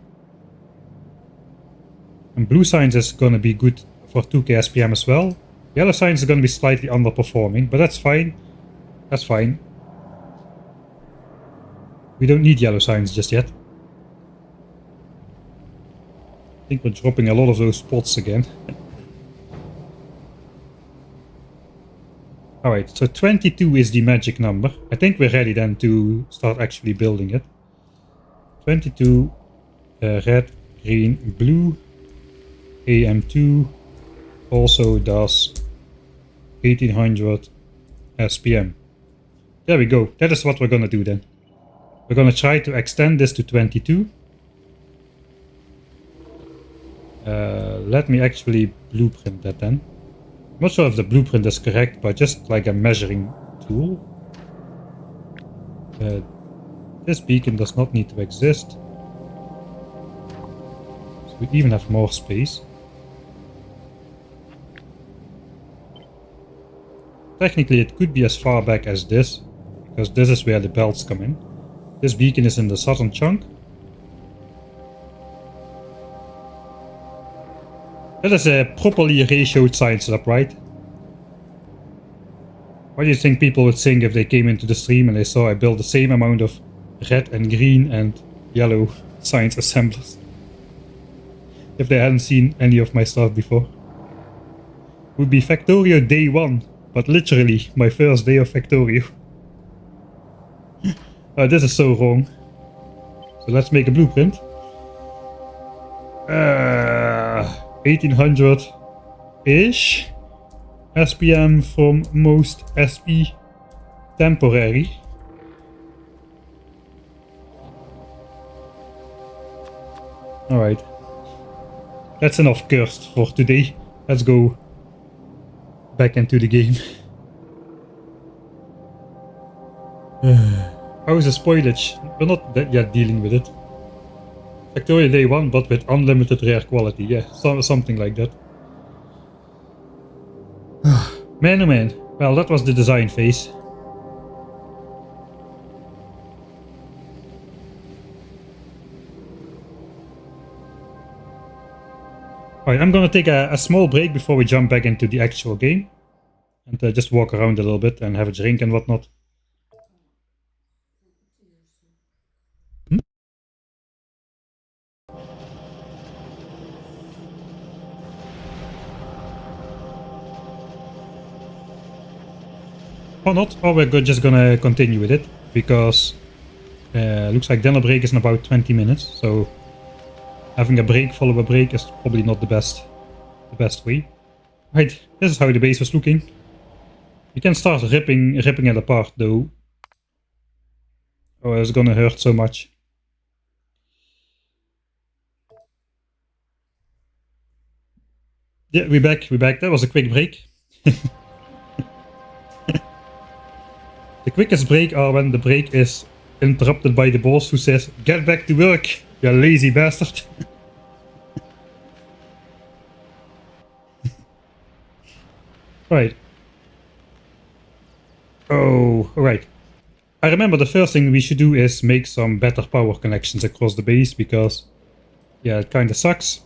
And blue signs is gonna be good for 2k SPM as well. Yellow signs is gonna be slightly underperforming, but that's fine. That's fine. We don't need yellow signs just yet. I think we're dropping a lot of those spots again. Alright, so 22 is the magic number. I think we're ready then to start actually building it. 22, red, green, blue. AM2 also does 1800 SPM. There we go. That is what we're gonna do then. We're gonna try to extend this to 22. Let me actually blueprint that then. I'm not sure if the blueprint is correct, but just like a measuring tool. This beacon does not need to exist. So we even have more space. Technically it could be as far back as this, because this is where the belts come in. This beacon is in the southern chunk. That is a properly ratioed sign setup, right? What do you think people would think if they came into the stream and they saw I built the same amount of red and green and yellow signs assemblers? If they hadn't seen any of my stuff before. Would be Factorio day 1, but literally my first day of Factorio. This is so wrong. So let's make a blueprint. 1800-ish SPM from most SP temporary. Alright. That's enough cursed for today. Let's go back into the game. How is the spoilage? We're not yet dealing with it. Factorio day 1, but with unlimited rare quality. Yeah, something like that. Man oh man. Well, that was the design phase. Alright, I'm gonna take a small break before we jump back into the actual game. And just walk around a little bit and have a drink and whatnot. Or not, or we're just gonna continue with it, because looks like dinner break is in about 20 minutes, so having a break follow a break is probably not the best way. Right, this is how the base was looking. We can start ripping it apart though. Oh, it's gonna hurt so much. Yeah, we're back. That was a quick break. The quickest break are when the break is interrupted by the boss who says, "Get back to work, you lazy bastard." Right. Oh, alright. I remember the first thing we should do is make some better power connections across the base, because, yeah, it kinda sucks.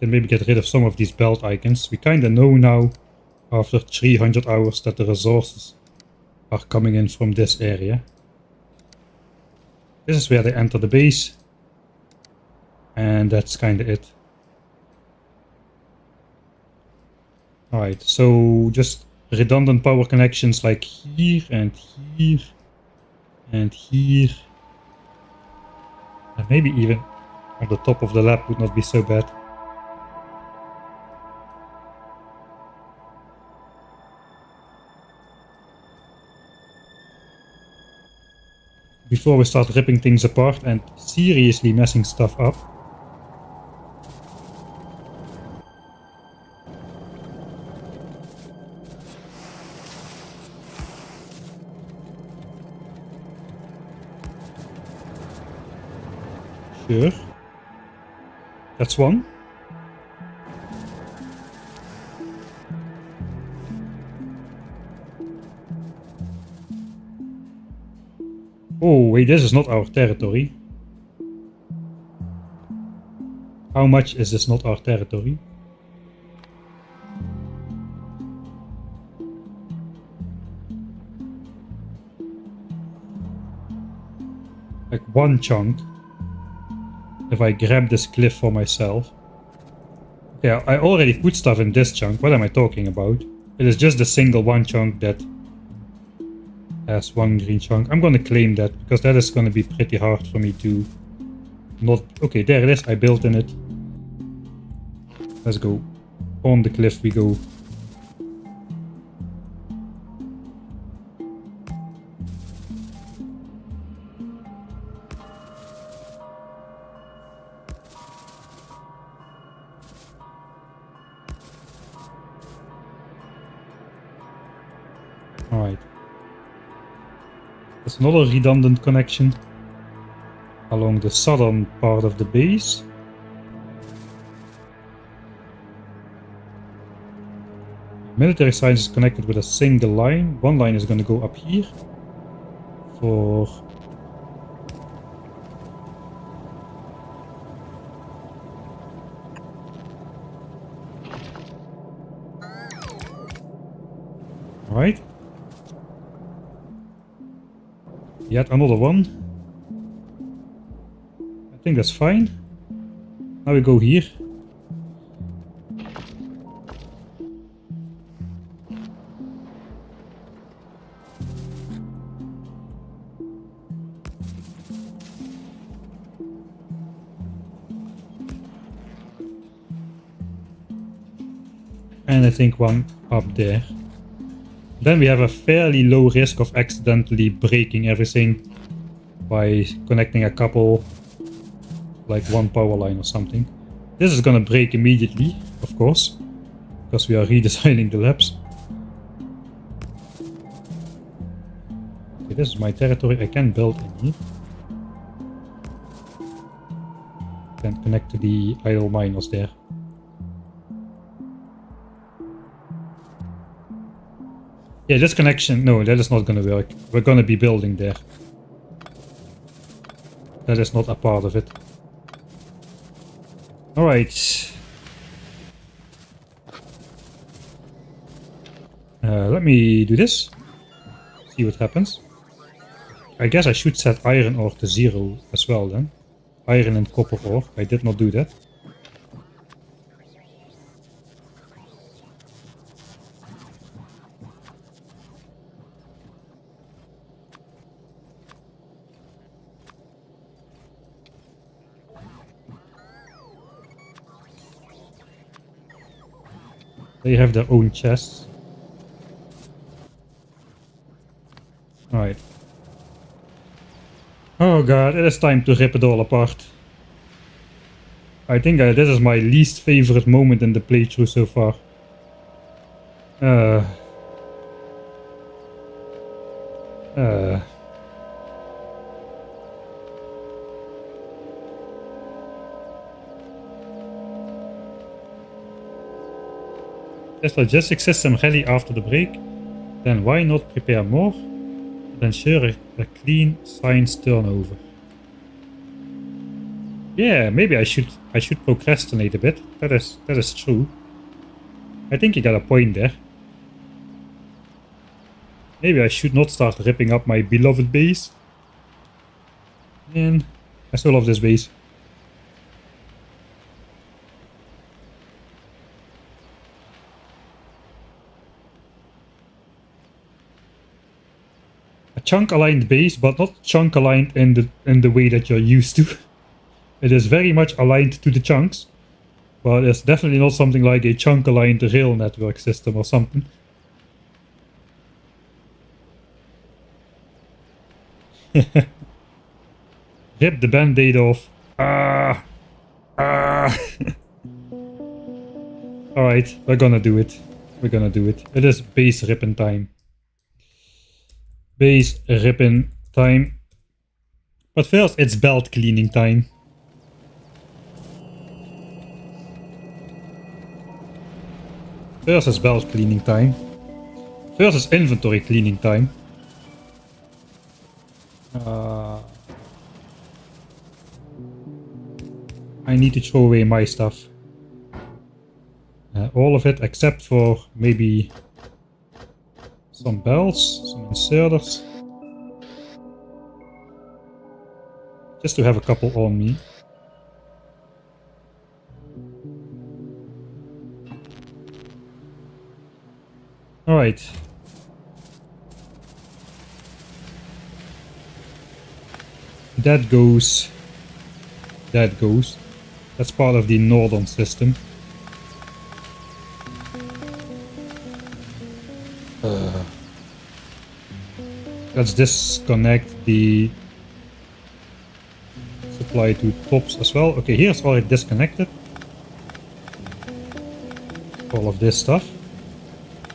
Then maybe get rid of some of these belt icons. We kinda know now, after 300 hours, that the resources are coming in from this area. This is where they enter the base. And that's kinda it. Alright, so just redundant power connections like here and here and here. And maybe even on the top of the lab would not be so bad. Before we start ripping things apart and seriously messing stuff up. Sure. That's one. Oh, wait, this is not our territory. How much is this not our territory? Like one chunk. If I grab this cliff for myself. Okay, I already put stuff in this chunk. What am I talking about? It is just the single one chunk that has one green chunk. I'm gonna claim that, because that is gonna be pretty hard for me to not... Okay, there it is. I built in it. Let's go. On the cliff we go. Alright. There's another redundant connection along the southern part of the base. Military science is connected with a single line. One line is going to go up here for... Alright. Yet another one. I think that's fine. Now we go here. And I think one up there. Then we have a fairly low risk of accidentally breaking everything by connecting a couple, like one power line or something. This is gonna break immediately, of course, because we are redesigning the labs. Okay, this is my territory. I can build in here. Can connect to the idle miners there. Yeah, this connection, no, that is not gonna work. We're gonna be building there. That is not a part of it. Alright. Let me do this. See what happens. I guess I should set iron ore to 0 as well then. Iron and copper ore. I did not do that. They have their own chests. Alright. Oh god, it is time to rip it all apart. I think this is my least favorite moment in the playthrough so far. Is logistics system ready after the break? then why not prepare more and ensure a clean science turnover? Yeah, maybe I should procrastinate a bit. That is true. I think you got a point there. Maybe I should not start ripping up my beloved base. Man, I still love this base. A chunk aligned base, but not chunk aligned in the way that you're used to. It is very much aligned to the chunks, but it's definitely not something like a chunk aligned rail network system or something. Rip the band-aid off. Ah! Ah! Alright, we're gonna do it. We're gonna do it. It is base ripping time. Base ripping time. But first, it's belt cleaning time. First is belt cleaning time. First is inventory cleaning time. I need to throw away my stuff. All of it except for maybe some belts, some inserters. Just to have a couple on me. Alright. That goes. That goes. That's part of the northern system. Let's disconnect the supply to tops as well. Okay, here's already disconnected. All of this stuff.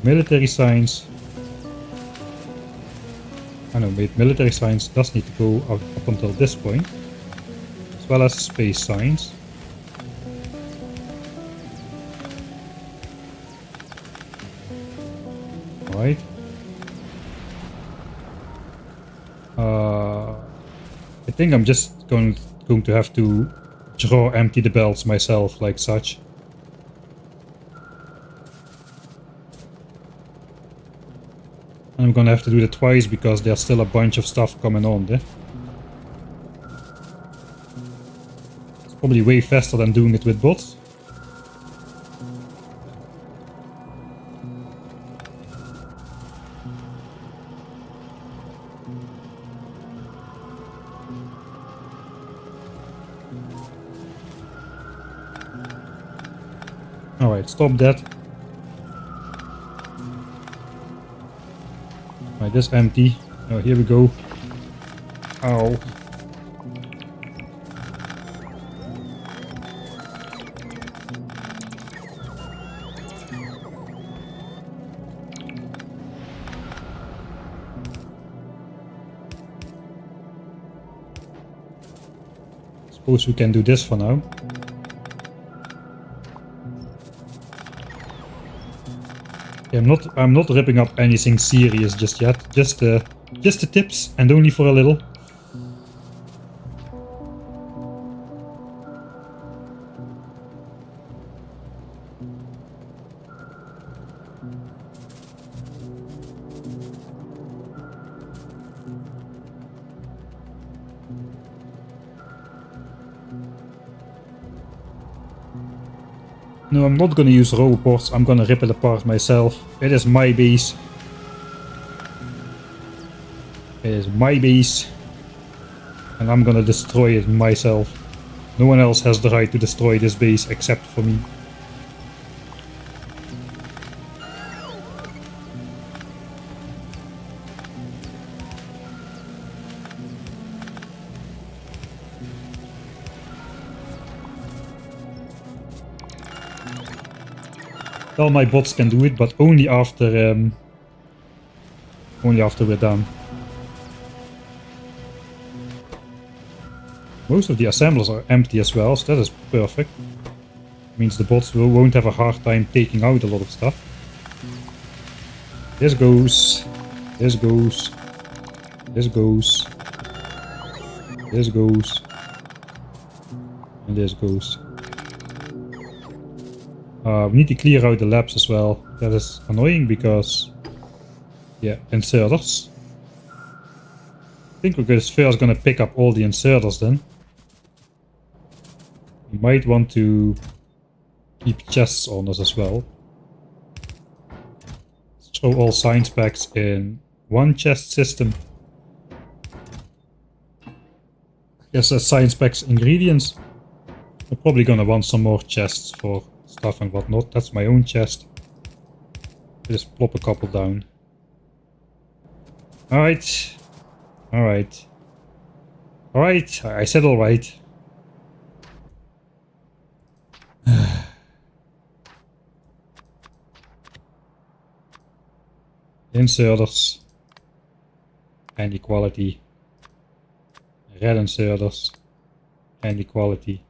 Military science. I know, military science does need to go up until this point. As well as space science. Right. I think I'm just going to have to empty the belts myself, like such. And I'm gonna have to do that twice because there's still a bunch of stuff coming on there. It's probably way faster than doing it with bots. Alright, stop that. Alright, this empty. Oh, here we go. Ow. Suppose we can do this for now. I'm not ripping up anything serious just yet. Just the tips, and only for a little. No, I'm not gonna use robots, I'm gonna rip it apart myself. It is my base. It is my base. And I'm gonna destroy it myself. No one else has the right to destroy this base except for me. All my bots can do it, but only after we're done. Most of the assemblers are empty as well, so that is perfect. Means the bots won't have a hard time taking out a lot of stuff. This goes. This goes. This goes. This goes. And this goes. We need to clear out the labs as well. That is annoying because... yeah, inserters. I think we're first gonna pick up all the inserters then. You might want to keep chests on us as well. Let's throw all science packs in one chest system. Yes, that's science packs ingredients. We're probably gonna want some more chests for stuff and whatnot. That's my own chest. Just plop a couple down. Alright. Alright. Alright, I said alright. Inserters. And equality. Red inserters. And equality.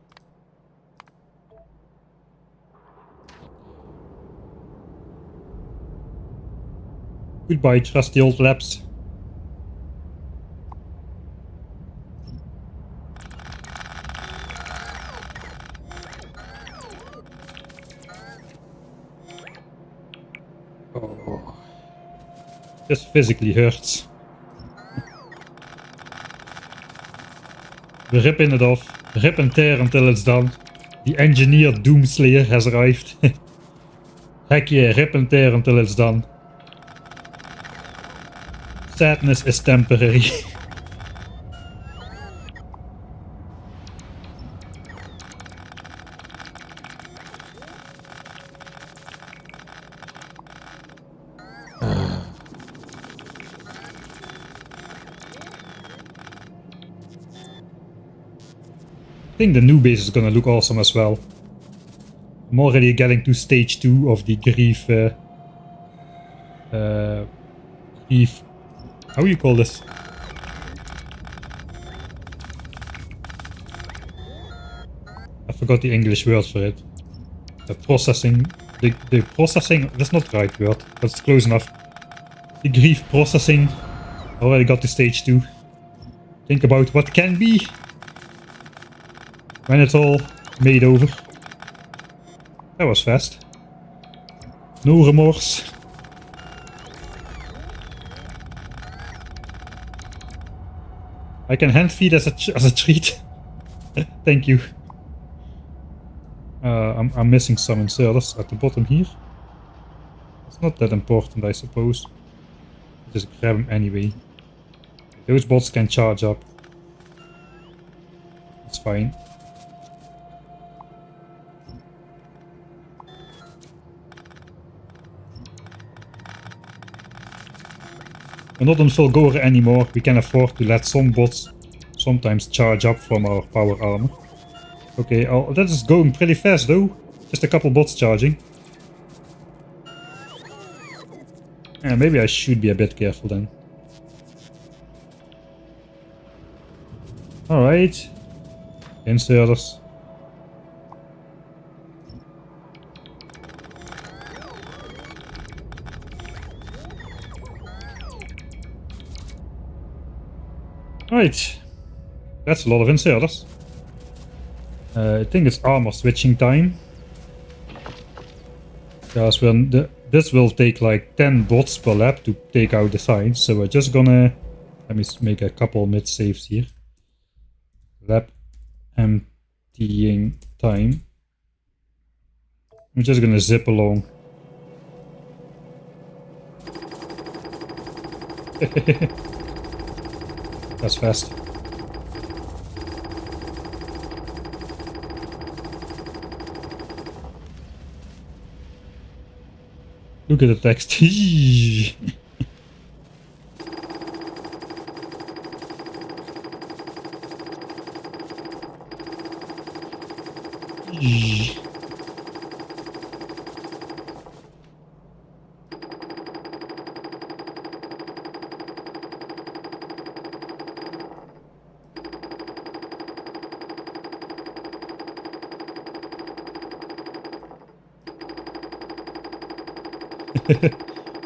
Goodbye, trusty old labs. Oh. This physically hurts. We're ripping it off. Rip and tear until it's done. The engineered doomslayer has arrived. Heck yeah, rip and tear until it's done. Sadness is temporary. I think the new base is gonna look awesome as well. I'm already getting to stage 2 of the Grief... Grief... How do you call this? I forgot the English word for it. The processing... The processing... That's not the right word, but it's close enough. The Grief processing. Already got to stage 2. Think about what can be. When it's all made over. That was fast. No remorse. I can hand feed as a treat. Thank you. I'm missing some inserters at the bottom here. It's not that important, I suppose. Just grab them anyway. Those bots can charge up. It's fine. We're not on full gore anymore. We can afford to let some bots sometimes charge up from our power armor. Okay, that is going pretty fast though. Just a couple bots charging. Maybe I should be a bit careful then. Alright. Inserters. Right, that's a lot of inserters. I think it's armor switching time. Because this will take like 10 bots per lap to take out the signs. So we're just gonna... Let me make a couple mid saves here. Lap emptying time. I'm just gonna zip along. That's fast. Look at the text.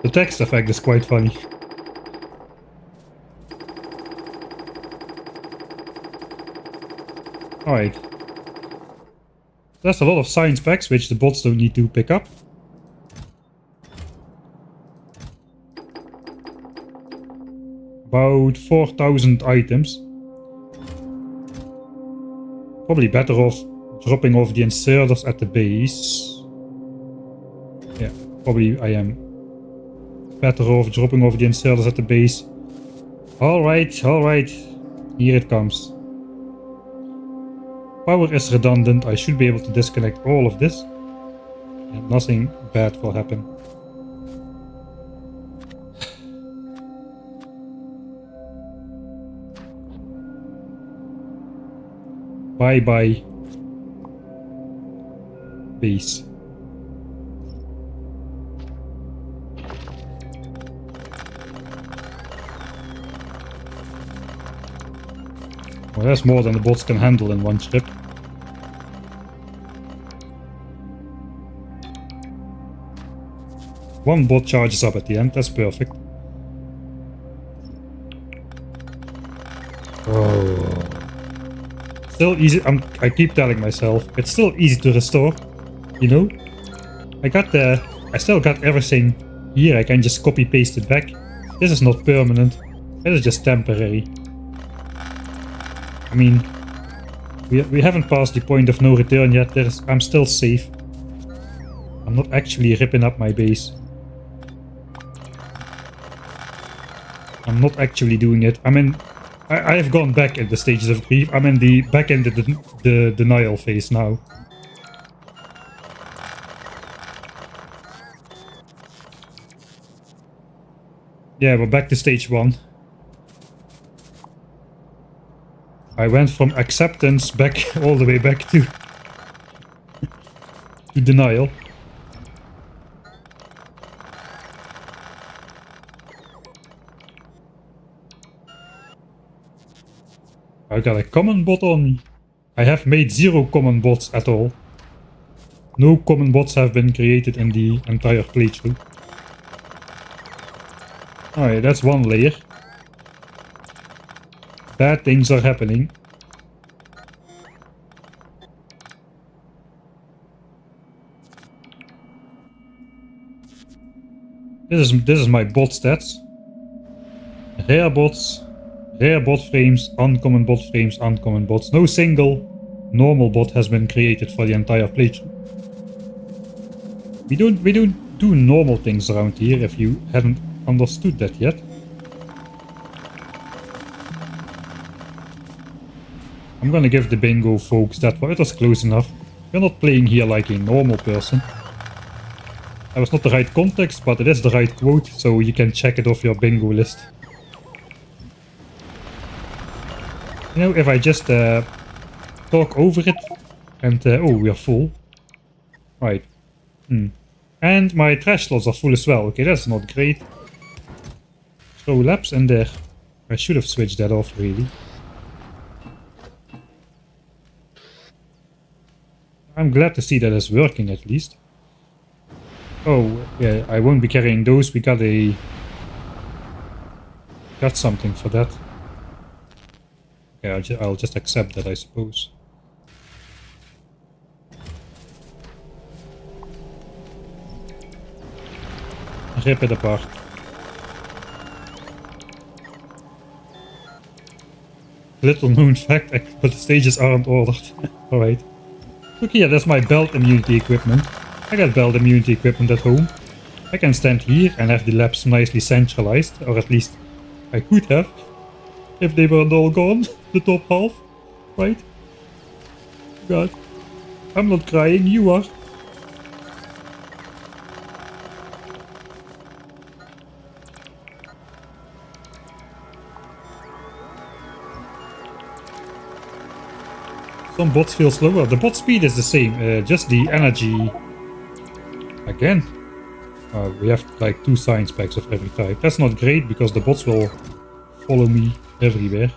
The text effect is quite funny. Alright. There's a lot of science packs which the bots don't need to pick up. About 4,000 items. Probably better off dropping off the inserters at the base. Yeah, probably I am better off dropping off the inserters at the base. Alright, alright. Here it comes. Power is redundant. I should be able to disconnect all of this. And nothing bad will happen. Bye bye. Base. Well, that's more than the bots can handle in one trip. One bot charges up at the end, that's perfect. Oh. Still easy, I keep telling myself, it's still easy to restore, you know? I still got everything here, I can just copy paste it back. This is not permanent, it is just temporary. I mean, we haven't passed the point of no return yet, I'm still safe. I'm not actually ripping up my base. I'm not actually doing it. I have gone back in the stages of grief. I'm in the back end of the denial phase now. Yeah, we're back to stage 1. I went from acceptance back all the way back to denial. I got a common bot on me. I have made 0 common bots at all. No common bots have been created in the entire playthrough. Alright, that's one layer. Bad things are happening. This is my bot stats. Rare bots. Rare bot frames, uncommon bot frames, uncommon bots. No single normal bot has been created for the entire playthrough. We don't do normal things around here if you haven't understood that yet. I'm gonna give the bingo folks that one. It was close enough. You're not playing here like a normal person. That was not the right context, but it is the right quote, so you can check it off your bingo list. You know, if I just talk over it and oh, we are full. Right. And my trash slots are full as well. Okay, that's not great. Throw laps in there. I should have switched that off, really. I'm glad to see that it's working at least. Oh, yeah, I won't be carrying those. We got something for that. Okay, I'll just accept that, I suppose. Rip it apart. Little known fact, but the stages aren't ordered. Alright. Look here, that's my belt immunity equipment. I got belt immunity equipment at home. I can stand here and have the labs nicely centralized, or at least I could have. If they weren't all gone, the top half, right? God, I'm not crying, you are. Some bots feel slower. The bot speed is the same, just the energy. Again, we have like 2 science packs of every type. That's not great because the bots will follow me everywhere.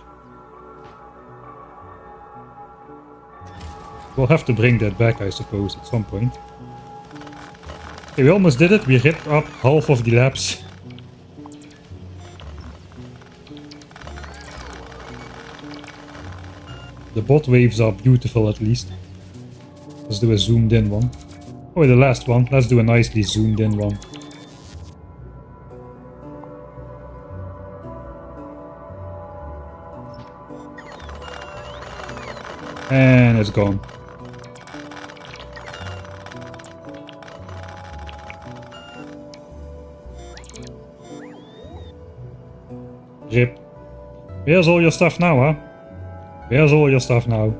We'll have to bring that back, I suppose, at some point. Okay, we almost did it. We ripped up half of the labs. The bot waves are beautiful at least. Let's do a zoomed in one. Oh, the last one. Let's do a nicely zoomed in one. And it's gone. Rip. Where's all your stuff now, huh? Where's all your stuff now?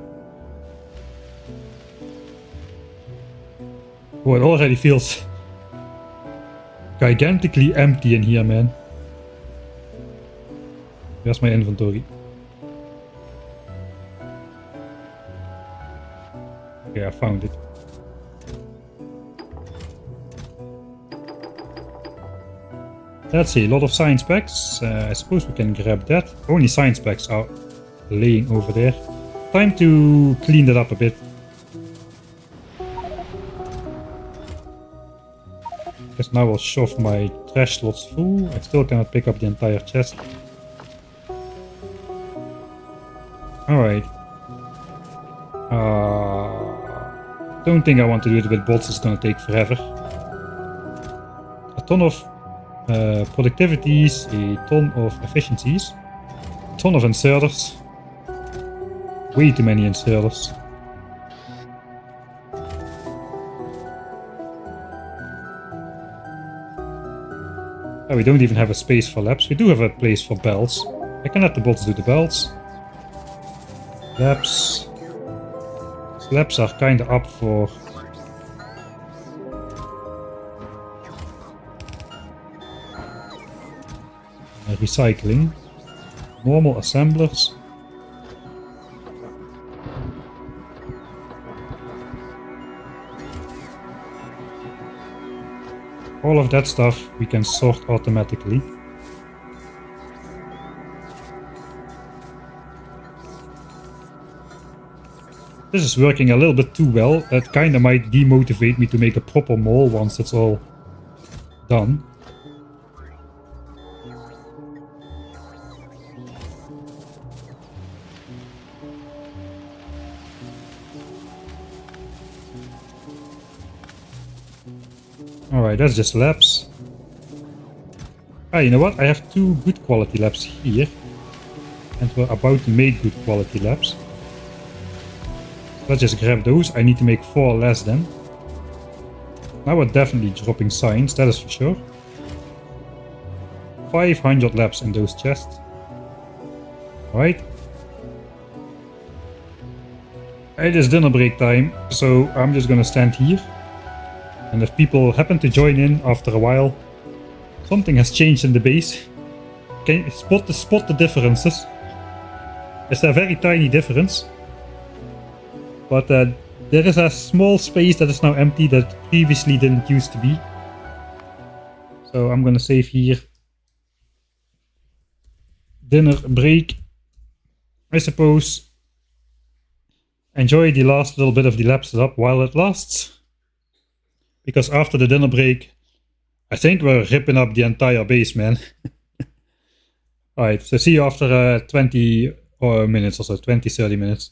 Oh, it already feels gigantically empty in here, man. Where's my inventory? Okay, I found it. Let's see, a lot of science packs. I suppose we can grab that. Only science packs are laying over there. Time to clean that up a bit. Because now I'll shove my trash slots full. I still cannot pick up the entire chest. Alright. Don't think I want to do it with bots, it's gonna take forever. A ton of productivities, a ton of efficiencies, a ton of inserters. Way too many inserters. Oh, we don't even have a space for labs. We do have a place for belts. I can let the bots do the belts. Labs. Labs are kinda up for recycling. Normal assemblers. All of that stuff we can sort automatically. This is working a little bit too well. That kinda might demotivate me to make a proper mall once it's all done. Alright, that's just labs. Ah, you know what? I have 2 good quality labs here. And we're about to make good quality labs. Let's just grab those. I need to make 4 less then. Now we're definitely dropping science, that is for sure. 500 labs in those chests. Alright. It is dinner break time, so I'm just gonna stand here. And if people happen to join in after a while, something has changed in the base. Can you spot the differences? It's a very tiny difference. But there is a small space that is now empty that previously didn't used to be. So I'm gonna save here. Dinner break. I suppose. Enjoy the last little bit of the lab setup while it lasts. Because after the dinner break, I think we're ripping up the entire base, man. Alright, so see you after 20 minutes or so, 20-30 minutes.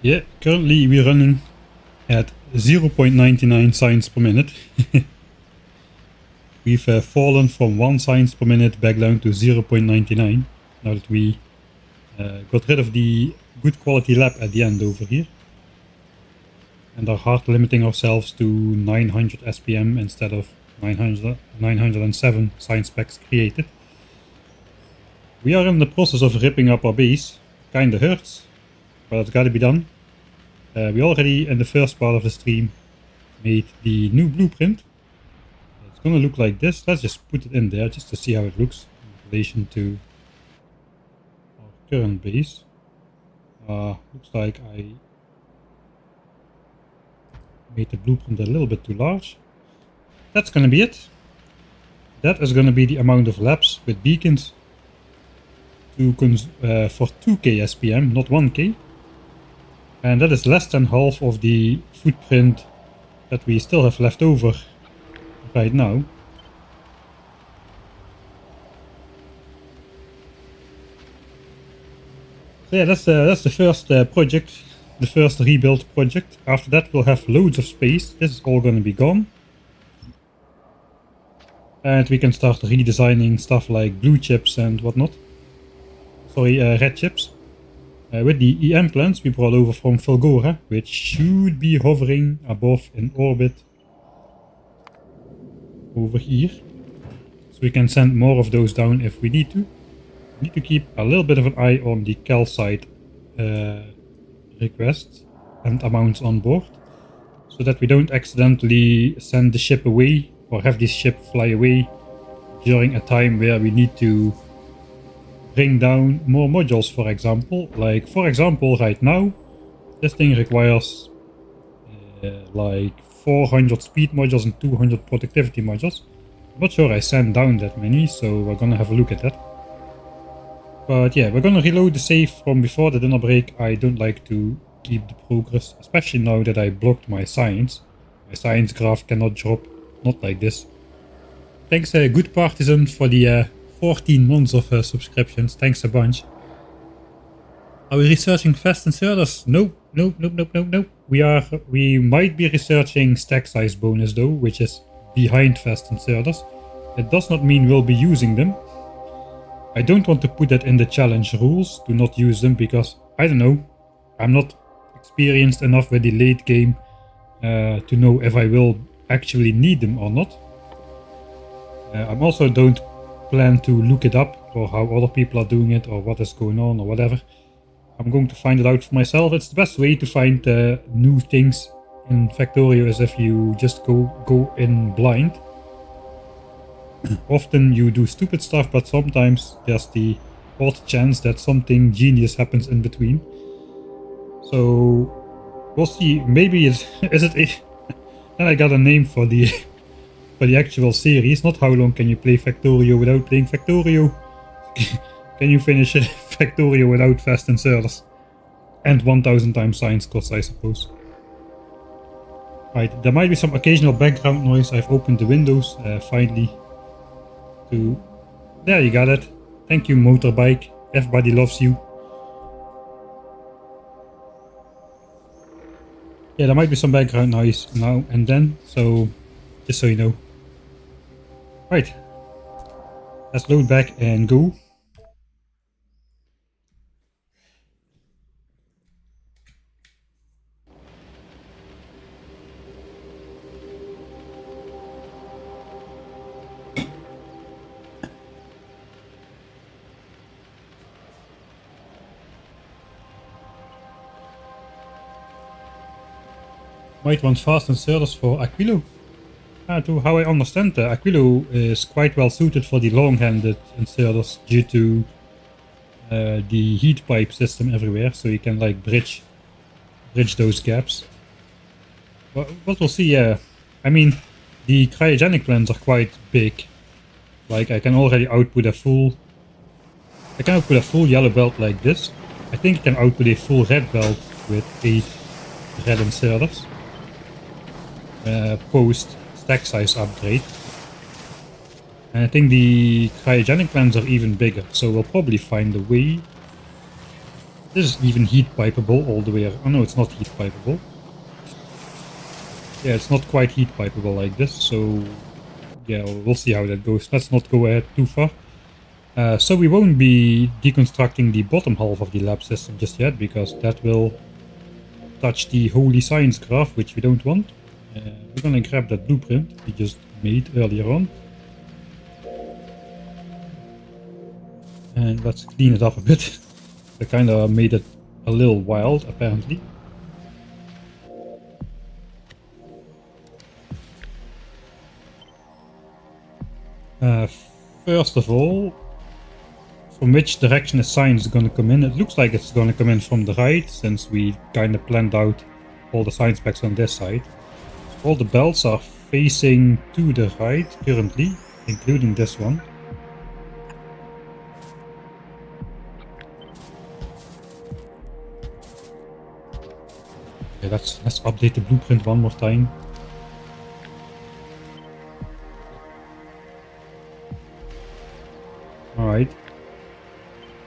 Yeah, currently we're running at 0.99 signs per minute. We've fallen from 1 signs per minute back down to 0.99 now that we got rid of the good quality lab at the end over here and are hard limiting ourselves to 900 SPM instead of 907 sign specs created. We are in the process of ripping up our base. Kinda hurts, but it's gotta be done. We already in the first part of the stream made the new blueprint. It's gonna look like this. Let's just put it in there just to see how it looks in relation to our current base. Looks like I made the blueprint a little bit too large. That's gonna be it. That is gonna be the amount of labs with beacons for 2k SPM, not 1k. And that is less than half of the footprint that we still have left over right now. So yeah, that's the first project, the first rebuild project. After that we'll have loads of space. This is all gonna be gone. And we can start redesigning stuff like blue chips and whatnot. Sorry, red chips. With the EM plants we brought over from Fulgora, which should be hovering above in orbit over here. So we can send more of those down if we need to. We need to keep a little bit of an eye on the calcite requests and amounts on board, so that we don't accidentally send the ship away or have this ship fly away during a time where we need to bring down more modules, for example. Like, for example, right now, this thing requires like 400 speed modules and 200 productivity modules. I'm not sure I sent down that many, so we're gonna have a look at that. But yeah, we're gonna reload the save from before the dinner break. I don't like to keep the progress, especially now that I blocked my science. My science graph cannot drop, not like this. Thanks, Good Partisan, for the 14 months of subscriptions. Thanks a bunch. Are we researching fast inserters? No. We might be researching stack size bonus though, which is behind fast inserters. It does not mean we'll be using them. I don't want to put that in the challenge rules, to not use them, because, I don't know, I'm not experienced enough with the late game to know if I will actually need them or not. I also don't plan to look it up, or how other people are doing it, or what is going on, or whatever. I'm going to find it out for myself. It's the best way to find new things in Factorio, is if you just go in blind. Often you do stupid stuff, but sometimes there's the odd chance that something genius happens in between. So we'll see. Maybe is it a then I got a name for the actual series. Not how long can you play Factorio without playing Factorio. Can you finish Factorio without fast inserters and 1000 times science costs, I suppose. Right, there might be some occasional background noise. I've opened the windows finally. There, you got it. Thank you, motorbike. Everybody loves you. Yeah, there might be some background noise now and then, so just so you know. Right, let's load back and go. Might want fast inserters for Aquilo. To how I understand, Aquilo is quite well suited for the long-handed inserters due to the heat pipe system everywhere, so you can like bridge those gaps. But we'll see. I mean, the cryogenic plants are quite big. Like, I can already output a full. I can output a full yellow belt like this. I think I can output a full red belt with 8 red inserters. Post stack size upgrade. And I think the cryogenic plants are even bigger, so we'll probably find a way. This is even heat pipeable all the way around. Oh no, it's not heat pipeable. Yeah, it's not quite heat pipeable like this, so yeah, we'll see how that goes. Let's not go ahead too far. So we won't be deconstructing the bottom half of the lab system just yet, because that will touch the holy science graph, which we don't want. We're gonna grab that blueprint we just made earlier on. And let's clean it up a bit. I kinda made it a little wild, apparently. First of all, from which direction is science going to come in? It looks like it's going to come in from the right, since we kind of planned out all the science packs on this side. All the belts are facing to the right currently, including this one. Okay, let's update the blueprint one more time. Alright.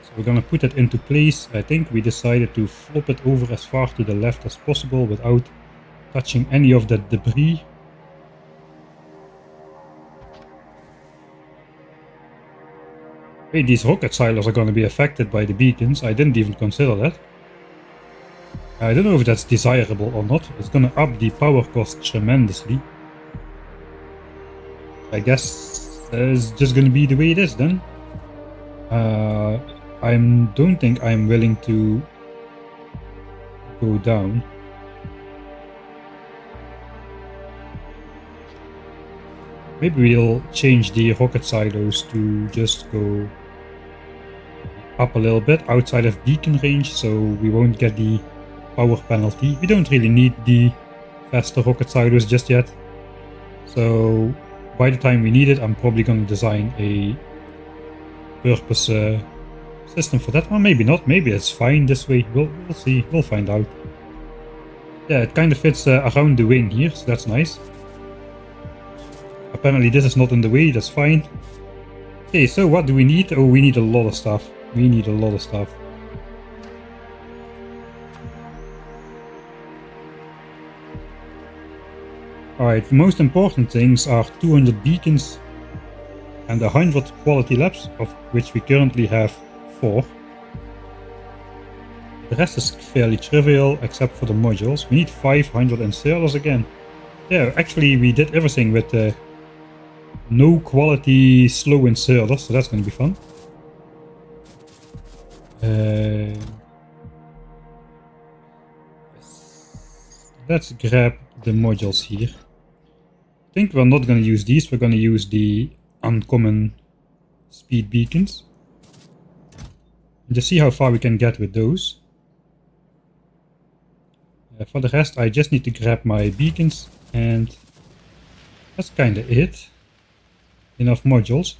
So we're gonna put it into place. I think we decided to flop it over as far to the left as possible without touching any of that debris. Hey, these rocket silos are gonna be affected by the beacons. I didn't even consider that. I don't know if that's desirable or not. It's gonna up the power cost tremendously. I guess it's just gonna be the way it is then. I don't think I'm willing to go down. Maybe we'll change the rocket silos to just go up a little bit outside of beacon range, so we won't get the power penalty. We don't really need the faster rocket silos just yet. So by the time we need it, I'm probably going to design a purpose system for that. Or maybe not. Maybe it's fine this way. We'll see. We'll find out. Yeah, it kind of fits around the wing here, so that's nice. Apparently this is not in the way. That's fine. Okay, so what do we need? Oh, we need a lot of stuff. We need a lot of stuff. Alright, the most important things are 200 beacons and 100 quality labs, of which we currently have 4. The rest is fairly trivial, except for the modules. We need 500 inserters again. Yeah, actually we did everything with no quality slow inserters, so that's going to be fun. Let's grab the modules here. I think we're not going to use these, we're going to use the uncommon speed beacons. And just see how far we can get with those. For the rest, I just need to grab my beacons, and that's kind of it. Enough modules.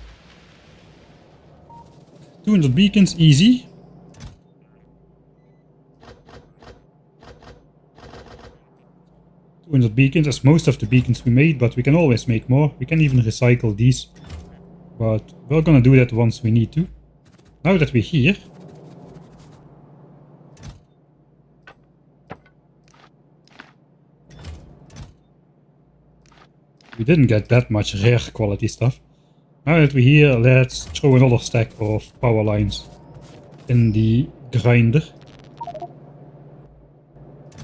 200 beacons, easy. Beacons, as most of the beacons we made, but we can always make more. We can even recycle these, but we're gonna do that once we need to. Now that we're here, we didn't get that much rare quality stuff. Now that we're here, let's throw another stack of power lines in the grinder.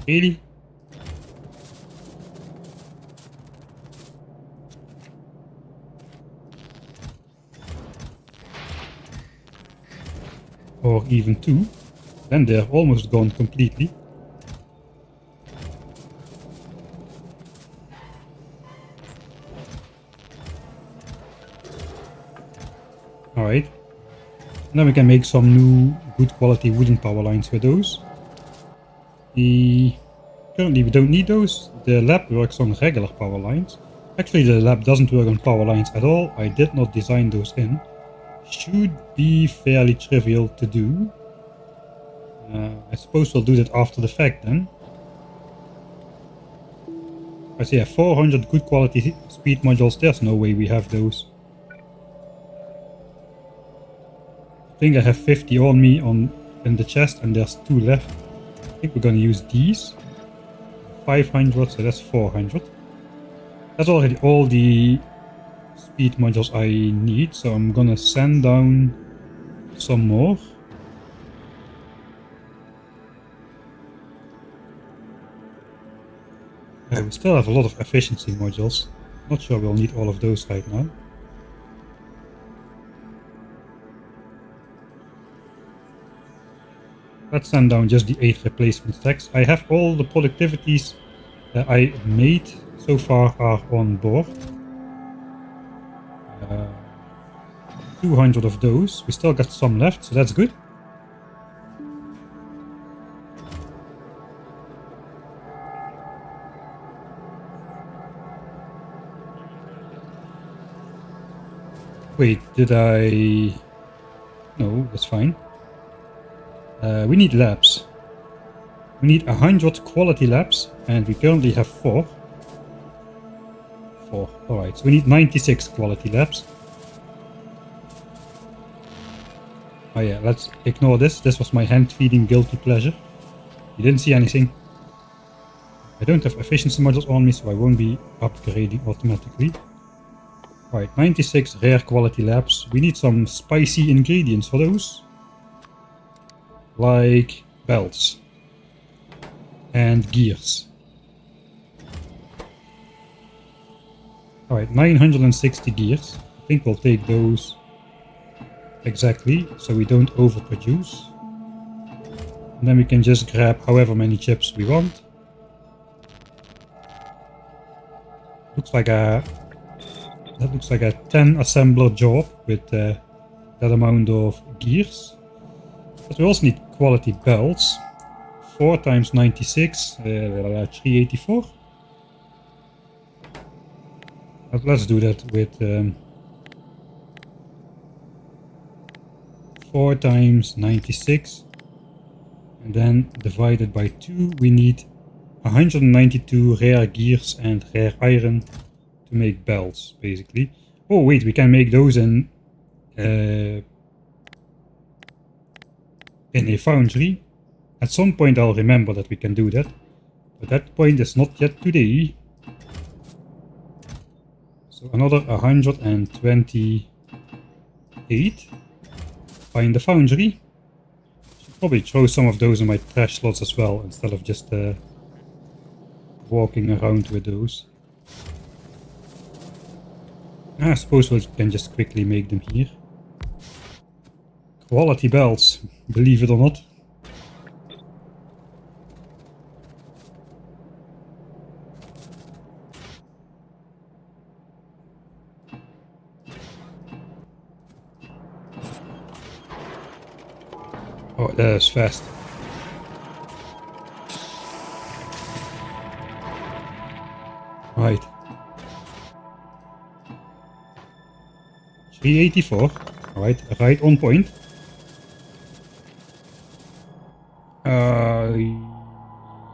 Really? Or even 2, then they're almost gone completely. Alright, now we can make some new good quality wooden power lines with those. Currently we don't need those. The lab works on regular power lines. Actually the lab doesn't work on power lines at all. I did not design those in. Should be fairly trivial to do. I suppose we'll do that after the fact then. I see 400 good quality speed modules. There's no way we have those. I think I have 50 on me in the chest, and there's 2 left. I think we're gonna use these. 500, so that's 400. That's already all the speed modules I need, so I'm gonna send down some more. We still have a lot of efficiency modules. Not sure we'll need all of those right now. Let's send down just the 8 replacement stacks. I have all the productivities that I made so far are on board. 200 of those. We still got some left, so that's good. Wait, did I... No, that's fine. We need labs. We need 100 quality labs, and we currently have 4. Alright, so we need 96 quality labs. Oh yeah, let's ignore this. This was my hand-feeding guilty pleasure. You didn't see anything. I don't have efficiency modules on me, so I won't be upgrading automatically. Alright, 96 rare quality labs. We need some spicy ingredients for those. Like belts. And gears. Alright, 960 gears. I think we'll take those exactly, so we don't overproduce. And then we can just grab however many chips we want. That looks like a 10 assembler job with that amount of gears. But we also need quality belts. 4 times 96, 384. But let's do that with 4 times 96. And then divided by 2, we need 192 rare gears and rare iron to make belts, basically. Oh wait, we can make those in a foundry. At some point I'll remember that we can do that, but that point is not yet today. So another 128 find the foundry. Should probably throw some of those in my trash slots as well, instead of just walking around with those. I suppose we can just quickly make them here. Quality belts, believe it or not. Oh, that is fast. Right. 384. Alright, right on point.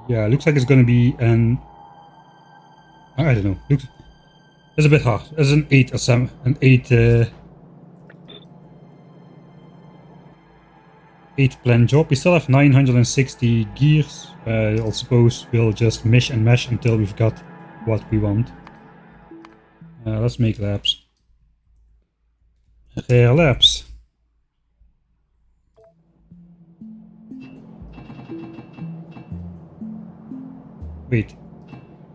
Yeah, looks like it's gonna be an... I don't know. Looks... It's a bit hard. It's an 8 plan job. We still have 960 gears. I suppose we'll just mish and mash until we've got what we want. Let's make labs. Rare labs. Wait.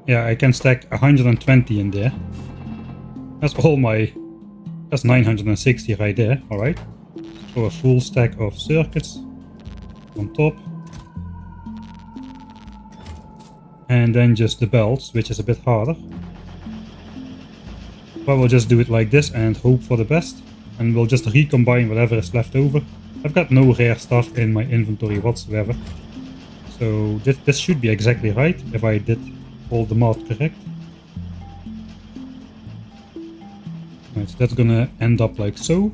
Yeah, I can stack 120 in there. That's all my... That's 960 right there, alright. So a full stack of circuits on top. And then just the belts, which is a bit harder. But we'll just do it like this and hope for the best. And we'll just recombine whatever is left over. I've got no rare stuff in my inventory whatsoever. So this should be exactly right, if I did all the math correct. Right, so that's gonna end up like so.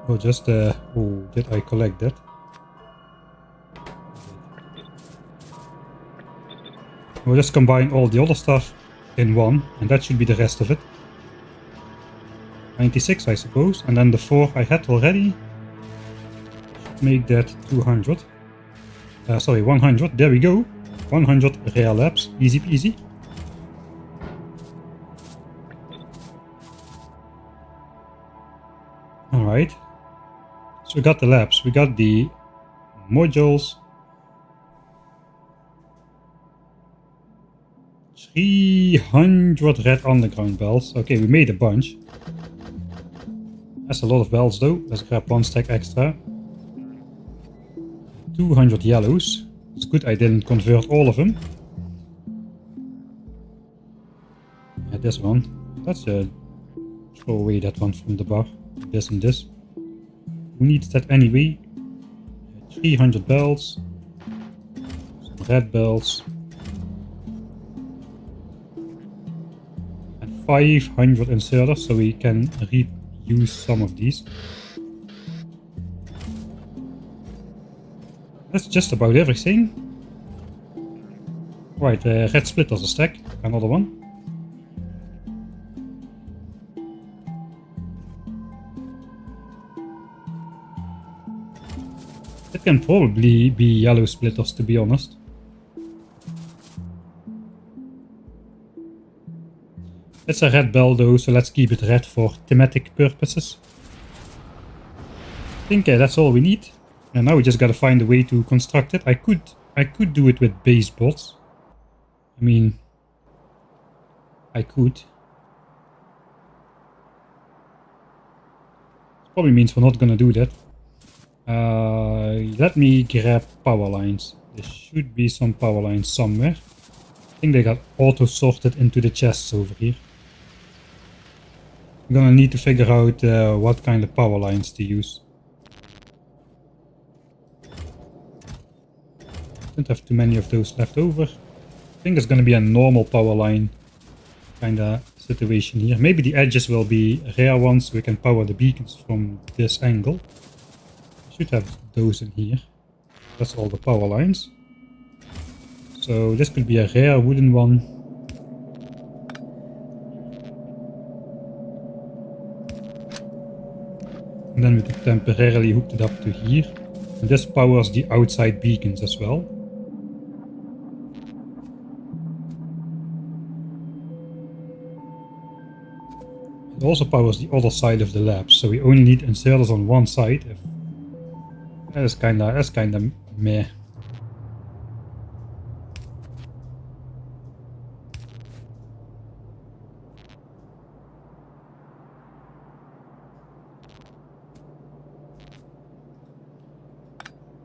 Oh, just oh, did I collect that? We'll just combine all the other stuff in one, and that should be the rest of it. 96, I suppose, and then the 4 I had already. Make that 200. Sorry, 100. There we go. 100 rare labs. Easy peasy. Alright. So we got the labs. We got the modules. 300 red underground belts. Okay, we made a bunch. That's a lot of belts though. Let's grab 1 stack extra. 200 yellows. It's good I didn't convert all of them. Yeah, this one. Let's throw away that one from the bar. This and this. Who needs that anyway? 300 belts. Some red belts. And 500 inserters, so we can reuse some of these. That's just about everything. Right, red splitters a stack. Another one. It can probably be yellow splitters, to be honest. It's a red bell though, so let's keep it red for thematic purposes. I think that's all we need. And now we just gotta find a way to construct it. I could do it with base bots. I mean, I could. Probably means we're not gonna do that. Let me grab power lines. There should be some power lines somewhere. I think they got auto sorted into the chests over here. I'm gonna need to figure out what kind of power lines to use. Don't have too many of those left over. I think it's gonna be a normal power line kinda situation here. Maybe the edges will be rare ones so we can power the beacons from this angle. Should have those in here. That's all the power lines. So this could be a rare wooden one. And then we could temporarily hook it up to here. And this powers the outside beacons as well. It also powers the other side of the lab, so we only need inserters on one side. That's kinda meh.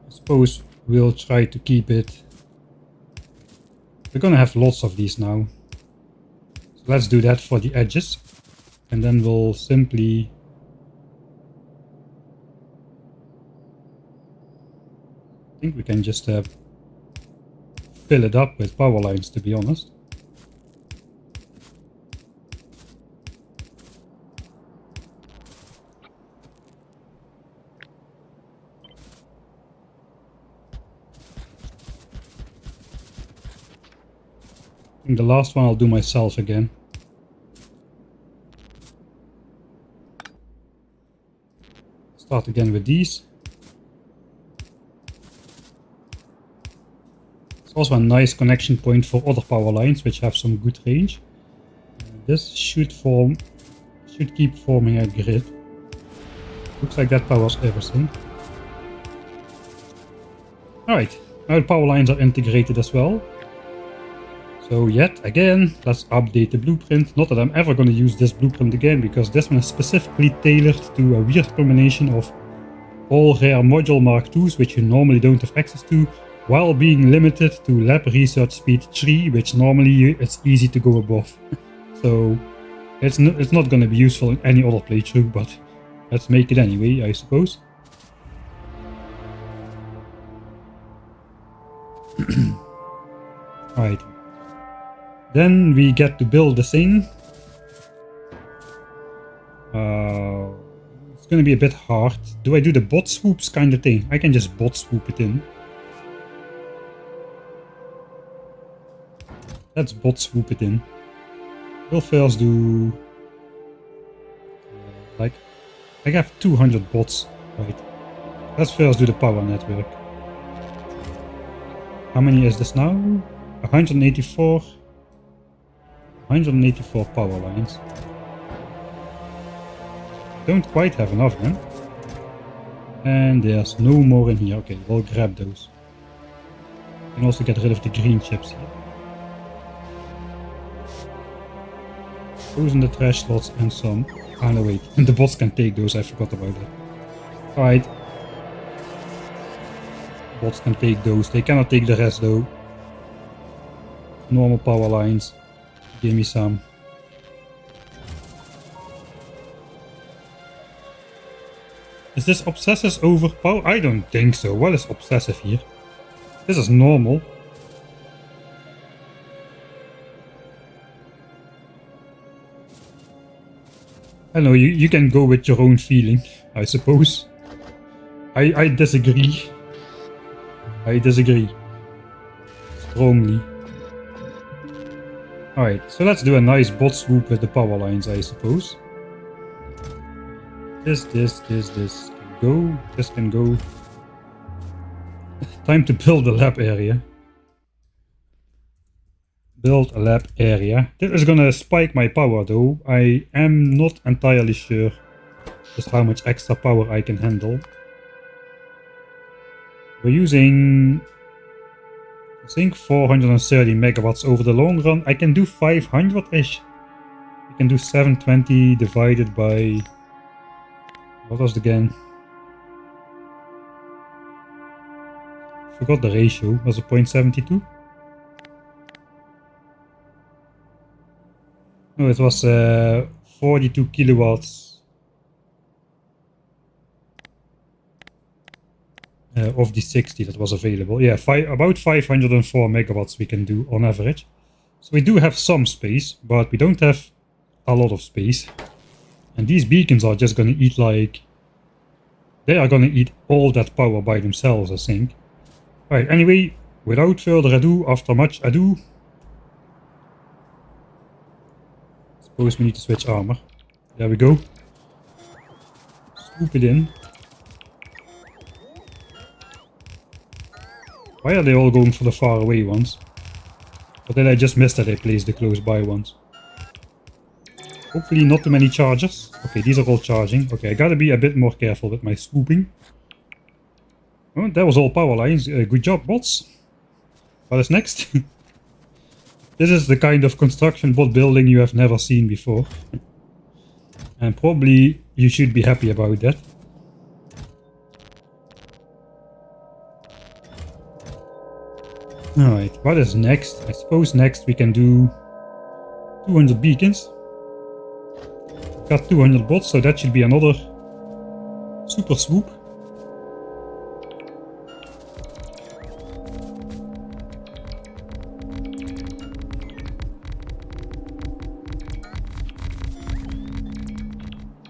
I suppose we'll try to keep it. We're gonna have lots of these now. So let's do that for the edges. And then we'll simply I think we can just fill it up with power lines, to be honest. I think the last one I'll do myself again. Start again with these. It's also a nice connection point for other power lines which have some good range. This should keep forming a grid. Looks like that powers everything. Alright, now the power lines are integrated as well. So yet again, let's update the blueprint. Not that I'm ever going to use this blueprint again, because this one is specifically tailored to a weird combination of all rare module Mark IIs, which you normally don't have access to, while being limited to lab research speed 3, which normally it's easy to go above. So it's not going to be useful in any other playthrough, but let's make it anyway, I suppose. Alright. Then we get to build the thing. It's gonna be a bit hard. Do I do the bot swoops kind of thing? I can just bot swoop it in. Let's bot swoop it in. We'll first do... like... I have 200 bots. Right. Let's first do the power network. How many is this now? 184. 184 power lines. Don't quite have enough then. And there's no more in here. Okay, we'll grab those. And also get rid of the green chips here. Those in the trash slots and some... ah no wait, the bots can take those, I forgot about that. Alright. Bots can take those, they cannot take the rest though. Normal power lines. Give me some. Is this obsessive over power? I don't think so. What is obsessive here? This is normal. I know, you can go with your own feeling, I suppose. I disagree. I disagree. Strongly. Alright, so let's do a nice bot swoop with the power lines, I suppose. This can go. This can go. Time to build a lab area. Build a lab area. This is gonna spike my power though. I am not entirely sure just how much extra power I can handle. We're using, I think, 430 megawatts over the long run. I can do 500-ish. I can do 720 divided by, what was it again? Forgot the ratio. Was it 0.72? No, it was 42 kilowatts of the 60 that was available. Yeah, about 504 megawatts we can do on average. So we do have some space, but we don't have a lot of space. And these beacons are just gonna eat like... They are gonna eat all that power by themselves, I think. Alright, anyway, without further ado, after much ado... Suppose we need to switch armor. There we go. Swoop it in. Why are they all going for the far away ones? Or did I just miss that I placed the close by ones? Hopefully not too many charges. Okay, these are all charging. Okay, I gotta be a bit more careful with my swooping. Oh, that was all power lines. Good job, bots. What is next? This is the kind of construction bot building you have never seen before. And probably you should be happy about that. Alright, what is next? I suppose next we can do 200 beacons. Got 200 bots, so that should be another super swoop.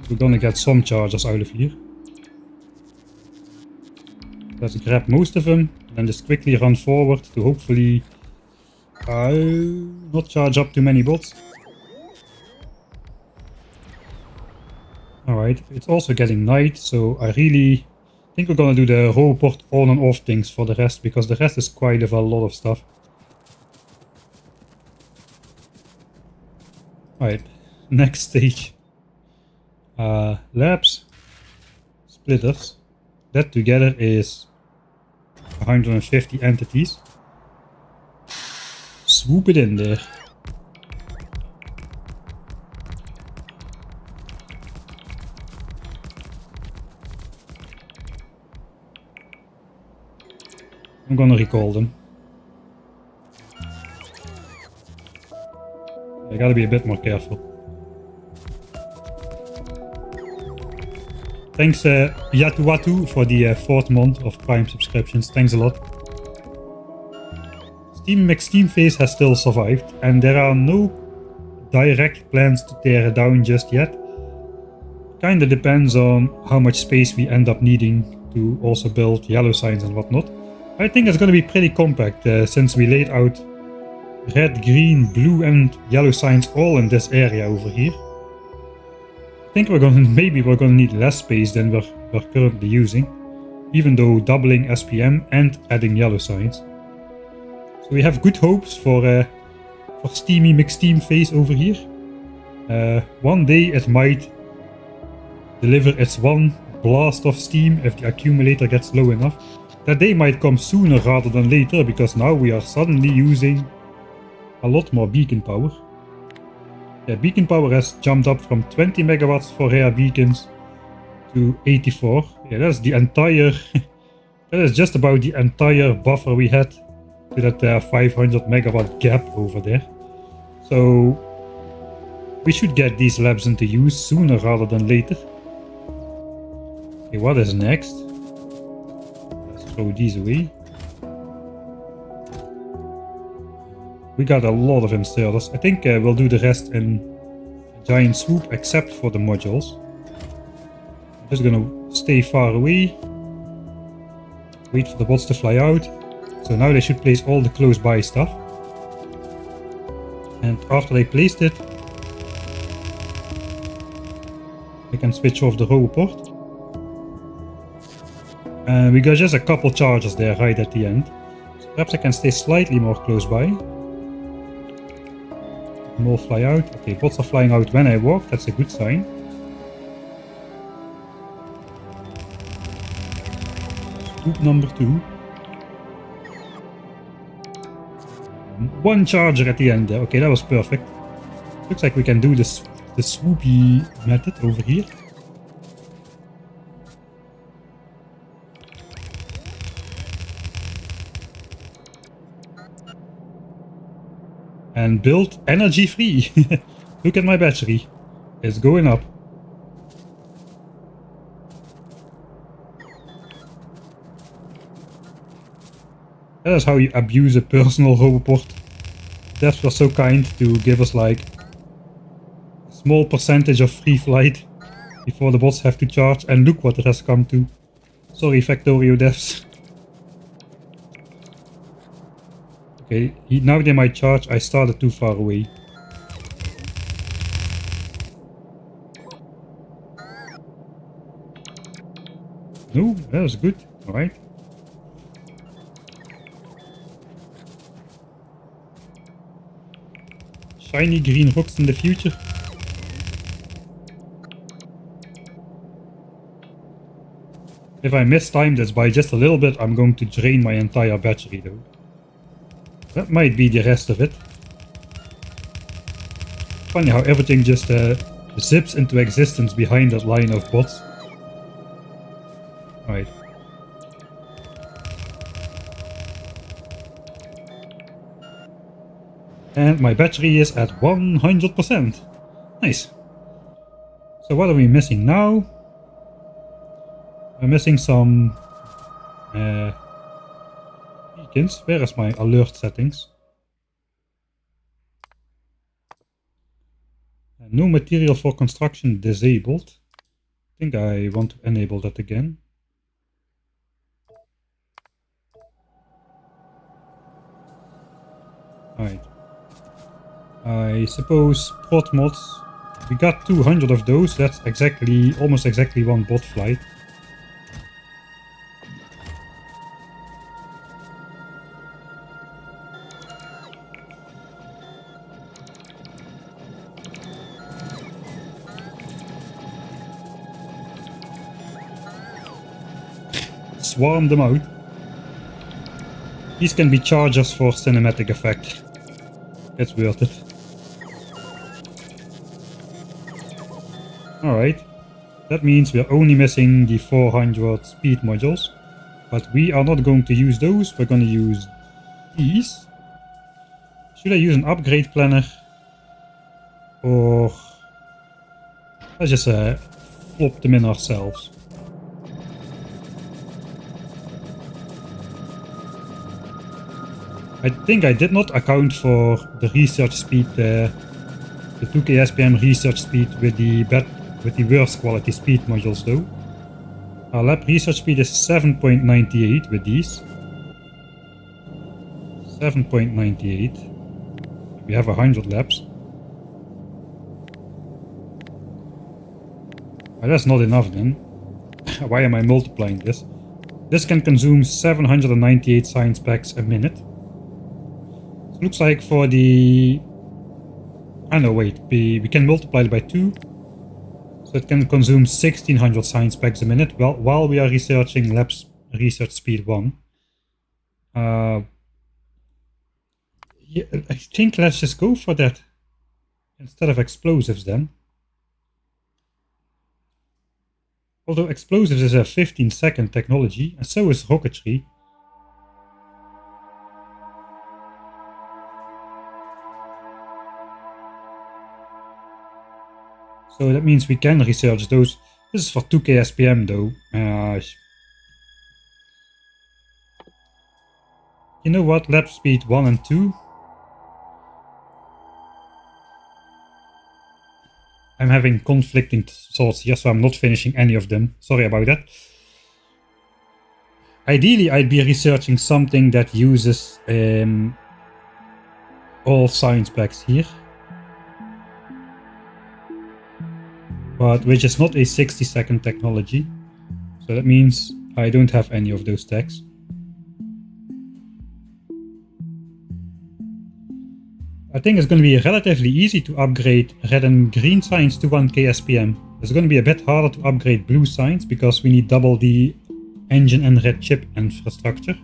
We're gonna get some charges out of here. Let's grab most of them, and then just quickly run forward to hopefully not charge up too many bots. Alright, it's also getting night, so I really think we're gonna do the robot on and off things for the rest, because the rest is quite a lot of stuff. Alright, next stage. Labs, splitters. That together is 150 entities. Swoop it in there. I'm gonna recall them. I gotta be a bit more careful. Thanks Yatuwatu for the 4th month of Prime subscriptions. Thanks a lot. Steam phase has still survived, and there are no direct plans to tear it down just yet. Kinda depends on how much space we end up needing to also build yellow signs and whatnot. I think it's gonna be pretty compact since we laid out red, green, blue and yellow signs all in this area over here. I think maybe we're gonna need less space than we're currently using, even though doubling SPM and adding yellow signs. So we have good hopes for Steamy McSteam phase over here. One day it might deliver its one blast of steam if the accumulator gets low enough. That day might come sooner rather than later, because now we are suddenly using a lot more beacon power. Yeah, beacon power has jumped up from 20 megawatts for rare beacons to 84. Yeah, that's the entire... that is just about the entire buffer we had to that 500 megawatt gap over there. So we should get these labs into use sooner rather than later. Okay, what is next? Let's throw these away. We got a lot of inserters. I think we'll do the rest in a giant swoop, except for the modules. I'm just gonna stay far away. Wait for the bots to fly out. So now they should place all the close by stuff. And after they placed it, I can switch off the roboport. And we got just a couple chargers there right at the end. So perhaps I can stay slightly more close by. More fly out. Okay, bots are flying out when I walk, that's a good sign. Scoop number 2. One charger at the end there. Okay, that was perfect. Looks like we can do this the swoopy method over here. And build energy free. Look at my battery. It's going up. That is how you abuse a personal roboport. Devs were so kind to give us like a small percentage of free flight before the bots have to charge, and look what it has come to. Sorry, Factorio devs. Okay, now they might charge. I started too far away. No, that was good. Alright. Shiny green rocks in the future. If I mistime this by just a little bit, I'm going to drain my entire battery though. That might be the rest of it. Funny how everything just zips into existence behind that line of bots. Right. And my battery is at 100%. Nice. So what are we missing now? We're missing some beacons. Where is my alert settings? No material for construction disabled. I think I want to enable that again. Alright. I suppose prot mods. We got 200 of those. That's exactly, almost exactly one bot flight. Swarm them out. These can be chargers for cinematic effect. It's worth it. Alright. That means we're only missing the 400 speed modules. But we are not going to use those. We're going to use these. Should I use an upgrade planner? Or let's just flop them in ourselves. I think I did not account for the research speed, the 2K SPM research speed with the worst quality speed modules though. Our lab research speed is 7.98 with these. 7.98. We have 100 labs. Well, that's not enough then. Why am I multiplying this? This can consume 798 science packs a minute. So looks like for the... I know, wait, we can multiply it by 2. So it can consume 1600 science packs a minute while we are researching labs research speed 1. Yeah, I think let's just go for that instead of explosives then. Although explosives is a 15-second technology, and so is rocketry. So that means we can research those. This is for 2K SPM though. You know what? Lab speed 1 and 2. I'm having conflicting thoughts here, so I'm not finishing any of them. Sorry about that. Ideally, I'd be researching something that uses all science packs here, but which is not a 60-second technology. So that means I don't have any of those tags. I think it's going to be relatively easy to upgrade red and green science to 1K SPM. It's going to be a bit harder to upgrade blue science because we need double the engine and red chip infrastructure.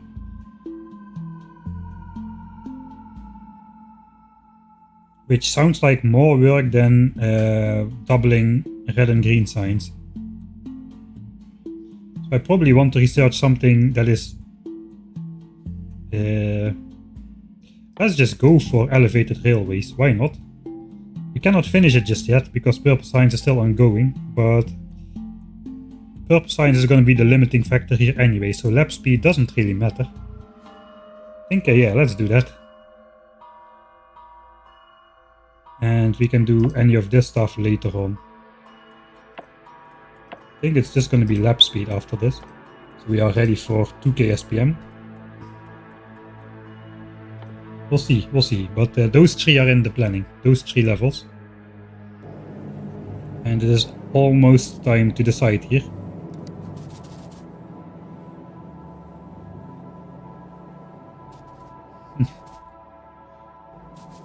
Which sounds like more work than doubling red and green science. So I probably want to research something that is... let's just go for elevated railways, why not? We cannot finish it just yet because purple science is still ongoing, but purple science is going to be the limiting factor here anyway, so lap speed doesn't really matter. I think, yeah, let's do that. And we can do any of this stuff later on. I think it's just going to be lap speed after this. So we are ready for 2K SPM. We'll see. But those three are in the planning. Those three levels. And it is almost time to decide here.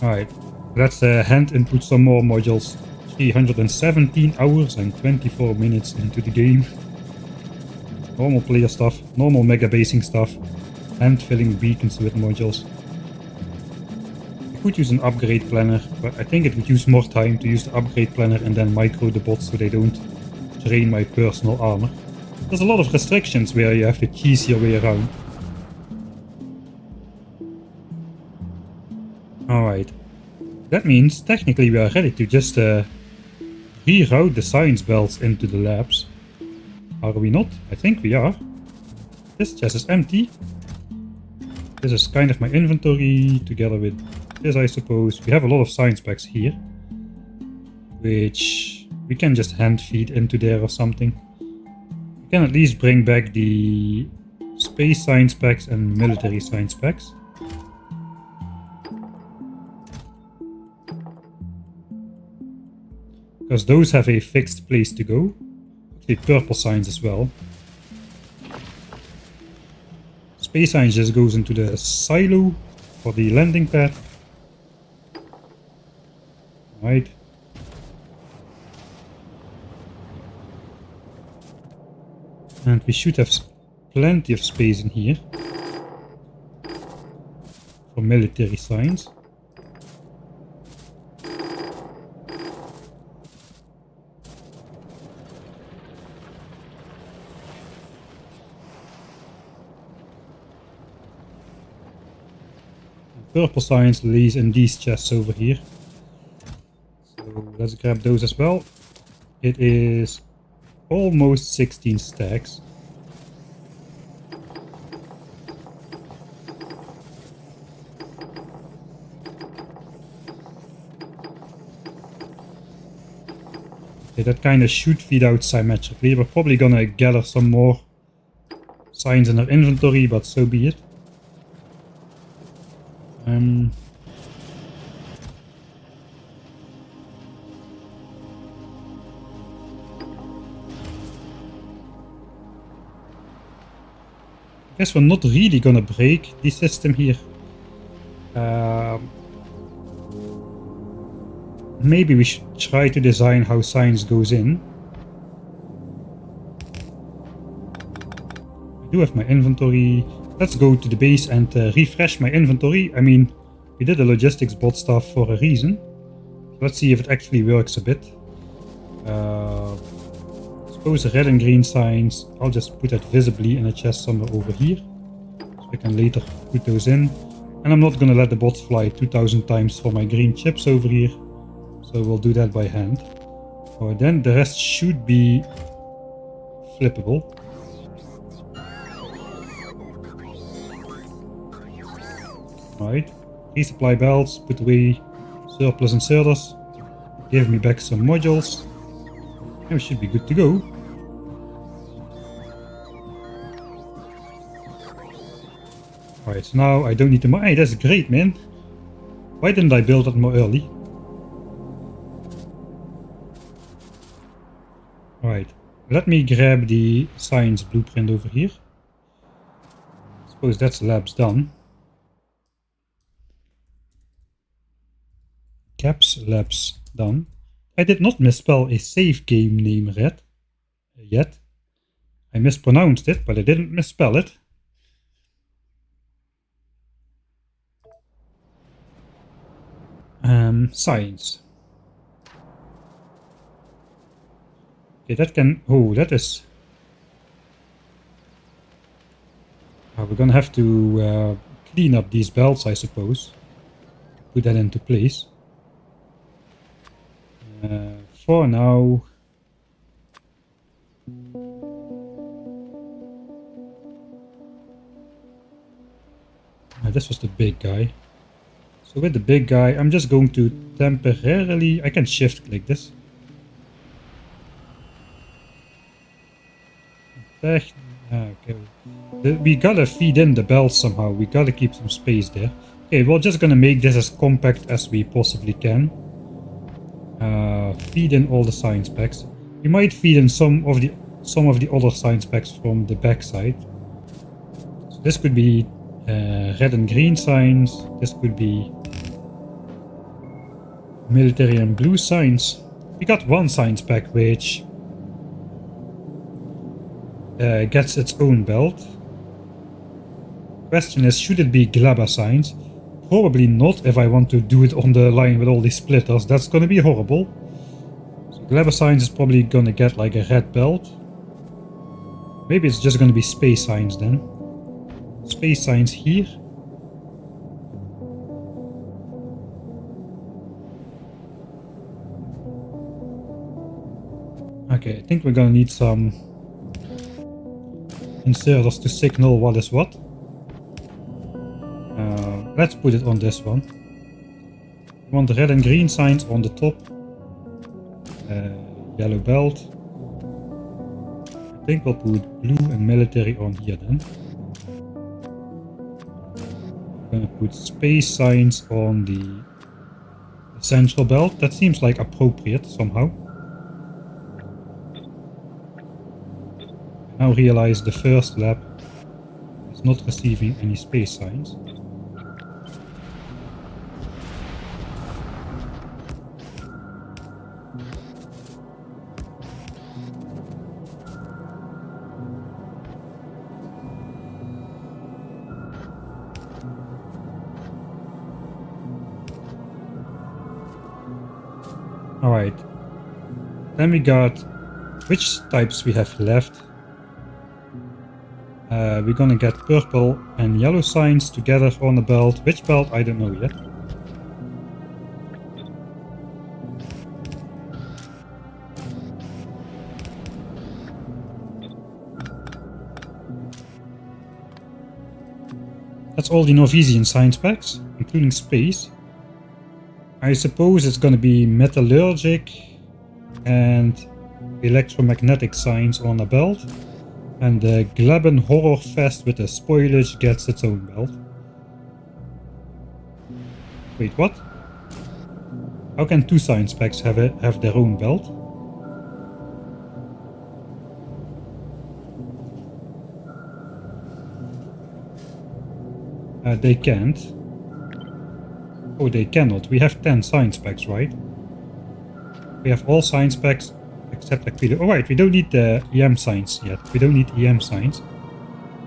Alright. Let's hand input some more modules. 317 hours and 24 minutes into the game. Normal player stuff, normal mega basing stuff, and filling beacons with modules. I could use an upgrade planner, but I think it would use more time to use the upgrade planner and then micro the bots so they don't drain my personal armor. There's a lot of restrictions where you have to cheese your way around. Alright. That means technically we are ready to just reroute the science belts into the labs. Are we not? I think we are. This chest is empty. This is kind of my inventory together with this, I suppose. We have a lot of science packs here, which we can just hand feed into there or something. We can at least bring back the space science packs and military science packs. Because those have a fixed place to go. Actually, purple science as well. Space science just goes into the silo for the landing pad. Right. And we should have plenty of space in here for military science. Purple science lays in these chests over here. So let's grab those as well. It is almost 16 stacks. Okay, that kind of should feed out symmetrically. We're probably gonna gather some more science in our inventory, but so be it. I guess we're not really gonna break the system here. Maybe we should try to design how science goes in. I do have my inventory. Let's go to the base and refresh my inventory. I mean, we did the logistics bot stuff for a reason. Let's see if it actually works a bit. Suppose the red and green signs, I'll just put that visibly in a chest somewhere over here. So I can later put those in. And I'm not gonna let the bots fly 2000 times for my green chips over here. So we'll do that by hand. Alright, then the rest should be flippable. Right, resupply belts, put away surplus inserters, give me back some modules, and we should be good to go. Alright, so now I don't need to... Hey, that's great, man. Why didn't I build that more early? Alright, let me grab the science blueprint over here. Suppose that's labs done. Caps labs done. I did not misspell a save game name yet. I mispronounced it, but I didn't misspell it. Science. Okay, that can... Oh, that is... we're gonna have to clean up these belts, I suppose. Put that into place. For now... this was the big guy. So with the big guy, I'm just going to temporarily... I can shift click this. Okay. We gotta feed in the belt somehow. We gotta keep some space there. Okay, we're just gonna make this as compact as we possibly can. Feed in all the science packs. We might feed in some of the other science packs from the back side. So this could be red and green signs. This could be military and blue signs. We got one science pack which gets its own belt. Question is, should it be Glabba signs? Probably not if I want to do it on the line with all these splitters. That's gonna be horrible. So Glabba signs is probably gonna get like a red belt. Maybe it's just gonna be space signs then. Space signs here. Okay, I think we're gonna need some inserters to signal what is what. Let's put it on this one. We want the red and green signs on the top. Yellow belt. I think we'll put blue and military on here then. I'm gonna put space signs on the central belt. That seems like appropriate somehow. I now realize the first lab is not receiving any space signs. Alright, then we got which types we have left. We're gonna get purple and yellow signs together on a belt. Which belt? I don't know yet. That's all the Nauvis science packs, including space. I suppose it's gonna be metallurgic and electromagnetic signs on a belt. And the Glabben Horror Fest with the spoilage gets its own belt. Wait, what? How can two science packs have their own belt? They can't. Oh, they cannot. We have 10 science packs, right? We have all science packs except Aquila. Alright, we don't need the EM signs yet. We don't need EM signs.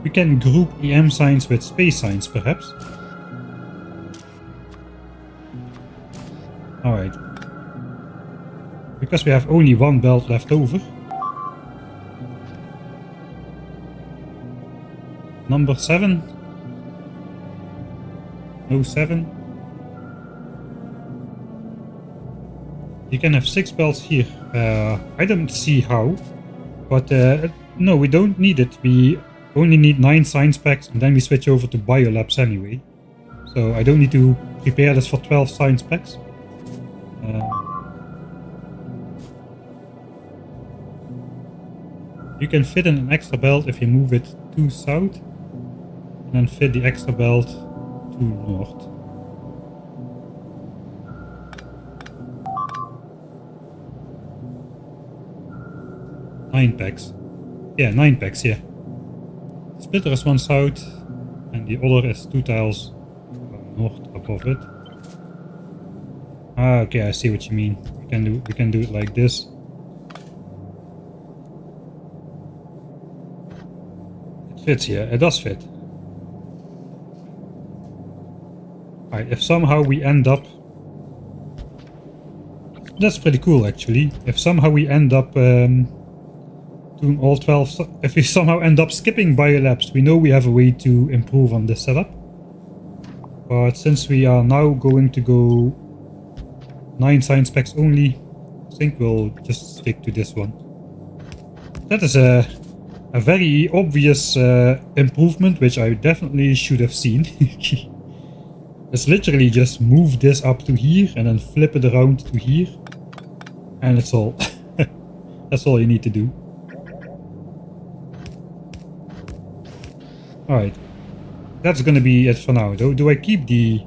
We can group EM signs with space signs, perhaps. Alright. Because we have only one belt left over. Number 7. No 7. You can have 6 belts here. I don't see how, but no, we don't need it. We only need 9 science packs and then we switch over to biolabs anyway. So I don't need to prepare this for 12 science packs. You can fit in an extra belt if you move it to south. And then fit the extra belt to north. Nine packs. Yeah, 9 packs, yeah. The splitter is one south, and the other is 2 tiles north above it. Ah, okay, I see what you mean. We can do it like this. It fits here. It does fit. Alright, if somehow we end up... That's pretty cool, actually. If somehow we end up doing all 12... If we somehow end up skipping biolabs, we know we have a way to improve on this setup. But since we are now going to go 9 science packs only, I think we'll just stick to this one. That is a very obvious improvement, which I definitely should have seen. Let's literally just move this up to here and then flip it around to here. And it's all. That's all you need to do. Alright. That's gonna be it for now though. Do I keep the...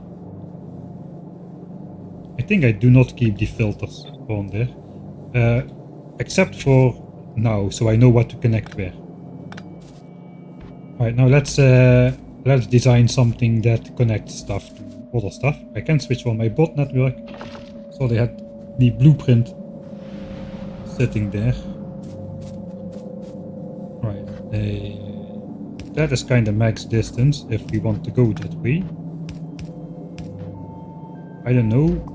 I think I do not keep the filters on there. Except for now, so I know what to connect where. Alright, now let's design something that connects stuff to other stuff. I can switch on my bot network. So they had the blueprint sitting there. Right, that is kind of max distance if we want to go that way. I don't know.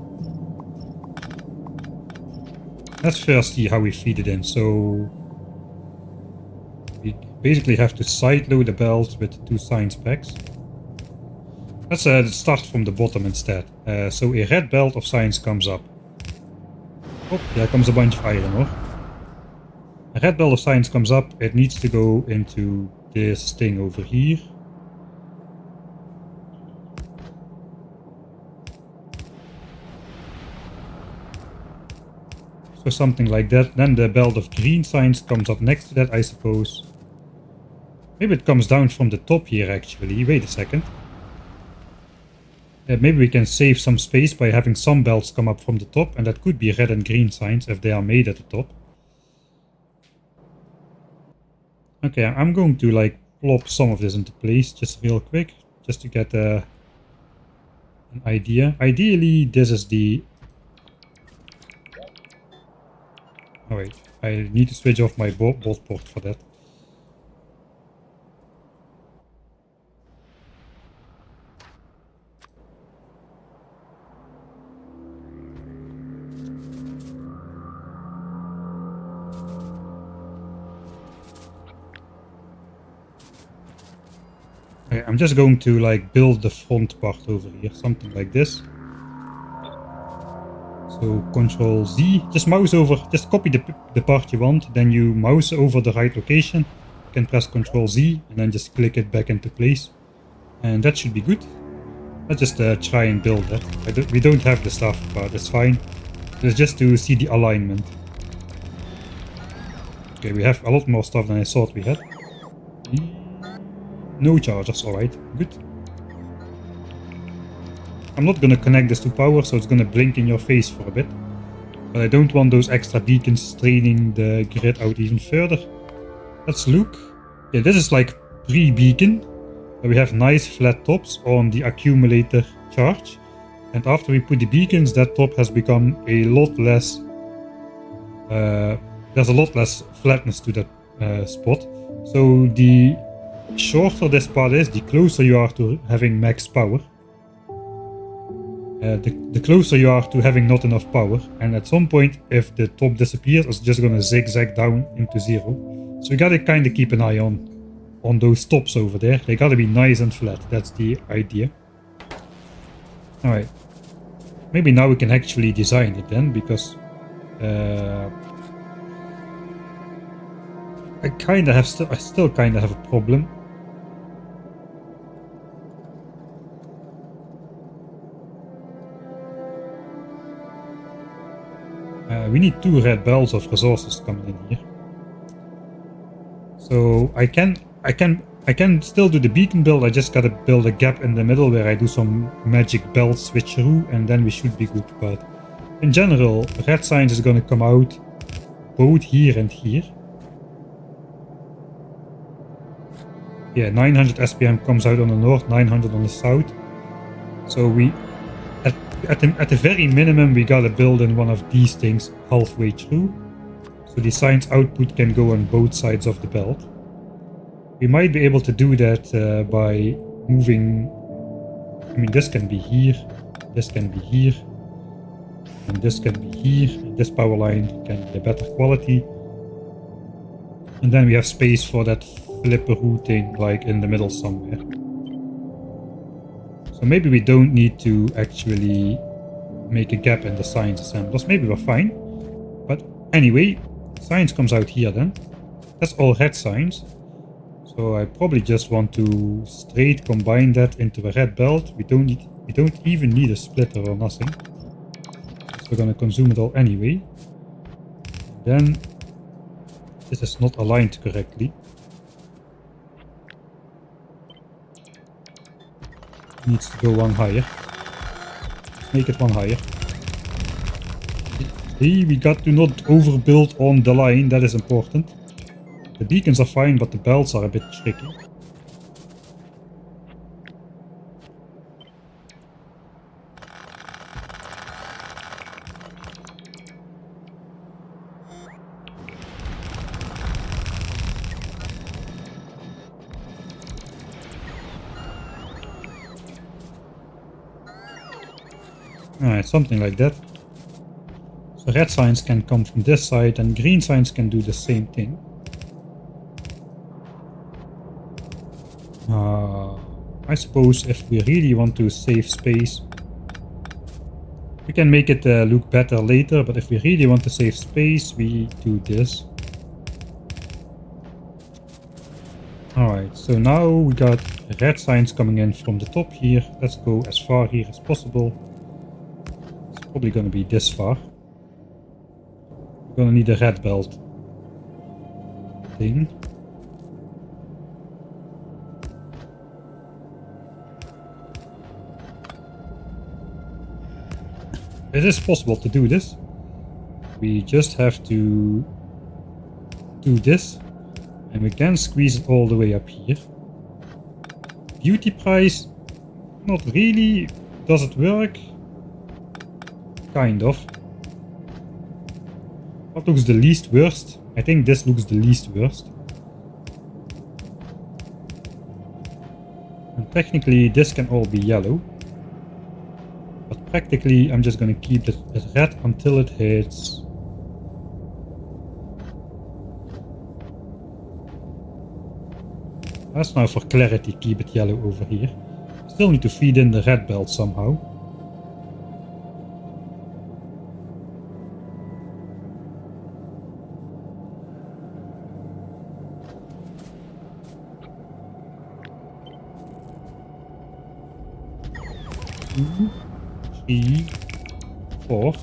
Let's first see how we feed it in. So we basically have to sideload the belt with 2 science packs. Let's start from the bottom instead. So a red belt of science comes up. Oh, there comes a bunch of iron ore. A red belt of science comes up. It needs to go into this thing over here. So something like that. Then the belt of green science comes up next to that, I suppose. Maybe it comes down from the top here actually. Wait a second. Maybe we can save some space by having some belts come up from the top, and that could be red and green signs if they are made at the top. Okay, I'm going to like plop some of this into place just real quick, just to get an idea. Ideally, this is the... Oh wait, I need to switch off my bot port for that. Okay, I'm just going to like build the front part over here, something like this. So Control Z, just mouse over, just copy the part you want, then you mouse over the right location. You can press Control Z and then just click it back into place. And that should be good. Let's just try and build that. We don't have the stuff, but that's fine. It's just to see the alignment. Okay, we have a lot more stuff than I thought we had. No chargers, alright, good. I'm not gonna connect this to power, so it's gonna blink in your face for a bit. But I don't want those extra beacons straining the grid out even further. Let's look. Yeah, this is like pre-beacon. We have nice flat tops on the accumulator charge. And after we put the beacons, that top has become a lot less... there's a lot less flatness to that spot. So the shorter this part is, the closer you are to having max power. The closer you are to having not enough power, and at some point if the top disappears, it's just gonna zigzag down into 0. So you gotta kind of keep an eye on those tops over there. They gotta be nice and flat, that's the idea. Alright, maybe now we can actually design it then, because I still kind of have a problem. We need 2 red belts of resources coming in here. So I can I can still do the beacon build, I just gotta build a gap in the middle where I do some magic belt switcheroo, and then we should be good. But in general, red science is gonna come out both here and here. Yeah, 900 SPM comes out on the north, 900 on the south. So we, at the very minimum, we gotta build in one of these things halfway through. So the science output can go on both sides of the belt. We might be able to do that by moving, I mean, this can be here, this can be here, and this can be here, and this power line can be a better quality. And then we have space for that flipper routing, like in the middle somewhere. So maybe we don't need to actually make a gap in the science assemblers, maybe we're fine. But anyway, science comes out here then. That's all red science. So I probably just want to straight combine that into a red belt. We don't even need a splitter or nothing. So we're gonna consume it all anyway. Then this is not aligned correctly. It needs to go one higher. Let's make it one higher. Hey, we got to not overbuild on the line, that is important. The beacons are fine, but the belts are a bit tricky. Alright, something like that. So red signs can come from this side, and green signs can do the same thing. I suppose if we really want to save space, we can make it look better later, but if we really want to save space, we do this. Alright, so now we got red signs coming in from the top here. Let's go as far here as possible. It's probably gonna be this far. We're gonna need a red belt thing. It is possible to do this. We just have to do this, and we can squeeze it all the way up here. Beauty price, not really. Does it work? Kind of. What looks the least worst? I think this looks the least worst. And technically this can all be yellow. But practically I'm just gonna keep it as red until it hits. Let's now for clarity keep it yellow over here. Still need to feed in the red belt somehow. Two, 3, 4.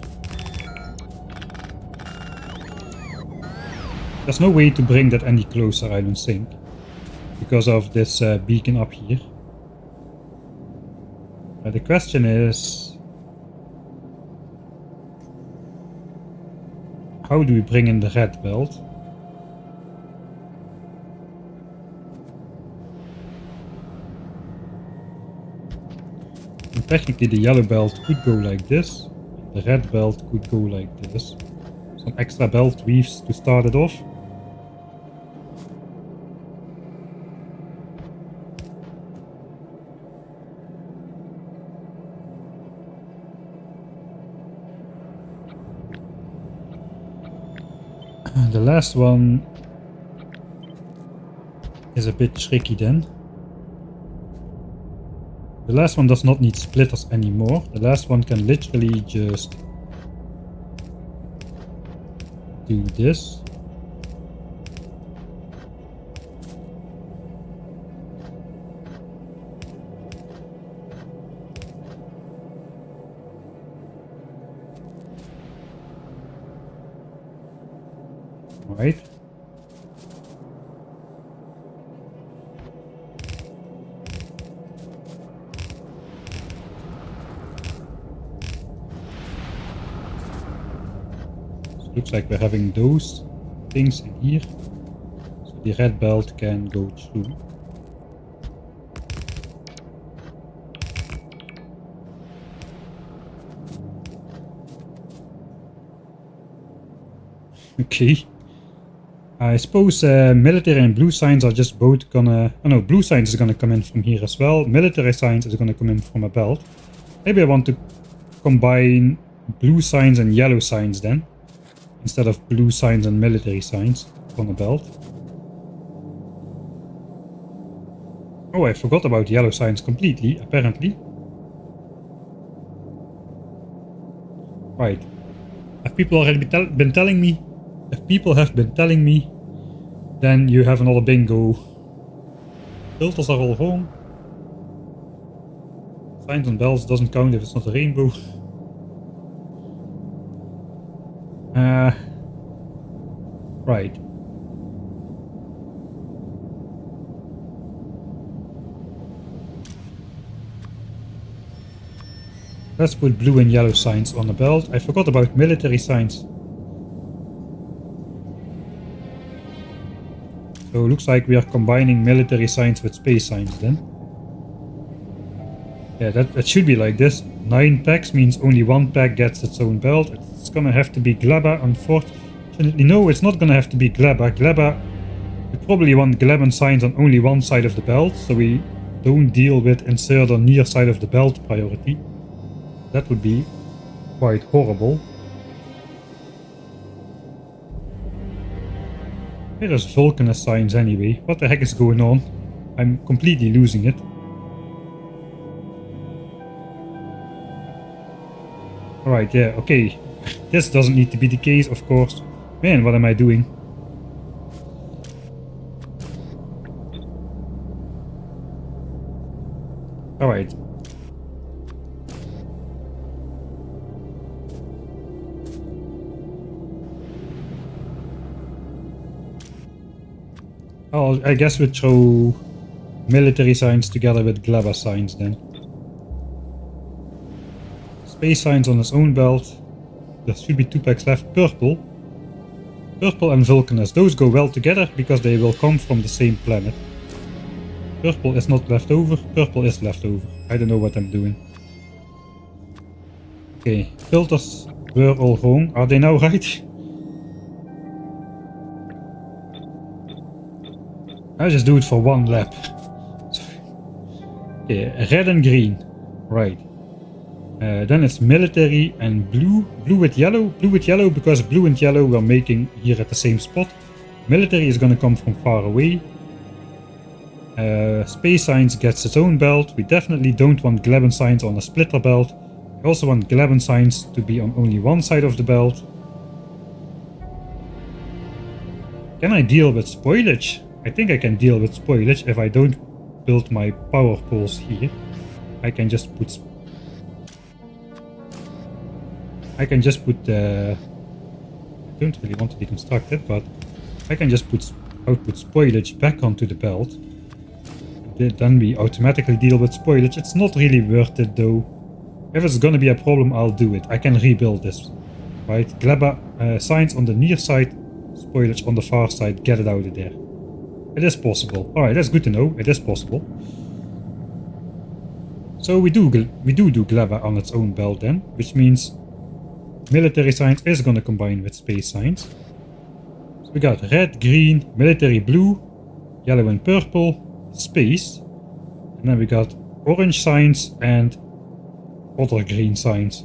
There's no way to bring that any closer, I don't think, because of this beacon up here. The question is, how do we bring in the red belt? And technically the yellow belt could go like this, the red belt could go like this. Some extra belt weaves to start it off. The last one is a bit tricky then. The last one does not need splitters anymore. The last one can literally just do this. Right. Looks like we're having those things in here. So the red belt can go through. Okay. I suppose military and blue signs are just both gonna... Oh no, blue signs is gonna come in from here as well. Military signs is gonna come in from a belt. Maybe I want to combine blue signs and yellow signs then. Instead of blue signs and military signs on a belt. Oh, I forgot about yellow signs completely, apparently. Right. Have people already been telling me? If people have been telling me, then you have another bingo. Filters are all home. Signs on bells doesn't count if it's not a rainbow. Right. Let's put blue and yellow signs on the belt. I forgot about military signs. So it looks like we are combining military signs with space signs then. Yeah, that should be like this. 9 packs means only 1 pack gets its own belt. It's gonna have to be Gleba, unfortunately. No, it's not gonna have to be Gleba. Gleba, we probably want Gleben signs on only one side of the belt, so we don't deal with insert or near side of the belt priority. That would be quite horrible. Where is Vulcanus signs anyway? What the heck is going on? I'm completely losing it. Alright, yeah, okay. This doesn't need to be the case, of course. Man, what am I doing? Alright. I guess we'll throw military signs together with Gleba signs then. Space signs on its own belt. There should be 2 packs left. Purple. Purple and Vulcanus. Those go well together because they will come from the same planet. Purple is not left over. Purple is left over. I don't know what I'm doing. Okay. Filters were all wrong. Are they now right? I'll just do it for 1 lap. Okay, red and green. Right. Then it's military and blue. Blue with yellow. Blue with yellow because blue and yellow we're making here at the same spot. Military is gonna come from far away. Space signs gets its own belt. We definitely don't want Gleben signs on a splitter belt. We also want Gleben signs to be on only one side of the belt. Can I deal with spoilage? I think I can deal with spoilage if I don't build my power poles here. I can just put I don't really want to deconstruct it, but I can just put output spoilage back onto the belt. Then we automatically deal with spoilage. It's not really worth it though. If it's gonna be a problem, I'll do it. I can rebuild this. Right? Gleba signs on the near side, spoilage on the far side, get it out of there. It is possible. Alright, that's good to know. It is possible. So we do Gleba on its own belt then, which means military signs is gonna combine with space signs. So we got red, green, military blue, yellow and purple, space. And then we got orange signs and other green signs.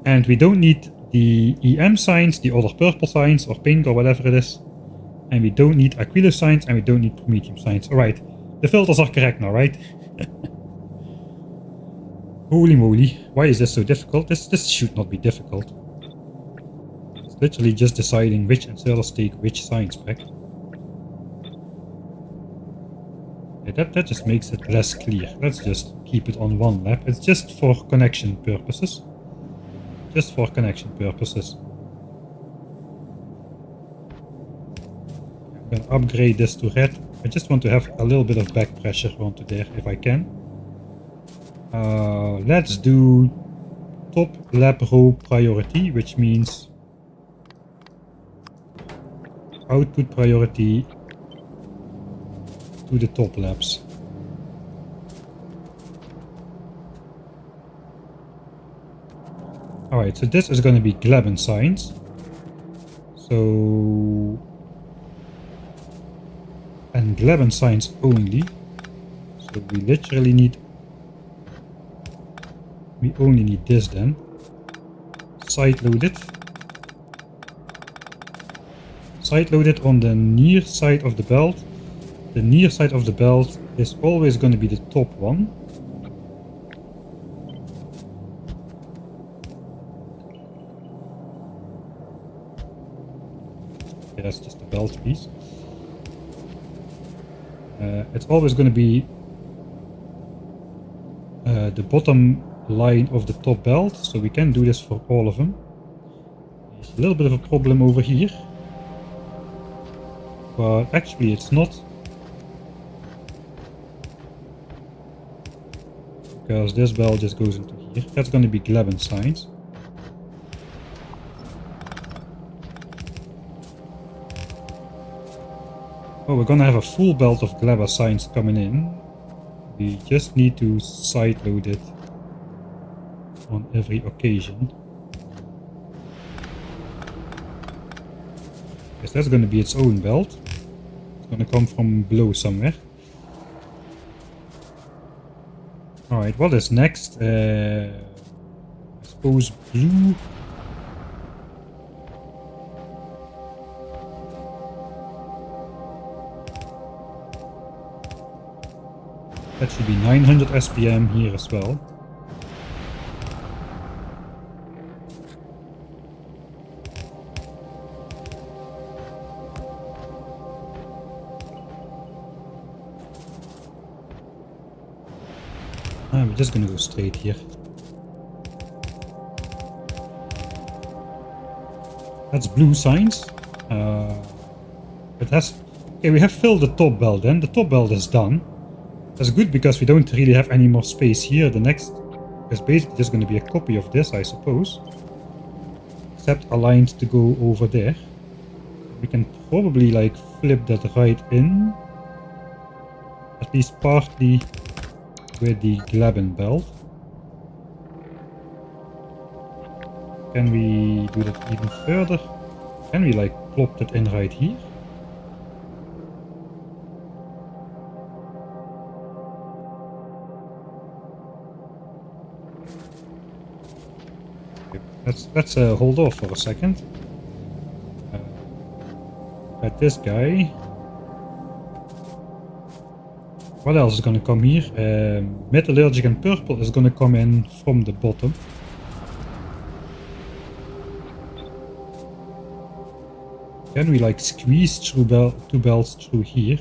And we don't need the EM signs, the other purple signs or pink or whatever it is. And we don't need Aquila signs and we don't need Prometheum signs. Alright, the filters are correct now, right? Holy moly, why is this so difficult? This should not be difficult. It's literally just deciding which inserters take which signs back. Yeah, that just makes it less clear. Let's just keep it on 1 lap. It's just for connection purposes. Just for connection purposes. I'm gonna upgrade this to red. I just want to have a little bit of back pressure onto there if I can. Let's do top lab row priority, which means output priority to the top labs. Alright, so this is going to be Gleben signs. So... and Gleben signs only. So we literally need... we only need this then. Side load it. Side load it on the near side of the belt. The near side of the belt is always going to be the top one. Okay, that's just the belt piece. It's always going to be the bottom line of the top belt, so we can do this for all of them. There's a little bit of a problem over here, but actually it's not, because this belt just goes into here. That's going to be Gleben signs. Oh, we're going to have a full belt of Gleben signs coming in. We just need to side load it on every occasion. Yes, that's going to be its own belt. It's going to come from below somewhere. Alright, what is next? I suppose blue. That should be 900 SPM here as well. We're just gonna go straight here. That's blue signs. It has... okay, we have filled the top belt then. The top belt is done. That's good because we don't really have any more space here. The next is basically just going to be a copy of this, I suppose. Except aligned to go over there. We can probably like flip that right in. At least partly with the Gleben belt. Can we do that even further? Can we like plop that in right here? Let's hold off for a second. At this guy. What else is going to come here? Metallurgic and purple is going to come in from the bottom. Can we like squeeze through two belts through here?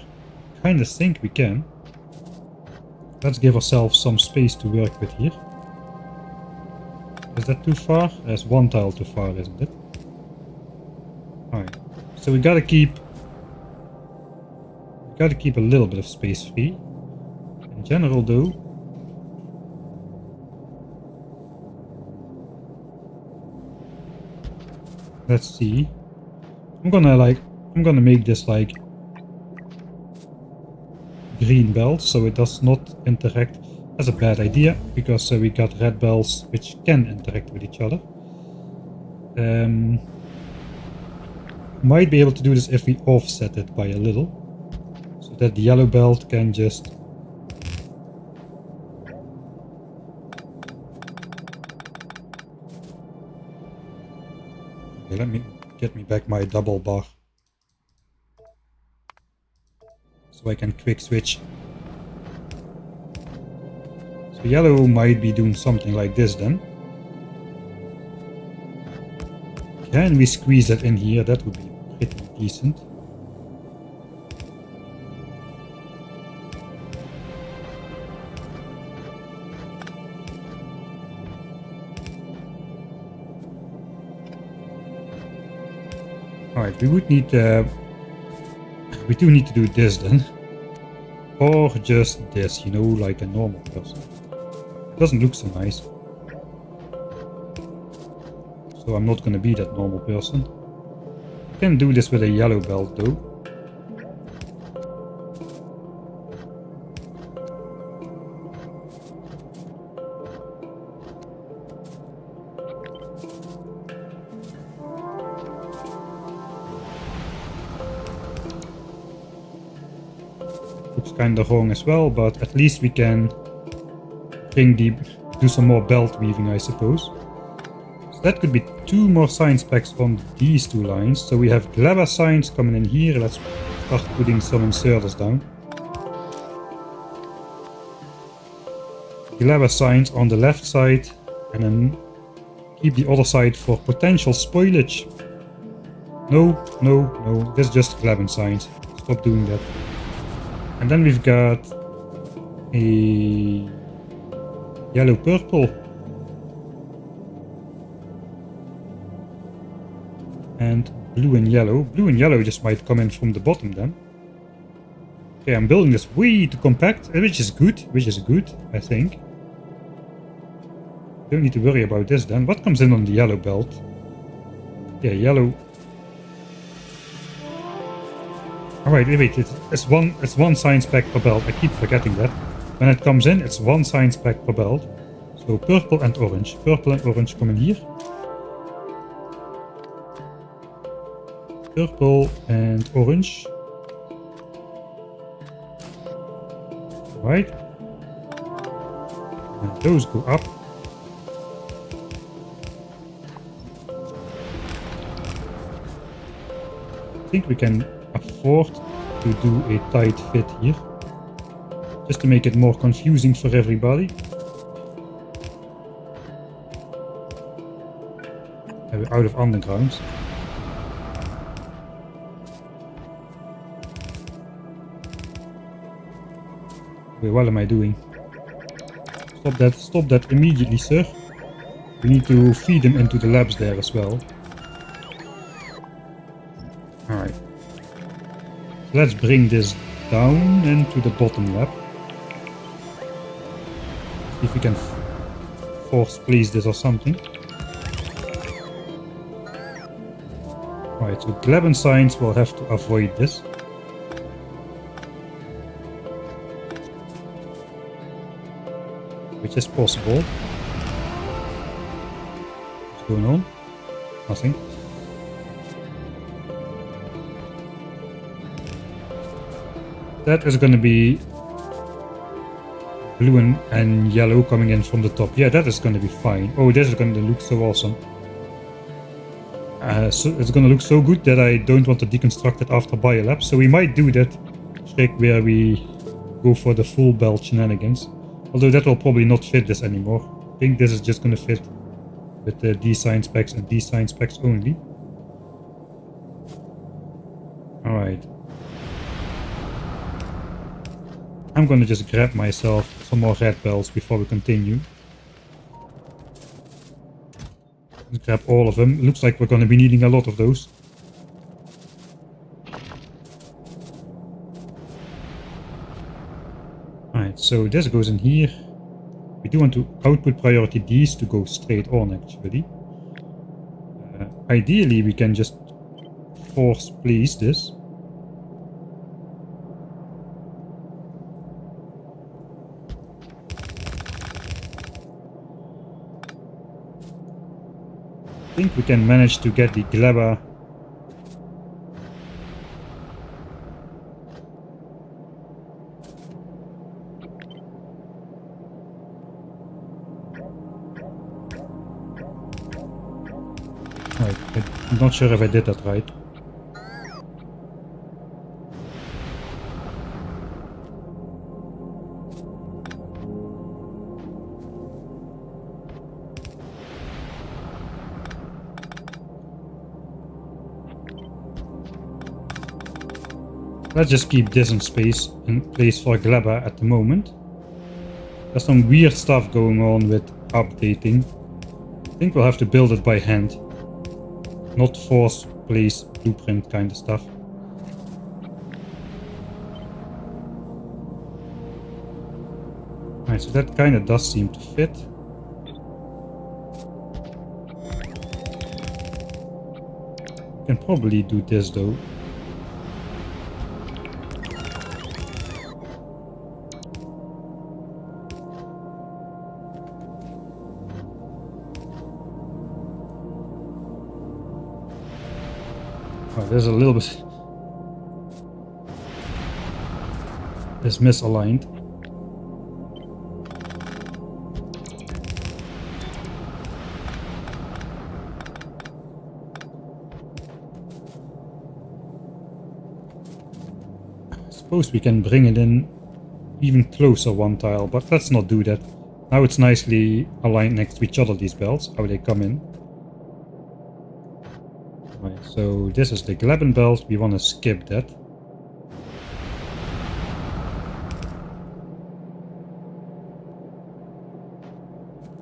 Kinda think we can. Let's give ourselves some space to work with here. Is that too far? There's one tile too far, isn't it? Alright. So we gotta keep a little bit of space free. In general though. Let's see. I'm gonna make this like green belt so it does not interact. That's a bad idea, because we got red belts which can interact with each other. Might be able to do this if we offset it by a little. So that the yellow belt can just... okay, let me get me back my double bar. So I can quick switch. So yellow might be doing something like this then. Can we squeeze that in here? That would be pretty decent. Alright, we would need... we do need to do this then. Or just this, you know, like a normal person. It doesn't look so nice. so I'm not gonna be that normal person. Can do this with a yellow belt though. Looks kinda wrong as well, but at least we can do some more belt weaving, I suppose. So that could be 2 more sign specs on these 2 lines. So we have Glabber signs coming in here. Let's start putting some inserters down. Glabber signs on the left side, and then keep the other side for potential spoilage. No, no, no, that's just Glabber signs. Stop doing that. And then we've got a yellow purple and blue and yellow. Blue and yellow just might come in from the bottom then. Okay, I'm building this way too compact, which is good, I think. Don't need to worry about this then. What comes in on the yellow belt? Yeah, yellow. Alright, wait, it's one sign spec per belt. I keep forgetting that. When it comes in, it's 1 sign spec per belt. So purple and orange. Purple and orange come in here. Purple and orange. Right. And those go up. I think we can afford to do a tight fit here. Just to make it more confusing for everybody. And we're out of underground. Wait, what am I doing? Stop that immediately, sir. We need to feed them into the labs there as well. Alright. Let's bring this down into the bottom lab. See if we can force place this or something. Right, so Glabben signs will have to avoid this. Which is possible. What's going on? Nothing. That is going to be blue and yellow coming in from the top. Yeah, that is going to be fine. Oh, this is going to look so awesome. So it's going to look so good that I don't want to deconstruct it after biolab. So we might do that trick where we go for the full belt shenanigans. Although that will probably not fit this anymore. I think this is just going to fit with the design specs and design specs only. Alright. I'm going to just grab myself some more red belts before we continue. Let's grab all of them. Looks like we're going to be needing a lot of those. Alright, so this goes in here. We do want to output priority these to go straight on actually. Ideally we can just force place this. I think we can manage to get the Glabber right. I'm not sure if I did that right. Let's just keep this in place for Glabber at the moment. There's some weird stuff going on with updating. I think we'll have to build it by hand. Not force place blueprint kind of stuff. Alright, so that kind of does seem to fit. can probably do this though. Oh, there's a little bit. It's misaligned. I suppose we can bring it in even closer one tile, but let's not do that. Now it's nicely aligned next to each other, these belts, how they come in. Right, so this is the Gleben belt, we want to skip that.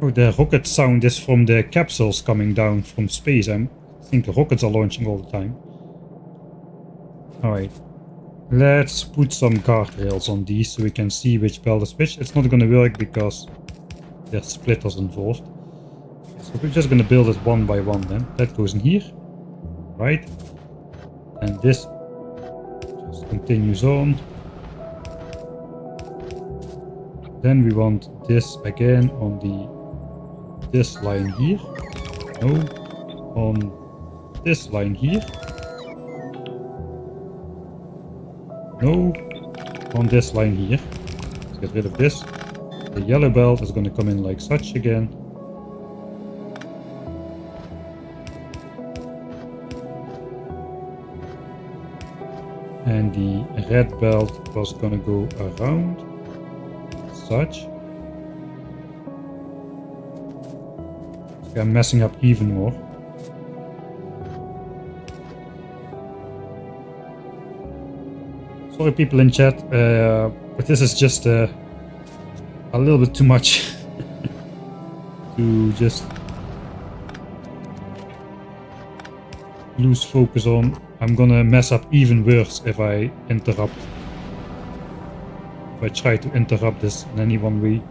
Oh, the rocket sound is from the capsules coming down from space. I think the rockets are launching all the time. Alright. Let's put some guardrails on these so we can see which belt is which. It's not going to work because there's splitters involved. So we're just going to build it one by one then. That goes in here. Right. And this just continues on. Then we want this again on this line here. No. On this line here. No. On this line here. Let's get rid of this. The yellow belt is going to come in like such again. And the red belt was going to go around such. Okay, I'm messing up even more. Sorry people in chat, but this is just a little bit too much to just lose focus on. I'm gonna mess up even worse if I interrupt. If I try to interrupt this in any one way.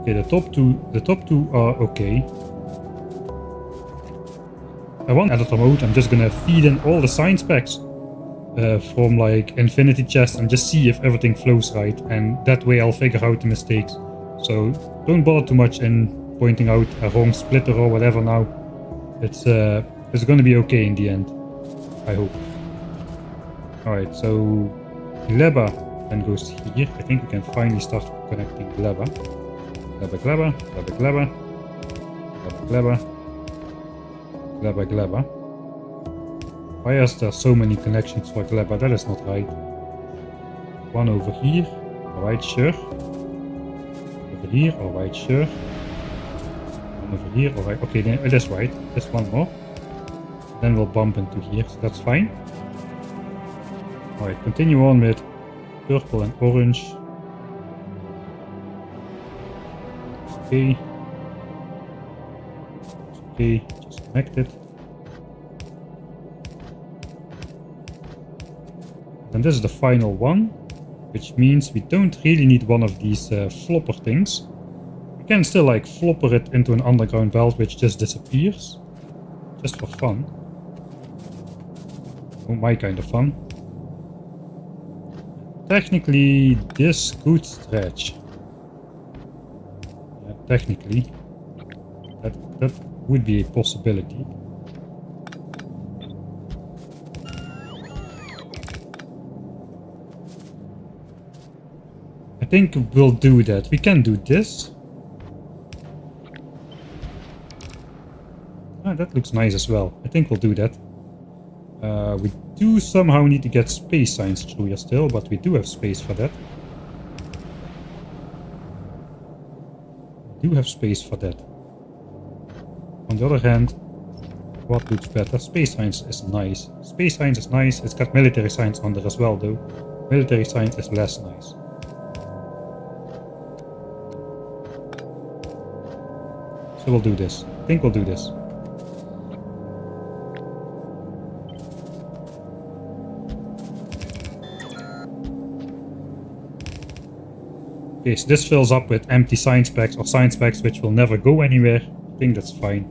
Okay, the top two are okay. I want editor mode. I'm just gonna feed in all the science specs from like Infinity Chest and just see if everything flows right, and that way I'll figure out the mistakes. So don't bother too much in pointing out a wrong splitter or whatever now. It's gonna be okay in the end, I hope. Alright, so Gleba then goes here. I think we can finally start connecting Gleba. Gleba, Gleba, Gleba, Gleba, Gleba, Gleba. Gleba, Gleba. Why is there so many connections for Gleba? That is not right. One over here. Alright, sure. Over here. Alright, sure. One over here. Alright. Okay, then it is right. Just one more. Then we'll bump into here. So that's fine. Alright, continue on with purple and orange. Okay. Okay, just connect it. And this is the final one, which means we don't really need one of these flopper things. We can still like flopper it into an underground belt which just disappears. Just for fun. Oh, my kind of fun. Technically, this could stretch. Yeah, technically. That would be a possibility. I think we'll do that. We can do this. Ah, that looks nice as well. I think we'll do that. We do somehow need to get space signs through here still, but we do have space for that. We do have space for that. On the other hand, what looks better? Space science is nice. Space science is nice. It's got military science on there as well, though. Military science is less nice. So we'll do this. I think we'll do this. Okay, so this fills up with empty science packs or science packs which will never go anywhere. I think that's fine.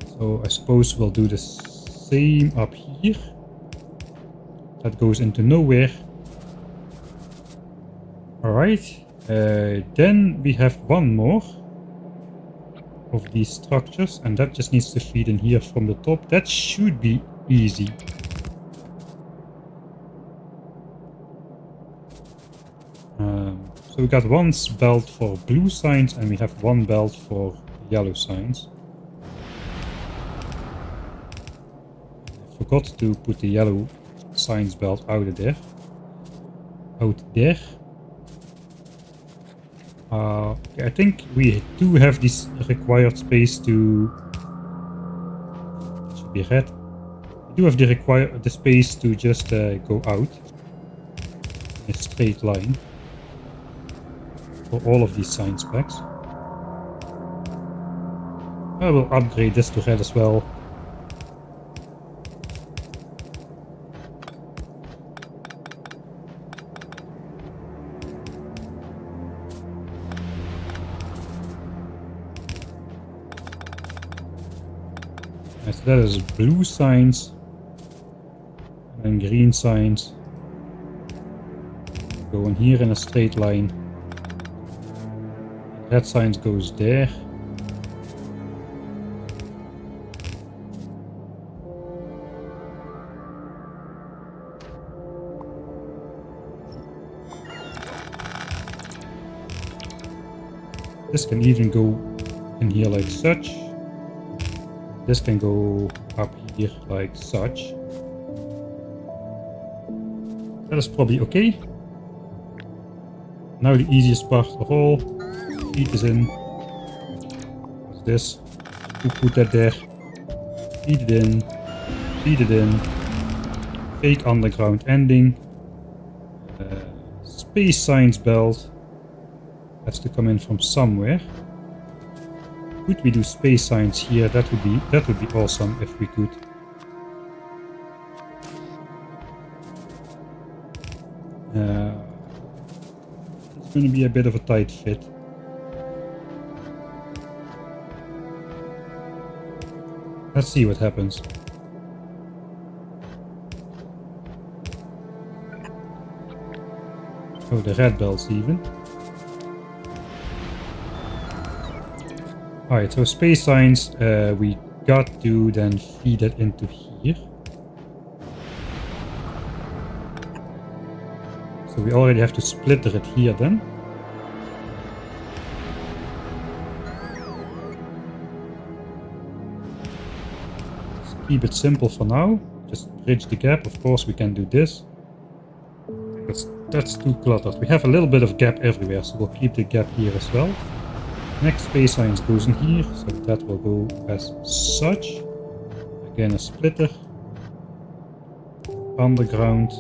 So I suppose we'll do the same up here. That goes into nowhere. Alright. Then we have one more of these structures, and that just needs to feed in here from the top. That should be easy. So we got one belt for blue signs and we have one belt for yellow signs. I forgot to put the yellow signs belt out of there. Okay, I think we do have this required space to... It should be red. We do have the space to just go out in a straight line for all of these science packs. I will upgrade this to red as well. So that is blue signs and green signs. Go in here in a straight line. Red signs goes there. This can even go in here like such. This can go up here like such. That is probably okay. Now the easiest part of all. Feed this in. What's this? Who put that there? Feed it in. Feed it in. Fake underground ending. Space science belt. Has to come in from somewhere. Could we do space science here? That would be awesome if we could. It's going to be a bit of a tight fit. Let's see what happens. Oh, the red belts even. Alright, so space science, we got to then feed it into here. So we already have to splitter it here then. Let's keep it simple for now. Just bridge the gap. Of course we can do this. That's too cluttered. We have a little bit of gap everywhere, so we'll keep the gap here as well. Next space science goes in here, so that will go as such. Again a splitter. Underground.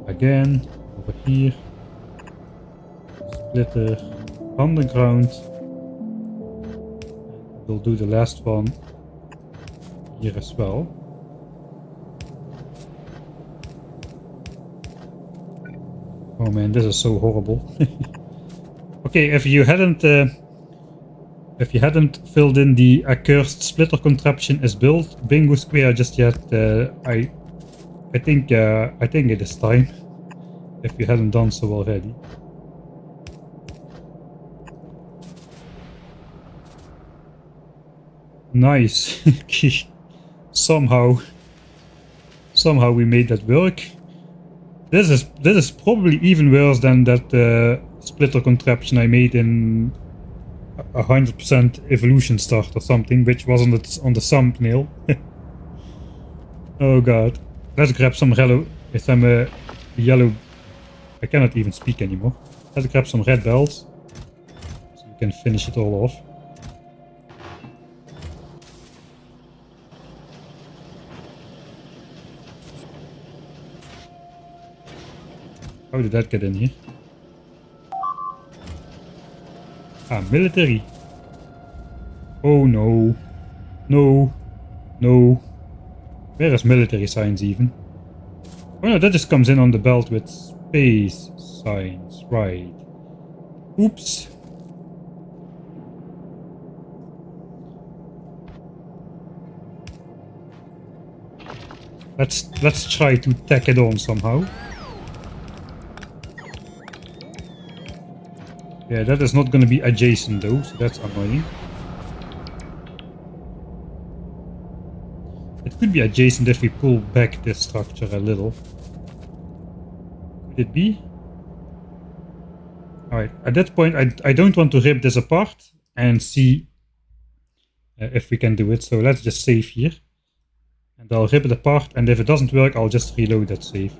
Again, over here. Splitter. Underground. We'll do the last one here as well. Oh man, this is so horrible. Okay, if you hadn't filled in the accursed splitter contraption is built bingo square just yet, I think it is time. If you hadn't done so already. Nice. Somehow we made that work. This is probably even worse than that splitter contraption I made in 100% evolution start or something, which was on the thumbnail. Oh god. Let's grab some yellow. I cannot even speak anymore. Let's grab some red belts so we can finish it all off. How did that get in here? Ah, military. Oh no. No. No. Where is military science even? Oh no, that just comes in on the belt with space signs, right. Oops. Let's try to tack it on somehow. Yeah, that is not going to be adjacent though, so that's annoying. It could be adjacent if we pull back this structure a little. Could it be? Alright, at that point I don't want to rip this apart and see if we can do it, so let's just save here. And I'll rip it apart, and if it doesn't work, I'll just reload that save.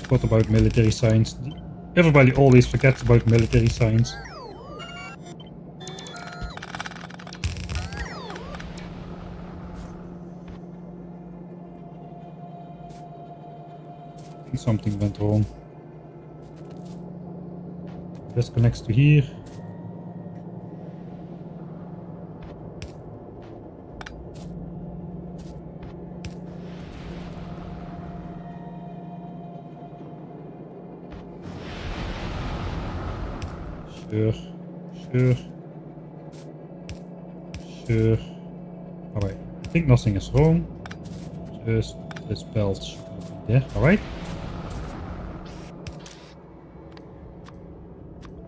What about military science? Everybody always forgets about military science. I think something went wrong. This connects to here. Sure. Alright, I think nothing is wrong. Just this belt should be there. Alright.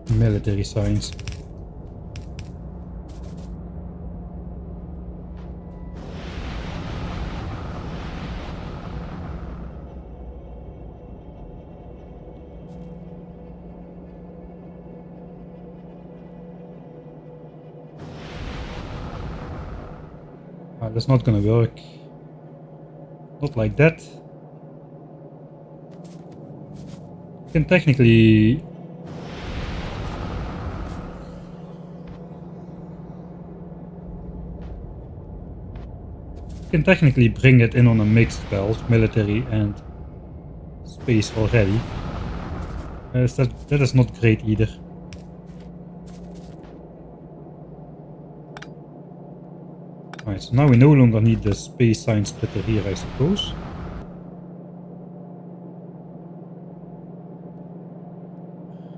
Military science. That's not gonna work. Not like that. You can technically bring it in on a mixed belt, military and space already. That is not great either. Alright, so now we no longer need the space science splitter here, I suppose.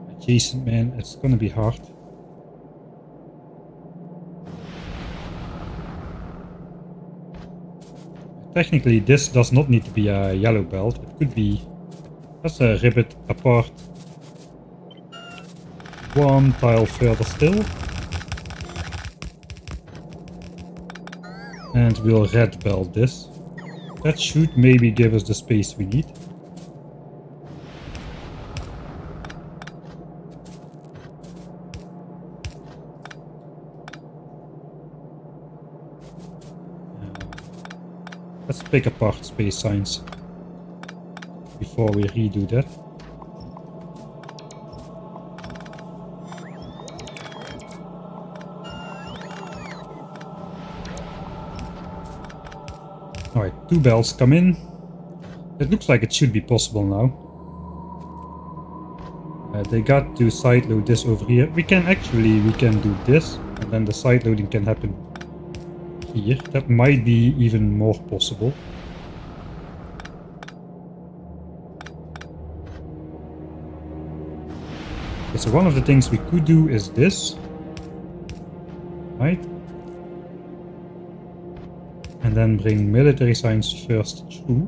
Adjacent, man, it's gonna be hard. Technically, this does not need to be a yellow belt. It could be. Let's rip it apart one tile further still. And we'll red belt this. That should maybe give us the space we need. Let's pick apart space science before we redo that. Alright, 2 belts come in. It looks like it should be possible now. They got to sideload this over here. We can do this, and then the sideloading can happen here. That might be even more possible. Okay, so one of the things we could do is this. Right? And then bring military science first through.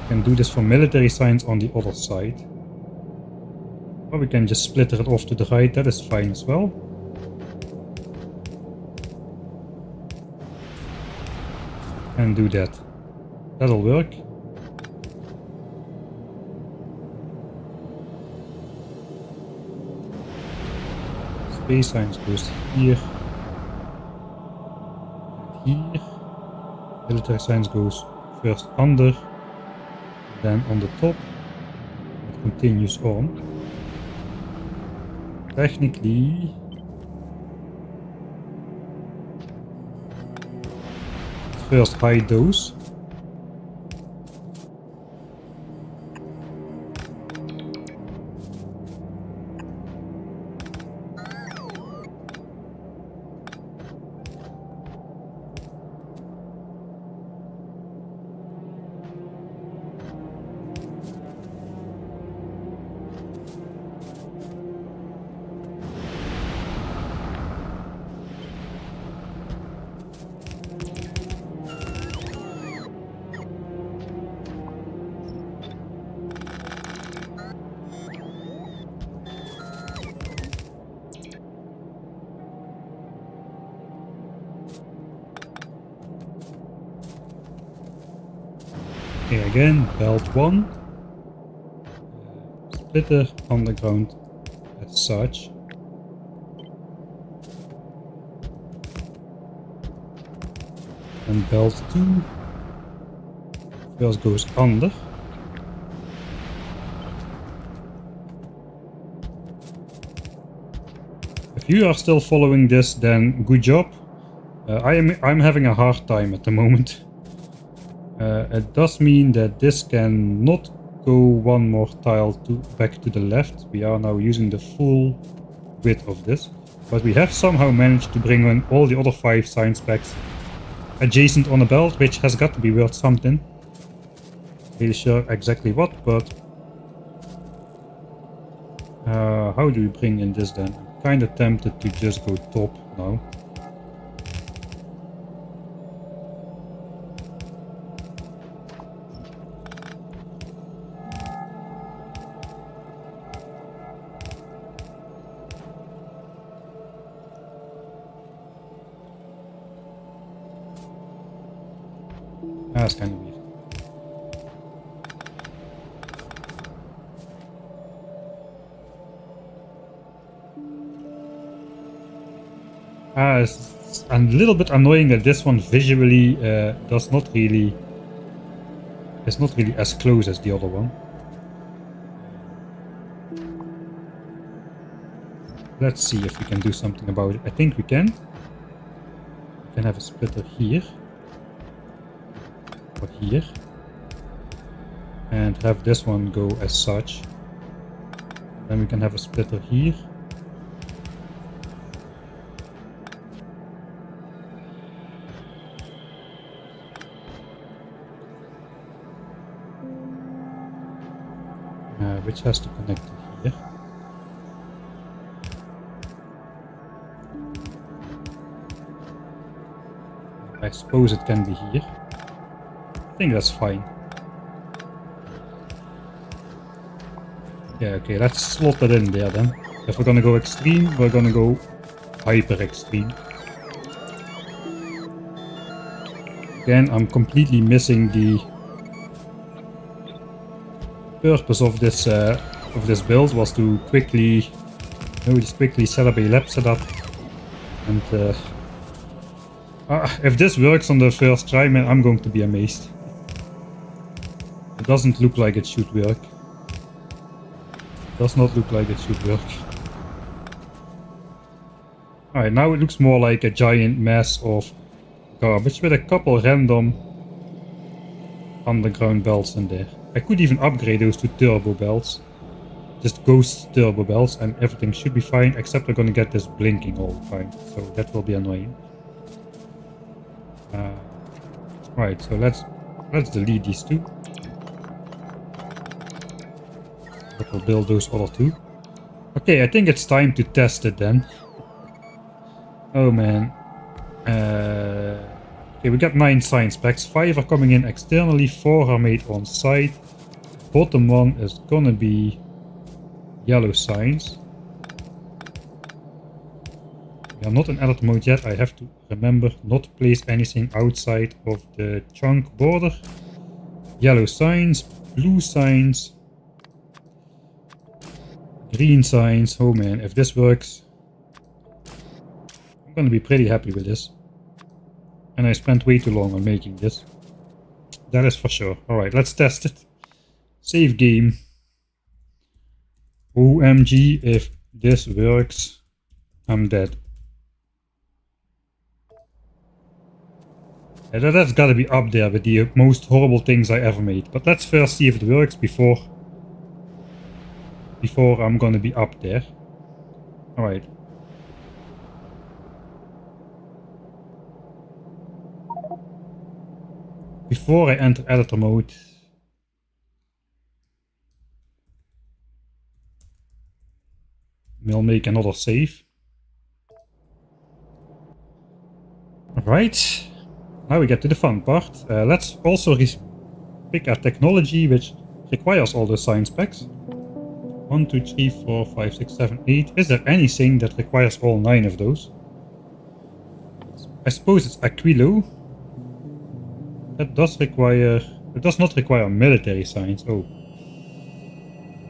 We can do this for military science on the other side. Or we can just splitter it off to the right, that is fine as well. And do that. That'll work. Space science goes here. Here. Military science goes first under, then on the top. It continues on. Technically, first hide those. Okay, again, belt 1. Splitter underground as such. And belt 2 first goes under. If you are still following this, then good job. I'm having a hard time at the moment. It does mean that this can not go one more tile back to the left. We are now using the full width of this. But we have somehow managed to bring in all the other 5 science packs adjacent on a belt, which has got to be worth something. Not really sure exactly what, but how do we bring in this then? I'm kind of tempted to just go top now. That's kind of weird. It's a little bit annoying that this one visually is not really as close as the other one. Let's see if we can do something about it. I think we can. We can have a splitter here. Or here. And have this one go as such. Then we can have a splitter here. Which has to connect to here. I suppose it can be here. I think that's fine. Yeah, okay, let's slot it in there then. If we're gonna go extreme, we're gonna go hyper extreme. Again, I'm completely missing the purpose of this build was to quickly, just quickly set up a lab setup, and if this works on the first try, man, I'm going to be amazed. It doesn't look like it should work. It does not look like it should work. Alright, now it looks more like a giant mass of garbage with a couple random underground belts in there. I could even upgrade those to turbo belts. Just ghost turbo belts, and everything should be fine, except we're gonna get this blinking all the time. So that will be annoying. Right, so let's delete these two. That will build those other two. Okay, I think it's time to test it then. Oh man. Okay, we got 9 science packs. 5 are coming in externally, 4 are made on site. Bottom one is gonna be yellow science. We are not in edit mode yet. I have to remember not to place anything outside of the chunk border. Yellow science, blue science, green science. Oh man, if this works, I'm gonna be pretty happy with this. And I spent way too long on making this. That is for sure. Alright, let's test it. Save game. OMG, if this works, I'm dead. Yeah, that's gotta be up there with the most horrible things I ever made. But let's first see if it works before I'm gonna be up there. Alright. Before I enter editor mode, we'll make another save. Alright, now we get to the fun part. Let's also pick a technology which requires all the science packs. 1, 2, 3, 4, 5, 6, 7, 8. Is there anything that requires all 9 of those? I suppose it's Aquilo. That does require It does not require military science. Oh.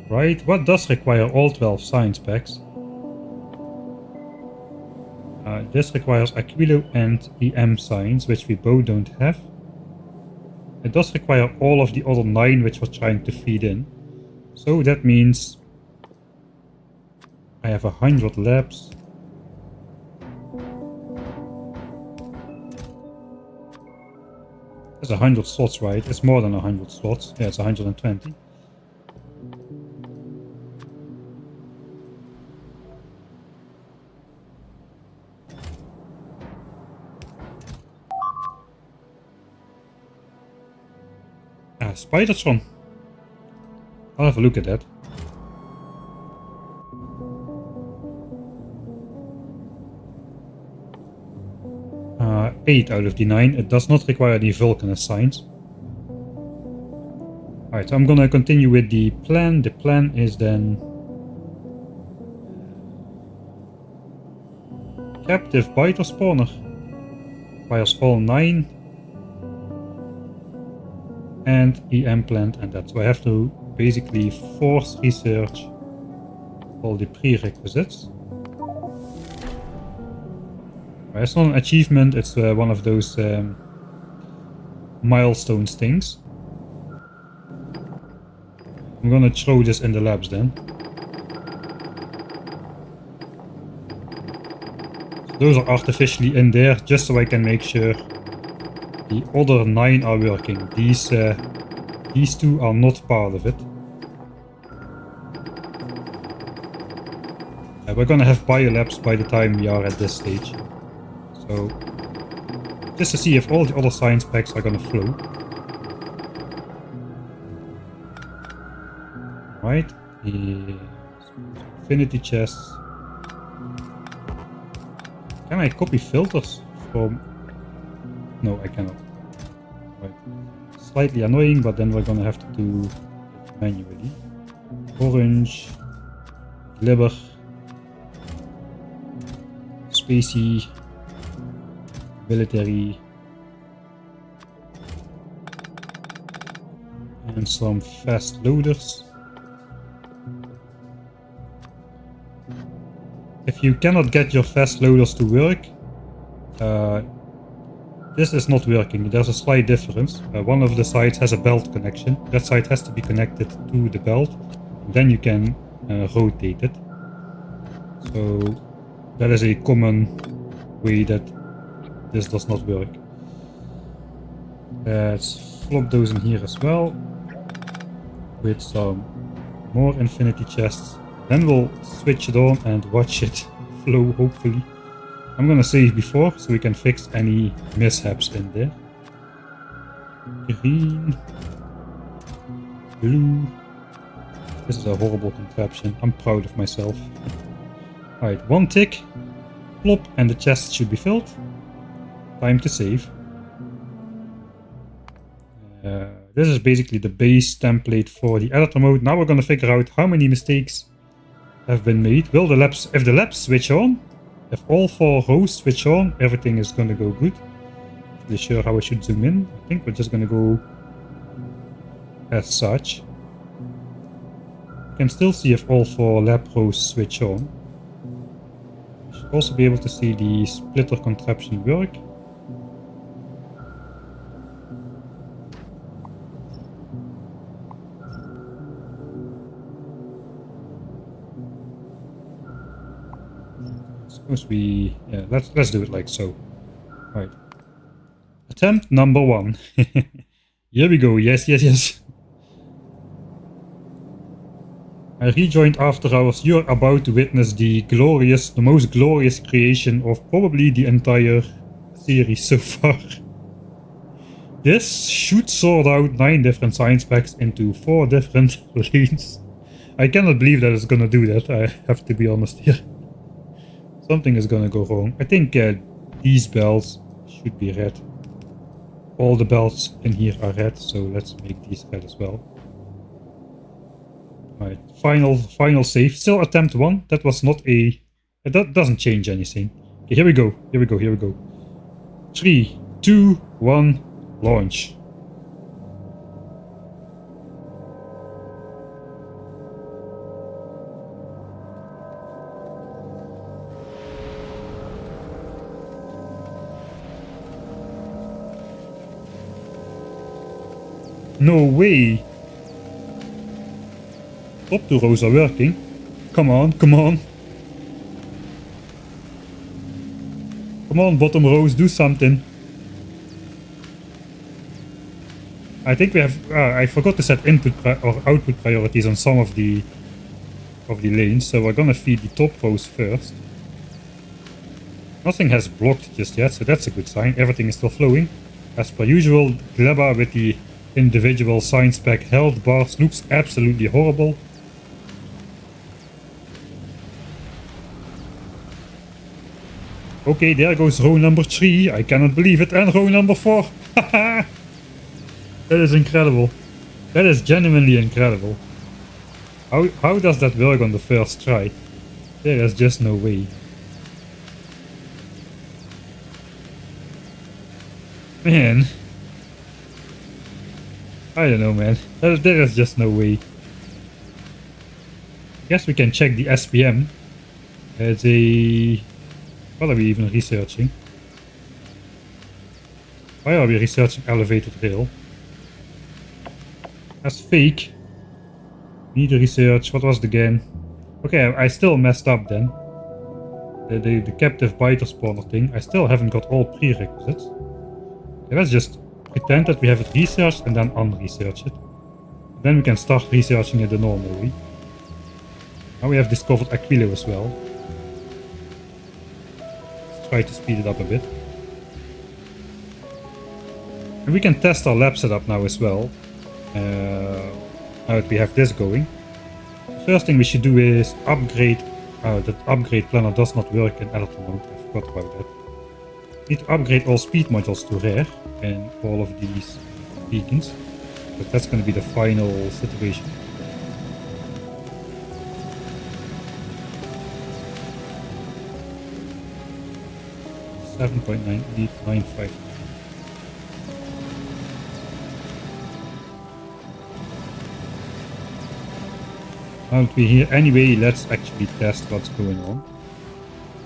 Right, what does require all 12 science packs? This requires Aquilo and EM science, which we both don't have. It does require all of the other 9 which we're trying to feed in. So that means I have 100 labs. There's 100 slots, right? It's more than 100 slots. Yeah, it's 120. Spidertron. I'll have a look at that. Uh, 8 out of the 9. It does not require the Vulcanist signs. Alright, so I'm gonna continue with the plan. The plan is then captive biter spawner. Requires all 9. And EM plant and that. So I have to basically force research all the prerequisites. It's not an achievement, it's one of those milestones things. I'm gonna throw this in the labs then. So those are artificially in there just so I can make sure the other 9 are working. These 2 are not part of it. We're gonna have biolabs by the time we are at this stage. So, just to see if all the other science packs are gonna flow. Right, infinity chests. Can I copy filters from... No, I cannot. Right. Slightly annoying, but then we're gonna have to do it manually. Orange, Glibber, Spacey, Military, and some fast loaders. If you cannot get your fast loaders to work, this is not working. There's a slight difference. One of the sides has a belt connection. That side has to be connected to the belt. Then you can rotate it. So that is a common way that this does not work. Let's flop those in here as well. With some more infinity chests. Then we'll switch it on and watch it flow, hopefully. I'm gonna save before, so we can fix any mishaps in there. Green. Blue. This is a horrible contraption. I'm proud of myself. Alright, 1 tick. Plop, and the chest should be filled. Time to save. This is basically the base template for the editor mode. Now we're gonna figure out how many mistakes have been made. Will the labs, if the labs switch on, if all 4 rows switch on, everything is gonna go good. Not really sure how I should zoom in. I think we're just gonna go as such. You can still see if all 4 lab rows switch on. You should also be able to see the splitter contraption work. Suppose we, yeah, let's do it like so. Right. Attempt number 1. Here we go. Yes, yes, yes. I rejoined after hours. You're about to witness the most glorious creation of probably the entire series so far. This should sort out 9 different science packs into 4 different lanes. I cannot believe that it's gonna do that. I have to be honest here. Something is gonna go wrong. I think these belts should be red. All the belts in here are red, so let's make these red as well. Alright, final save. Still attempt 1. That was not a... That doesn't change anything. Okay, here we go. Here we go. Here we go. 3, 2, 1, launch. No way. Top 2 rows are working. Come on, come on. Come on, bottom rows, do something. I think we have... I forgot to set input or output priorities on some of the lanes, so we're gonna feed the top rows first. Nothing has blocked just yet, so that's a good sign. Everything is still flowing. As per usual, Gleba with the individual sign spec health bars looks absolutely horrible. Okay, there goes row number 3. I cannot believe it. And row number 4. That is incredible. That is genuinely incredible. How does that work on the first try? There is just no way. Man. I don't know, man. There is just no way. I guess we can check the SPM. It's a... What are we even researching? Why are we researching elevated rail? That's fake. Need to research. What was the gain? Okay, I still messed up then. The captive biter spawner thing. I still haven't got all prerequisites. Okay, let's just pretend that we have it researched and then unresearch it. Then we can start researching it the normal way. Now we have discovered Aquilo as well. Try to speed it up a bit. And we can test our lab setup now as well. Now that we have this going. The first thing we should do is upgrade. That upgrade planner does not work in editor mode. I forgot about that. Need to upgrade all speed modules to rare and all of these beacons. But that's going to be the final situation. 7.9895. Now that we're here anyway, let's actually test what's going on.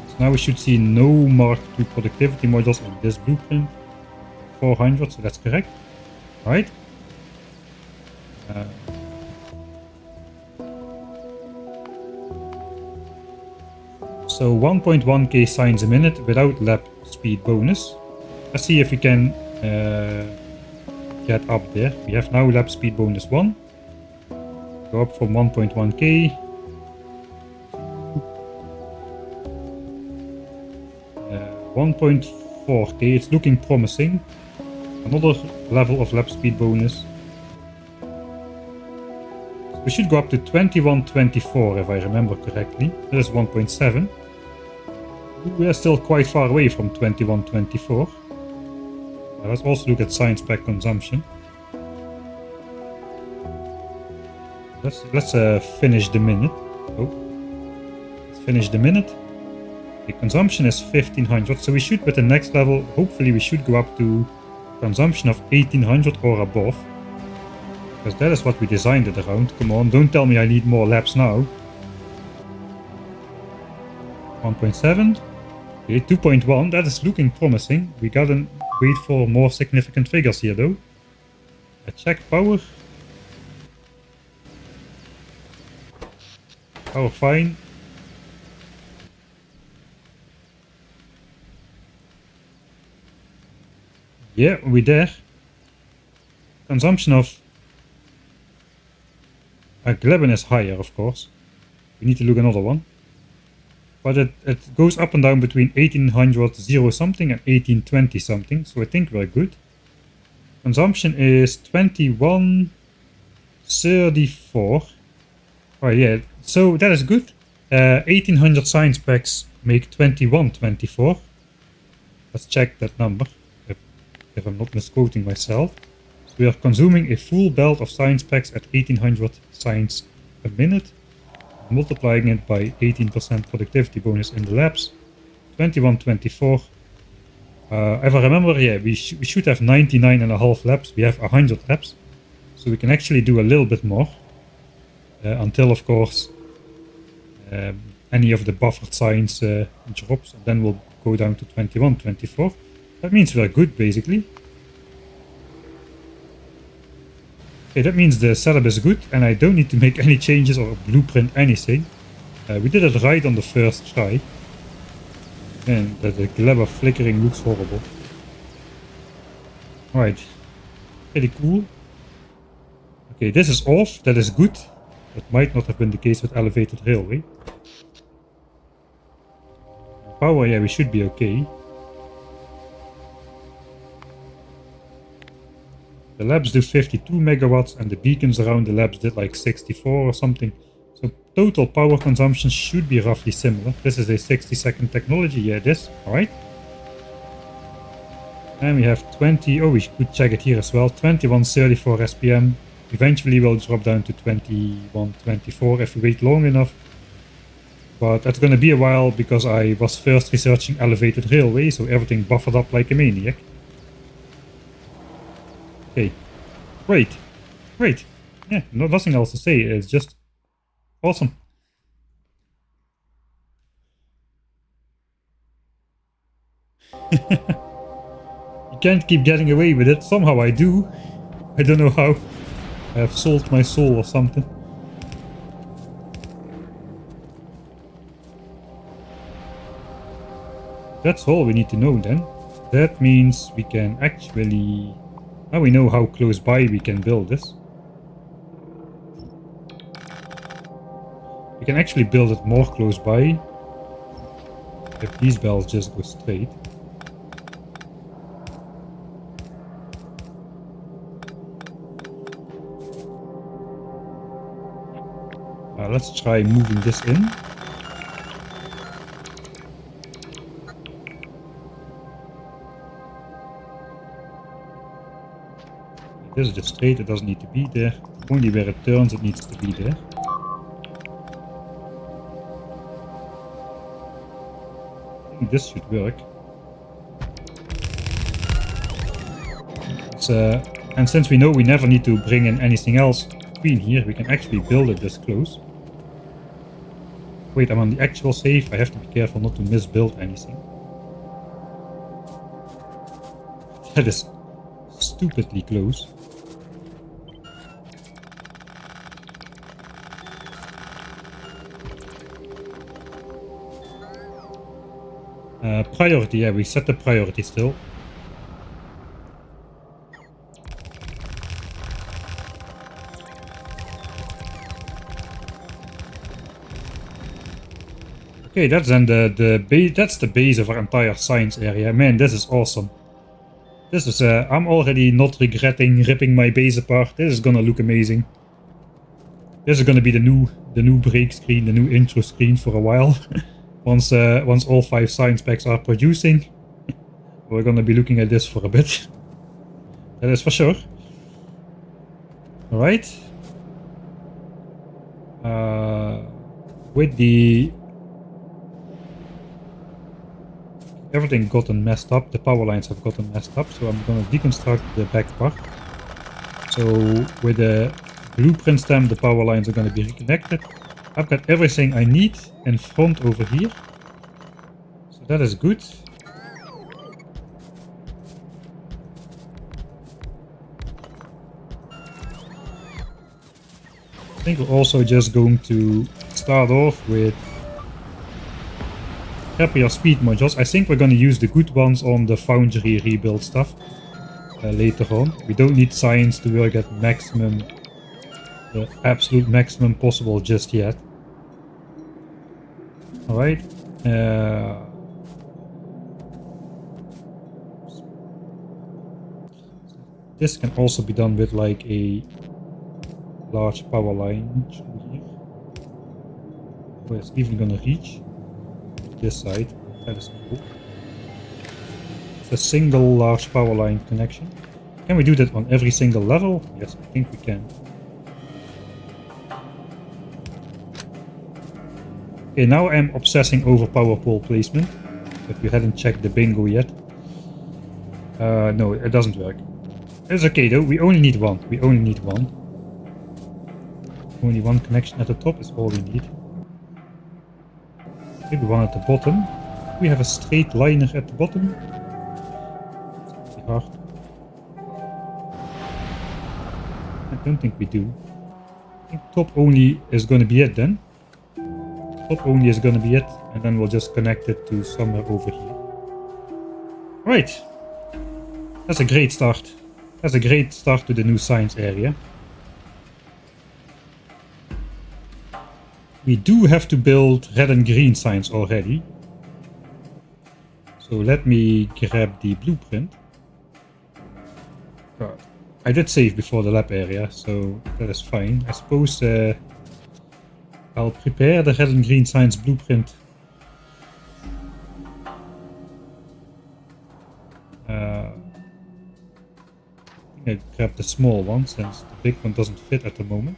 So now we should see no Mark II productivity modules on this blueprint. 400, so that's correct. Right? So 1.1k signs a minute without lap speed bonus. Let's see if we can get up there. We have now lap speed bonus 1. Go up from 1.1k. 1.4k, it's looking promising. Another level of lap speed bonus. So we should go up to 2124 if I remember correctly. That is 1.7. We are still quite far away from 2124. Let's also look at science pack consumption. Let's finish the minute. Oh, let's finish the minute. The consumption is 1500, so we should, with the next level, hopefully we should go up to consumption of 1800 or above. Because that is what we designed it around. Come on, don't tell me I need more laps now. 1.7. Okay, 2.1. That is looking promising. We gotta wait for more significant figures here though. Check power. Power fine. Yeah, we're there. Consumption of Gleben is higher, of course. We need to look another one. But it goes up and down between 1800 0 something and 1820 something, so I think we're good. Consumption is 2134. Oh yeah, so that is good. 1800 science packs make 2124. Let's check that number, if I'm not misquoting myself. So we are consuming a full belt of science packs at 1800 science a minute, multiplying it by 18% productivity bonus in the labs. 2124. If I remember, yeah, we should have 99.5 labs. We have 100 labs, so we can actually do a little bit more. Until, of course, any of the buffered science drops, and then we'll go down to 2124. That means we're good, basically. Okay, that means the setup is good and I don't need to make any changes or blueprint anything. We did it right on the first try. And the glare flickering looks horrible. Alright. Pretty cool. Okay, this is off. That is good. That might not have been the case with elevated railway. Power, yeah, we should be okay. The labs do 52 megawatts and the beacons around the labs did like 64 or something. So total power consumption should be roughly similar. This is a 60-second technology, yeah it is. Alright. And we have 20, oh we could check it here as well, 2134 SPM. Eventually we'll drop down to 2124 if we wait long enough. But that's gonna be a while because I was first researching elevated railway, so everything buffered up like a maniac. Okay, great, great. Yeah, nothing else to say, it's just awesome. You can't keep getting away with it, somehow I do. I don't know how. I have sold my soul or something. That's all we need to know then. That means we can actually... Now we know how close by we can build this. We can actually build it more close by. If these bells just go straight. Let's try moving this in. This is just straight, it doesn't need to be there. Only where it turns it needs to be there. I think this should work. And since we know we never need to bring in anything else between here, we can actually build it this close. Wait, I'm on the actual save. I have to be careful not to misbuild anything. That is stupidly close. Priority, yeah, we set the priority still. Okay, that's then that's the base of our entire science area. Man, this is awesome. This is I'm already not regretting ripping my base apart. This is gonna look amazing. This is gonna be the new break screen, the new intro screen for a while. Once all 5 science packs are producing, we're gonna be looking at this for a bit. That is for sure. All right. With the everything gotten messed up, the power lines have gotten messed up, so I'm gonna deconstruct the back part. So with the blueprint stem, the power lines are gonna be reconnected. I've got everything I need in front over here, so that is good. I think we're also just going to start off with happier speed modules. I think we're going to use the good ones on the Foundry rebuild stuff later on. We don't need science to work at maximum, the absolute maximum possible just yet. Alright. This can also be done with like a large power line through here. Oh, it's even gonna reach this side. That is cool. It's a single large power line connection. Can we do that on every single level? Yes, I think we can. Okay, now I'm obsessing over power pole placement. If you hadn't checked the bingo yet. No, it doesn't work. It's okay though, we only need one. We only need one. Only one connection at the top is all we need. Maybe one at the bottom. We have a straight liner at the bottom. It's pretty hard. And don't think we do. I think top only is going to be it then. Top only is going to be it, and then we'll just connect it to somewhere over here. Right. That's a great start. That's a great start to the new science area. We do have to build red and green signs already. So let me grab the blueprint. I did save before the lab area, so that is fine. I suppose I'll prepare the red and green signs blueprint. I think I grab the small one since the big one doesn't fit at the moment.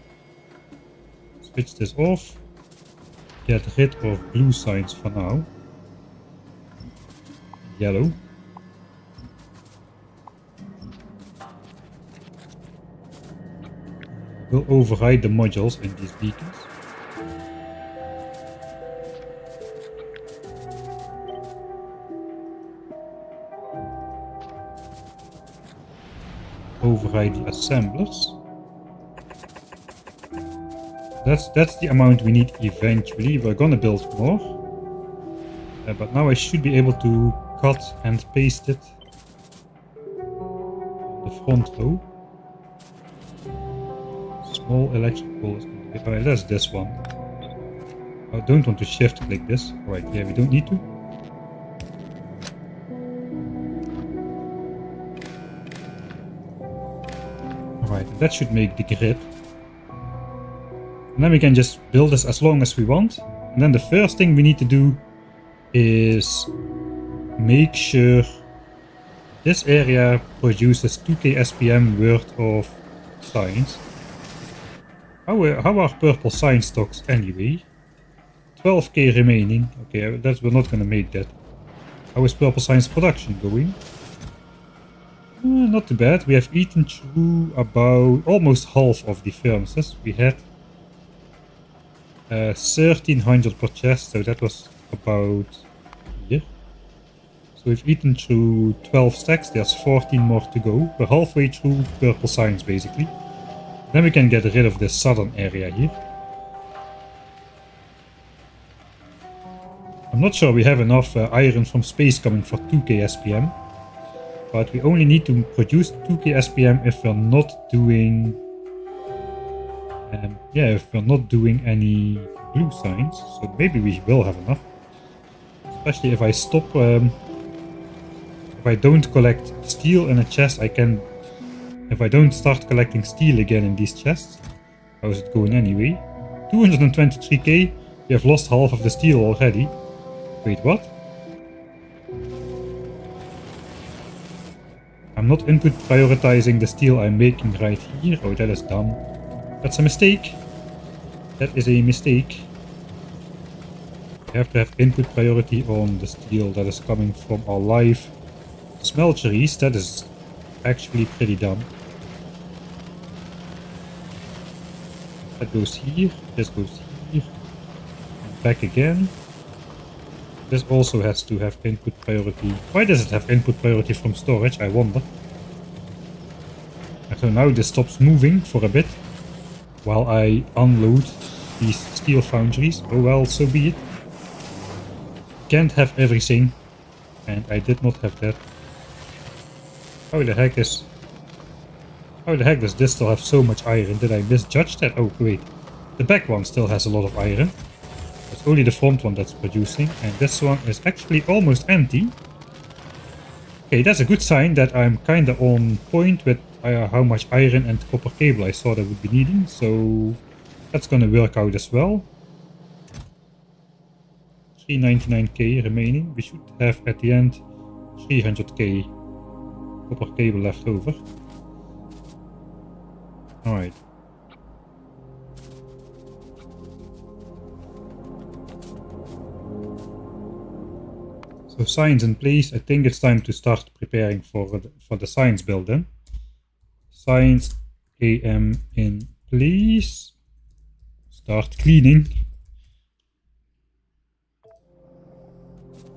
Switch this off. Get rid of blue signs for now. Yellow. We'll override the modules in these beacons. Override the assemblers. That's the amount we need eventually. We're gonna build more. But now I should be able to cut and paste it on the front row. Small electrical is going to be... Alright, that's this one. I don't want to shift click this. Alright, yeah, we don't need to. Alright, that should make the grid. And then we can just build this as long as we want. And then the first thing we need to do is make sure this area produces 2k SPM worth of signs. How are purple sign stocks anyway? 12k remaining. Okay, we're not gonna make that. How is purple signs production going? Not too bad. We have eaten through about almost half of the furnaces. We had 1300 per chest, so that was about here. So we've eaten through 12 stacks. There's 14 more to go. We're halfway through purple signs basically. Then we can get rid of this southern area here. I'm not sure we have enough iron from space coming for 2k SPM. But we only need to produce 2k SPM if we're not doing... if we're not doing any blue signs. So maybe we will have enough. Especially if I stop... if I don't collect steel in a chest, I can... If I don't start collecting steel again in these chests, how is it going anyway? 223k, we have lost half of the steel already. Wait, what? I'm not input prioritizing the steel I'm making right here. Oh, that is dumb. That's a mistake. That is a mistake. We have to have input priority on the steel that is coming from our live smelteries. That is actually pretty dumb. That goes here, this goes here, and back again. This also has to have input priority. Why does it have input priority from storage, I wonder? And so now this stops moving for a bit, while I unload these steel foundries. Oh well, so be it. Can't have everything, and I did not have that. How the heck does this still have so much iron? Did I misjudge that? Oh wait, the back one still has a lot of iron. It's only the front one that's producing, and this one is actually almost empty. Okay, that's a good sign that I'm kinda on point with how much iron and copper cable I thought I would be needing, so that's gonna work out as well. 399k remaining. We should have at the end 300k copper cable left over. Alright. So signs in place. I think it's time to start preparing for the science build then. Science AM in place. Start cleaning.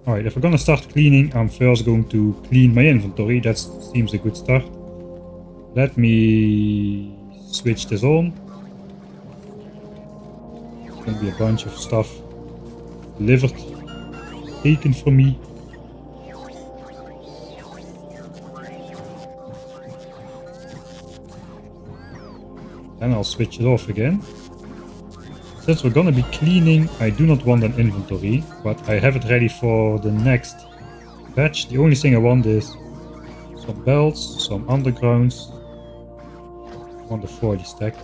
Alright, if we're gonna start cleaning, I'm first going to clean my inventory. That seems a good start. Let me switch this on. There's gonna be a bunch of stuff delivered, taken from me. Then I'll switch it off again. Since we're gonna be cleaning, I do not want an inventory, but I have it ready for the next batch. The only thing I want is some belts, some undergrounds. I want the 40 stack.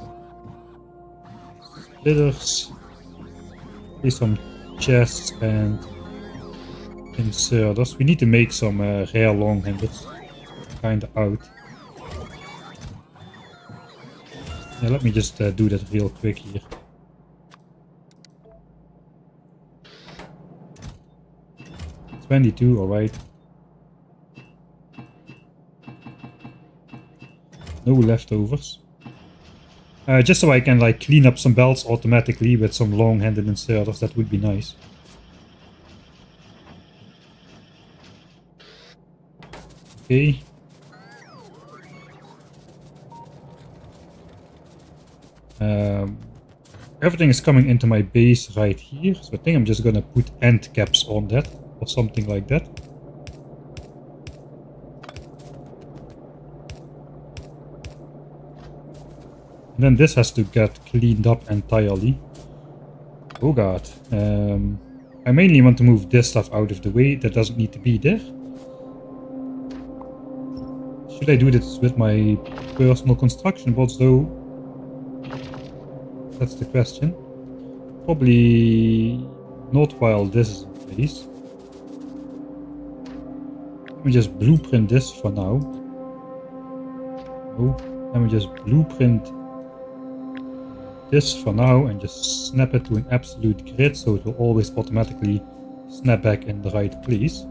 Splitters. Maybe some chests and inserters. We need to make some rare long-handeds. Kinda out. Yeah, let me just do that real quick here. $22, alright. No leftovers. Just so I can like clean up some belts automatically with some long-handed inserters, that would be nice. Okay. Everything is coming into my base right here, so I think I'm just gonna put end caps on that, or something like that. And then this has to get cleaned up entirely. Oh god. I mainly want to move this stuff out of the way, that doesn't need to be there. Should I do this with my personal construction bots though? That's the question. Probably not while this is in place. Let me just blueprint this for now. No, let me just blueprint this for now and just snap it to an absolute grid so it will always automatically snap back in the right place.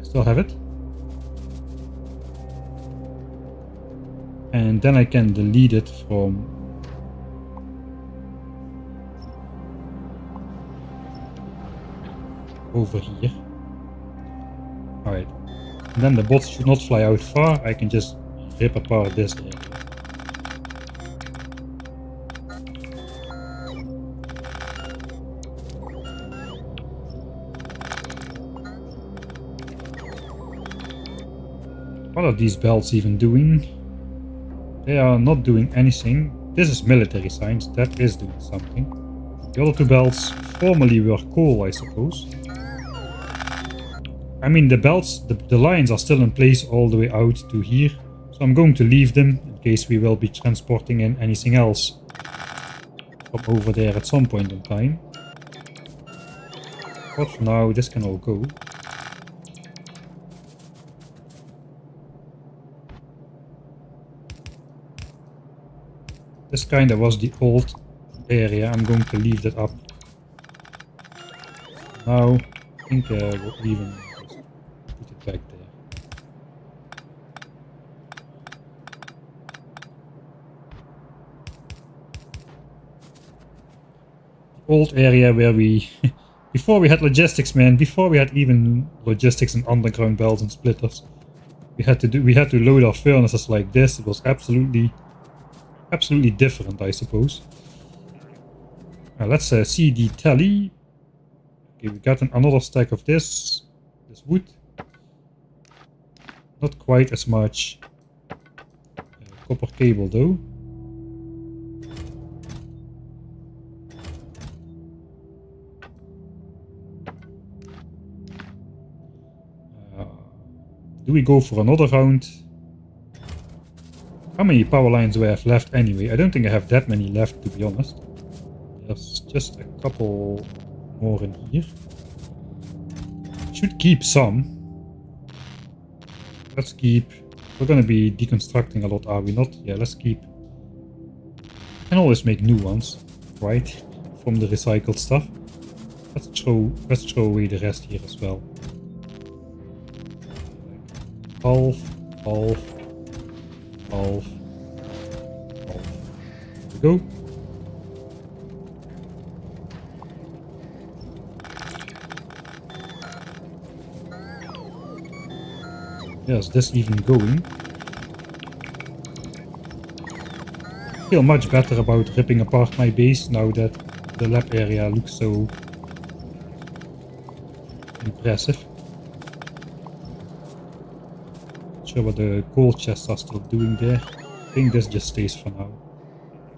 Still have it. And then I can delete it from over here. Alright. And then the bots should not fly out far. I can just rip apart this area. What are these belts even doing? They are not doing anything. This is military science, that is doing something. The other two belts formerly were coal, I suppose. I mean, the belts, the lines are still in place all the way out to here. So I'm going to leave them in case we will be transporting in anything else from over there at some point in time. But for now, this can all go. This kinda was the old area. I'm going to leave that up. Now, I think we'll even just put it back there. The old area where we... before we had logistics, man. Before we had even logistics and underground belts and splitters. We had to load our furnaces like this. It was absolutely different, I suppose. Let's see the tally. Okay, we got another stack of this wood. Not quite as much copper cable though. Do we go for another round? How many power lines do I have left anyway? I don't think I have that many left, to be honest. There's just a couple more in here. Should keep some. Let's keep... We're gonna be deconstructing a lot, are we not? Yeah, let's keep... Can always make new ones, right? From the recycled stuff. Let's throw away the rest here as well. Half. There we go. Yeah, is this even going? I feel much better about ripping apart my base now that the lab area looks so impressive. Not sure what the gold chests are still doing there. I think this just stays for now.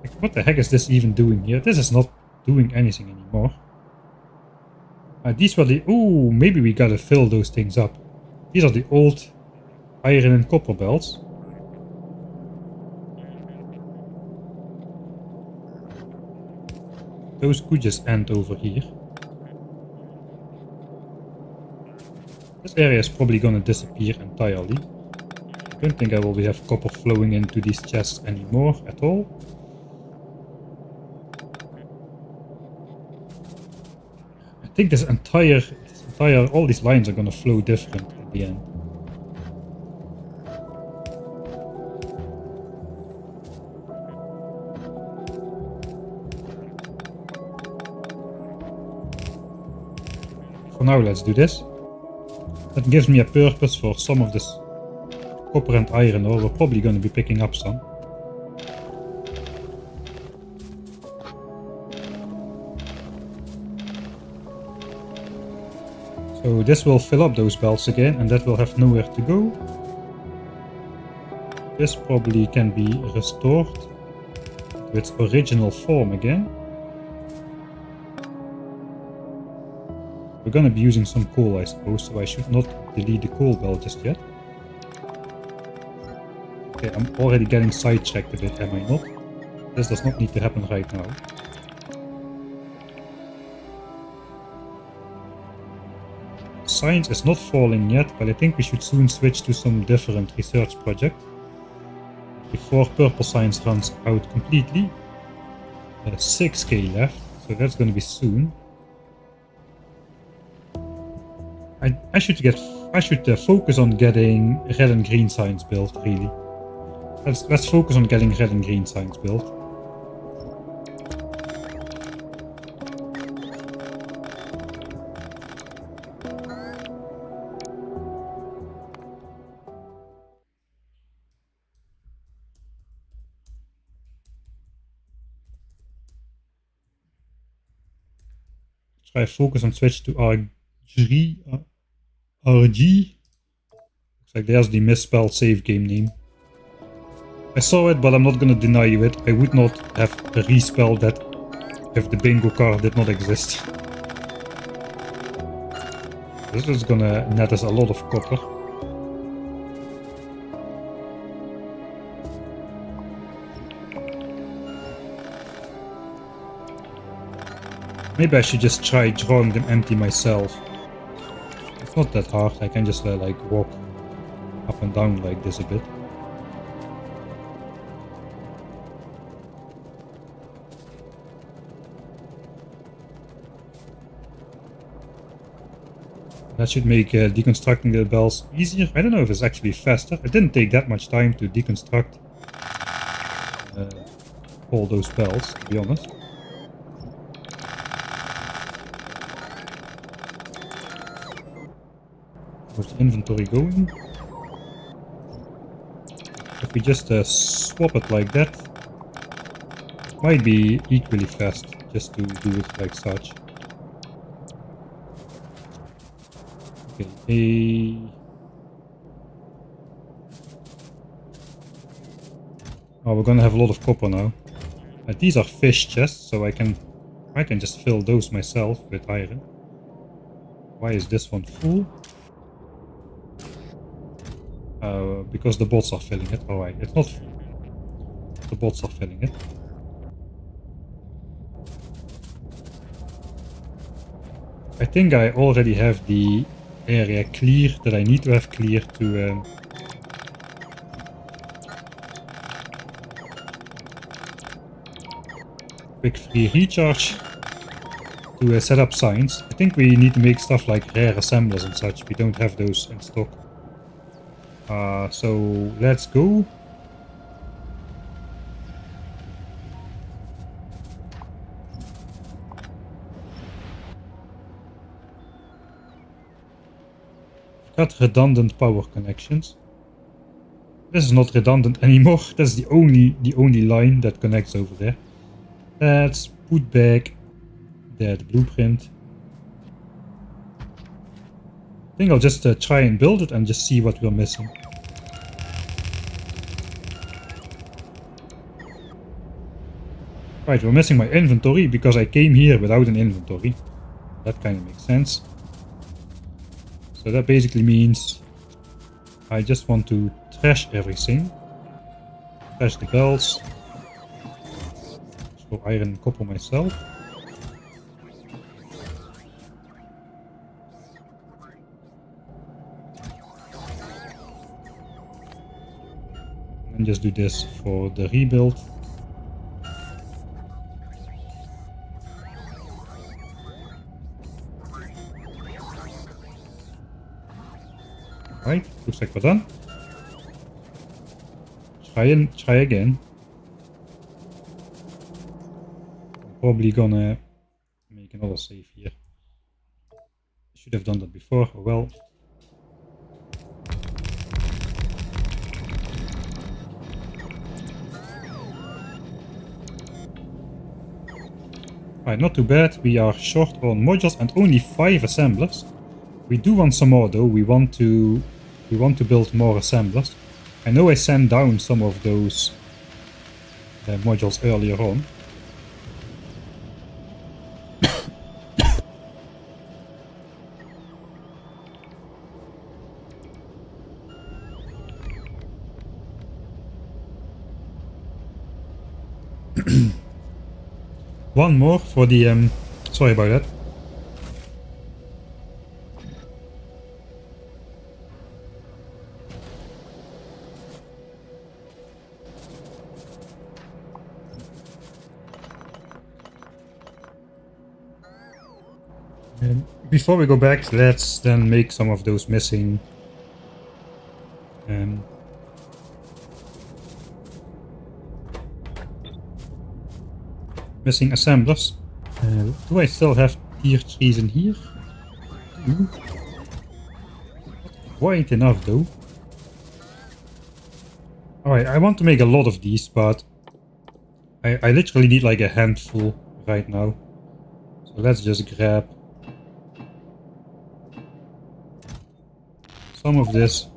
Like, what the heck is this even doing here? This is not doing anything anymore. These were the... Ooh, maybe we gotta fill those things up. These are the old iron and copper belts. Those could just end over here. This area is probably gonna disappear entirely. I don't think I will have copper flowing into these chests anymore at all. I think this entire, all these lines are gonna flow different at the end. For now, let's do this. That gives me a purpose for some of this copper and iron ore. We're probably gonna be picking up some. So this will fill up those belts again, and that will have nowhere to go. This probably can be restored to its original form again. We're gonna be using some coal, I suppose, so I should not delete the coal belt just yet. Okay, I'm already getting sidetracked a bit, am I not? This does not need to happen right now. Science is not falling yet, but I think we should soon switch to some different research project before purple science runs out completely. 6k left, so that's going to be soon. I should focus on getting red and green science built, really. Let's focus on getting red and green science built. Try focus on switch to RG. Looks like there's the misspelled save game name. I saw it, but I'm not gonna deny you it. I would not have respelled that if the bingo card did not exist. This is gonna net us a lot of copper. Maybe I should just try drawing them empty myself. It's not that hard, I can just like walk up and down like this a bit. That should make deconstructing the bells easier. I don't know if it's actually faster. It didn't take that much time to deconstruct all those bells, to be honest. How's the inventory going? If we just swap it like that, it might be equally fast just to do it like such. Okay, oh, we're gonna have a lot of copper now. These are fish chests, so I can just fill those myself with iron. Why is this one full? Because the bots are filling it. Alright, it's not full. The bots are filling it. I think I already have the area clear that I need to have clear to quick free recharge to set up signs. I think we need to make stuff like rare assemblers and such. We don't have those in stock. So let's go. Got redundant power connections. This is not redundant anymore. That's the only line that connects over there. Let's put back the blueprint. I think I'll just try and build it and just see what we're missing. Right, we're missing my inventory because I came here without an inventory. That kind of makes sense. So that basically means I just want to trash everything. Trash the belts. So iron and copper myself. And just do this for the rebuild. Right, looks like we're done. Try again. I'm probably gonna make another save here. Should have done that before. Oh well. Right, not too bad. We are short on modules and only 5 assemblers. We do want some more though. We want to build more assemblers. I know I sent down some of those modules earlier on. One more for the sorry about that. Before we go back, let's then make some of those missing assemblers. Do I still have tier 3s in here? Not quite enough though. Alright, I want to make a lot of these, but I literally need like a handful right now. So let's just grab some of this.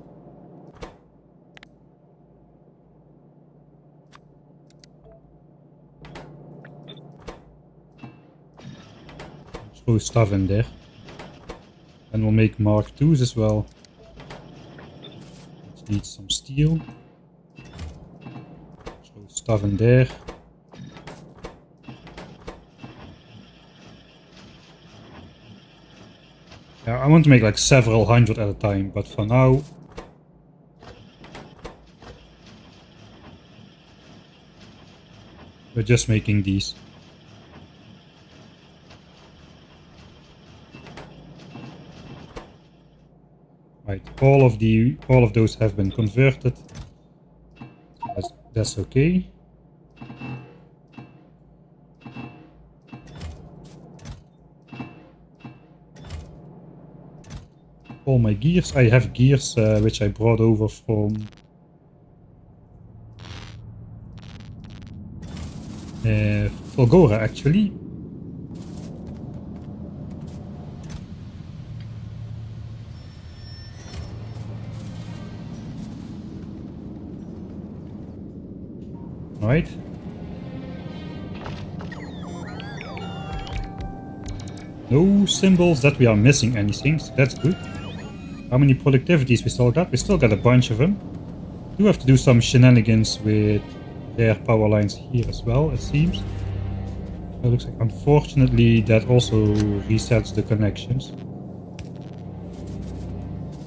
Throw stuff in there. And we'll make Mark IIs as well. Let's need some steel. Throw stuff in there. Yeah, I want to make like several hundred at a time, but for now we're just making these. Right, all of those have been converted. That's okay. All my gears. I have gears which I brought over from Volgora actually. Right. No symbols that we are missing anything, so that's good. How many productivities we still got? We still got a bunch of them. Do have to do some shenanigans with their power lines here as well, it seems. It looks like, unfortunately, that also resets the connections.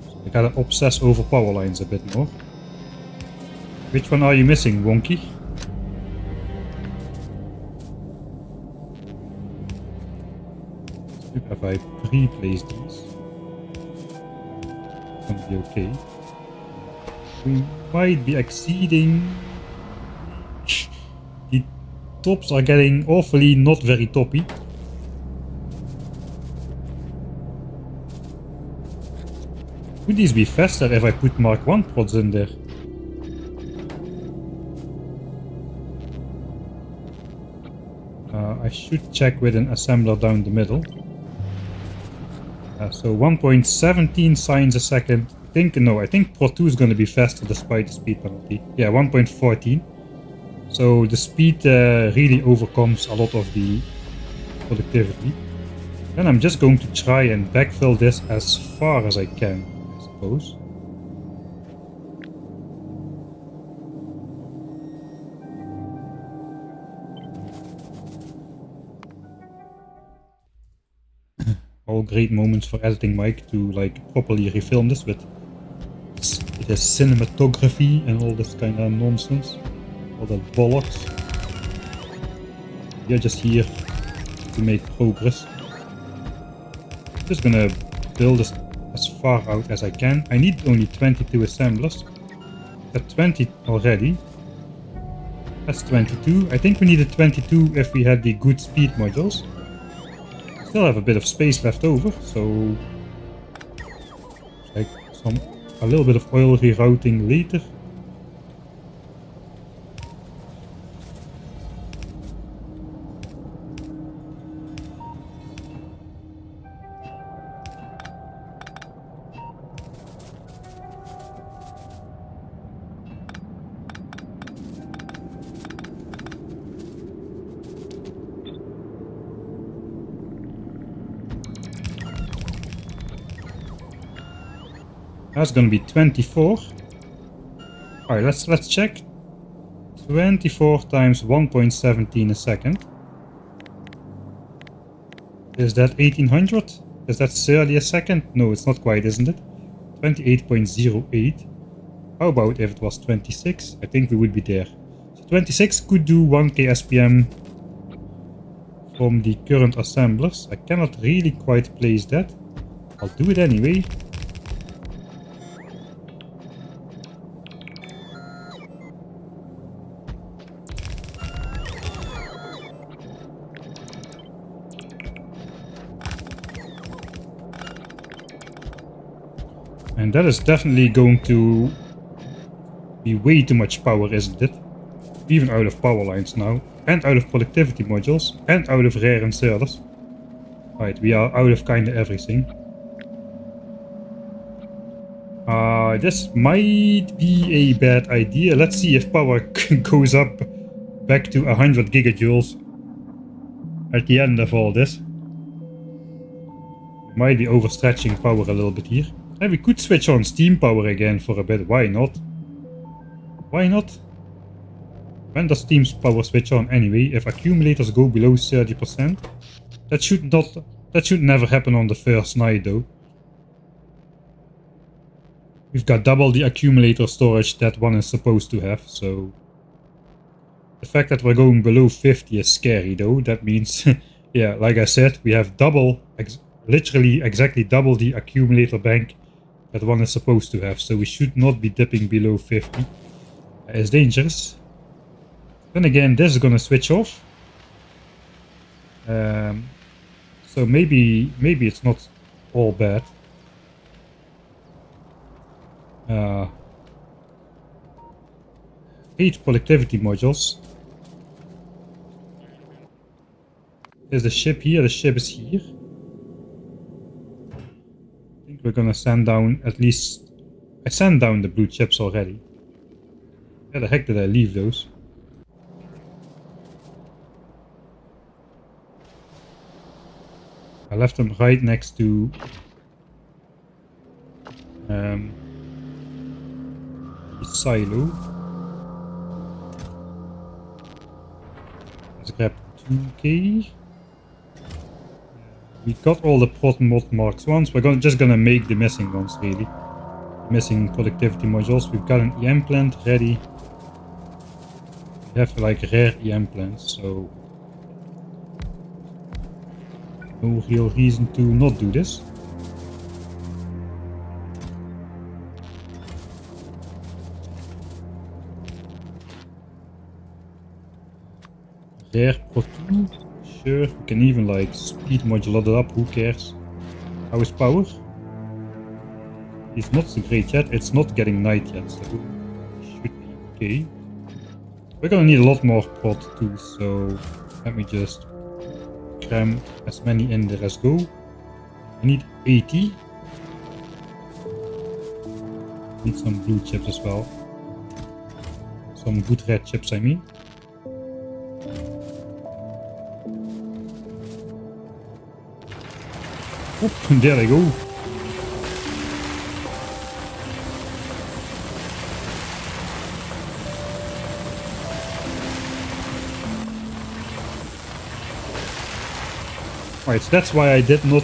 So I gotta obsess over power lines a bit more. Which one are you missing, Wonky? Have I pre-placed these? It's gonna be okay. We might be exceeding. The tops are getting awfully not very toppy. Would these be faster if I put Mark 1 prods in there? I should check with an assembler down the middle. So 1.17 signs a second. I think Prod 2 is going to be faster despite the speed penalty. Yeah, 1.14. So the speed really overcomes a lot of the productivity. Then I'm just going to try and backfill this as far as I can, I suppose. All great moments for editing Mike to like properly refilm this with his cinematography and all this kind of nonsense. All that bollocks. You're just here to make progress. I'm just gonna build this as far out as I can. I need only 22 assemblers. Got 20 already. That's 22. I think we needed 22 if we had the good speed modules. Still have a bit of space left over, so like a little bit of oil rerouting later. That's gonna be 24. Alright, let's check. 24 times 1.17 a second. Is that 1800? Is that 30 a second? No, it's not quite, isn't it? 28.08. How about if it was 26? I think we would be there. So 26 could do 1k SPM from the current assemblers. I cannot really quite place that. I'll do it anyway. And that is definitely going to be way too much power, isn't it? Even out of power lines now. And out of productivity modules. And out of rare inserters. Right, we are out of kinda everything. This might be a bad idea. Let's see if power goes up back to 100 gigajoules at the end of all this. Might be overstretching power a little bit here. And we could switch on steam power again for a bit. Why not? Why not? When does steam power switch on anyway? If accumulators go below 30%? That should never happen on the first night though. We've got double the accumulator storage that one is supposed to have, so the fact that we're going below 50 is scary though. That means, yeah, like I said, we have literally exactly double the accumulator bank that one is supposed to have, so we should not be dipping below 50. It's dangerous. Then again, this is gonna switch off. So maybe it's not all bad. 8 productivity modules. There's the ship here, the ship is here. I think we're gonna send down at least... I sent down the blue chips already. Where the heck did I leave those? I left them right next to... the silo. Let's grab 2k. We got all the prod mod marks ones. We're just gonna make the missing ones really. Missing productivity modules. We've got an EM plant ready. We have like rare EM plants, so no real reason to not do this. Rare Pro 2, sure, we can even like speed modulate it up, who cares? How is power? It's not so great yet. It's not getting night yet, so it should be okay. We're gonna need a lot more prod too, so let me just cram as many in there as go. I need 80. Need some blue chips as well. Some good red chips, I mean. Oop, there they go. Right, so that's why I did not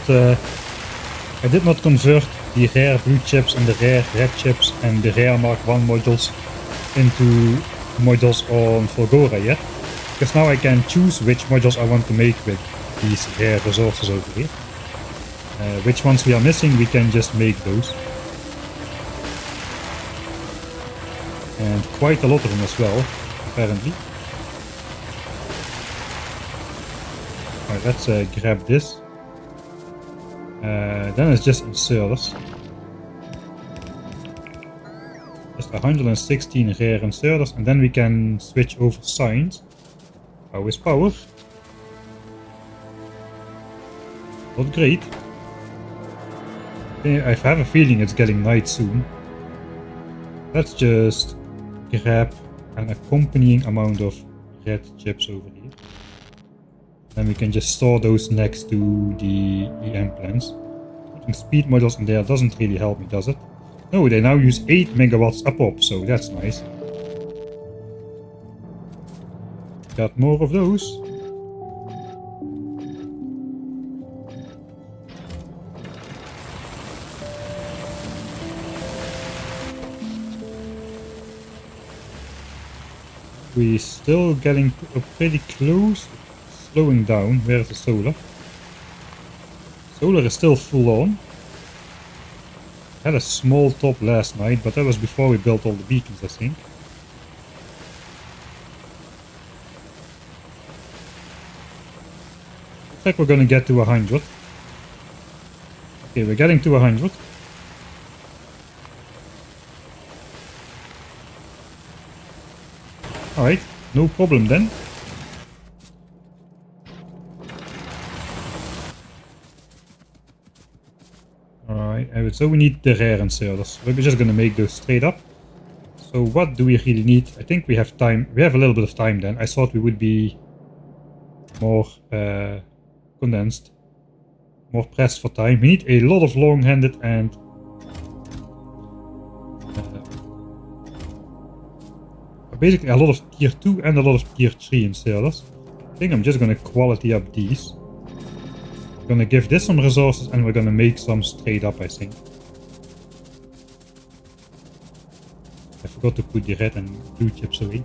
convert the rare blue chips and the rare red chips and the rare Mark 1 modules into modules on Fulgora yet. Because now I can choose which modules I want to make with these rare resources over here. Which ones we are missing, we can just make those. And quite a lot of them as well, apparently. Alright, let's grab this. Then it's just inserters. Just 116 rare inserters, and then we can switch over signs. How is power? Not great. I have a feeling it's getting night soon. Let's just grab an accompanying amount of red chips over here. Then we can just store those next to the EM plants. Putting speed modules in there doesn't really help me, does it? No, they now use 8 megawatts a pop, so that's nice. Got more of those. We're still getting pretty close. Slowing down. Where is the solar? Solar is still full on. Had a small top last night, but that was before we built all the beacons, I think. Looks like we're gonna get to 100. Okay, we're getting to 100. Alright, no problem then. Alright, so we need the rare inserters. We're just gonna make those straight up. So what do we really need? I think we have time. We have a little bit of time then. I thought we would be more condensed. More pressed for time. We need a lot of long-handed and basically a lot of tier 2 and a lot of tier 3 inserters. I think I'm just gonna quality up these. We're gonna give this some resources and we're gonna make some straight up, I think. I forgot to put the red and blue chips away.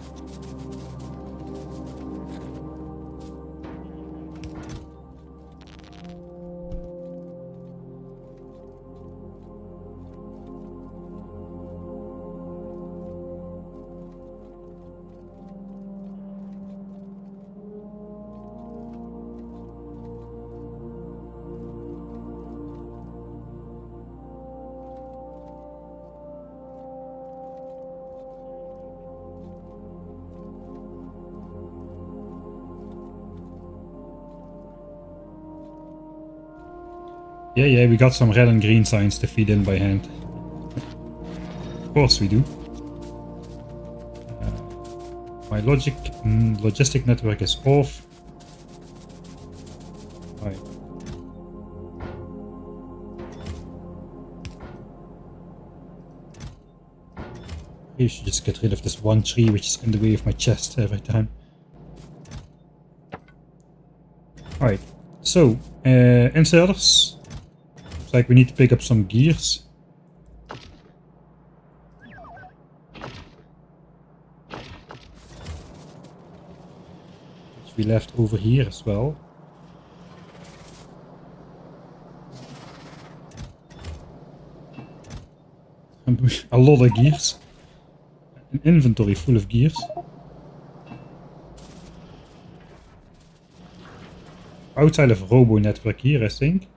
Yeah, we got some red and green signs to feed in by hand. Of course we do. My logistic network is off. Right. You should just get rid of this one tree which is in the way of my chest every time. Alright, so inserters. Like we need to pick up some gears. Which we left over here as well. A lot of gears. An inventory full of gears. Outside of robo network here, I think.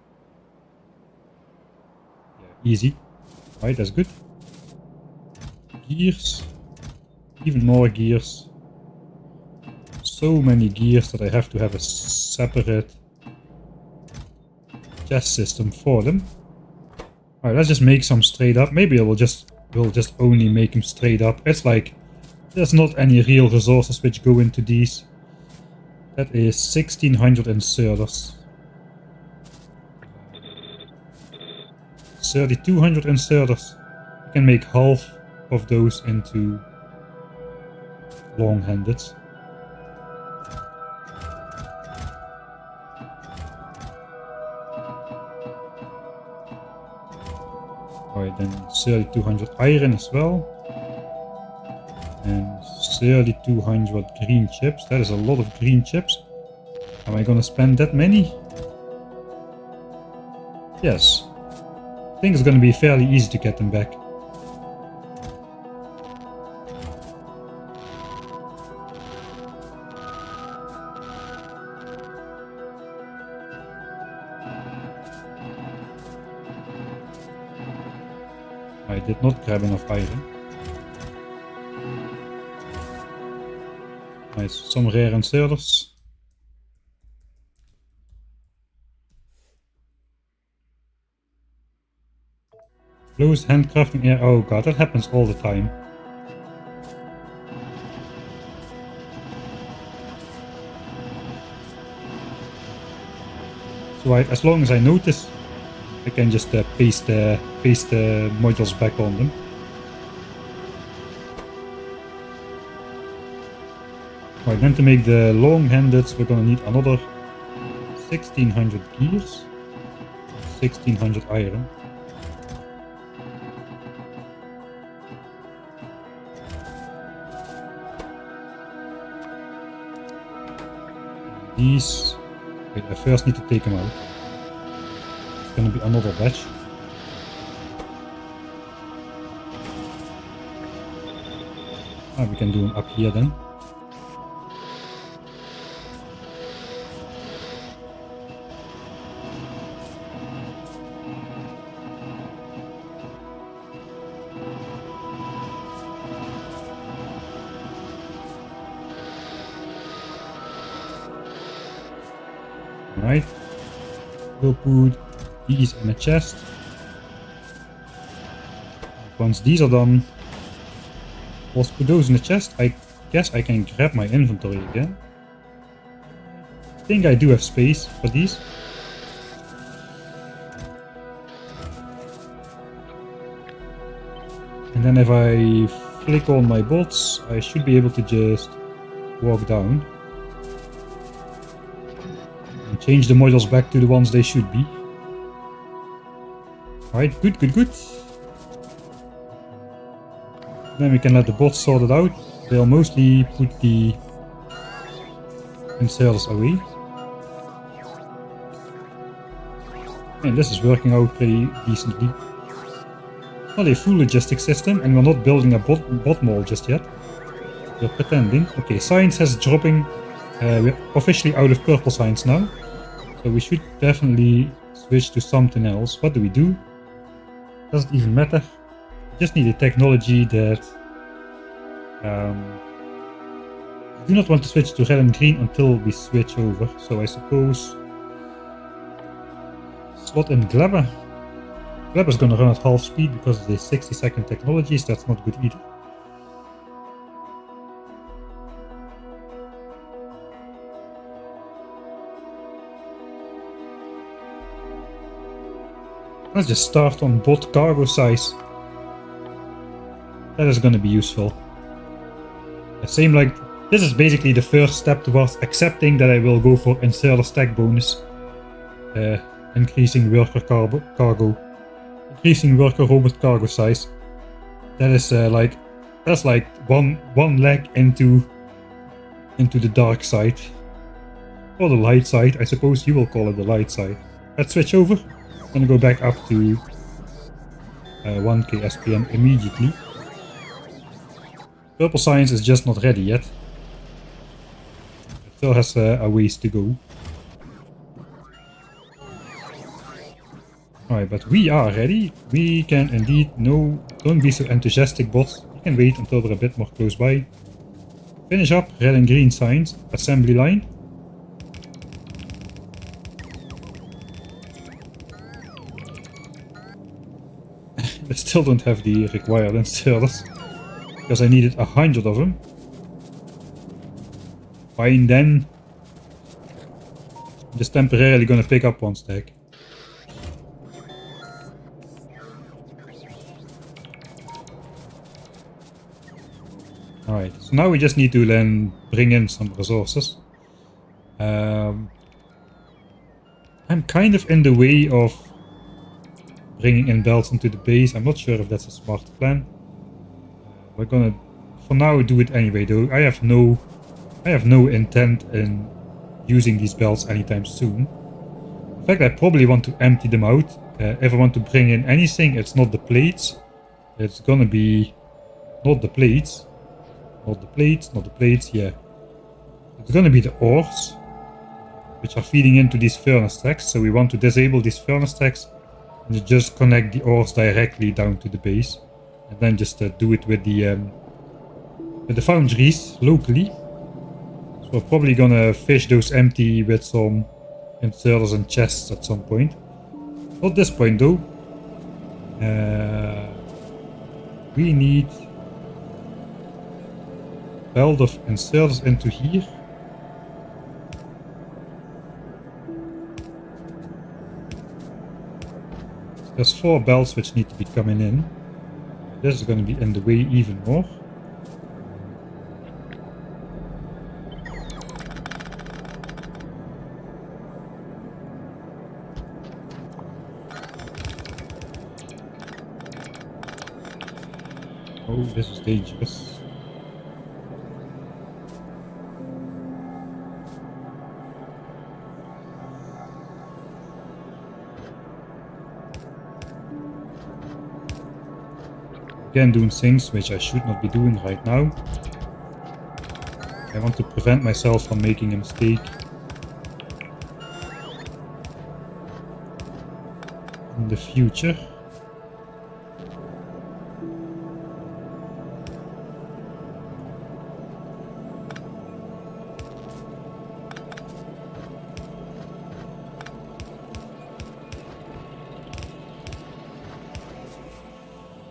Easy. Right, that's good. Gears. Even more gears. So many gears that I have to have a separate chest system for them. Alright, let's just make some straight up. Maybe we'll just only make them straight up. It's like there's not any real resources which go into these. That is 1600 inserters. 3200 inserters. You can make half of those into long-handed. Alright, then 3200 iron as well. And 3200 green chips. That is a lot of green chips. Am I gonna spend that many? Yes. I think it's gonna be fairly easy to get them back. I did not grab enough iron. Nice, some rare inserters. Closed handcrafting air. Oh god, that happens all the time. So as long as I notice, I can just paste the modules back on them. Right, then to make the long-handeds, we're gonna need another 1600 gears, 1600 iron. These, wait, I first need to take them out. It's gonna be another batch. We can do them up here then. Right, we'll put these in a chest. Once these are done, let's put those in the chest. I guess I can grab my inventory again. I think I do have space for these. And then if I flick on my bots, I should be able to just walk down. Change the modules back to the ones they should be. Alright, good, good, good. Then we can let the bots sort it out. They'll mostly put the inserters away. And this is working out pretty decently. Not a full logistic system, and we're not building a bot mall just yet. We're pretending. Okay, science has dropping. We're officially out of purple science now. So we should definitely switch to something else. What do we do? Doesn't even matter. We just need a technology that we do not want to switch to red and green until we switch over. So I suppose slot in Glabber. Glabber's gonna run at half speed because of the 60-second technologies. That's not good either. Let's just start on bot cargo size. That is going to be useful. Same like, this is basically the first step towards accepting that I will go for inserter stack bonus. Increasing worker cargo. Increasing worker robot cargo size. That is that's like one leg into the dark side. Or the light side, I suppose you will call it the light side. Let's switch over. I'm gonna go back up to 1k SPM immediately. Purple science is just not ready yet. It still has a ways to go. Alright, Alright, but we are ready. We can indeed... No, don't be so enthusiastic, bots. You can wait until they're a bit more close by. Finish up red and green signs. Assembly line. I still don't have the required inserters. Because I needed 100 of them. Fine then. I'm just temporarily gonna pick up one stack. Alright, so now we just need to then bring in some resources. I'm kind of in the way of bringing in belts into the base. I'm not sure if that's a smart plan. We're gonna, for now, do it anyway though. I have no intent in using these belts anytime soon. In fact, I probably want to empty them out. If I want to bring in anything, it's not the plates. It's gonna be not the plates. Not the plates, yeah. It's gonna be the ores, which are feeding into these furnace stacks. So we want to disable these furnace stacks and just connect the ores directly down to the base. And then just do it with the foundries locally. So we're probably gonna fish those empty with some inserters and chests at some point. Not this point though. We need belt of inserters into here. There's 4 belts which need to be coming in. This is going to be in the way even more. Oh, this is dangerous. Again, doing things which I should not be doing right now. I want to prevent myself from making a mistake in the future.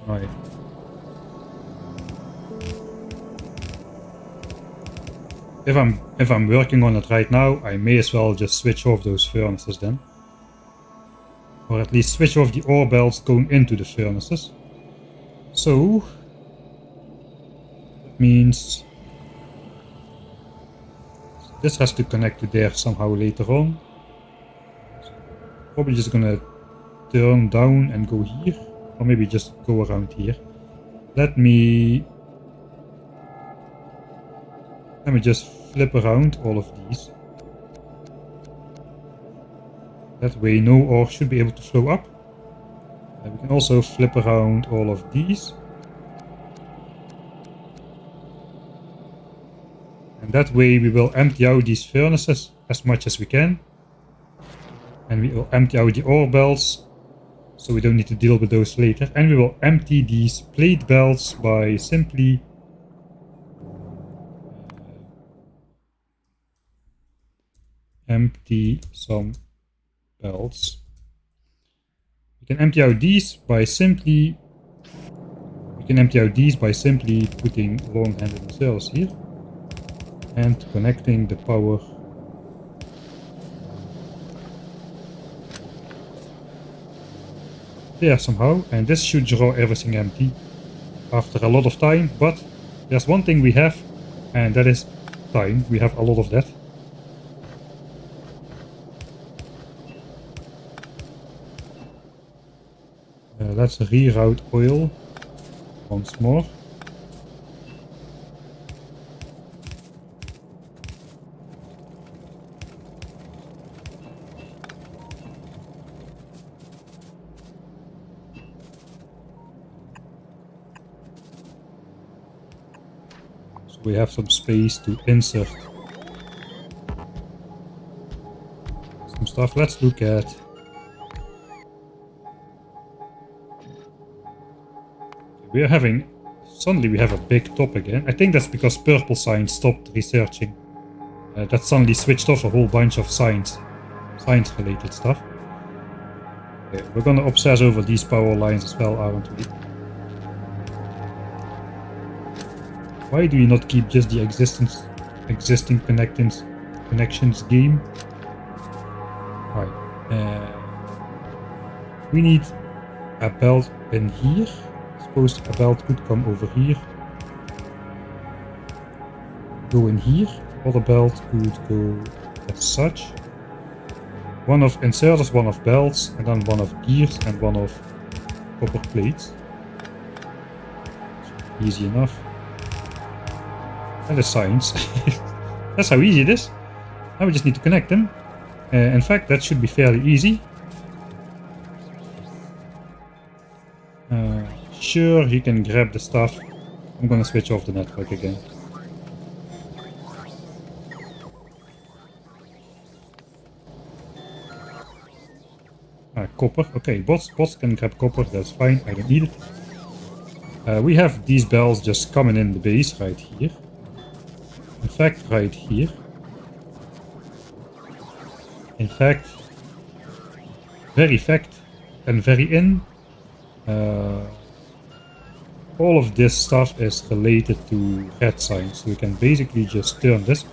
Right. If I'm working on it right now, I may as well just switch off those furnaces then. Or at least switch off the ore belts going into the furnaces. So that means this has to connect to there somehow later on. So probably just gonna turn down and go here. Or maybe just go around here. Let me just flip around all of these. That way no ore should be able to flow up. We can also flip around all of these. And that way we will empty out these furnaces as much as we can. And we will empty out the ore belts, so we don't need to deal with those later. And we will empty these plate belts by simply empty some belts. We can empty out these by simply putting long-handed inserters here and connecting the power there somehow, and this should draw everything empty after a lot of time. But there's one thing we have, and that is time. We have a lot of that. Let's reroute oil once more. So we have some space to insert some stuff. Let's look at We are having... Suddenly we have a big top again. I think that's because purple science stopped researching. That suddenly switched off a whole bunch of science related stuff. Okay, we're gonna obsess over these power lines as well, aren't we? Why do you not keep just the existing connections game? Right. We need a belt in here. Suppose a belt could come over here. Go in here. Other belt could go as such. One of inserters, one of belts, and then one of gears and one of copper plates. Easy enough. And the science. That's how easy it is. Now we just need to connect them. In fact, that should be fairly easy. Sure, he can grab the stuff. I'm gonna switch off the network again. Copper. Okay, bots can grab copper, that's fine, I don't need it. We have these bells just coming in the base right here. In fact, right here. In fact, very fact, and very in. All of this stuff is related to red signs, so we can basically just turn this.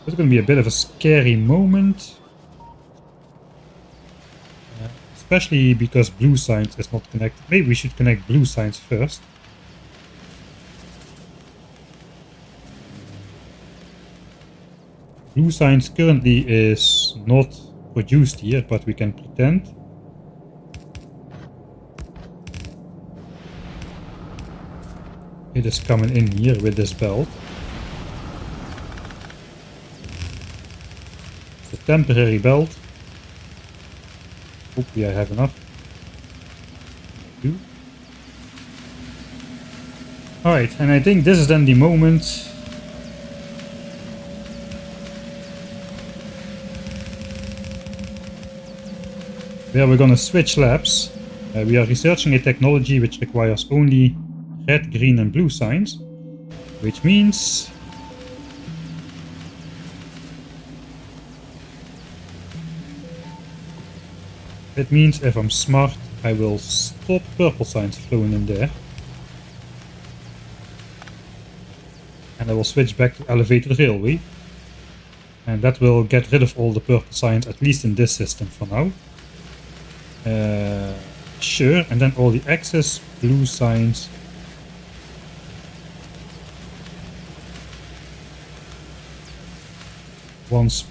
It's going to be a bit of a scary moment. Especially because blue signs is not connected. Maybe we should connect blue signs first. Blue signs currently is not produced here, but we can pretend. It is coming in here with this belt. It's a temporary belt. Hopefully I have enough. Alright, and I think this is then the moment where we're gonna switch labs. We are researching a technology which requires only red, green and blue signs, which means if I'm smart, I will stop purple signs flowing in there. And I will switch back to elevated railway. And that will get rid of all the purple signs, at least in this system for now. Sure, and then all the excess blue signs. Once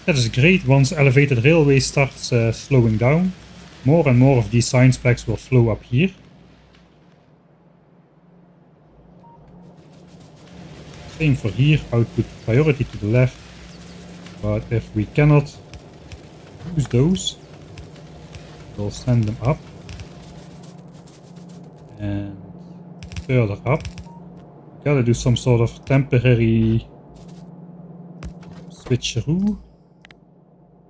that is great. Once elevated railway starts slowing down, more and more of these sign specs will flow up here. Same for here, output priority to the left. But if we cannot use those, we'll send them up. And further up. Gotta do some sort of temporary switcheroo.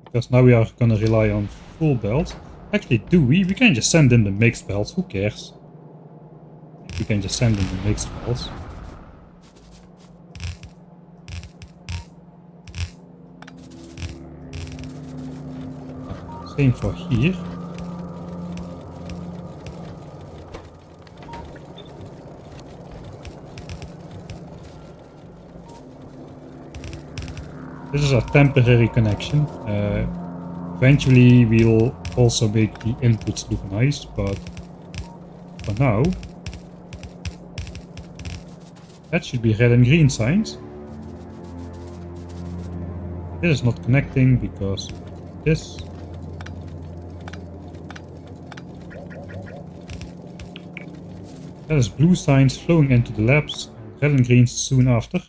Because now we are gonna rely on full belts. Actually, do we? We can just send in the mixed belts, who cares? We can just send in the mixed belts. Same for here. This is a temporary connection. Eventually we'll also make the inputs look nice, but for now that should be red and green signs. This is not connecting because this. That is blue signs flowing into the labs, red and green soon after.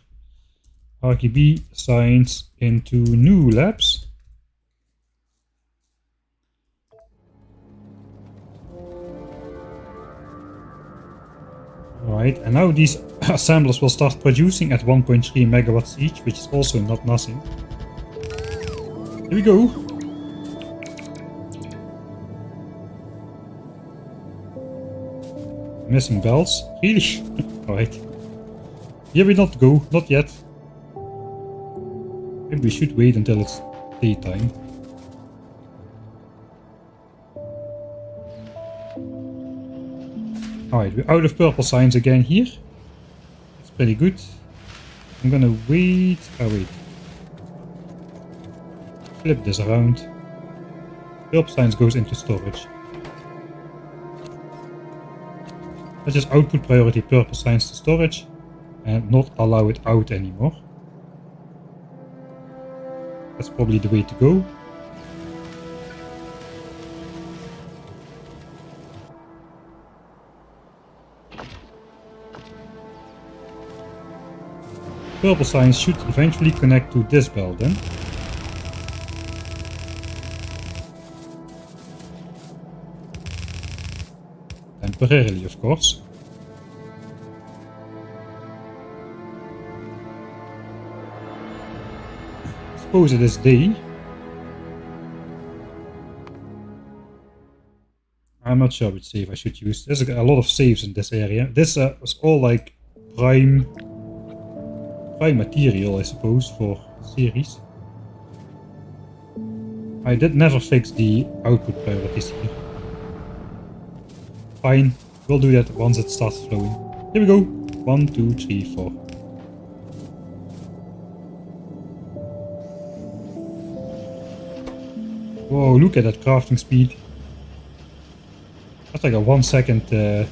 RGB signs into new labs. Alright, and now these assemblers will start producing at 1.3 megawatts each, which is also not nothing. Here we go. Missing bells? Really? Alright. Here we not go, not yet. Maybe we should wait until it's daytime. Alright, we're out of purple signs again here. It's pretty good. I'm gonna wait. Oh wait. Flip this around. Purple signs goes into storage. Let's just output priority purple signs to storage and not allow it out anymore. That's probably the way to go. Purple signs should eventually connect to this bell then. Temporarily, of course. Suppose it is day. I'm not sure which save I should use. There's a lot of saves in this area. This is all like prime material, I suppose, for the series. I did never fix the output priorities here. Fine, we'll do that once it starts flowing. Here we go. 1, 2, 3, 4. Whoa, look at that crafting speed. That's like a 1 second, yeah,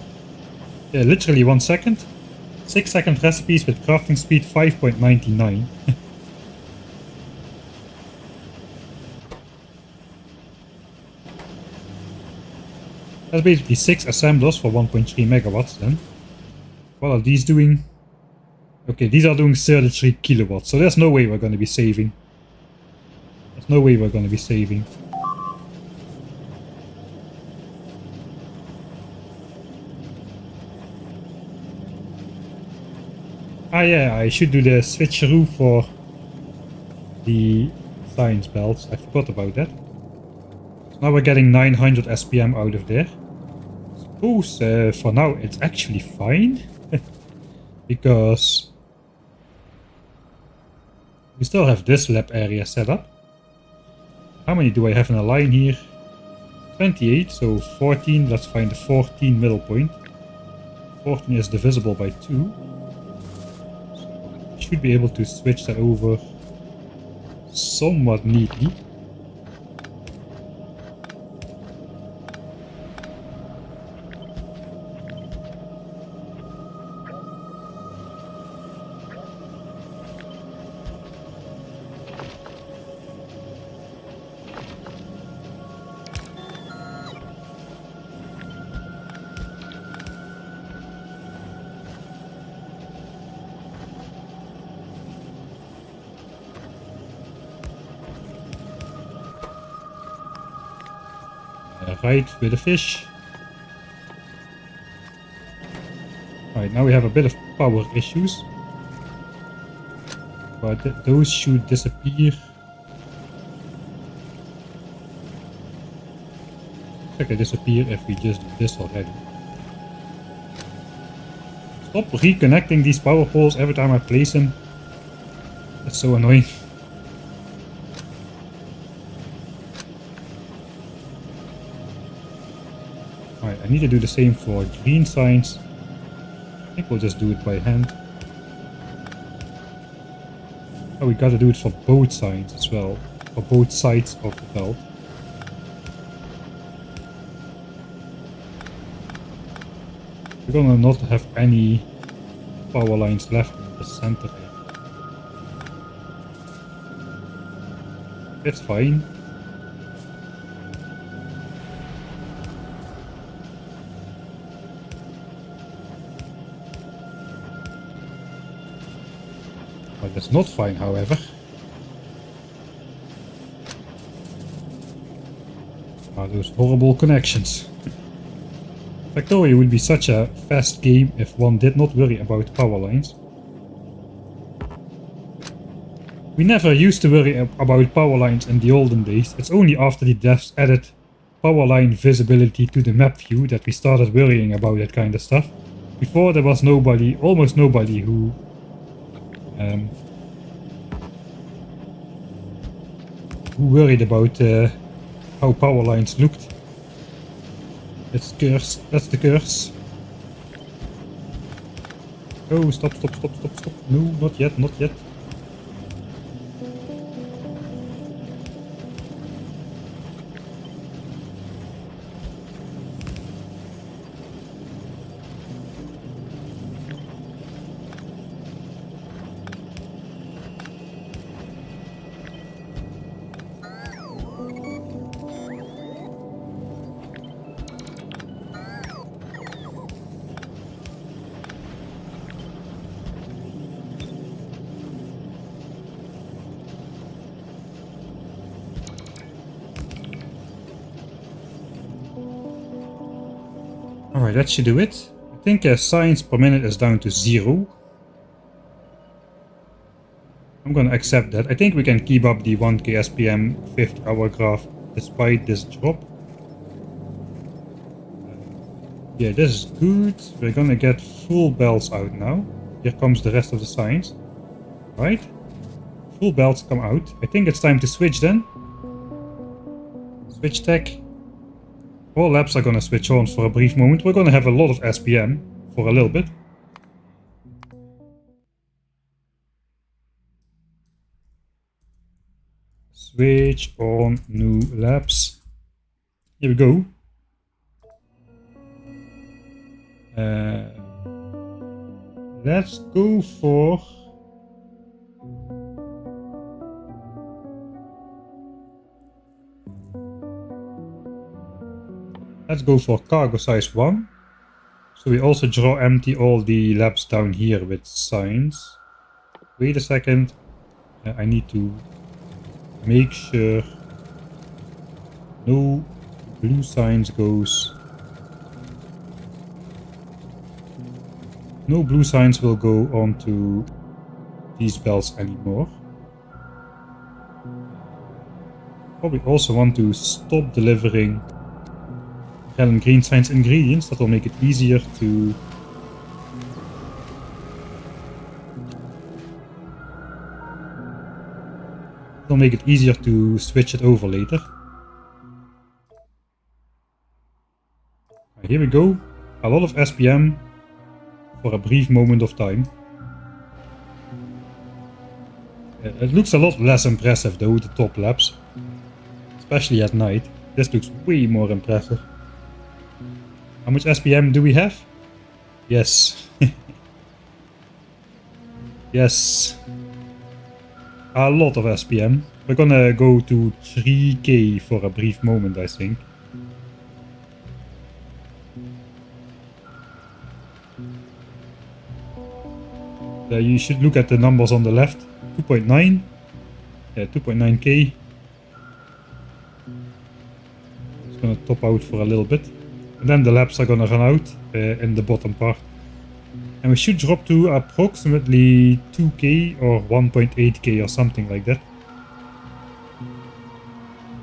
literally 1 second. 6-second recipes with crafting speed 5.99. That's basically 6 assemblers for 1.3 megawatts then. What are these doing? Okay, these are doing 33 kilowatts, so there's no way we're going to be saving. There's no way we're going to be saving. Ah yeah, I should do the switcheroo for the science belts. I forgot about that. So now we're getting 900 SPM out of there. Suppose for now it's actually fine. Because we still have this lab area set up. How many do I have in a line here? 28, so 14. Let's find the 14 middle point. 14 is divisible by 2. Should be able to switch that over somewhat neatly. Right with the fish. Alright, now we have a bit of power issues. But those should disappear. I think they disappear if we just do this already. Stop reconnecting these power poles every time I place them. That's so annoying. I need to do the same for green signs. I think we'll just do it by hand. Oh, we gotta do it for both signs as well. For both sides of the belt. We're gonna not have any power lines left in the center here. That's fine. That's not fine, however. Ah, those horrible connections. Factorio would be such a fast game if one did not worry about power lines. We never used to worry about power lines in the olden days. It's only after the devs added power line visibility to the map view that we started worrying about that kind of stuff. Before there was nobody, almost nobody who worried about how power lines looked. It's curse. That's the curse. Oh, stop. No, not yet. Alright, that should do it. I think science per minute is down to 0. I'm gonna accept that. I think we can keep up the 1k SPM 5th hour graph despite this drop. Yeah, this is good. We're gonna get full belts out now. Here comes the rest of the science. Right? Full belts come out. I think it's time to switch then. Switch tech. All labs are gonna switch on for a brief moment. We're gonna have a lot of SPM for a little bit. Switch on new labs. Here we go. Let's go for... Let's go for cargo size 1. So we also draw empty all the labs down here with signs. Wait a second. I need to make sure no blue signs goes. No blue signs will go onto these belts anymore. Probably also want to stop delivering red and green signs ingredients. That will make it easier to switch it over later. Here we go. A lot of SPM for a brief moment of time. It looks a lot less impressive though, the top labs. Especially at night. This looks way more impressive. How much SPM do we have? Yes. Yes. A lot of SPM. We're gonna go to 3k for a brief moment, I think. You should look at the numbers on the left. 2.9. Yeah, 2.9k. It's gonna top out for a little bit. And then the labs are gonna run out in the bottom part. And we should drop to approximately 2k or 1.8k or something like that.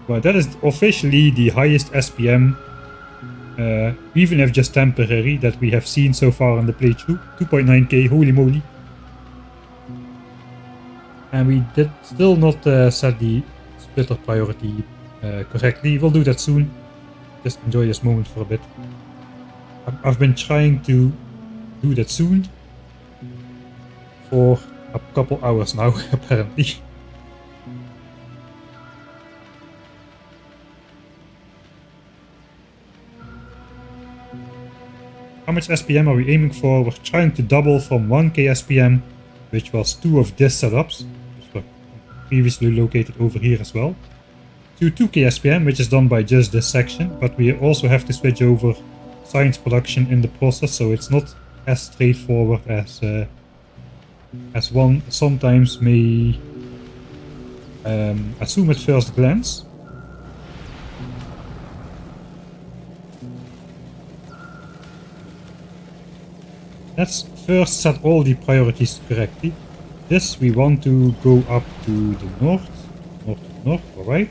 But that is officially the highest SPM, even if just temporary, that we have seen so far in the playthrough. 2.9k, holy moly. And we did still not set the splitter priority correctly. We'll do that soon. Just enjoy this moment for a bit. I've been trying to do that soon for a couple hours now, apparently. How much SPM are we aiming for? We're trying to double from 1k SPM, which was 2 of these setups, which were previously located over here as well, to 2k SPM, which is done by just this section, but we also have to switch over science production in the process, so it's not as straightforward as one sometimes may assume at first glance. Let's first set all the priorities correctly. This we want to go up to the north, alright.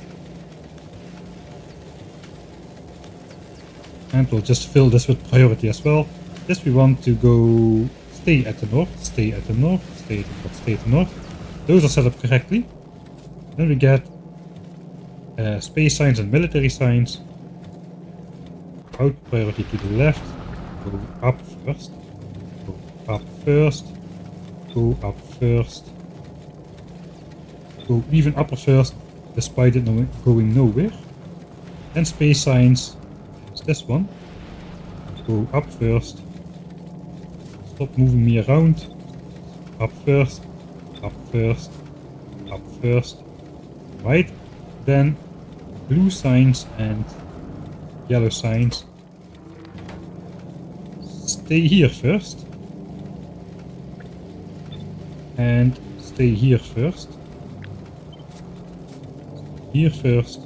And we'll just fill this with priority as well. This we want to go stay at the north, stay at the north, stay at the north, stay at the north. Those are set up correctly. Then we get space signs and military signs. Out priority to the left. Go up first. Go up first. Go up first. Go even upper first, despite it going nowhere. And space signs. It's this one. Go up first. Stop moving me around. Up first. Up first. Up first. Right. Then blue signs and yellow signs. Stay here first. And stay here first. Here first.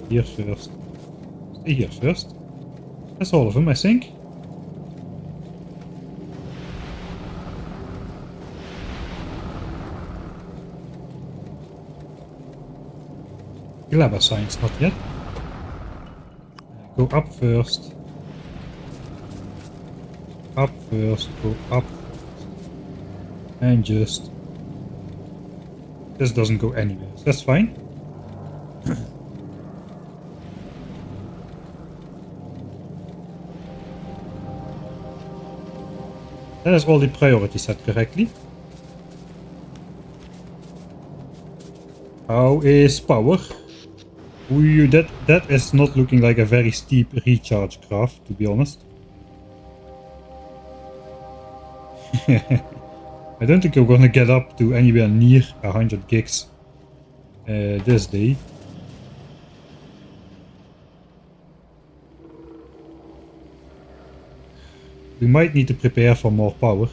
Here first. Stay here first. That's all of them, I think. Glabber signs, not yet. Go up first. Up first, go up first. And just... This doesn't go anywhere, so that's fine. That is all the priorities set correctly. How is power? Ooh, that is not looking like a very steep recharge graph, to be honest. I don't think we're gonna get up to anywhere near 100 gigs this day. We might need to prepare for more power.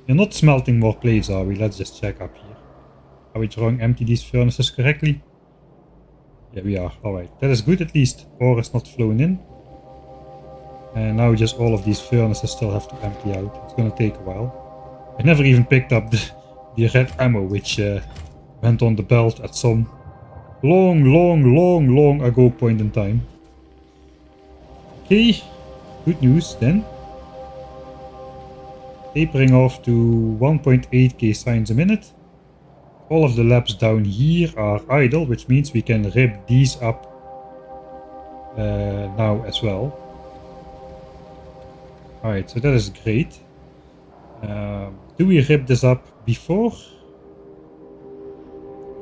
We're not smelting more plates, are we? Let's just check up here. Are we trying empty these furnaces correctly? Yeah, we are. Alright, that is good at least. Ore is not flowing in. And now just all of these furnaces still have to empty out. It's gonna take a while. I never even picked up the red ammo which went on the belt at some long ago point in time. Okay, good news then. Tapering off to 1.8k signs a minute. All of the labs down here are idle, which means we can rip these up now as well. Alright, so that is great. Do we rip this up before?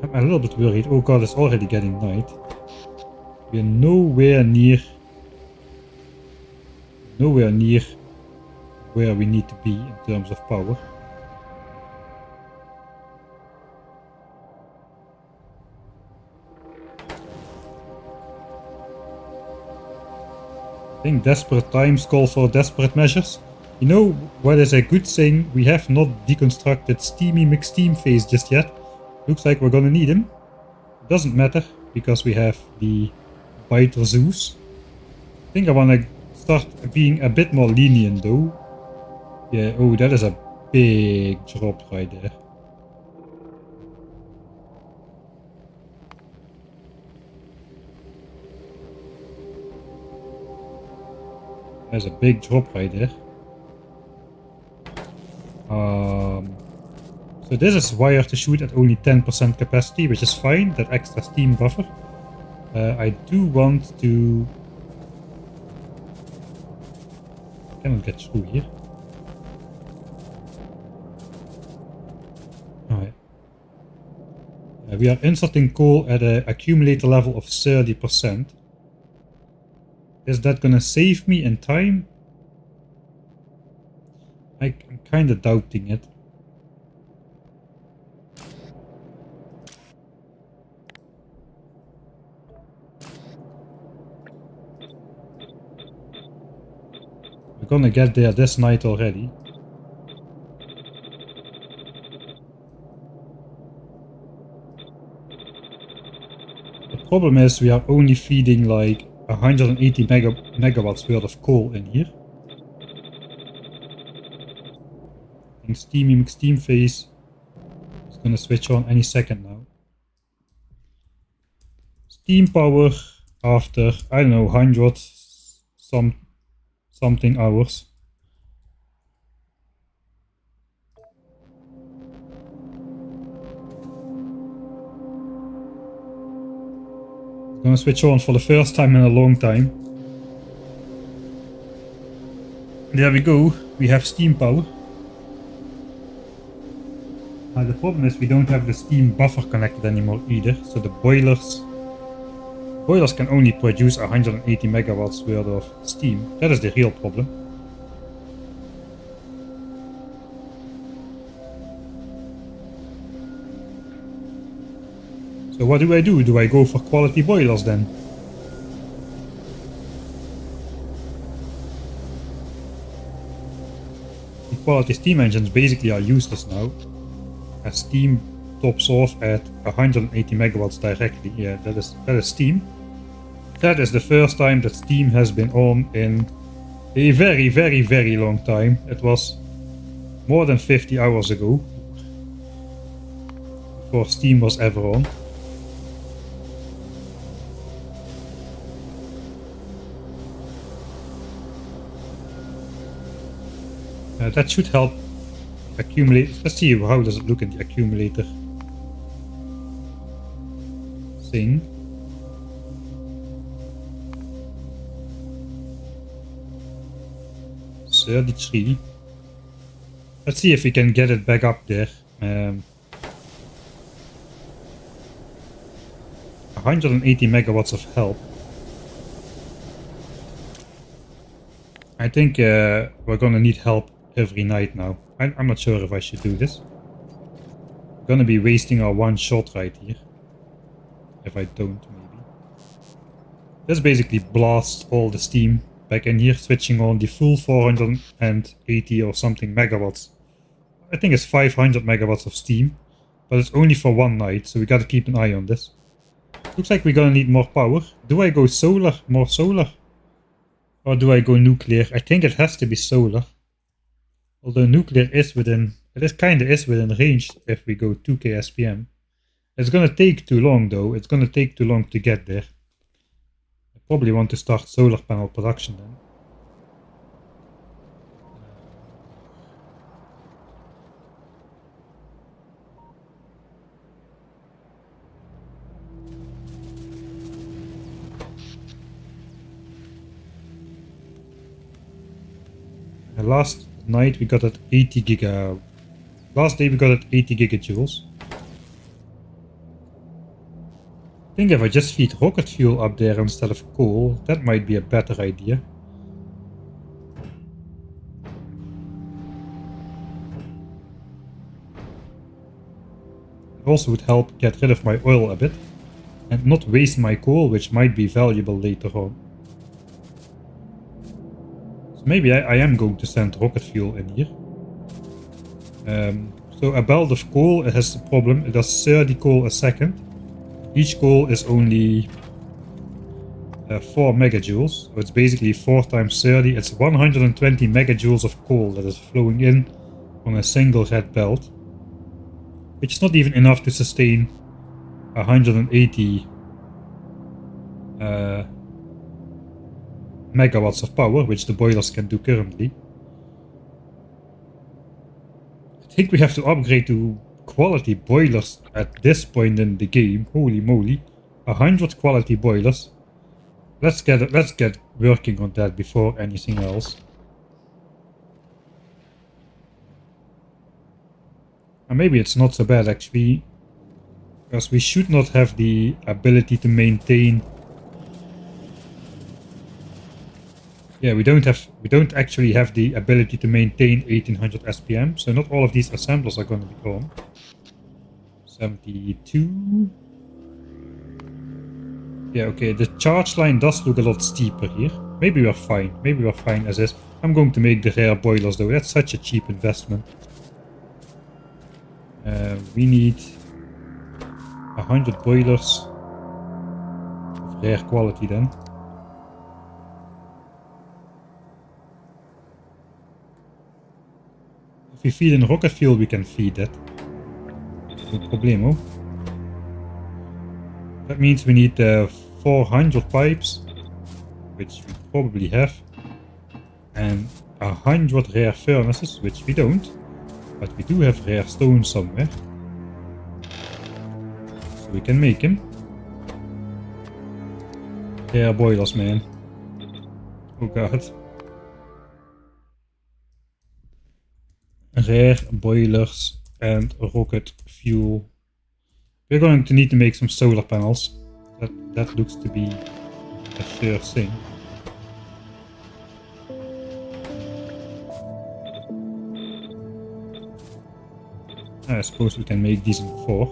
I'm a little bit worried. Oh god, it's already getting night. We're nowhere near where we need to be in terms of power. I think desperate times call for desperate measures. You know what is a good thing? We have not deconstructed Steamy McSteam phase just yet. Looks like we're gonna need him. It doesn't matter because we have the Biter Zeus. I think I wanna start being a bit more lenient though. Yeah, oh, that is a big drop right there. There's a big drop right there. So this is wired to shoot at only 10% capacity, which is fine, that extra steam buffer. I do want to... I cannot get through here. Alright. We are inserting coal at an accumulator level of 30%. Is that gonna save me in time? I'm kinda doubting it. We're gonna get there this night already. The problem is we are only feeding like 180 megawatts worth of coal in here. I think Steamy McSteam phase is gonna switch on any second now. Steam power after, I don't know, 100, something hours. I'm gonna switch on for the first time in a long time. There we go, we have steam power. The problem is we don't have the steam buffer connected anymore either, so the boilers can only produce 180 megawatts worth of steam. That is the real problem. So what do I do? Do I go for quality boilers then? The quality steam engines basically are useless now, as steam tops off at 180 megawatts directly. Yeah, that is steam. That is the first time that steam has been on in a very, very, very long time. It was more than 50 hours ago before steam was ever on. That should help accumulate. Let's see how does it look in the accumulator thing. $33. Let's see if we can get it back up there. 180 megawatts of help. I think we're gonna need help every night now. I'm not sure if I should do this. We're gonna be wasting our one shot right here. If I don't, maybe. This basically blasts all the steam back in here, switching on the full 480 or something megawatts. I think it's 500 megawatts of steam, but it's only for one night, so we gotta keep an eye on this. Looks like we're gonna need more power. Do I go solar? More solar? Or do I go nuclear? I think it has to be solar. Although nuclear is within, kinda is within range if we go 2k SPM. It's gonna take too long though, it's gonna take too long to get there. I probably want to start solar panel production then. Last night we got at 80 giga. Last day we got at 80 gigajoules. I think if I just feed rocket fuel up there instead of coal, that might be a better idea. It also would help get rid of my oil a bit and not waste my coal, which might be valuable later on. Maybe I am going to send rocket fuel in here. So a belt of coal, it has the problem, it does 30 coal a second. Each coal is only 4 megajoules, so it's basically 4 times 30, it's 120 megajoules of coal that is flowing in on a single red belt. Which is not even enough to sustain 180 megawatts of power, which the boilers can do currently. I think we have to upgrade to quality boilers at this point in the game. Holy moly, 100 quality boilers. Let's get working on that before anything else. And maybe it's not so bad actually, because we should not have the ability to maintain. Yeah, we don't actually have the ability to maintain 1800 SPM, so not all of these assemblers are going to be on. 72. Yeah, okay, the charge line does look a lot steeper here. Maybe we're fine. Maybe we're fine as is. I'm going to make the rare boilers though. That's such a cheap investment. We need 100 boilers of rare quality then. If we feed in rocket fuel, we can feed that. No problemo. That means we need 400 pipes, which we probably have. And 100 rare furnaces, which we don't. But we do have rare stone somewhere. So we can make him. Rare boilers, man. Oh god. Rare boilers and rocket fuel. We're going to need to make some solar panels. That looks to be a sure thing. I suppose we can make these in 4.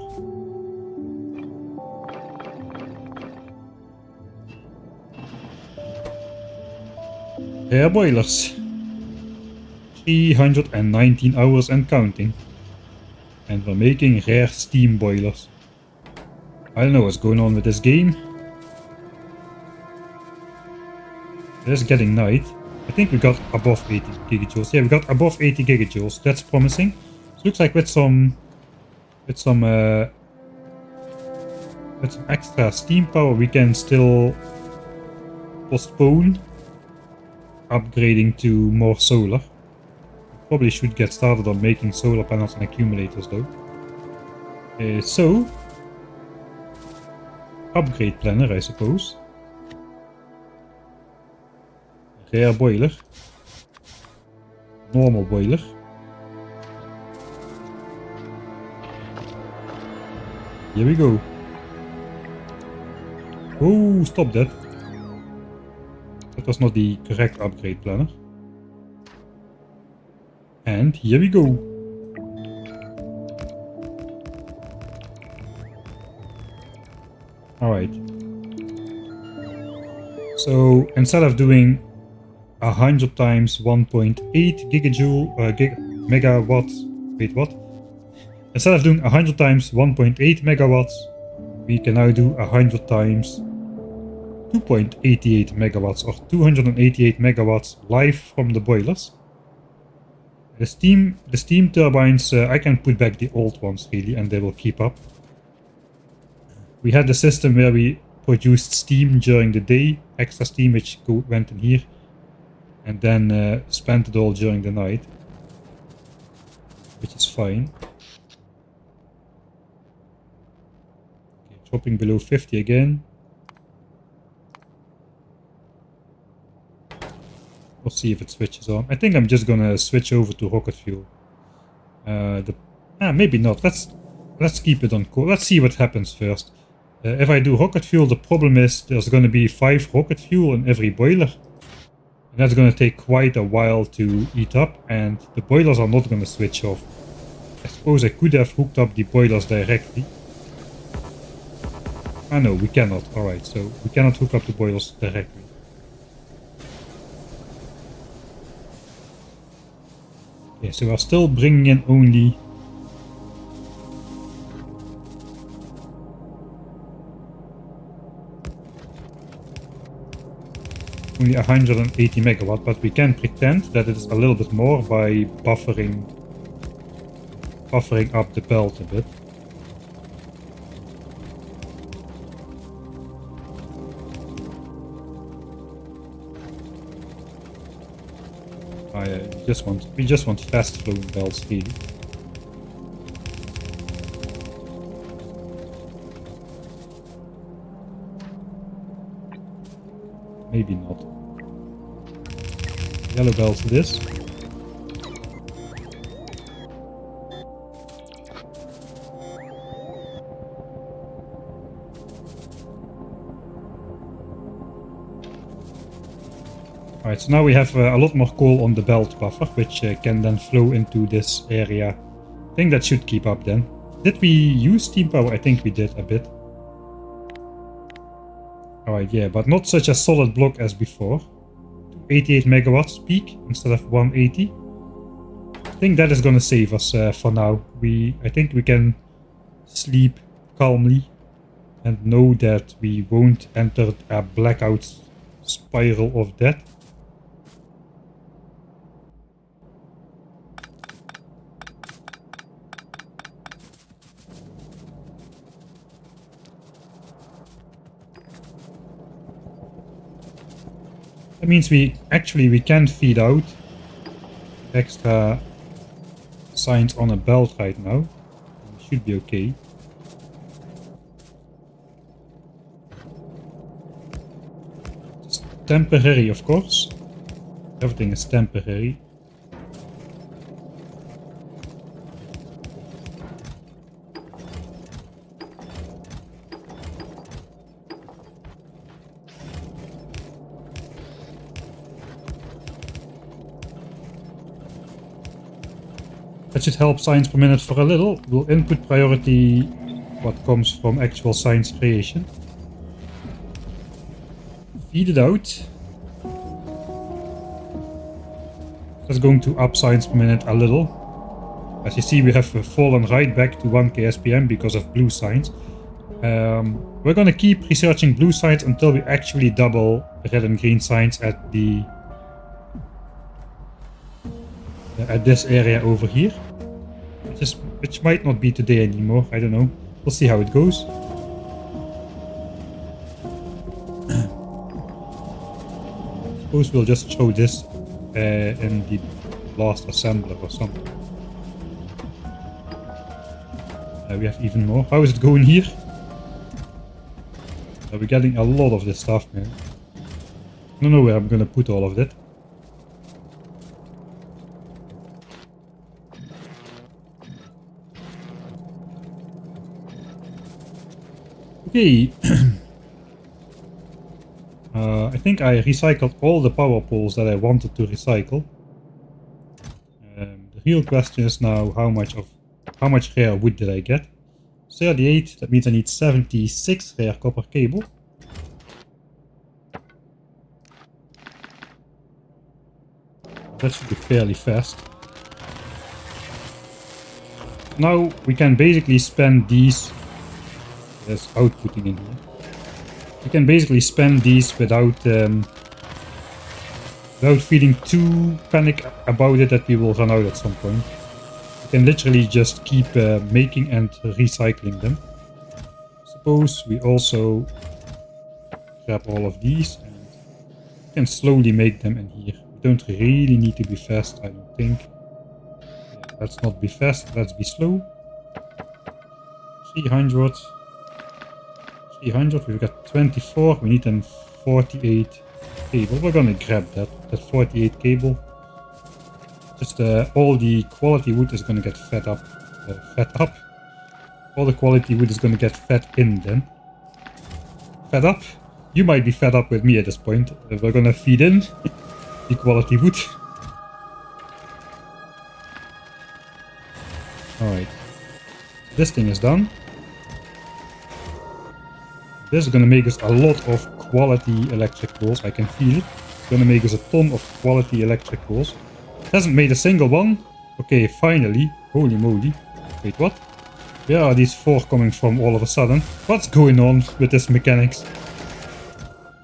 Rare boilers. 319 hours and counting. And we're making rare steam boilers. I don't know what's going on with this game. It is getting night. I think we got above 80 gigajoules. Yeah, we got above 80 gigajoules. That's promising. So looks like with some extra steam power we can still postpone upgrading to more solar. We probably should get started on making solar panels and accumulators though. So upgrade planner, I suppose. Rare boiler. Normal boiler. Here we go. Oh, stop that. That was not the correct upgrade planner. And here we go. Alright. So instead of doing 100 times 1.8 gigajoule megawatts. Wait, what? Instead of doing 100 times 1.8 megawatts, we can now do 100 times 2.88 megawatts or 288 megawatts live from the boilers. The steam turbines, I can put back the old ones really and they will keep up. We had the system where we produced steam during the day, extra steam which went in here, and then spent it all during the night, which is fine. Okay, dropping below 50 again. We'll see if it switches on. I think I'm just gonna switch over to rocket fuel. Maybe not. Let's keep it on core. Let's see what happens first. If I do rocket fuel, the problem is there's gonna be 5 rocket fuel in every boiler. And that's gonna take quite a while to eat up, and the boilers are not gonna switch off. I suppose I could have hooked up the boilers directly. Ah no, we cannot. Alright, so we cannot hook up the boilers directly. Okay, so we're still bringing in only only 180 megawatt, but we can pretend that it is a little bit more by buffering up the belt a bit. We just want fast flowing belts really. Maybe not. Yellow belts this. Alright, so now we have a lot more coal on the belt buffer, which can then flow into this area. I think that should keep up then. Did we use steam power? I think we did a bit. Alright, yeah, but not such a solid block as before. 88 megawatts peak instead of 180. I think that is gonna save us for now. I think we can sleep calmly and know that we won't enter a blackout spiral of death. That means we can feed out extra signs on a belt right now. We should be okay. It's temporary, of course. Everything is temporary. That should help signs per minute for a little. We'll input priority what comes from actual signs creation. Feed it out. That's going to up signs per minute a little. As you see, we have fallen right back to 1k SPM because of blue signs. We're going to keep researching blue signs until we actually double red and green signs at this area over here. Which might not be today anymore, I don't know. We'll see how it goes. Suppose we'll just show this in the last assembler or something. We have even more. How is it going here? We're getting a lot of this stuff, man. I don't know where I'm gonna put all of that. Okay. I think I recycled all the power poles that I wanted to recycle. The real question is now how much rare wood did I get? 38, that means I need 76 rare copper cable. That should be fairly fast. Now we can basically spend these. There's outputting in here. We can basically spend these without feeling too panic about it that we will run out at some point. We can literally just keep making and recycling them. Suppose we also grab all of these and we can slowly make them in here. We don't really need to be fast, I don't think. Yeah, let's not be fast, let's be slow. 300. 300, we've got 24, we need then 48 cable. We're gonna grab that 48 cable. Just all the quality wood is gonna get fed up. All the quality wood is gonna get fed in then. Fed up? You might be fed up with me at this point. We're gonna feed in the quality wood. Alright. This thing is done. This is going to make us a lot of quality electric poles. I can feel it. It's going to make us a ton of quality electric poles. It hasn't made a single one. Okay, finally. Holy moly. Wait, what? Where are these 4 coming from all of a sudden? What's going on with this mechanics?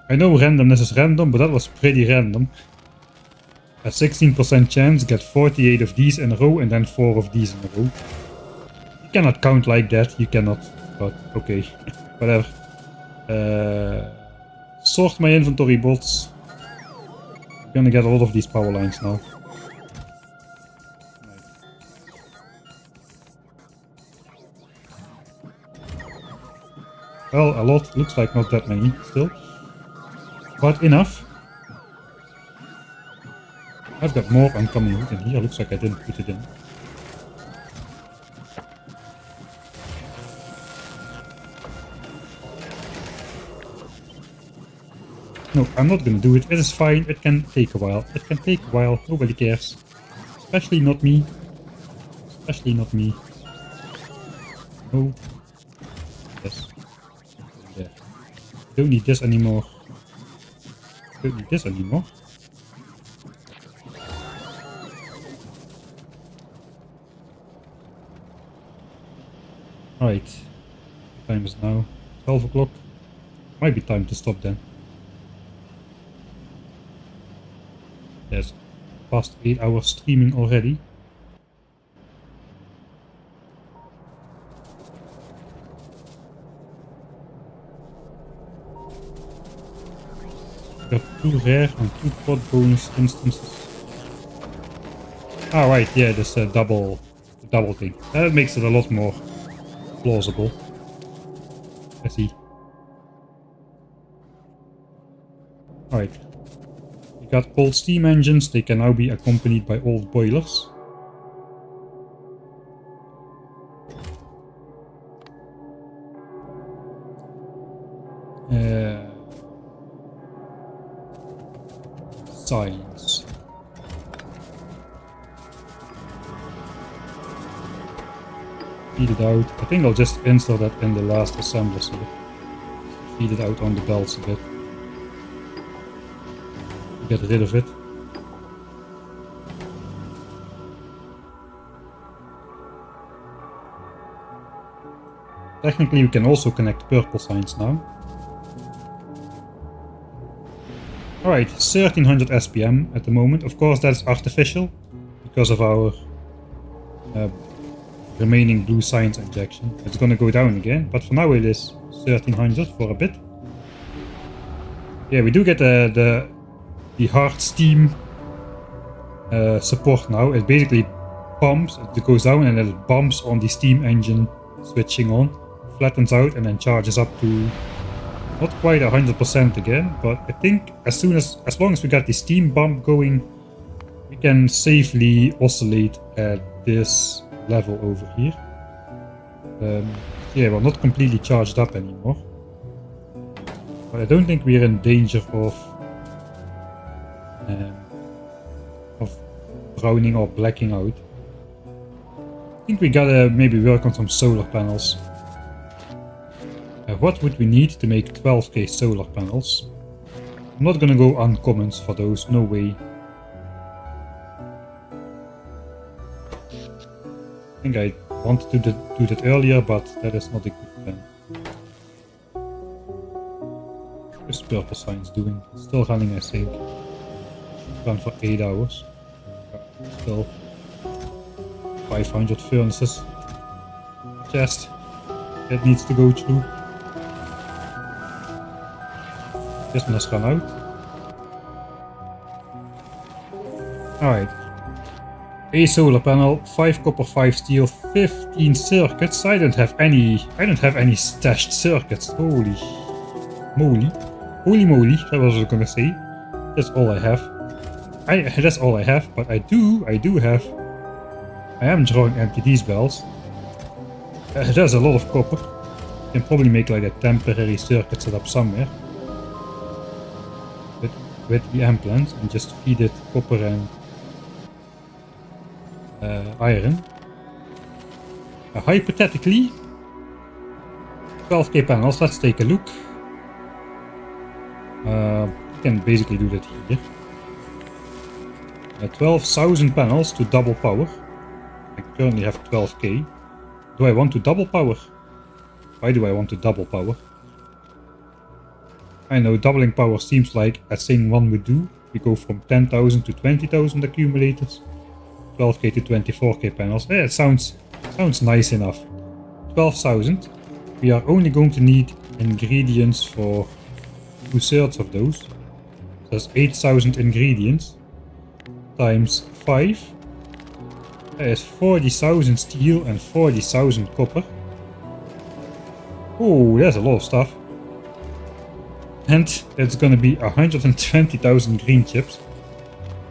I know randomness is random, but that was pretty random. A 16% chance, get 48 of these in a row and then 4 of these in a row. You cannot count like that. You cannot. But okay. Whatever. Sort my inventory, bots. I'm gonna get a lot of these power lines now. Well, a lot. Looks like not that many still. But enough. I've got more oncoming wood in here. Looks like I didn't put it in. No, I'm not gonna do it. It is fine. It can take a while. It can take a while. Nobody cares. Especially not me. Especially not me. No. Yes. There. Don't need this anymore. Don't need this anymore. Alright. What time is now? 12 o'clock. Might be time to stop then. Yes, past 8 hours streaming already. Got 2 rare and 2 pot bonus instances. Ah, right, yeah, this double thing. That makes it a lot more plausible. I see. Alright. We got old steam engines, they can now be accompanied by old boilers. Science. Feed it out. I think I'll just install that in the last assemblers here. Feed it out on the belts a bit. Get rid of it. Technically we can also connect purple signs now. Alright, 1300 SPM at the moment. Of course that's artificial because of our remaining blue science injection. It's gonna go down again, but for now it is 1300 for a bit. Yeah, we do get the hard steam support now. It basically pumps, it goes down and it bumps on the steam engine switching on, flattens out and then charges up to not quite 100% again, but I think as long as we got the steam bump going, we can safely oscillate at this level over here. Yeah, we're not completely charged up anymore, but I don't think we're in danger of browning or blacking out. I think we gotta maybe work on some solar panels. What would we need to make 12k solar panels? I'm not gonna go uncommons for those, no way. I think I wanted to do that earlier, but that is not a good plan. What's purple science doing? It's still running, I think. Run for 8 hours. Still 500 furnaces. Chest that needs to go through. This one has run out. Alright. A solar panel, 5 copper, 5 steel, 15 circuits. I don't have any stashed circuits. Holy moly. Holy moly, that was what I was gonna say. That's all I have. That's all I have, but I am drawing empty these bells. There's a lot of copper. You can probably make like a temporary circuit setup somewhere. With the implants and just feed it copper and iron. Hypothetically, 12k panels, let's take a look. We can basically do that here. 12,000 panels to double power. I currently have 12k. Do I want to double power? Why do I want to double power? I know doubling power seems like a thing one would do. We go from 10,000 to 20,000 accumulators. 12k to 24k panels. Yeah, it sounds nice enough. 12,000. We are only going to need ingredients for 2/3 of those. So that's 8,000 ingredients. Times 5. That is 40,000 steel and 40,000 copper. Oh, there's a lot of stuff. And it's gonna be 120,000 green chips.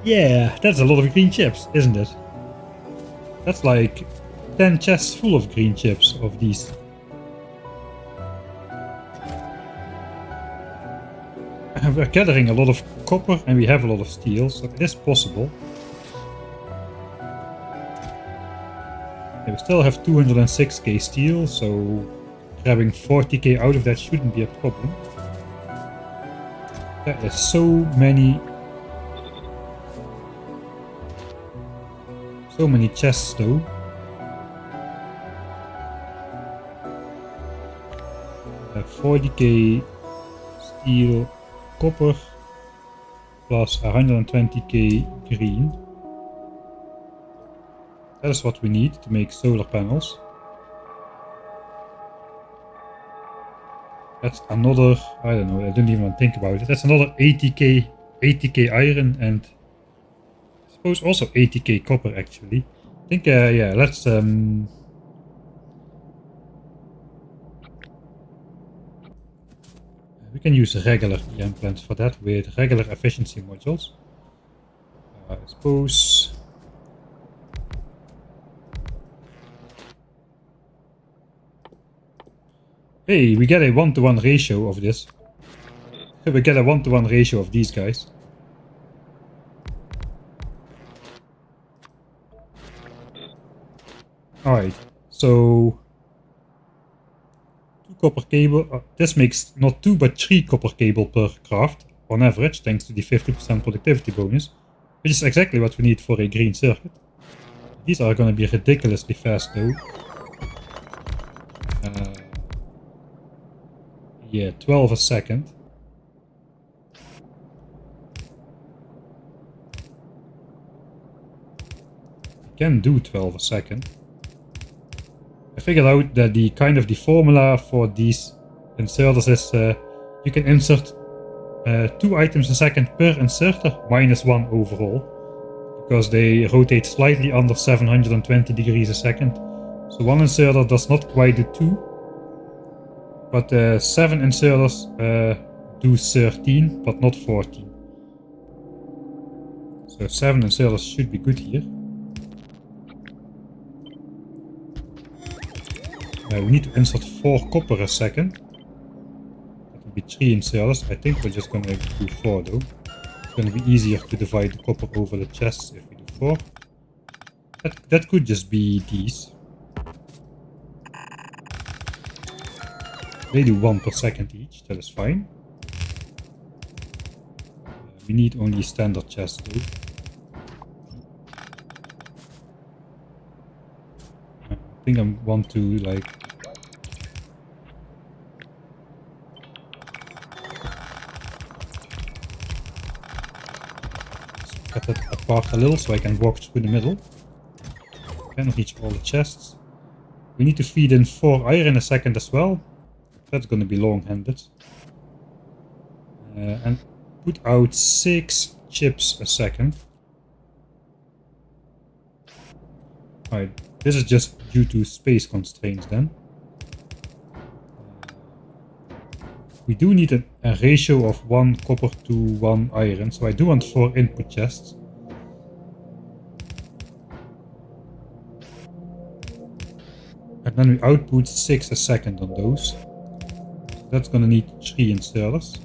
Yeah, that's a lot of green chips, isn't it? That's like 10 chests full of green chips of these. We're gathering a lot of copper and we have a lot of steel, so it is possible. We still have 206k steel, so grabbing 40k out of that shouldn't be a problem. There is so many chests though. I have 40k steel, copper, plus 120k green. That is what we need to make solar panels. That's another, I don't know, I didn't even think about it. That's another 80k iron and I suppose also 80k copper actually. I think, yeah, let's, we can use regular EM plants for that with regular efficiency modules. I suppose. Hey, we get a 1-to-1 ratio of this. We get a 1-to-1 ratio of these guys. Alright, so 2 copper cable. This makes not 2 but 3 copper cable per craft on average, thanks to the 50% productivity bonus, which is exactly what we need for a green circuit. These are going to be ridiculously fast though. Yeah, 12 a second. Can do 12 a second. I figured out that the formula for these inserters is you can insert 2 items a second per inserter minus 1 overall, because they rotate slightly under 720 degrees a second. So one inserter does not quite do 2, but 7 inserters do 13, but not 14. So 7 inserters should be good here. We need to insert 4 copper a second. That will be 3 inserters. I think we're just gonna do 4 though. It's gonna be easier to divide the copper over the chests if we do 4. That could just be these. They do 1 per second each, that is fine. We need only standard chests though. I think I want to like cut it apart a little so I can walk through the middle. Can reach all the chests. We need to feed in 4 iron a second as well. That's gonna be long-handed. And put out 6 chips a second. Alright, this is just due to space constraints then. We do need a ratio of 1 copper to 1 iron, so I do want 4 input chests. And then we output 6 a second on those. So that's gonna need 3 inserters.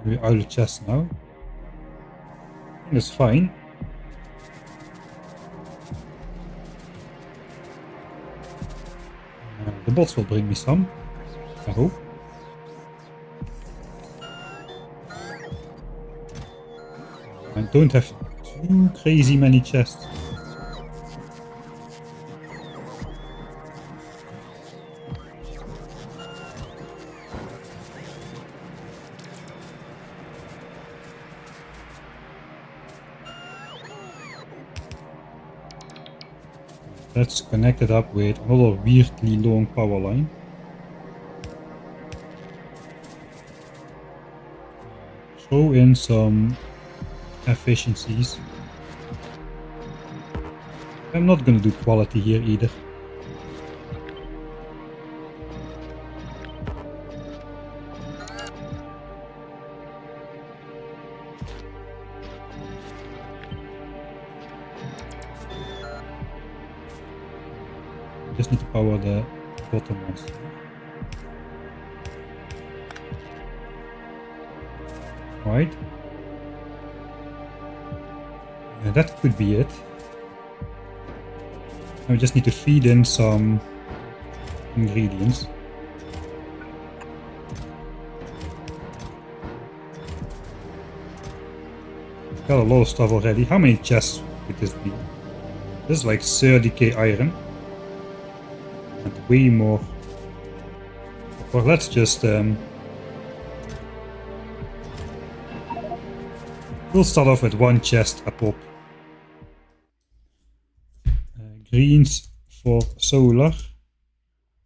We're out of chest now. That's fine. The bots will bring me some, I hope. I don't have too crazy many chests. That's connected up with another weirdly long power line. Throw in some efficiencies. I'm not gonna do quality here either. Just need to power the bottom ones. Right. That could be it. Now we just need to feed in some ingredients. We've got a lot of stuff already. How many chests would this be? This is like 30k iron. And way more Or let's just we'll start off with one chest a pop. Greens for solar.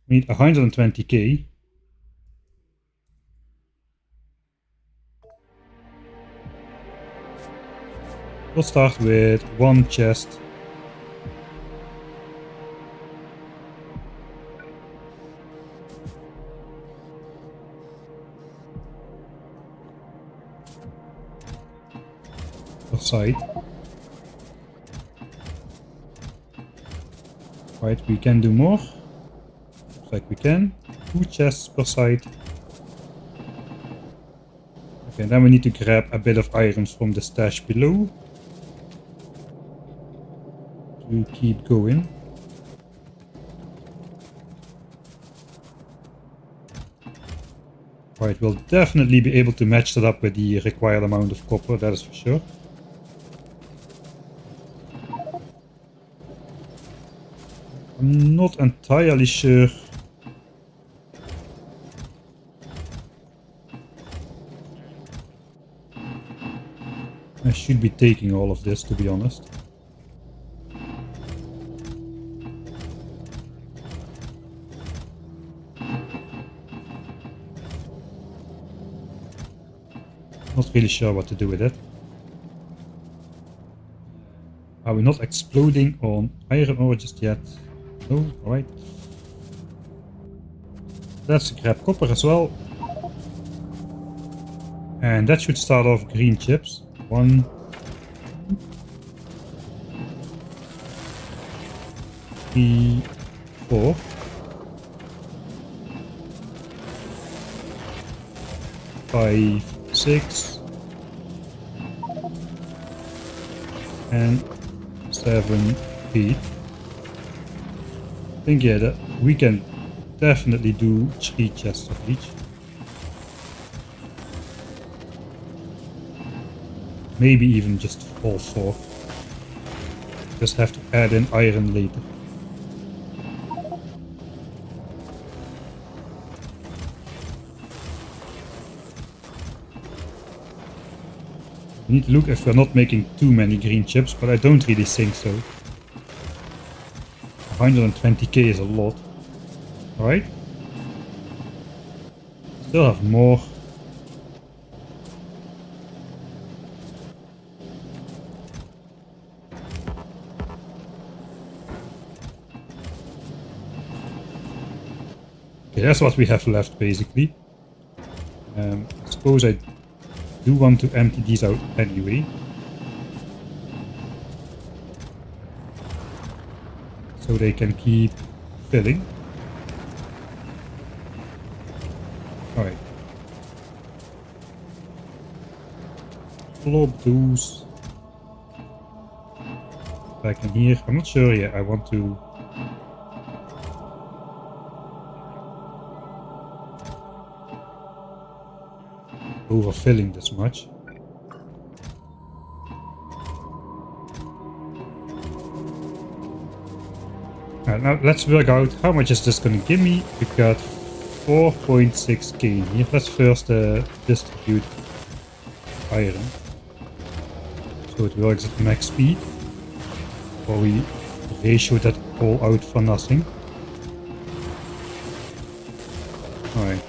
We need 120k. We'll start with one chest. Per side. Right, we can do more. Looks like we can. 2 chests per side. Okay, then we need to grab a bit of items from the stash below. To keep going. Right, we'll definitely be able to match that up with the required amount of copper, that is for sure. I'm not entirely sure. I should be taking all of this, to be honest. Not really sure what to do with it. Are we not exploding on iron ore just yet? No, alright. Let's grab copper as well. And that should start off green chips. 1, 3, 4. 5, 6. And 7, 8. I think, yeah, that we can definitely do 3 chests of each. Maybe even just all 4. Just have to add in iron later. We need to look if we're not making too many green chips, but I don't really think so. 120k is a lot. Alright. Still have more. Okay, that's what we have left basically. I suppose I do want to empty these out anyway. So they can keep filling. Alright. Plop those back in here. I'm not sure yet. I want to overfilling this much. Now let's work out how much is this going to give me. We've got 4.6k in here. Let's first distribute iron so it works at max speed, or we ratio that all out for nothing. Alright.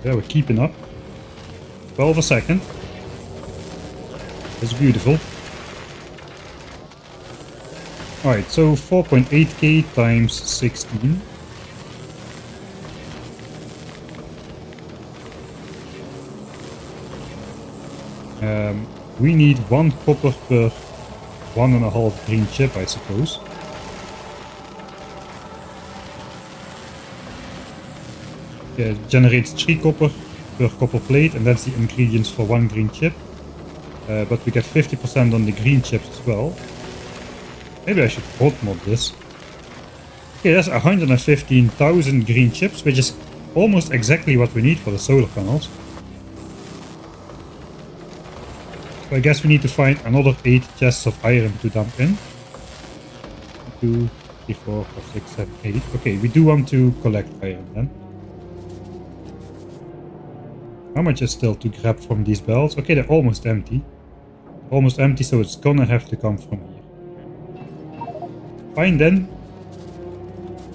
Yeah, we're keeping up. 12 a second. That's beautiful. Alright, so 4.8k times 16. We need 1 copper per 1.5 green chip, I suppose. Yeah, it generates 3 copper per copper plate, and that's the ingredients for 1 green chip. But we get 50% on the green chips as well. Maybe I should hot mod this. Okay, that's 115,000 green chips, which is almost exactly what we need for the solar panels. So I guess we need to find another 8 chests of iron to dump in. 2, 3, 4, 5, 6, 7, 8. Okay, we do want to collect iron then. How much is still to grab from these belts? Okay, they're almost empty. Almost empty, so it's gonna have to come from here. Fine then.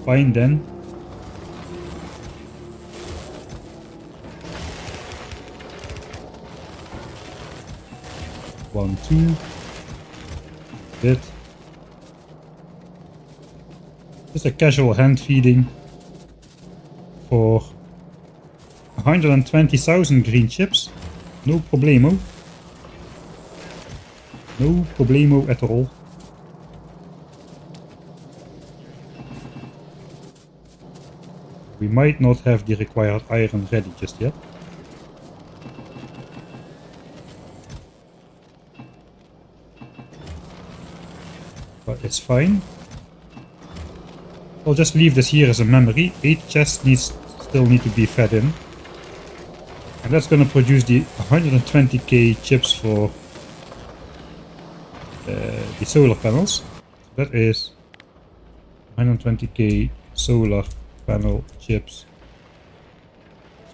Fine then. One, two. Bit. Just a casual hand feeding for 120,000 green chips. No problemo. No problemo at all. We might not have the required iron ready just yet. But it's fine. I'll just leave this here as a memory. 8 chests still need to be fed in. And that's gonna produce the 120k chips for the solar panels. So that is 120k solar panel chips.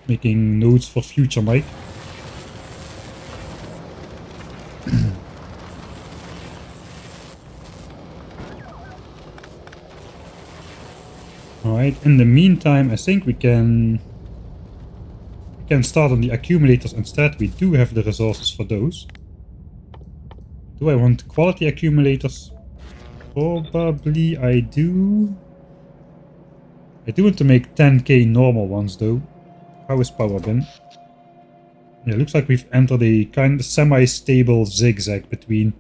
Making notes for future Mike. Alright, in the meantime I think we can start on the accumulators instead. We do have the resources for those. Do I want quality accumulators? Probably I do. I do want to make 10k normal ones though. How is power bin? Yeah, looks like we've entered a kind of semi-stable zigzag between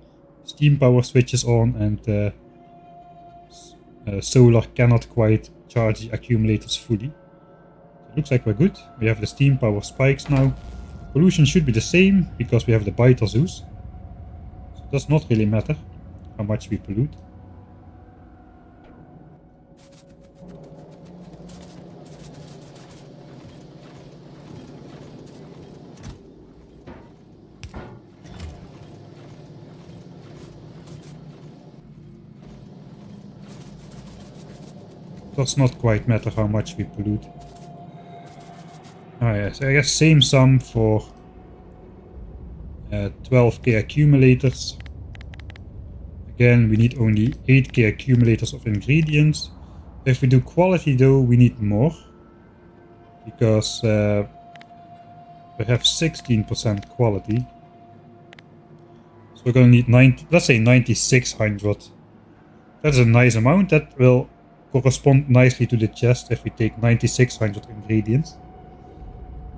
steam power switches on and solar cannot quite charge the accumulators fully. It looks like we're good. We have the steam power spikes now. Pollution should be the same because we have the biter zoos. So it does not really matter how much we pollute. Does not quite matter how much we pollute. Ah yes, I guess same sum for 12k accumulators. Again, we need only 8k accumulators of ingredients. If we do quality though, we need more. Because we have 16% quality. So we're gonna need 90, let's say 9600. That's a nice amount. That will correspond nicely to the chest if we take 9600 ingredients.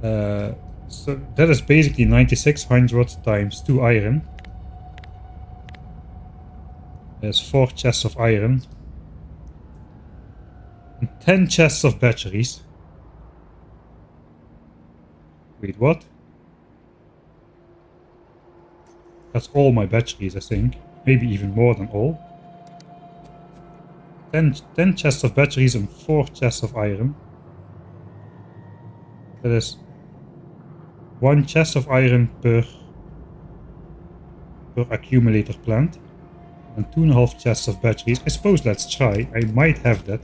So that is basically 9600 times 2 iron. There's 4 chests of iron. And 10 chests of batteries. Wait, what? That's all my batteries, I think. Maybe even more than all. 10 chests of batteries and 4 chests of iron. That is 1 chest of iron per accumulator plant. And 2.5 chests of batteries. I suppose let's try. I might have that.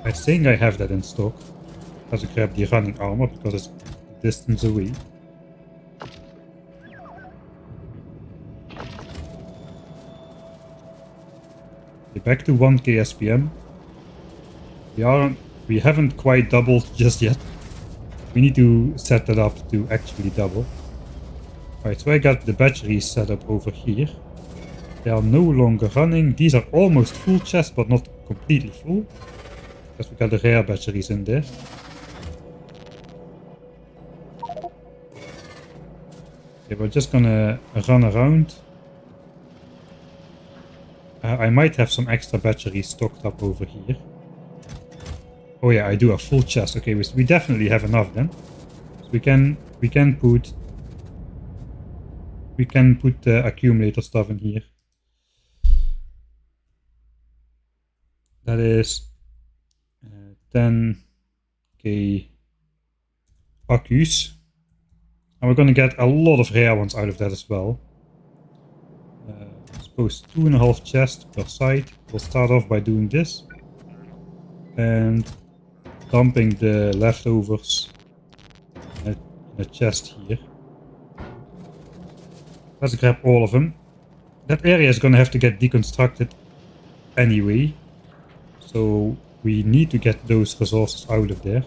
I think I have that in stock. Let's grab the running armor because it's distance away. Back to 1k SPM. We haven't quite doubled just yet. We need to set that up to actually double. Alright, so I got the batteries set up over here. They are no longer running. These are almost full chests, but not completely full. Because we got the rare batteries in there. Okay, we're just gonna run around. I might have some extra batteries stocked up over here. Oh yeah, I do have full chest. Okay, we definitely have enough then. So we can put the accumulator stuff in here. That is 10k accus. And we're gonna get a lot of rare ones out of that as well. I suppose 2.5 chests per side. We'll start off by doing this. And dumping the leftovers in a chest here. Let's grab all of them. That area is gonna have to get deconstructed anyway. So we need to get those resources out of there.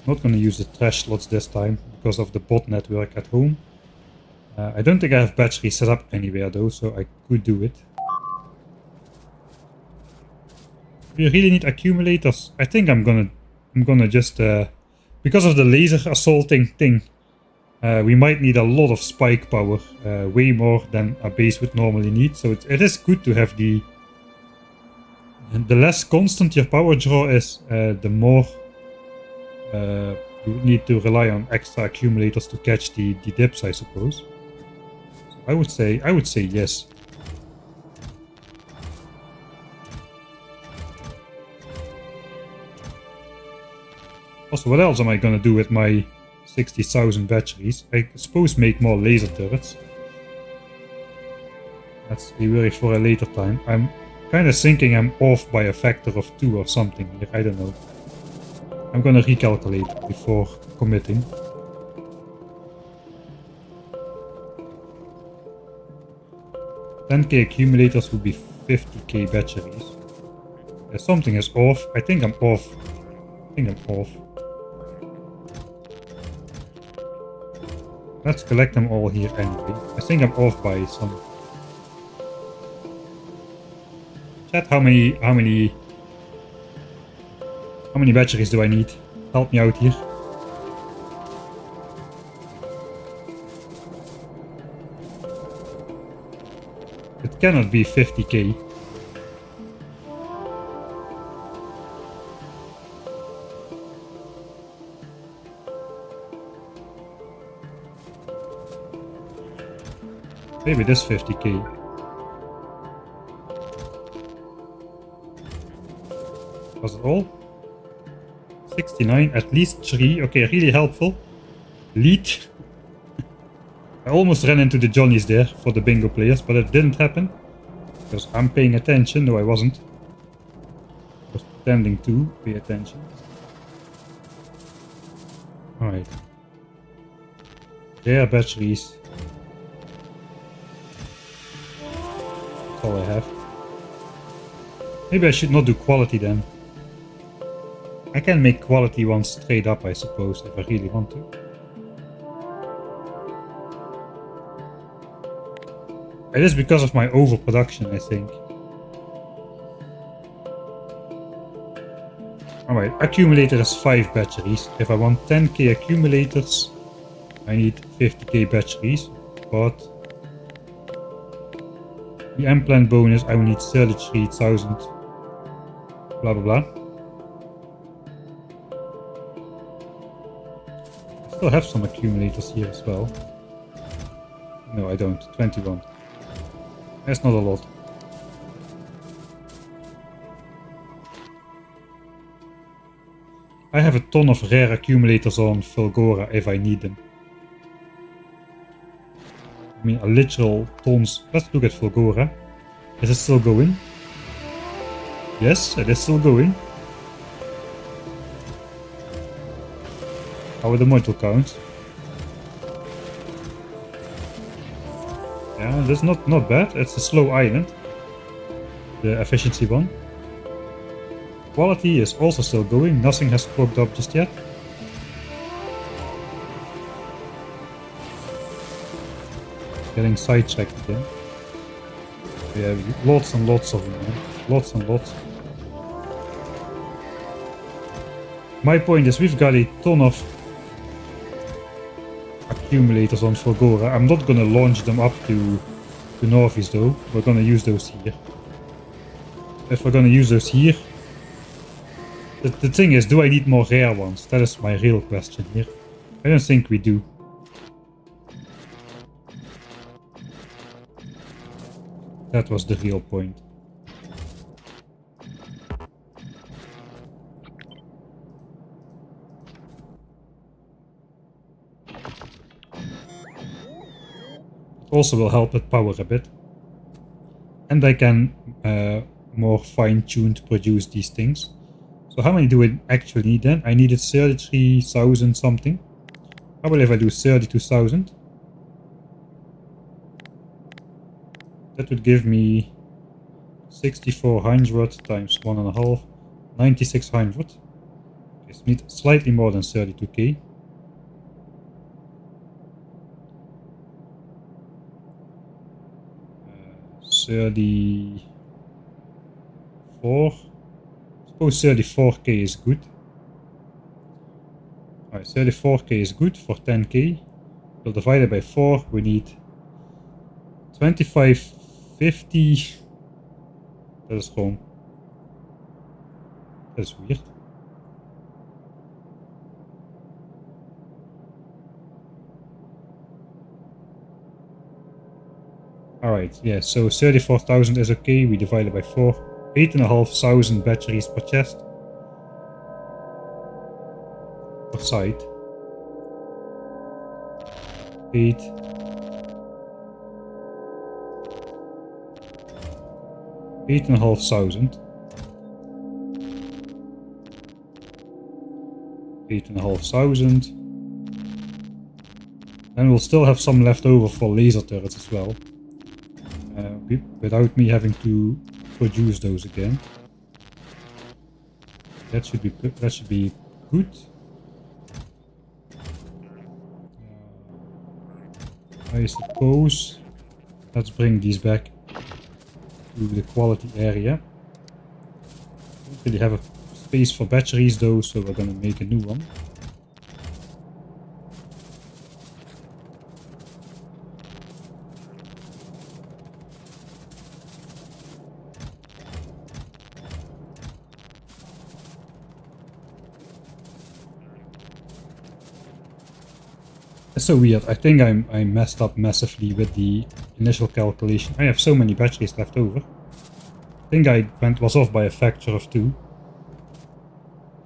Not gonna use the trash slots this time because of the bot network at home. I don't think I have batteries set up anywhere though, so I could do it. We really need accumulators. I think I'm gonna just because of the laser assaulting thing, we might need a lot of spike power, way more than a base would normally need. So it is good to have the less constant your power draw is, the more you need to rely on extra accumulators to catch the dips, I suppose. So I would say yes. Also, what else am I gonna do with my 60,000 batteries? I suppose make more laser turrets. That's a worry for a later time. I'm kind of thinking I'm off by a factor of 2 or something here. I don't know. I'm gonna recalculate before committing. $10k accumulators would be 50k batteries. Something is off. I think I'm off. Let's collect them all here anyway. I think I'm off by some. Chat, how many batteries do I need? Help me out here. It cannot be 50k. Maybe this 50k. Was it all? 69, at least 3. Okay, really helpful. Lead. I almost ran into the Johnnies there for the bingo players, but it didn't happen. Because I'm paying attention, though I wasn't. I was pretending to pay attention. Alright. Rare batteries. That's all I have. Maybe I should not do quality then. I can make quality ones straight up, I suppose, if I really want to. It is because of my overproduction, I think. Alright, accumulator is 5 batteries. If I want 10k accumulators, I need 50k batteries. But the implant bonus, I will need 33,000. Blah blah blah. I still have some accumulators here as well. No, I don't. 21. That's not a lot. I have a ton of rare accumulators on Fulgora if I need them. I mean, a literal tons. Let's look at Fulgora. Is it still going? Yes, it is still going. How are the module counts? Yeah, that's not bad. It's a slow island. The efficiency one. Quality is also still going. Nothing has clogged up just yet. Getting sidetracked again. Yeah, lots and lots of them, man. Lots and lots. My point is we've got a ton of accumulators on Fulgora. I'm not gonna launch them up to Nauvis though. We're gonna use those here. If we're gonna use those here. The thing is, do I need more rare ones? That is my real question here. I don't think we do. That was the real point. Also will help with power a bit. And I can more fine-tuned produce these things. So how many do I actually need then? I needed 33,000 something. How about if I do 32,000? That would give me 6,400 times 1.5, 9,600. Okay, so need slightly more than 32k. 34. Suppose 34k is good. Alright, 34k is good for 10k. We'll divide it by 4. We need 2550. That is wrong. That is weird. Alright, yeah, so 34,000 is okay. We divide it by 4. 8,500 batteries per chest. Per side. 8. 8,500. 8,500. Then we'll still have some left over for laser turrets as well. Without me having to produce those again. That should be good. I suppose let's bring these back to the quality area. Don't really have a space for batteries though, so we're gonna make a new one. It's so weird. I think I messed up massively with the initial calculation. I have so many batteries left over. I think I was off by a factor of 2.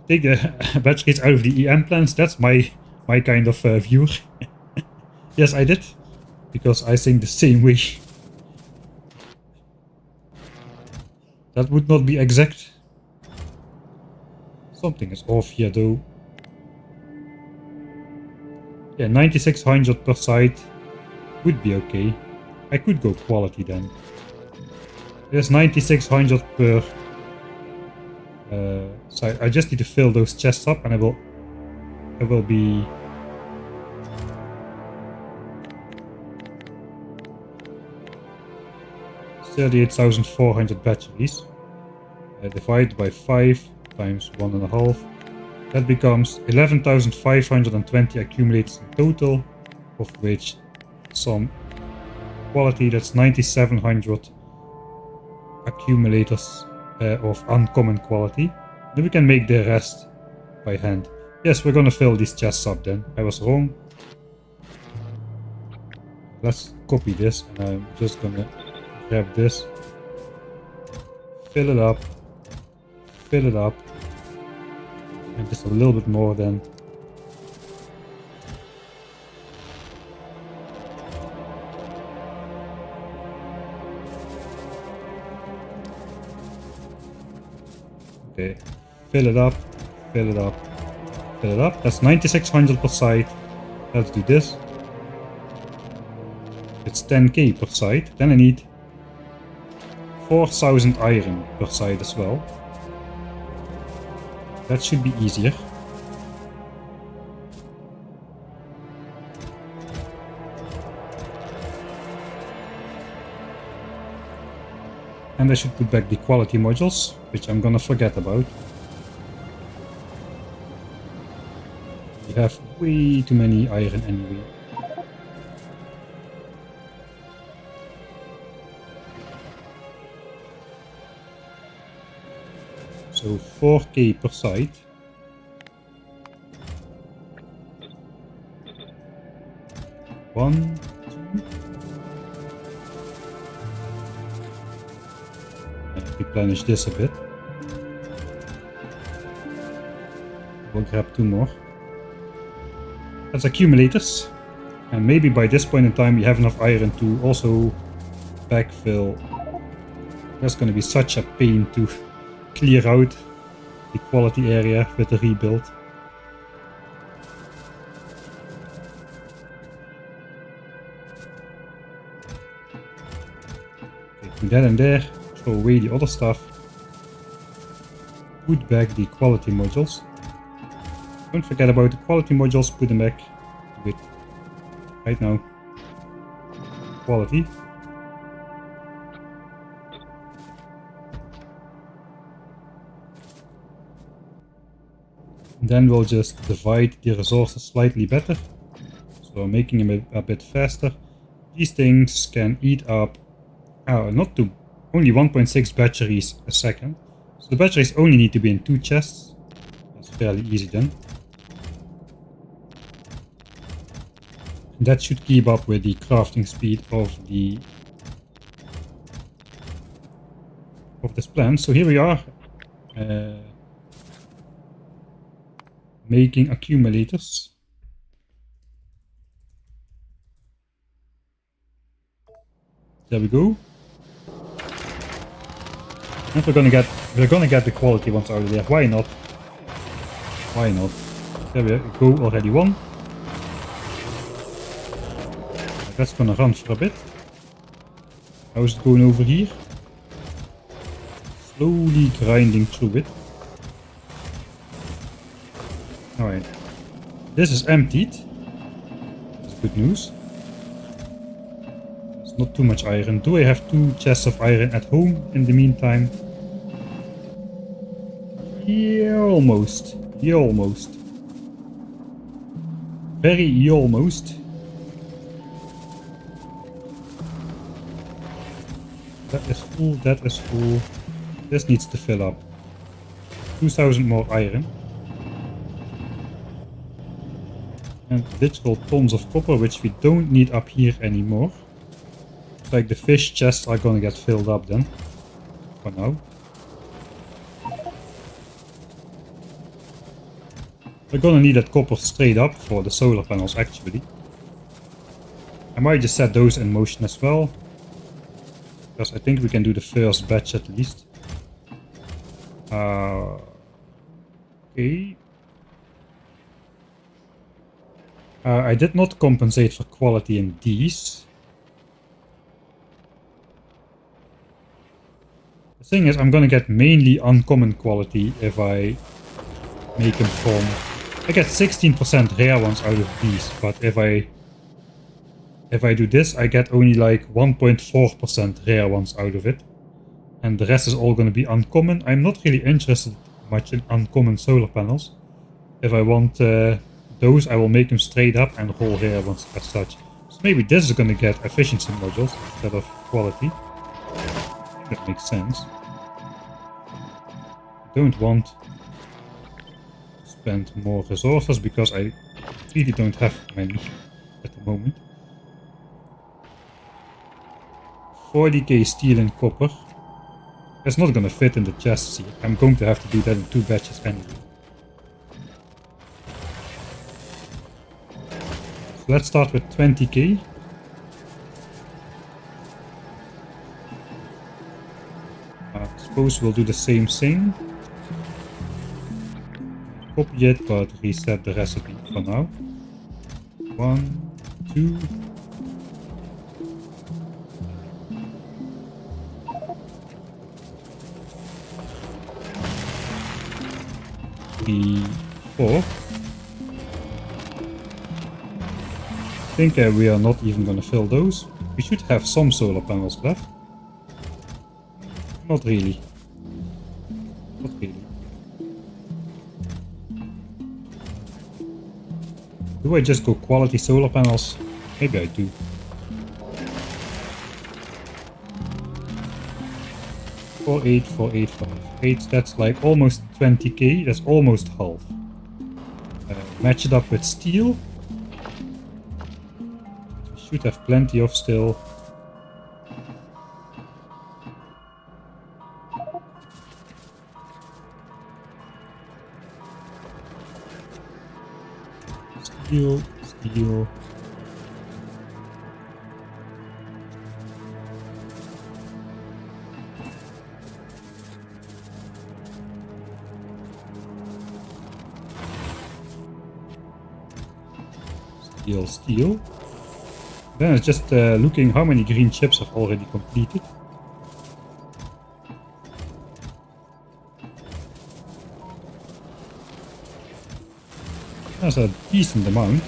Take the batteries out of the EM plants. That's my kind of viewer. Yes, I did, because I think the same way. That would not be exact. Something is off here though. Yeah, 9,600 per side would be okay. I could go quality then. There's 9,600 per side. I just need to fill those chests up, and I will be 38,400 batteries. Divided by 5 times 1.5. That becomes 11,520 accumulators in total, of which some quality, that's 9,700 accumulators of uncommon quality. Then we can make the rest by hand. Yes, we're gonna fill these chests up then. I was wrong. Let's copy this, and I'm just gonna grab this, fill it up, and just a little bit more then. Okay, fill it up. That's 9,600 per side. Let's do this. It's 10k per side. Then I need 4,000 iron per side as well. That should be easier. And I should put back the quality modules, which I'm gonna forget about. We have way too many iron anyway. So 4k per side. One, two. Replenish this a bit. We'll grab 2 more. That's accumulators. And maybe by this point in time we have enough iron to also backfill. That's going to be such a pain to clear out the quality area with the rebuild. Okay, put that in there, throw away the other stuff. Put back the quality modules. Don't forget about the quality modules, put them back with right now. Quality. Then we'll just divide the resources slightly better. So making them a bit faster. These things can eat up only 1.6 batteries a second. So the batteries only need to be in 2 chests. That's fairly easy then. And that should keep up with the crafting speed of this plant. So here we are. Making accumulators. There we go. And we're gonna get the quality ones out of there. Why not? Why not? There we go, already one. That's gonna run for a bit. How's it going over here? Slowly grinding through it. Alright. This is emptied. That's good news. It's not too much iron. Do I have 2 chests of iron at home in the meantime? Yeah, almost. Yeah, almost. Very almost. That is full, that is full. This needs to fill up. 2000 more iron. And literal tons of copper, which we don't need up here anymore. Looks like the fish chests are gonna get filled up then. For now. We're gonna need that copper straight up for the solar panels actually. I might just set those in motion as well. Because I think we can do the first batch at least. Okay. I did not compensate for quality in these. The thing is, I'm gonna get mainly uncommon quality if I make them from... I get 16% rare ones out of these, but if I do this, I get only like 1.4% rare ones out of it. And the rest is all gonna be uncommon. I'm not really interested much in uncommon solar panels. If I want those, I will make them straight up and roll rare ones as such. So maybe this is gonna get efficiency modules instead of quality. That makes sense. I don't want to spend more resources because I really don't have many at the moment. 40k steel and copper. That's not gonna fit in the chests here. I'm going to have to do that in 2 batches anyway. So let's start with 20k. I suppose we'll do the same thing. Copy it, but reset the recipe for now. 1, 2. 3, 4. I think we are not even gonna fill those. We should have some solar panels left. Not really. Not really. Do I just go quality solar panels? Maybe I do. Four, 8, 4, 8, 5. 8, that's like almost 20k. That's almost half. Match it up with steel. We should have plenty of still. Steel, steel. Steel, steel. Then it's just looking how many green chips I've already completed. That's a decent amount.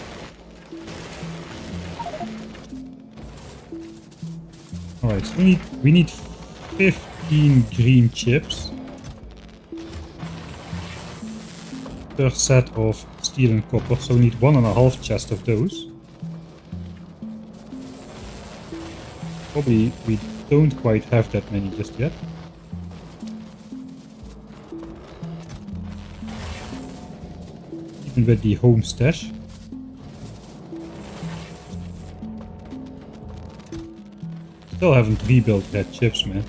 Alright, so we need 15 green chips per set of steel and copper, so we need 1.5 chest of those. Probably we don't quite have that many just yet. Even with the home stash. Still haven't rebuilt red chips, man.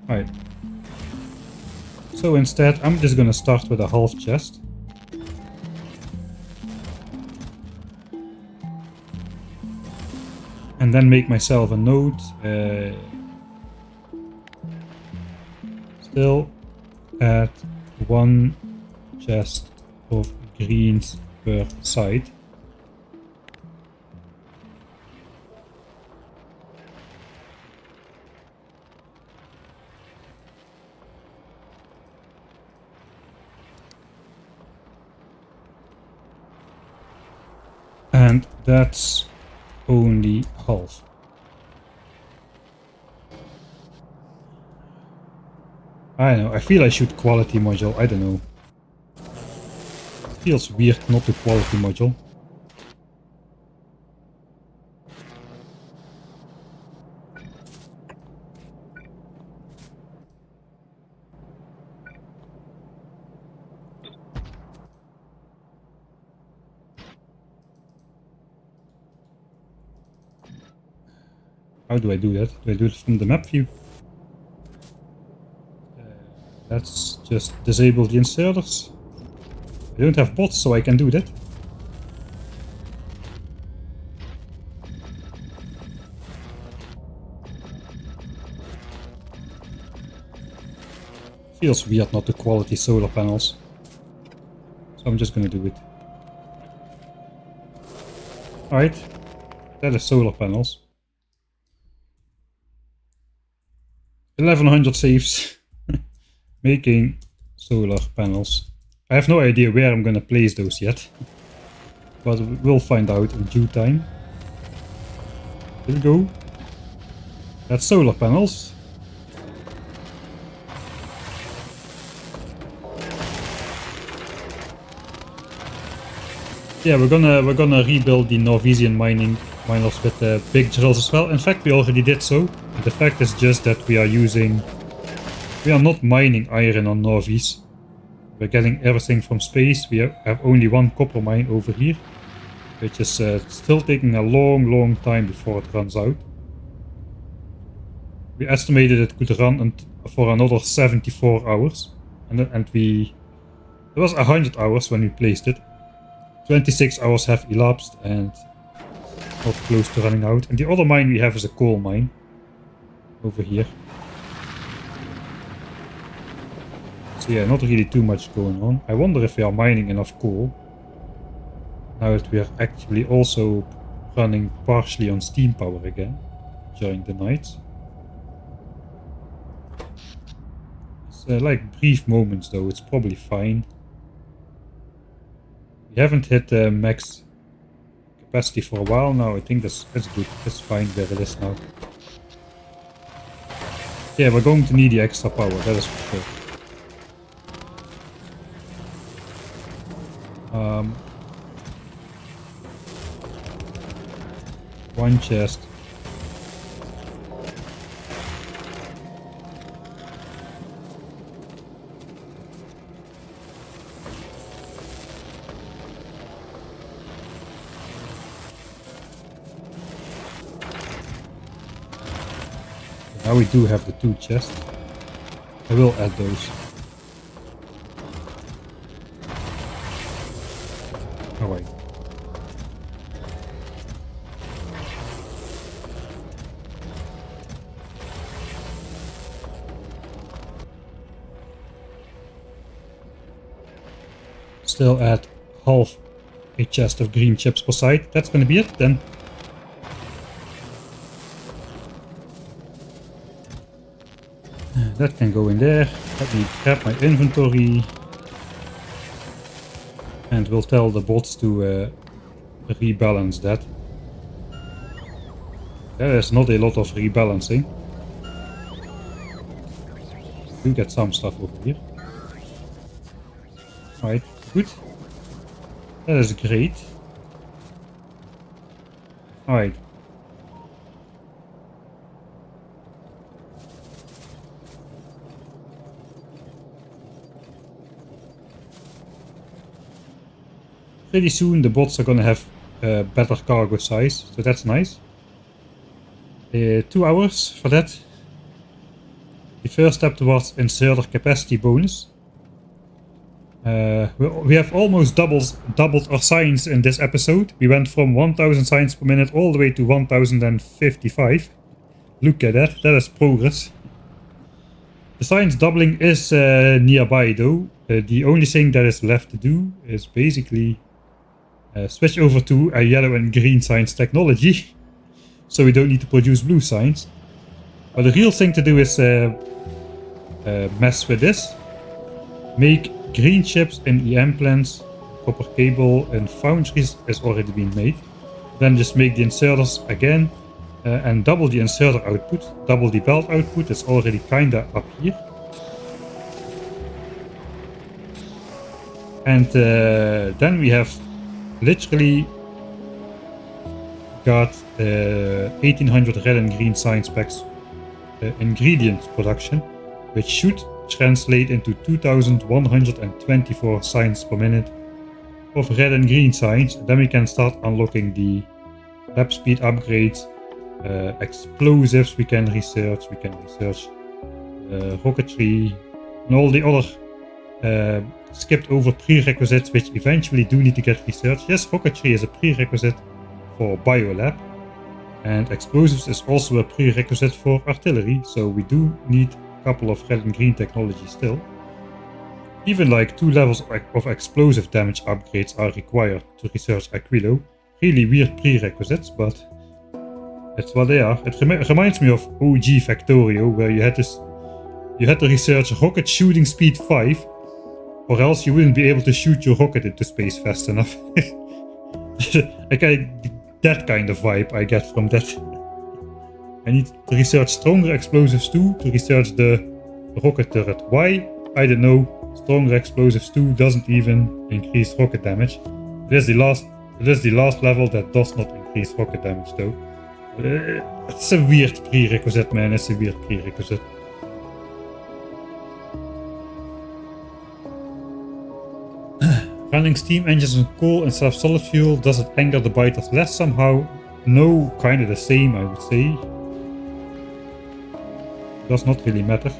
Alright. So instead, I'm just gonna start with a half chest. And then make myself a node. Still add 1 chest of greens per side. And that's only half. I know, I feel I should quality module, I don't know. Feels weird not to quality module. How do I do that? Do I do it from the map view? Let's just disable the inserters. I don't have bots, so I can do that. Feels weird not to quality solar panels. So I'm just gonna do it. Alright, that is solar panels. 1100 saves. Making solar panels. I have no idea where I'm gonna place those yet. But we'll find out in due time. Here we go. That's solar panels. Yeah, we're gonna rebuild the Nauvis miners with the big drills as well. In fact, we already did so. The fact is just that we are not mining iron on Nauvis. We're getting everything from space. We have only 1 copper mine over here, which is still taking a long time before it runs out. We estimated it could run for another 74 hours, and it was 100 hours when we placed it. 26 hours have elapsed and not close to running out. And the other mine we have is a coal mine over here. So yeah, not really too much going on. I wonder if we are mining enough coal. Now that we are actually also running partially on steam power again during the nights. It's like brief moments though, it's probably fine. We haven't hit max capacity for a while now. I think that's good. That's fine where it is now. Yeah, we're going to need the extra power, that is for sure. One chest. Now we do have the 2 chests. I will add those. Alright. Still at half a chest of green chips per side. That's gonna be it then. That can go in there. Let me grab my inventory. And we'll tell the bots to rebalance that. There's not a lot of rebalancing. Do get some stuff over here. Alright, good. That is great. Alright. Pretty soon the bots are gonna have better cargo size, so that's nice. 2 hours for that. The first step towards inserter capacity bonus. We have almost doubled our signs in this episode. We went from 1000 signs per minute all the way to 1055. Look at that, that is progress. The signs doubling is nearby though. The only thing that is left to do is basically switch over to a yellow and green signs technology. So we don't need to produce blue signs. But the real thing to do is mess with this. Make green chips in EM plants. Copper cable and Foundries has already been made. Then just make the inserters again and double the inserter output. Double the belt output, it's already kinda up here. And then we have literally got 1800 red and green sign specs ingredient production, which should translate into 2124 signs per minute of red and green signs. Then we can start unlocking the lab speed upgrades, explosives we can research rocketry, and all the other skipped over prerequisites which eventually do need to get researched. Yes, rocketry is a prerequisite for biolab, and explosives is also a prerequisite for artillery, so we do need a couple of red and green technology still. Even like 2 levels of explosive damage upgrades are required to research Aquilo. Really weird prerequisites, but it's what they are. It reminds me of OG Factorio, where you had to research rocket shooting speed 5, or else you wouldn't be able to shoot your rocket into space fast enough. Okay, that kind of vibe I get from that. I need to research stronger explosives too, to research the rocket turret. Why? I don't know. Stronger explosives too doesn't even increase rocket damage. It is the last level that does not increase rocket damage though. It's a weird prerequisite, man. It's a weird prerequisite. Running steam engines on coal instead of solid fuel, does it anger the biters less somehow? No, kinda the same I would say. Does not really matter.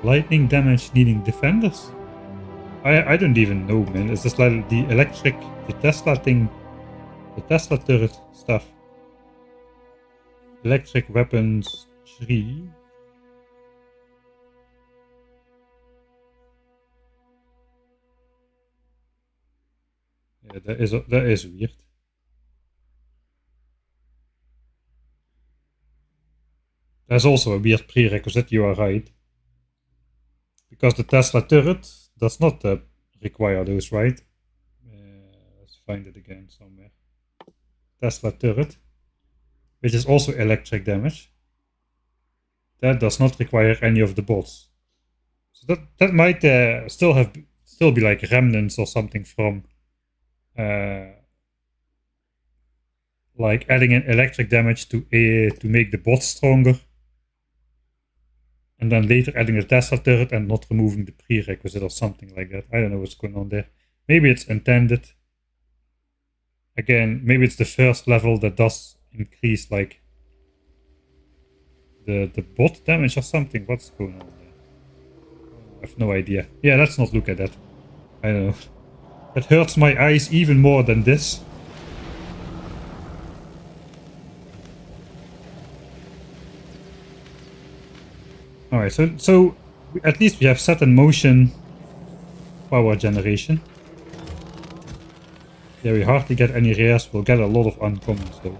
Lightning damage needing defenders? I don't even know, man. It's just like the Tesla thing, the Tesla turret stuff. Electric weapons 3. Yeah, that is weird. There's also a weird prerequisite, you are right. Because the Tesla turret does not require those, right? Let's find it again somewhere. Tesla turret, which is also electric damage. That does not require any of the bots. So that might still be like remnants or something from like adding in electric damage to make the bots stronger, and then later adding the Tesla turret and not removing the prerequisite or something like that. I don't know what's going on there. Maybe it's intended. Again, maybe it's the first level that does increase like the bot damage or something. What's going on there? I have no idea. Yeah, let's not look at that. I don't know. That hurts my eyes even more than this. Alright, so at least we have set in motion power generation. Yeah, we hardly get any rares. We'll get a lot of uncommons though.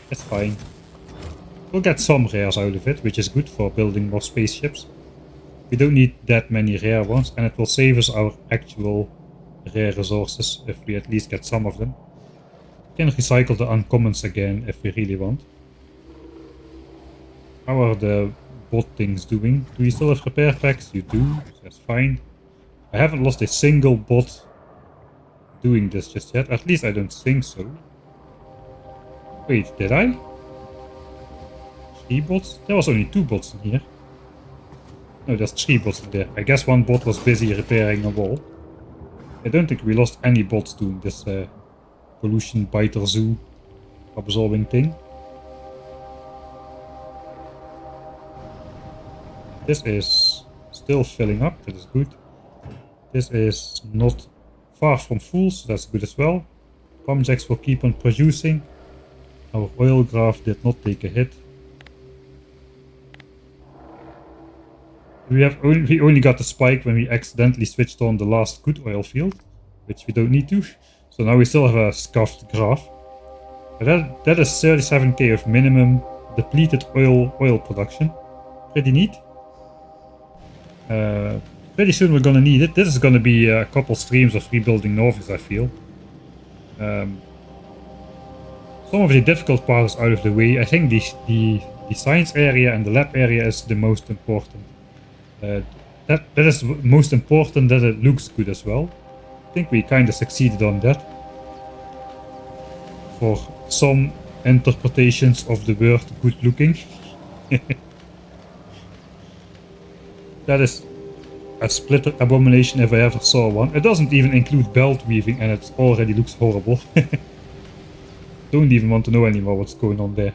That's fine. We'll get some rares out of it, which is good for building more spaceships. We don't need that many rare ones, and it will save us our actual rare resources if we at least get some of them. We can recycle the uncommons again if we really want. How are the bot things doing? Do you still have repair packs? You do, that's fine. I haven't lost a single bot doing this just yet. At least I don't think so. Wait, did I? 3 bots? There was only 2 bots in here. No, there's 3 bots in there. I guess one bot was busy repairing a wall. I don't think we lost any bots doing this pollution biter zoo absorbing thing. This is still filling up, that is good. This is not far from full, so that's good as well. Pump jacks will keep on producing. Our oil graph did not take a hit. We only got the spike when we accidentally switched on the last good oil field, which we don't need to. So now we still have a scuffed graph. But that is 37k of minimum depleted oil production. Pretty neat. Pretty soon we're gonna need it. This is gonna be a couple streams of rebuilding Nauvis, I feel. Some of the difficult part is out of the way. I think the science area and the lab area is the most important. That is most important, that it looks good as well. I think we kind of succeeded on that. For some interpretations of the word good looking. That is a splitter abomination if I ever saw one. It doesn't even include belt weaving and it already looks horrible. Don't even want to know anymore what's going on there.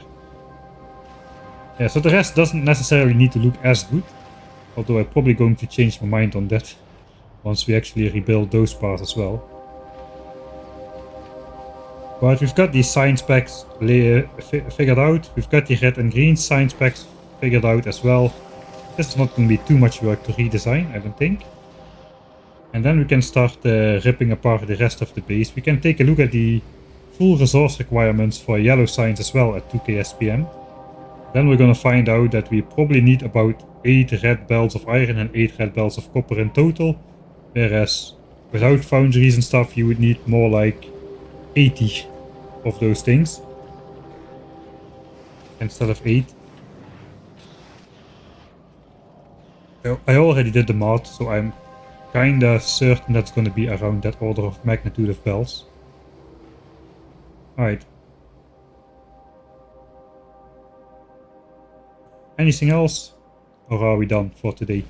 Yeah, so the rest doesn't necessarily need to look as good. Although I'm probably going to change my mind on that once we actually rebuild those parts as well. But we've got these science packs figured out. We've got the red and green science packs figured out as well. This is not going to be too much work to redesign, I don't think. And then we can start ripping apart the rest of the base. We can take a look at the full resource requirements for yellow science as well at 2k SPM. Then we're going to find out that we probably need about 8 red belts of iron and 8 red belts of copper in total. Whereas without foundries and stuff you would need more like 80 of those things. Instead of 8. So I already did the math, so I'm kinda certain that's going to be around that order of magnitude of belts. Alright. Anything else? Or are we done for today?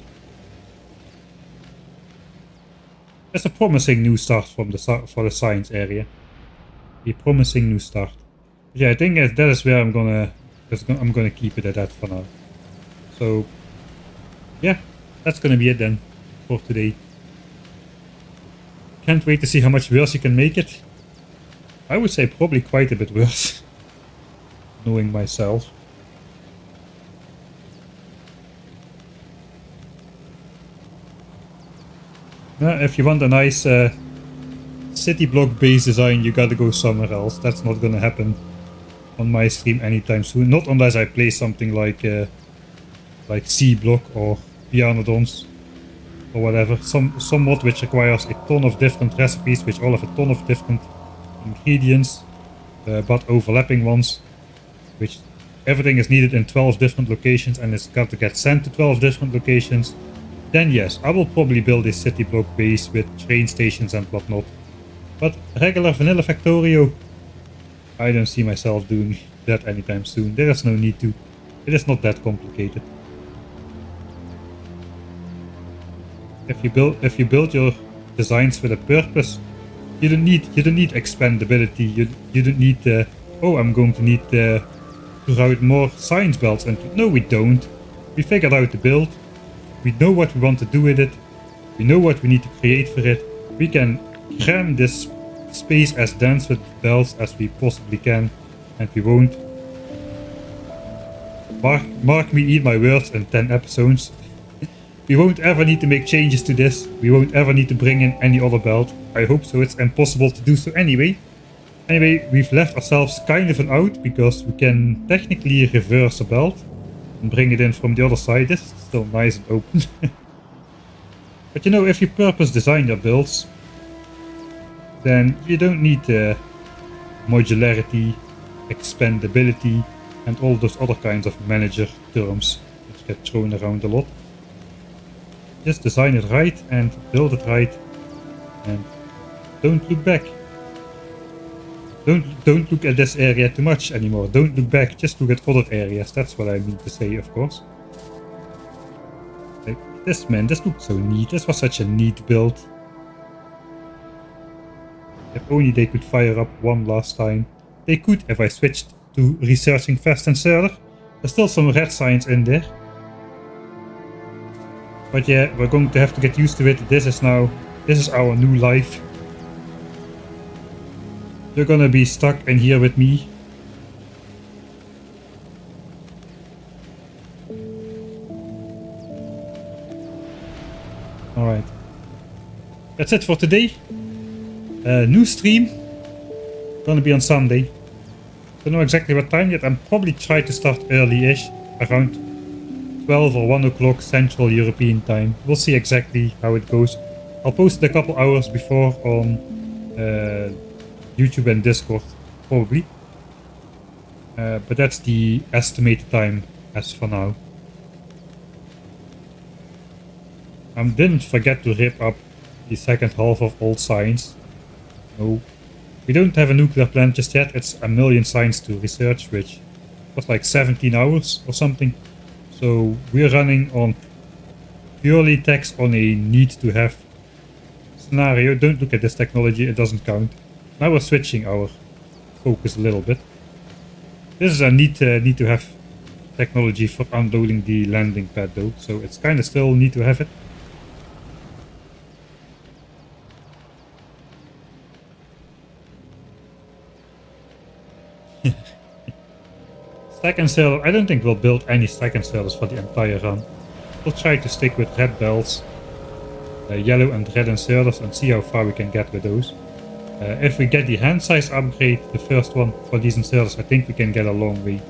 It's a promising new start for the science area. A promising new start. But yeah, I think that is where I'm gonna keep it at that for now. So yeah, that's gonna be it then for today. Can't wait to see how much worse you can make it. I would say probably quite a bit worse. Knowing myself. If you want a nice city block base design, you gotta go somewhere else. That's not gonna happen on my stream anytime soon. Not unless I play something like C block or Pianodons or whatever. Some mod which requires a ton of different recipes, which all have a ton of different ingredients, but overlapping ones, which everything is needed in 12 different locations and it's got to get sent to 12 different locations. Then yes, I will probably build a city block base with train stations and whatnot. But regular vanilla Factorio, I don't see myself doing that anytime soon. There is no need to. It is not that complicated. If you build your designs with a purpose, you don't need expandability. You don't need oh, I'm going to need to route more science belts. And no, we don't. We figured out the build. We know what we want to do with it. We know what we need to create for it. We can cram this space as dense with belts as we possibly can, and we won't Mark me eat my words in 10 episodes. We won't ever need to make changes to this. We won't ever need to bring in any other belt. I hope so. It's impossible to do so anyway. Anyway, we've left ourselves kind of an out because we can technically reverse a belt and bring it in from the other side. This is still nice and open. But you know, if you purpose design your builds, then you don't need modularity, expandability, and all those other kinds of manager terms which get thrown around a lot. Just design it right and build it right, and don't look back. Don't look at this area too much anymore. Don't look back, just look at other areas. That's what I mean to say, of course. Like this, man, this looked so neat. This was such a neat build. If only they could fire up one last time. They could if I switched to researching fast and further. There's still some red signs in there. But yeah, we're going to have to get used to it. This is our new life. You're gonna be stuck in here with me. Alright. That's it for today. New stream. Gonna be on Sunday. Don't know exactly what time yet. I'm probably trying to start early-ish. Around 12 or 1 o'clock Central European time. We'll see exactly how it goes. I'll post it a couple hours before on YouTube and Discord, probably. But that's the estimated time as for now. I didn't forget to rip up the second half of Old Science. No. We don't have a nuclear plant just yet. It's a million science to research, which was like 17 hours or something. So we're running on purely text on a need to have scenario. Don't look at this technology, it doesn't count. Now we're switching our focus a little bit. This is a need to have technology for unloading the landing pad though, so it's kind of still need to have it. Stack and sailor, I don't think we'll build any stack and sailors for the entire run. We'll try to stick with red belts, yellow and red inserters, and see how far we can get with those. If we get the hand size upgrade, the first one for these inserters, I think we can get a long way.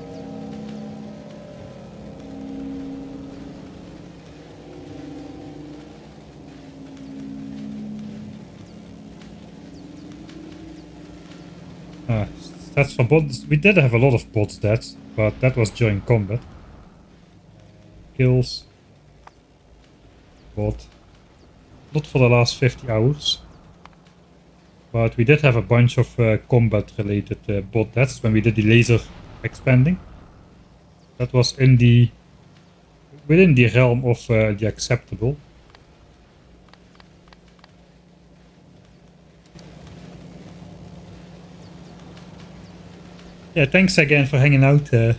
Stats for bots. We did have a lot of bot stats, but that was during combat. Kills. Bot. Not for the last 50 hours. But we did have a bunch of combat related bot deaths when we did the laser expanding. That was within the realm of the acceptable. Yeah, thanks again for hanging out. Yeah,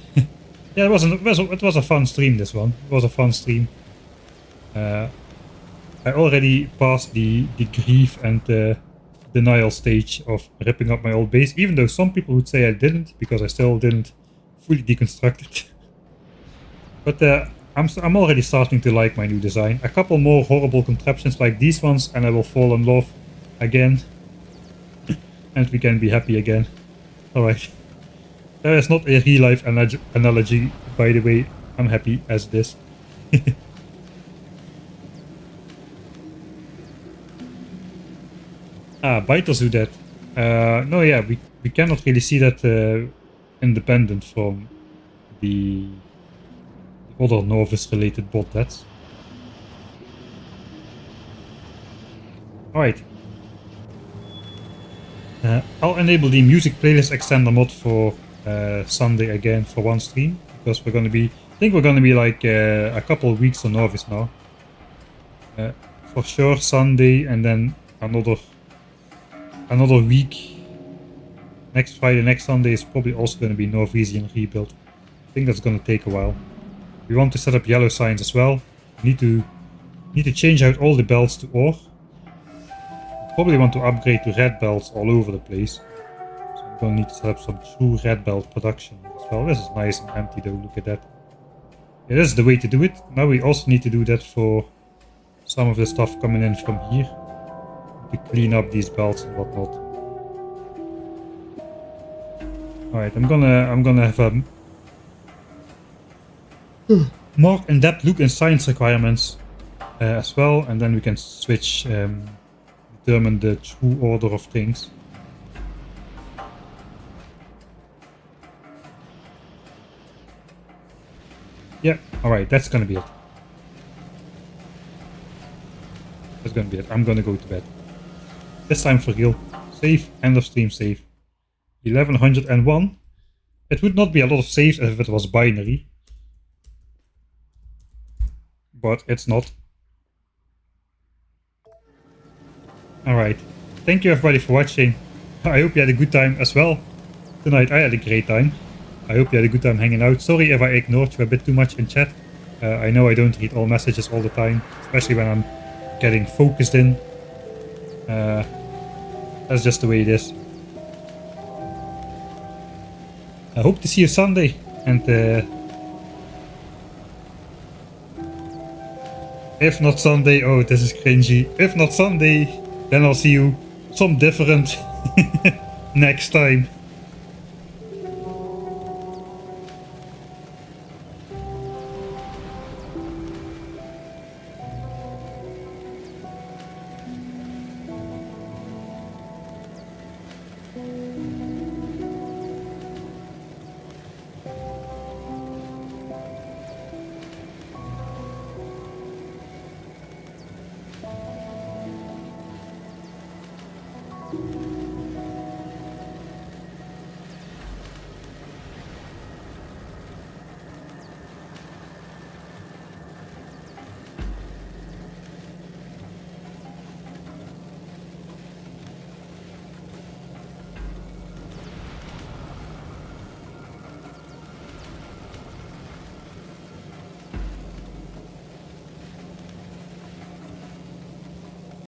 it was a fun stream, this one. It was a fun stream. I already passed the grief and denial stage of ripping up my old base, even though some people would say I didn't, because I still didn't fully deconstruct it. But I'm already starting to like my new design. A couple more horrible contraptions like these ones and I will fall in love again. And we can be happy again. Alright. That is not a real life analogy, by the way. I'm happy as this. Biters do that. No, yeah, we cannot really see that independent from the other Nauvis related bot deaths. Alright. I'll enable the music playlist extender mod for Sunday again for one stream, because we're gonna be, I think we're gonna be like a couple of weeks on Nauvis now. For sure Sunday, and then another week. Next Friday, next Sunday is probably also going to be Norwegian rebuild. I think that's going to take a while. We want to set up yellow signs as well. We need to change out all the belts to ore. Probably want to upgrade to red belts all over the place. So I'm going to need to set up some true red belt production as well. This is nice and empty though, look at that. Yeah, that's the way to do it. Now we also need to do that for some of the stuff coming in from here. To clean up these belts and whatnot. Alright, I'm gonna have a more in-depth look in science requirements as well, and then we can switch, determine the true order of things. Yeah, alright, that's gonna be it. That's gonna be it. I'm gonna go to bed. This time for real. Save, end of stream save. 1101. It would not be a lot of saves if it was binary. But it's not. Alright. Thank you everybody for watching. I hope you had a good time as well. Tonight I had a great time. I hope you had a good time hanging out. Sorry if I ignored you a bit too much in chat. I know I don't read all messages all the time. Especially when I'm getting focused in. That's just the way it is. I hope to see you Sunday. And if not Sunday, oh, this is cringy. If not Sunday, then I'll see you some different next time.